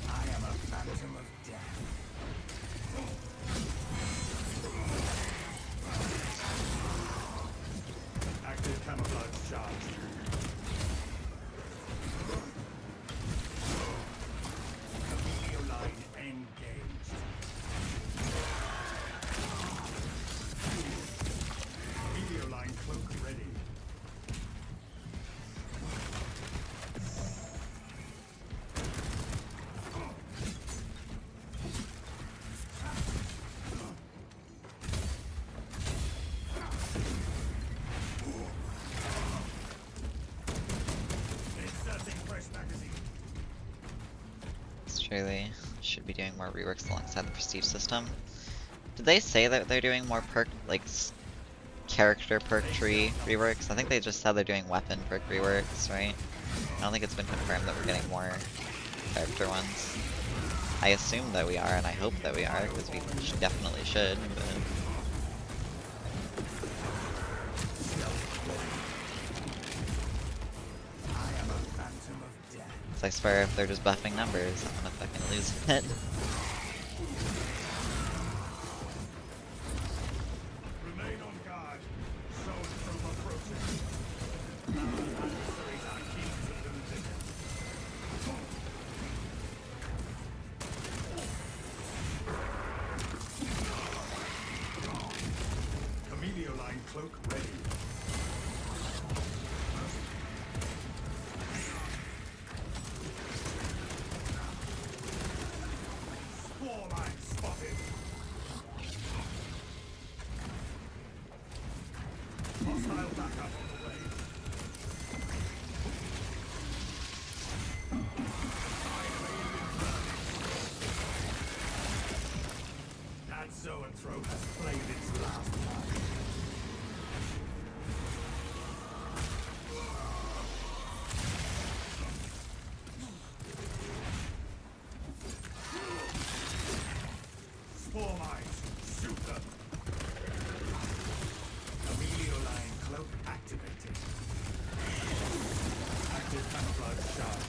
I am a phantom of death. Active camouflage charge. Chameleon line engaged. Chameleon line cloak ready. Inserting fresh magazine. It's truly should be doing more reworks alongside the prestige system. Did they say that they're doing more perk, like, character perk tree reworks? I think they just said they're doing weapon perk reworks, right? I don't think it's been confirmed that we're getting more character ones. I assume that we are, and I hope that we are, because we definitely should, but... I am a phantom of death. So I swear if they're just buffing numbers, I'm gonna fucking lose it. Remain on guard. Zone from approaching. Adversaries are keen to losing. Chameleon line cloak ready. Spore line spotted. Hostile backup on the way. That zoanthrope has played its last card. Spore mines, shoot them. Chameleon line cloak activated. Active camouflage charge.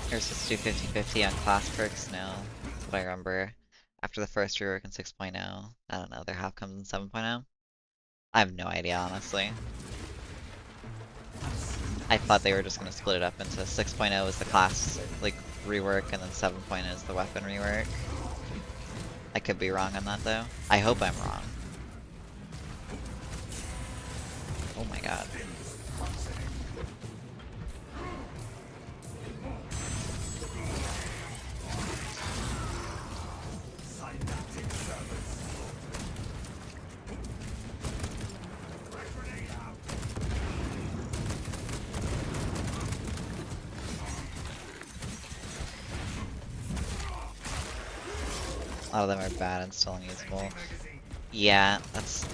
Here's just do 50-50 on class perks now. That's what I remember. After the first rework in 6.0. I don't know, their half comes in 7.0? I have no idea, honestly. I thought they were just gonna split it up into 6.0 is the class, like, rework, and then 7.0 is the weapon rework. I could be wrong on that, though. I hope I'm wrong. Oh my god. A lot of them are bad and still unusable. Yeah, that's...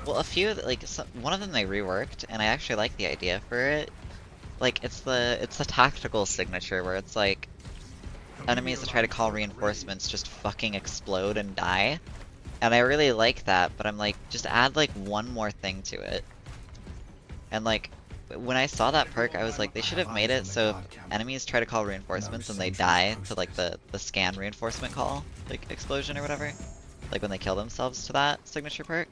Well, a few, like, one of them they reworked, and I actually like the idea for it. Like, it's the tactical signature where it's like, enemies that try to call reinforcements just fucking explode and die. And I really like that, but I'm like, just add like one more thing to it. And like, when I saw that perk, I was like, they should have made it so if enemies try to call reinforcements and they die to like the scan reinforcement call, like explosion or whatever, like when they kill themselves to that signature perk,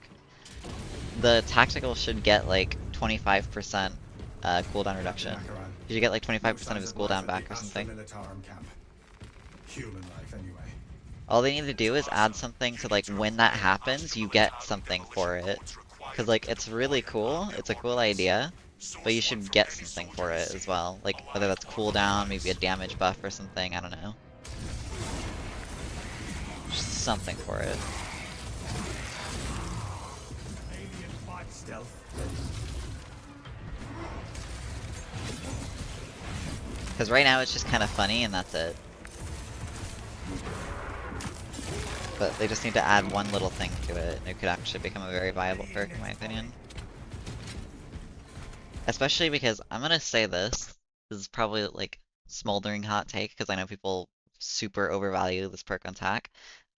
the tactical should get like 25% cooldown reduction. You should get like 25% of his cooldown back or something. Human life, anyway. All they need to do is add something to like when that happens, you get something for it. Cause like it's really cool, it's a cool idea, but you should get something for it as well. Like whether that's cooldown, maybe a damage buff or something, I don't know. Just something for it. Cause right now it's just kind of funny and that's it. But they just need to add one little thing to it, and it could actually become a very viable perk in my opinion. Especially because, I'm gonna say this is probably like smoldering hot take, because I know people super overvalue this perk on tack.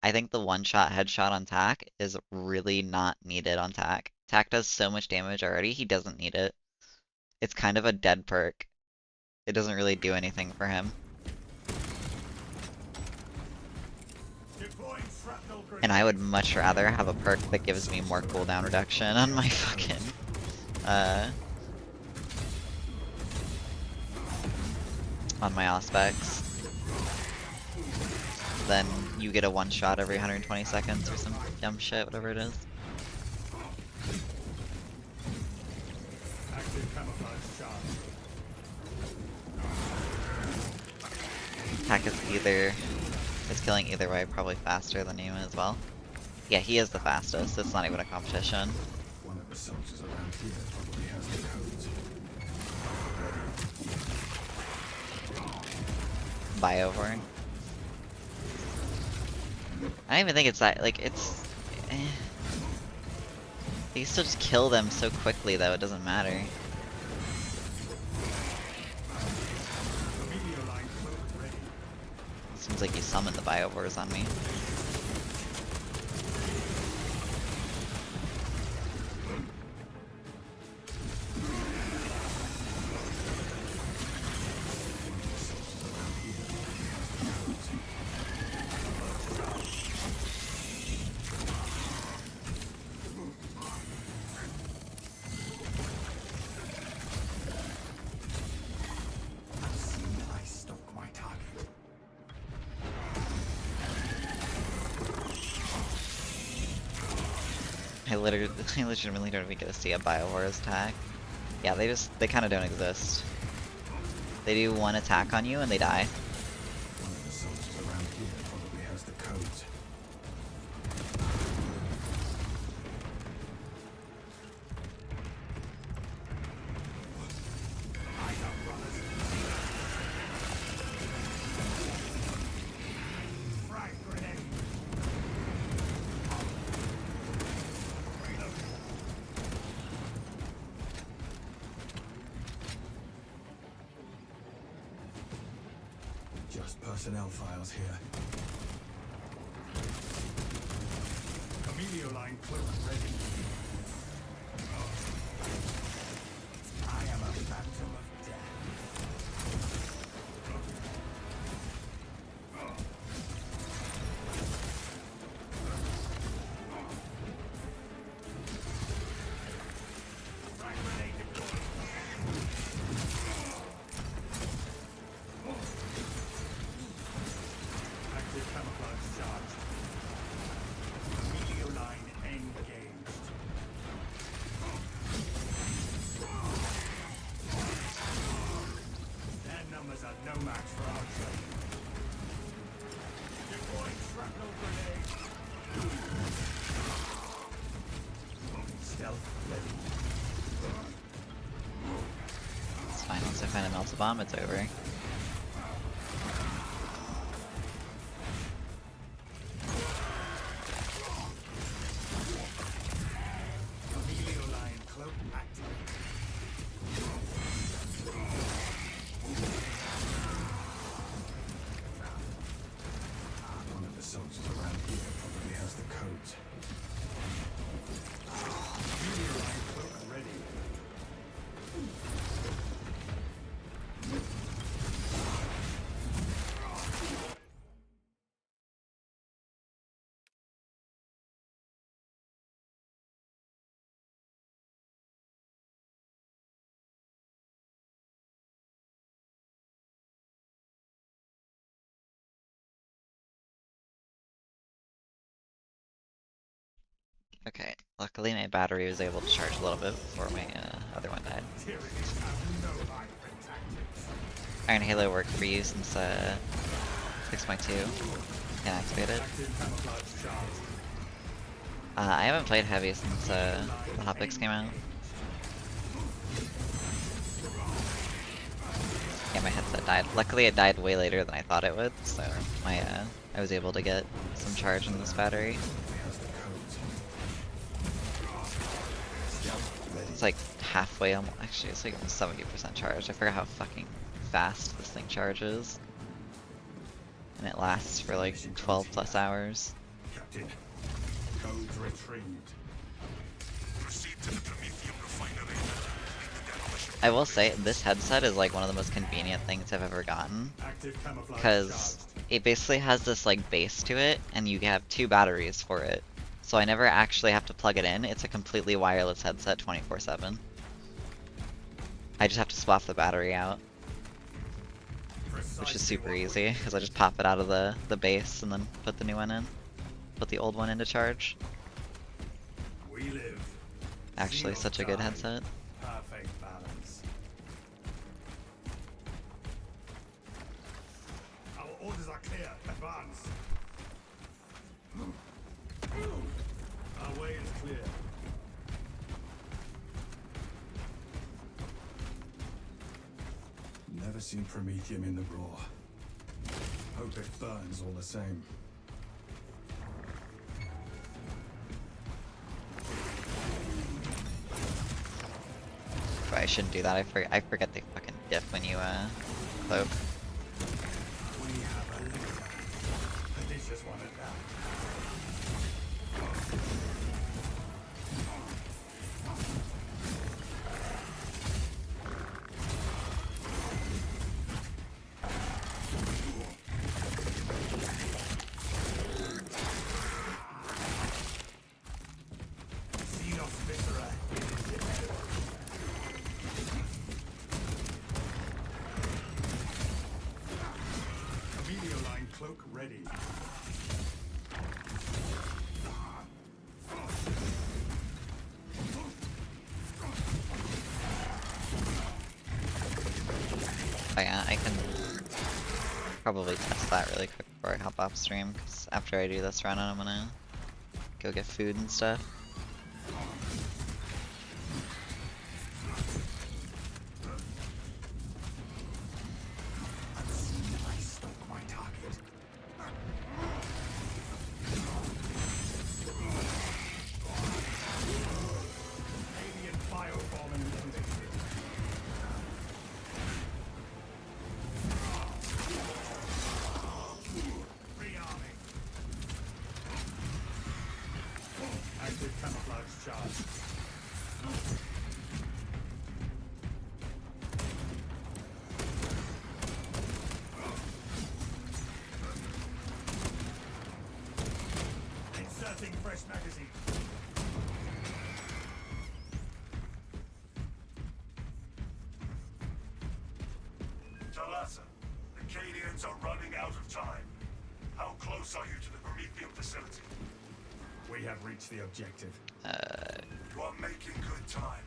I think the one-shot headshot on tack is really not needed on tack. Tack does so much damage already, he doesn't need it. It's kind of a dead perk. It doesn't really do anything for him. And I would much rather have a perk that gives me more cooldown reduction on my fucking, on my Auspex. Then you get a one shot every 120 seconds or some dumb shit, whatever it is. Tack is killing either way, probably faster than you as well. Yeah, he is the fastest, it's not even a competition. One of the soldiers around here probably has the codes. Biohorn. I don't even think it's that, like, it's... You still just kill them so quickly though, it doesn't matter. Seems like he summoned the Biovores on me. I legitimately don't even get to see a Biohorus attack. Yeah, they kind of don't exist. They do one attack on you and they die. One of the soldiers around here probably has the codes. Just personnel files here. Emilio line close ready. I am a phantom of death. Active camouflage charged. Emilio line engaged. the bomb, it's over. Line cloak active. One of the soldiers around here probably has the codes. Line cloak ready. Okay, luckily my battery was able to charge a little bit before my other one died. Tyrannies have no life and tactics. Iron Halo worked for you since 6.2 inactivated. Active camouflage charge. I haven't played heavy since the Hotfix came out. Yeah, my headset died. Luckily it died way later than I thought it would, so my I was able to get some charge in this battery. Has the codes. It's like halfway, actually it's like almost 70% charged. I forgot how fucking fast this thing charges. And it lasts for like 12 plus hours. Captain, Codes retrieved. Proceed to the Prometheum refinery. Complete the demolition. I will say, this headset is like one of the most convenient things I've ever gotten. Active camouflage Because it basically has this like base to it, and you have 2 batteries for it. So I never actually have to plug it in. It's a completely wireless headset 24/7. I just have to swap the battery out, which is super easy, because I just pop it out of the base and then put the new one in. Put the old one into charge. We live. Actually, Zero such a good time. headset. Perfect balance. Our orders are clear. Advance. Our way is clear. never seen Prometheum in the raw. Hope it burns all the same. But I shouldn't do that. I forget they fucking diff when you cloak. We have a leader. Odysseus wanted that. Xenos Viscera is inevitable. Camellia line cloak ready. Oh yeah, I can probably test that really quick before I hop off stream, because after I do this run, I'm gonna go get food and stuff. I stuck my target. Alien biobomb eliminated. Rearming. Active camouflage charge. Inserting fresh magazine. Talassa, the Cadians are running out of time. How close are you to the Prometheum facility? We have reached the objective. You are making good time.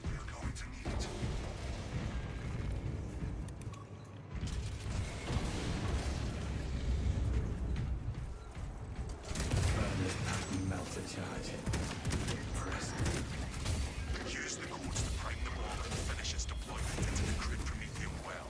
We are going to need it. Burn it and melt the charge. Impressive. Use the cords to prank the bomb and finish its deployment into the crypt Prometheum well.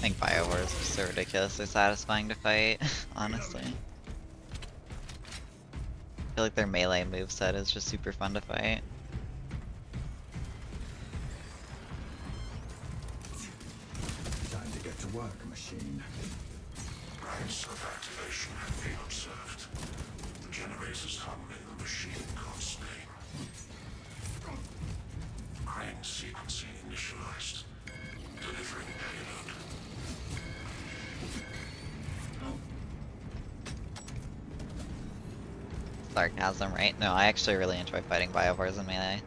think BioWare is just so ridiculously satisfying to fight, honestly. I feel like their melee moveset is just super fun to fight. Time to get to work, machine. Rates of activation have been observed. The generators hum in the machine god's name. Crane sequencing initialized. Delivering payload. Sarcasm, right? No, I actually really enjoy fighting BioWares in melee.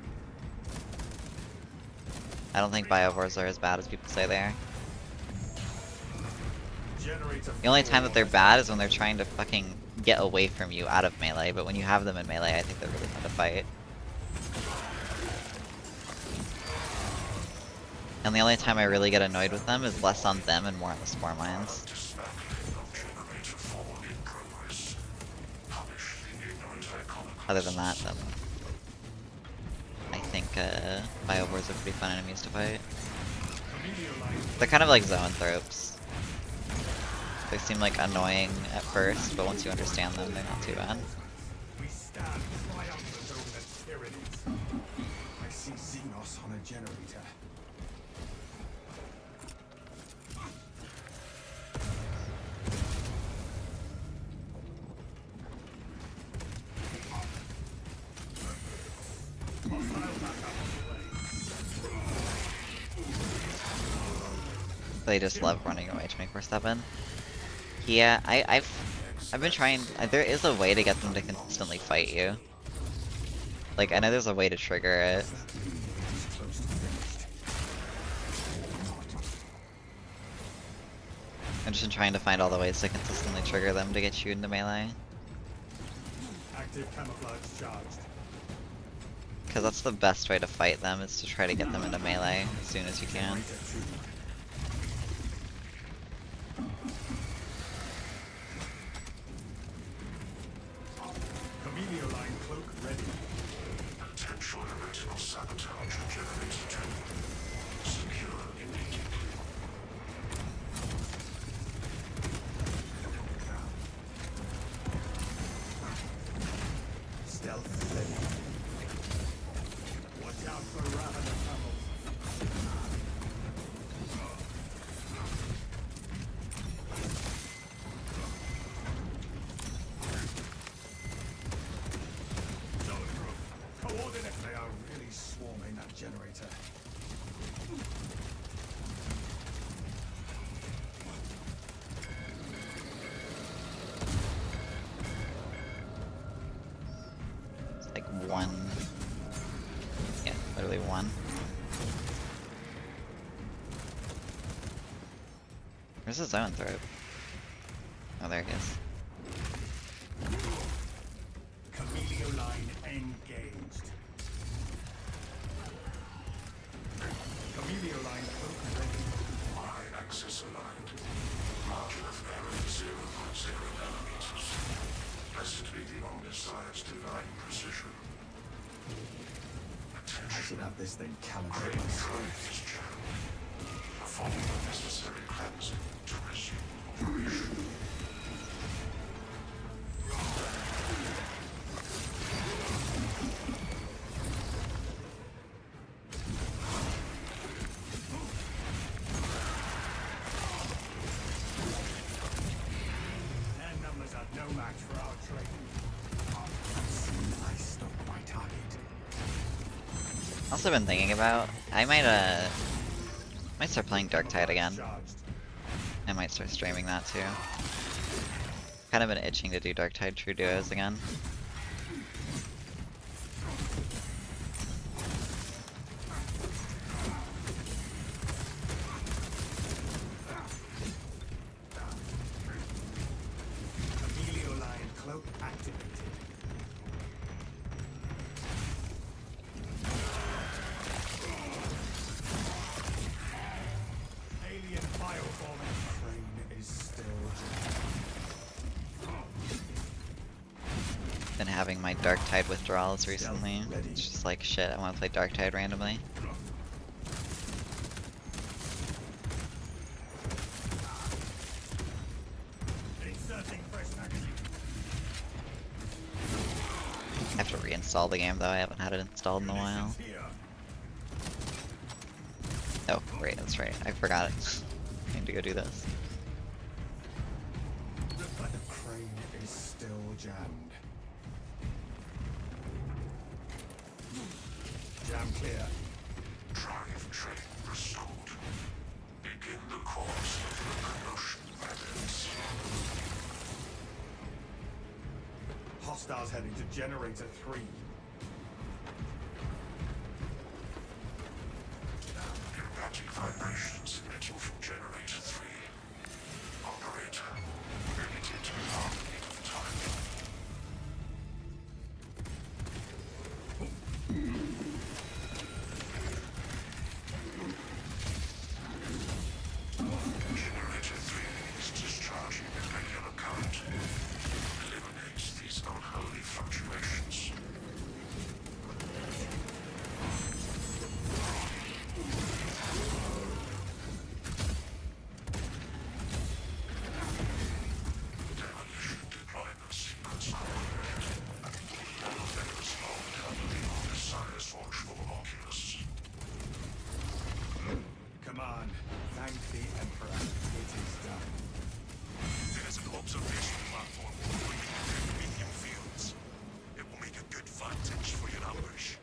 I don't think BioWares are as bad as people say they are. The only time that they're bad is when they're trying to fucking get away from you out of melee, but when you have them in melee, I think they're really fun to fight. And the only time I really get annoyed with them is less on them and more on the spore mines. Dismantling of generator 4 in progress. Punish the ignorant iconoclasts. Other than that, then I think BioWares are pretty fun enemies to fight. They're kind of like zoanthropes. They seem like annoying at first, but once you understand them, they're not too bad. We stand triumphant over the tyrannies. I see Xenos on a generator. They just love running away 24/7. Yeah, I've been trying. There is a way to get them to consistently fight you. Like, I know there's a way to trigger it. I'm just trying to find all the ways to consistently trigger them to get you into melee. Active camouflage charged. Because that's the best way to fight them, is to try to get them into melee as soon as you can. Camellia line cloak ready. Potential original sabotage of generator 2. Secure immediately. Stealth ready. Watch out for Ravenous camels. Zone group. Coordinate. They are really swarming that generator. It's like one. Yeah, literally one. Where's the zoanthrope? Oh, there he is. Camellia line engaged. Camellia line cloak ready. Y-axis aligned. Margin of error 0.0 millimeters. Blessed be the Omnissiah's divine precision. I Attention. should have this thing Crane calibrated. drive this channel. Perform the necessary cleansing to resume operation. Their numbers are no match for our training. I stopped my target. Also been thinking about, I might start playing Darktide again. Charged. I might start streaming that too. Kind of been itching to do Darktide True Duos again. Camellia line cloak activated. Alien bioforming. Crane is still. Been having my Darktide withdrawals recently. It's just like, shit, I want to play Darktide randomly. install the game though. I haven't had it installed in a while. Munitions here. Oh, right, that's right. I forgot it. I need to go do this. The crane is still jammed. Jam clear. Drive train restored. Begin the course of locomotion methods. Hostiles heading to generator 3. Erratic vibrations emitting from generator 3. Operator, limited heartbeat of time. Generator 3 is discharging a regular current. Eliminates these unholy fluctuations. Demolition deployment sequence completed. Elevators locked heavily on the Silas Watchful Oculus. Command, thank the Emperor. It is done. There's an observation platform operating within medium fields. It will make a good vantage for your ambush.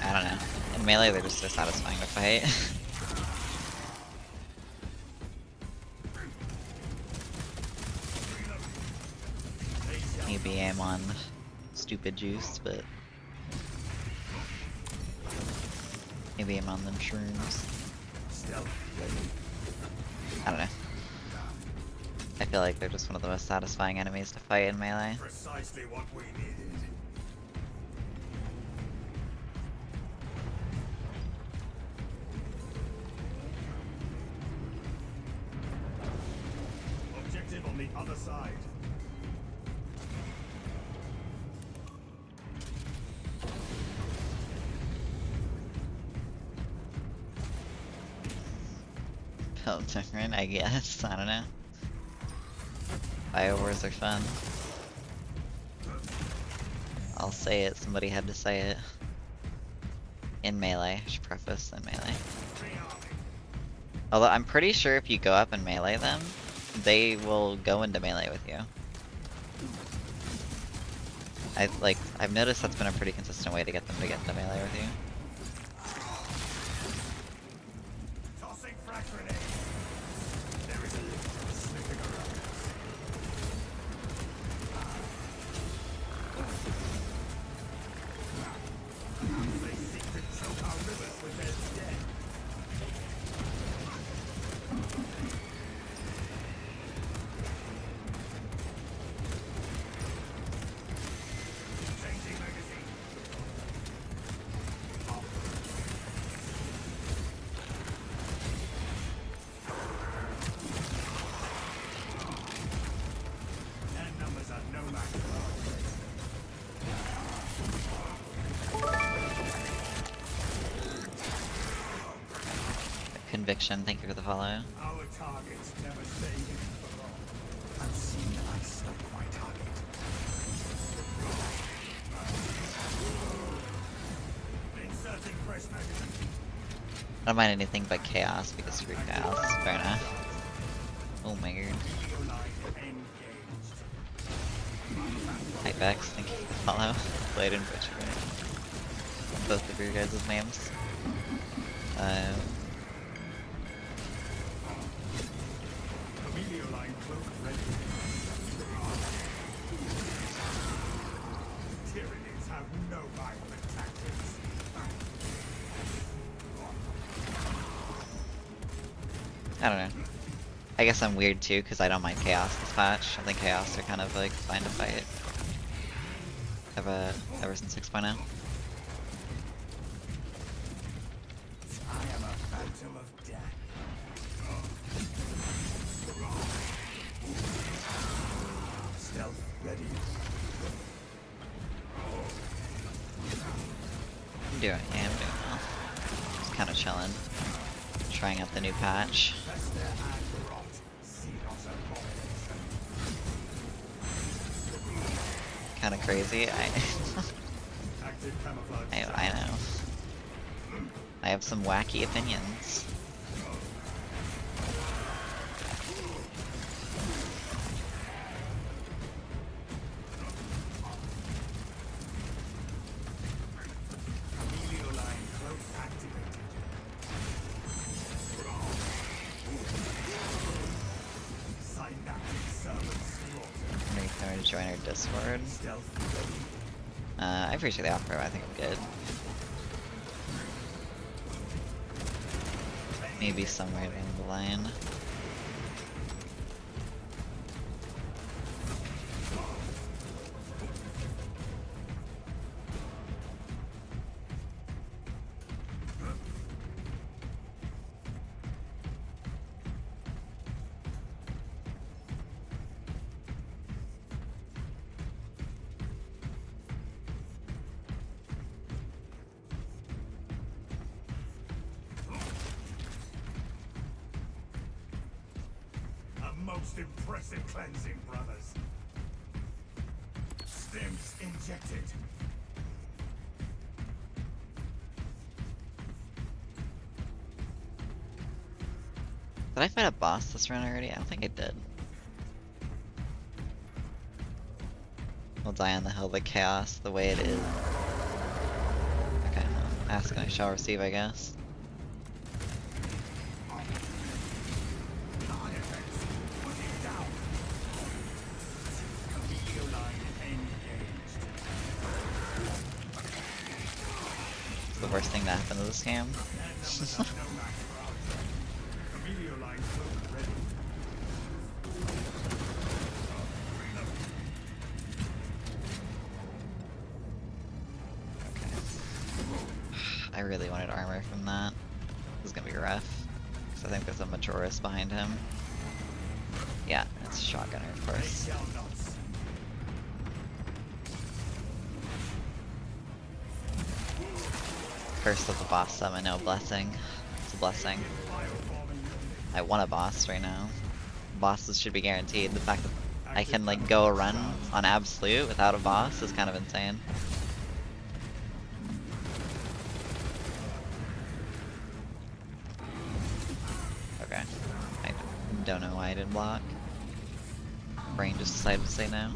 I don't know. In melee, they're just so satisfying to fight. Maybe I'm on stupid juice, but maybe I'm on them shrooms. I don't know. I feel like they're just one of the most satisfying enemies to fight in melee. Precisely what we needed. Objective on the other side. Felt different, I guess. I don't know. Biowars are fun. I'll say it, somebody had to say it. In melee, I should preface in melee. Although I'm pretty sure if you go up and melee them, they will go into melee with you. I've noticed that's been a pretty consistent way to get them to get into melee with you. Tossing frag grenade. There is a little sniffing around. They seek to choke our rivers with their dead. Changing magazine. Their numbers are no match for ours. Conviction, thank you for the follow. Our targets never stay hidden for long. I've seen I stuck my target. Inserting fresh magazine. I don't mind anything but chaos because screw chaos. Fair enough. Oh my god. Video line engaged. Hi Bex, thank you for the follow. I didn't butcher both of your guys' names. Video line cloak ready. Tyrannies have no violent tactics. I don't know. I guess I'm weird too because I don't mind chaos this patch. I think chaos are kind of like fine to fight. ever since 6.0. I am a phantom of death. Stealth ready. I'm doing well. Just kind of chilling, trying out the new patch. Kind of crazy. I know. I have some wacky opinions. I'm gonna join our Discord. I appreciate the offer, I think I'm good. Maybe somewhere down the line. Most impressive cleansing, brothers. Stims injected. Did I fight a boss this run already? I don't think I did. We'll die on the hill of the chaos the way it is. Okay, well, ask and I shall receive, I guess. The worst thing that happened to this game. I really wanted armor from that. This is gonna be rough. So I think there's a Majoris behind him. Yeah, it's a shotgunner, of course. Curse of the boss summon, no blessing. It's a blessing. I want a boss right now. Bosses should be guaranteed. The fact that I can like go a run on absolute without a boss is kind of insane. Okay. I don't know why I didn't block. Brain just decided to say no.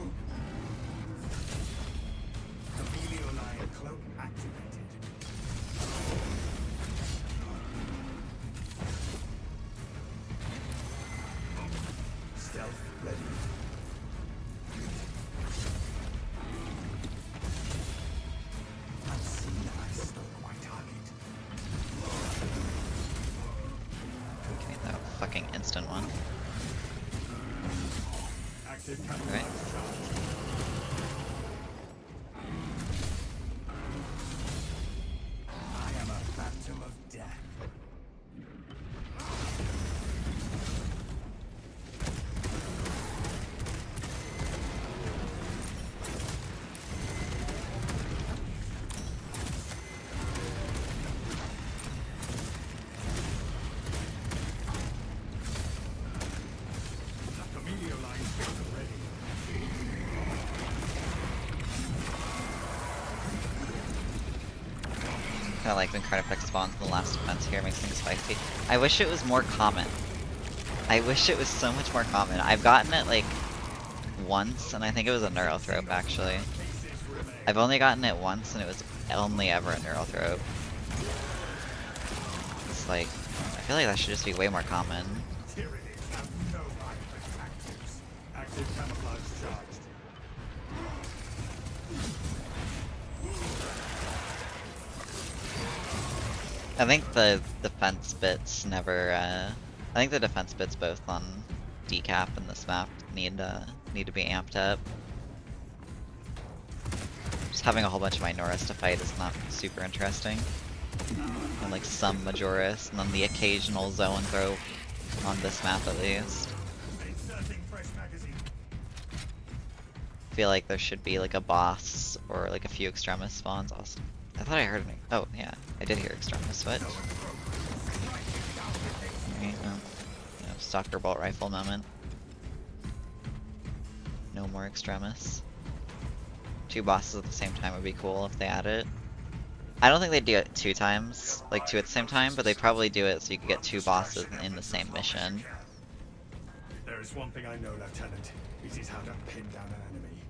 Fucking instant one. Alright. I am a phantom of death. Kinda like when card effect spawns in the last defense here, makes things spicy. I wish it was more common. I wish it was so much more common. I've gotten it like once, and I think it was a Neurothrope actually. I've only gotten it once, and it was only ever a Neurothrope. It's like, I feel like that should just be way more common. I think the defense bits never, I think the defense bits both on decap and this map need to be amped up. Just having a whole bunch of Minoras to fight is not super interesting. And like some Majoris, and then the occasional zone throw on this map at least. Inserting fresh magazine. I feel like there should be like a boss or like a few Extremis spawns also. I thought I heard an. Oh yeah, I did hear Extremis switch. Right, Stalker bolt rifle moment. No more Extremis. 2 bosses at the same time would be cool if they add it. I don't think they do it 2 times, like 2 at the same time, but they probably do it so you can get 2 bosses in the same mission. There is one thing I know, Lieutenant. It is how to pin down an enemy.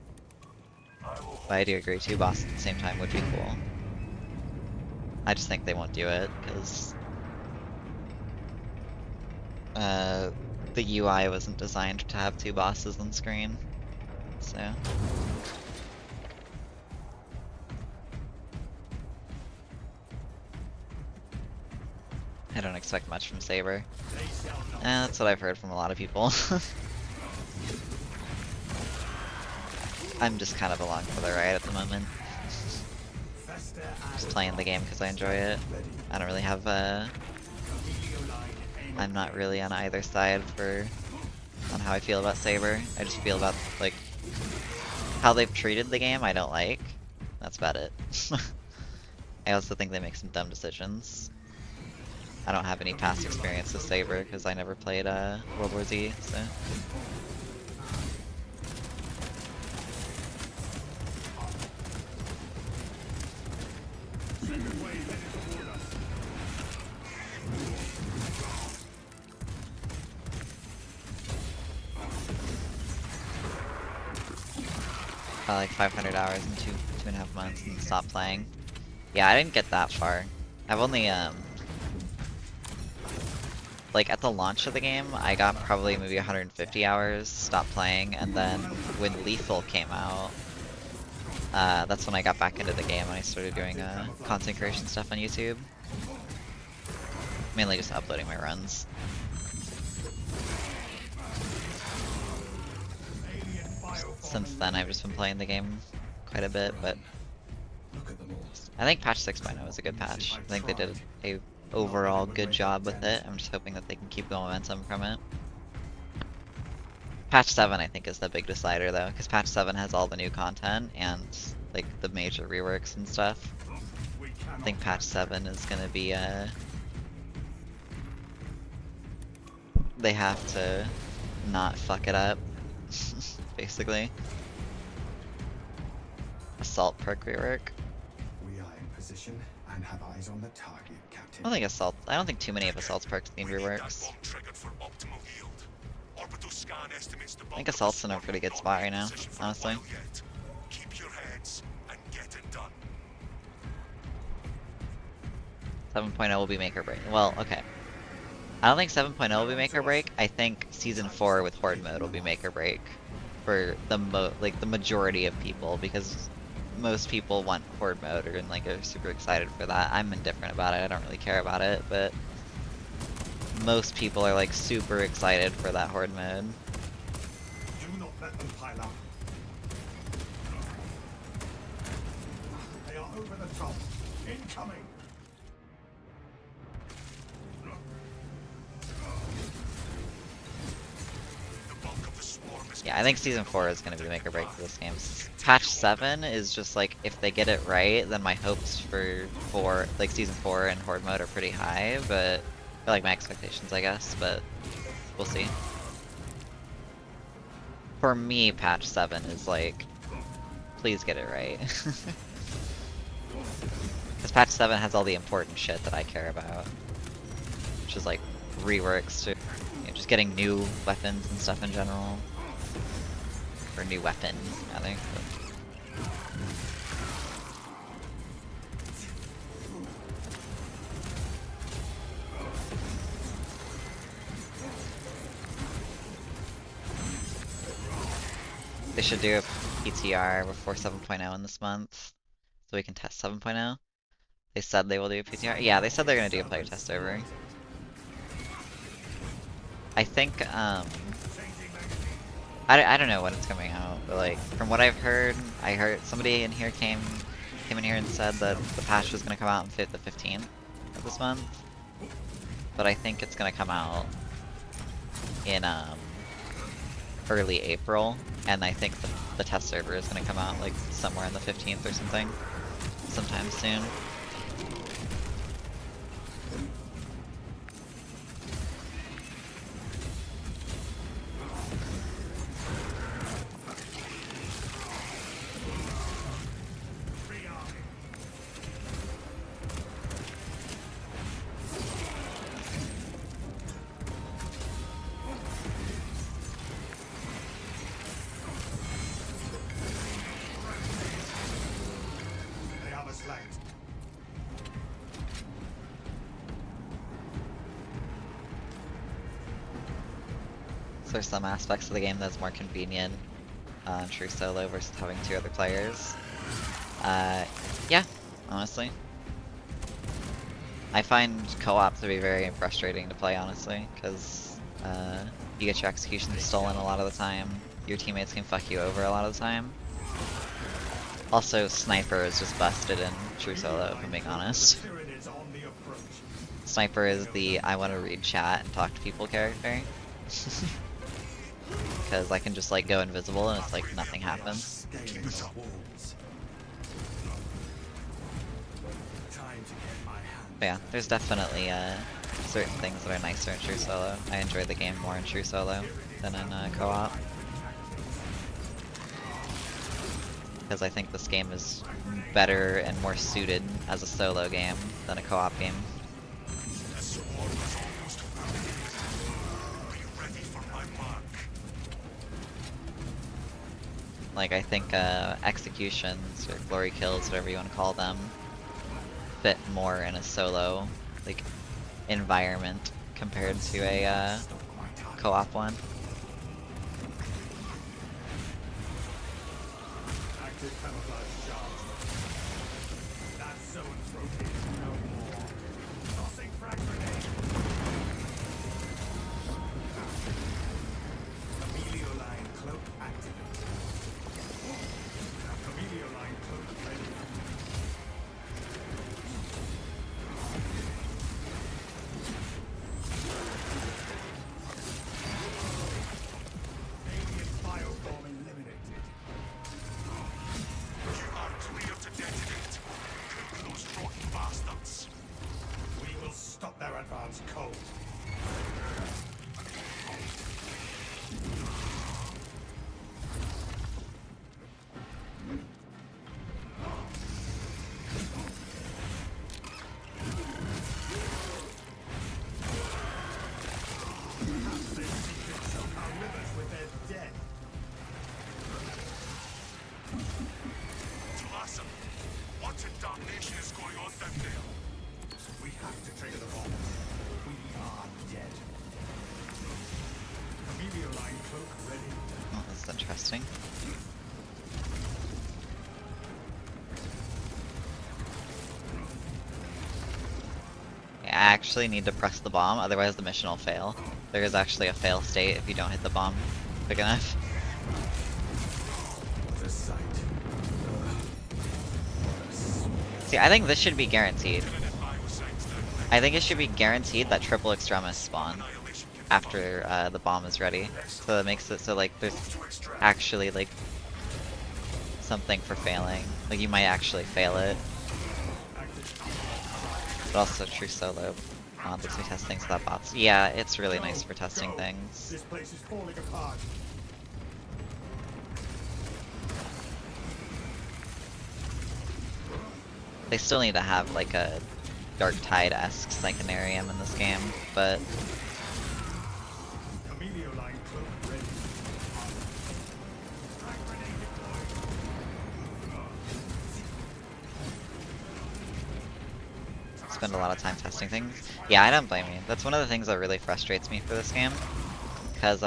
But I do agree, 2 bosses at the same time would be cool. I just think they won't do it, because the UI wasn't designed to have 2 bosses on screen, so... I don't expect much from Saber. That's what I've heard from a lot of people. I'm just kind of along for the ride at the moment. Just playing the game because I enjoy it. I don't really have I'm not really on either side on how I feel about Saber. I just feel about, like, how they've treated the game I don't like. That's about it. I also think they make some dumb decisions. I don't have any past experience with Saber because I never played World War Z, so. Like 500 hours in 2.5 months and stopped playing. Yeah, I didn't get that far. I've only like at the launch of the game, I got probably maybe 150 hours, stopped playing, and then when Lethal came out, that's when I got back into the game and I started doing content creation stuff on YouTube. Mainly just uploading my runs. Since then, I've just been playing the game quite a bit, but I think patch 6.0 is a good patch. I think they did a overall good job with it. I'm just hoping that they can keep the momentum from it. Patch 7 I think is the big decider though, because patch 7 has all the new content and like the major reworks and stuff. I think patch 7 is gonna be they have to not fuck it up. Basically. Assault perk rework. We are in position and have eyes on the target, Captain. I don't think too many of Assault's perks need reworks. I think Assault's in a pretty good spot right now, honestly. Keep your heads and get it done. 7.0 will be make or break. Well, okay. I don't think 7.0 will be make or break. I think Season 4 with Horde mode will be make or break for the the majority of people, because most people want Horde mode and like are super excited for that. I'm indifferent about it. I don't really care about it, but most people are like super excited for that Horde mode. Do not let them pile up. They are over the top. Incoming. Yeah, I think Season 4 is going to be make or break for this game. Patch 7 is just like, if they get it right, then my hopes for Season 4 and Horde mode are pretty high, but, or like my expectations, I guess, but we'll see. For me, patch 7 is like, please get it right. Because patch 7 has all the important shit that I care about, which is like reworks to, just getting new weapons and stuff in general. Or new weapon, I think. They should do a PTR before 7.0 in this month, so we can test 7.0. They said they will do a PTR. Yeah, they said they're gonna do a player test over. I think I don't know when it's coming out, but like from what I've heard, I heard somebody in here came in here and said that the patch was gonna come out on the 15th of this month. But I think it's gonna come out in early April, and I think the test server is gonna come out like somewhere in the 15th or something, sometime soon. They have us flanked. So there's some aspects of the game that's more convenient on true solo versus having 2 other players. Yeah, honestly. I find co-op to be very frustrating to play, honestly, because you get your execution stolen a lot of the time. Your teammates can fuck you over a lot of the time. Also, Sniper is just busted in true solo, if I'm being honest. Tyranids on the approach. Sniper is the I want to read chat and talk to people character. Because I can just like go invisible and it's like nothing happens. Scaling the walls. Time to get my hands. But yeah, there's definitely certain things that are nicer in true solo. I enjoy the game more in true solo than in co-op. Because I think this game is better and more suited as a solo game than a co-op game. The sword was almost completed. Are you ready for my mark? Like, I think executions or glory kills, whatever you want to call them, fit more in a solo like environment compared to a co-op one. Active camouflage charge. That zone trophy is no more. Tossing frag grenade. Amelio line cloak activated. Amelio line cloak ready. Alien firebomb eliminated. You are clear to detonate. Kill those rotten bastards. We will stop their advance cold. Perhaps their secrets soak our rivers with their dead. Blossom, what in damnation is going on down there? We have to trigger the bomb. We are dead. Amelio line cloak ready. Oh, that's interesting. Yeah, I actually need to press the bomb, otherwise the mission will fail. There is actually a fail state if you don't hit the bomb quick enough. What a sight. See, I think this should be guaranteed. Killing it biosides down I think it should be guaranteed that triple extremis spawn there. Annihilation kit after the bomb is ready. So that makes it so like there's to extract. actually like something for failing. Like you might actually fail it. But also true solo lets me test things without bots. Yeah, it's really nice for testing Go. things. This place is falling apart. They still need to have like a Dark Tide-esque Psychonarium in this game, but Amelio line cloak ready. Frag grenade deployed. spend a lot of time testing things. Yeah, I don't blame you. That's one of the things that really frustrates me for this game, because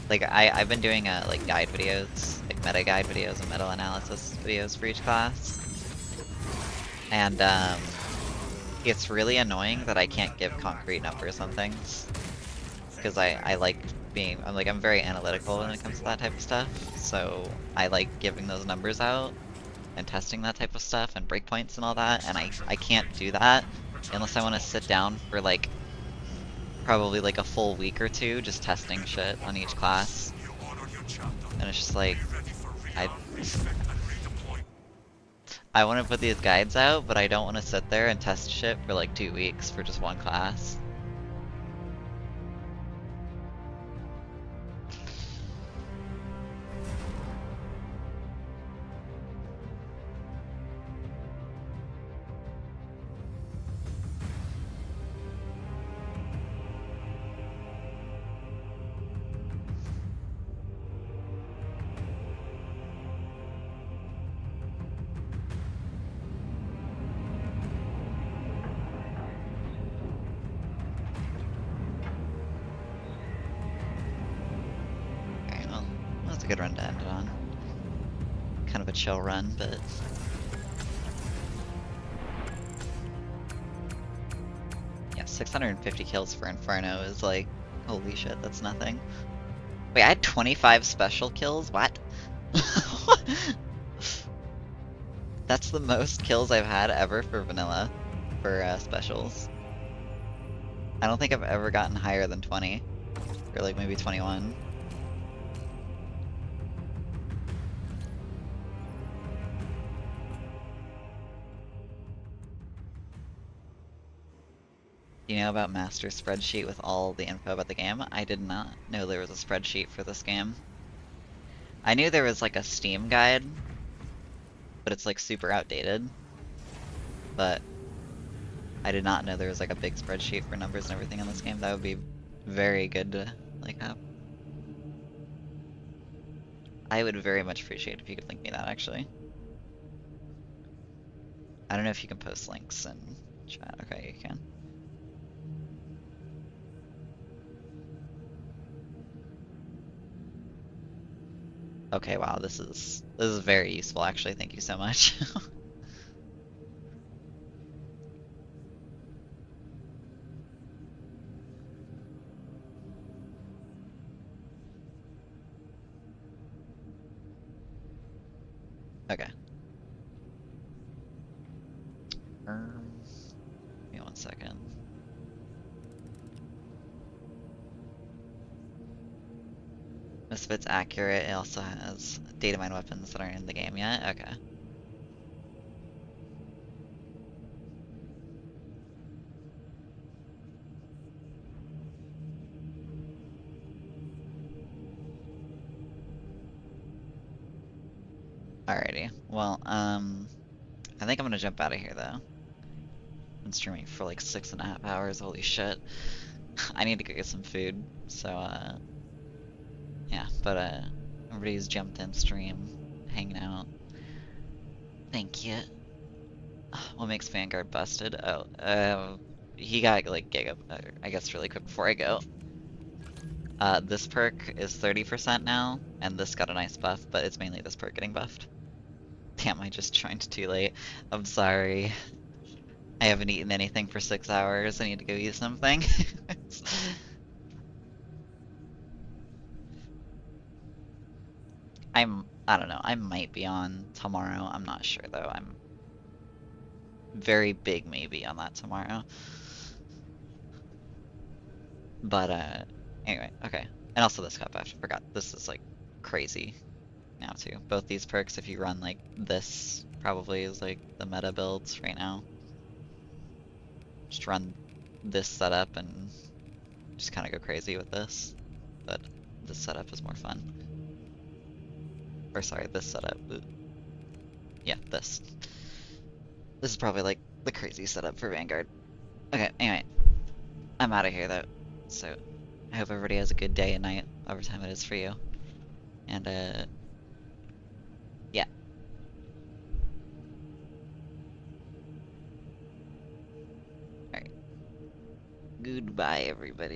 like I've been doing like guide videos, like meta guide videos and meta analysis videos for each class, and it's really annoying that I can't give concrete numbers on things, because I like I'm very analytical when it comes to that type of stuff, so I like giving those numbers out and testing that type of stuff and breakpoints and all that, and I can't do that unless I want to sit down for like probably like a full week or two just testing shit on each class, You honored your chapter. and it's just like Be ready for I re-arm, respect, and redeploy. I want to put these guides out, but I don't want to sit there and test shit for like 2 weeks for just one class. Okay, well, that's a good run to end it on. Kind of a chill run, but yeah, 650 kills for Inferno is like, holy shit, that's nothing. Wait, I had 25 special kills? What? That's the most kills I've had ever for vanilla, for specials. I don't think I've ever gotten higher than 20, or like maybe 21. You know about master spreadsheet with all the info about the game? I did not know there was a spreadsheet for this game. I knew there was like a Steam guide, but it's like super outdated. But I did not know there was like a big spreadsheet for numbers and everything in this game. That would be very good to like have. I would very much appreciate if you could link me that actually. I don't know if you can post links in chat. Okay, you can. Okay, wow, this is very useful actually. Thank you so much. Okay. Give me 1 second. Misfit's accurate. It also has data mine weapons that aren't in the game yet. Okay. Alrighty. Well, I think I'm gonna jump out of here though. Been streaming for like 6.5 hours. Holy shit. I need to go get some food. So, yeah. But, everybody's jumped in stream, hanging out. Thank you. What makes Vanguard busted? Oh, he got like I guess really quick before I go. This perk is 30% now, and this got a nice buff, but it's mainly this perk getting buffed. Damn, I just joined too late. I'm sorry. I haven't eaten anything for 6 hours. I need to go eat something. I don't know. I might be on tomorrow. I'm not sure though. I'm very big maybe on that tomorrow. But anyway, okay. And also this cup, I forgot. This is like crazy now too. Both these perks, if you run like this, probably is like the meta builds right now. Just run this setup and just kind of go crazy with this. But this setup is more fun. Or sorry, this setup. Yeah, this. This is probably like the crazy setup for Vanguard. Okay, anyway. I'm out of here though. So I hope everybody has a good day and night, whatever time it is for you. And yeah. Alright. Goodbye everybody.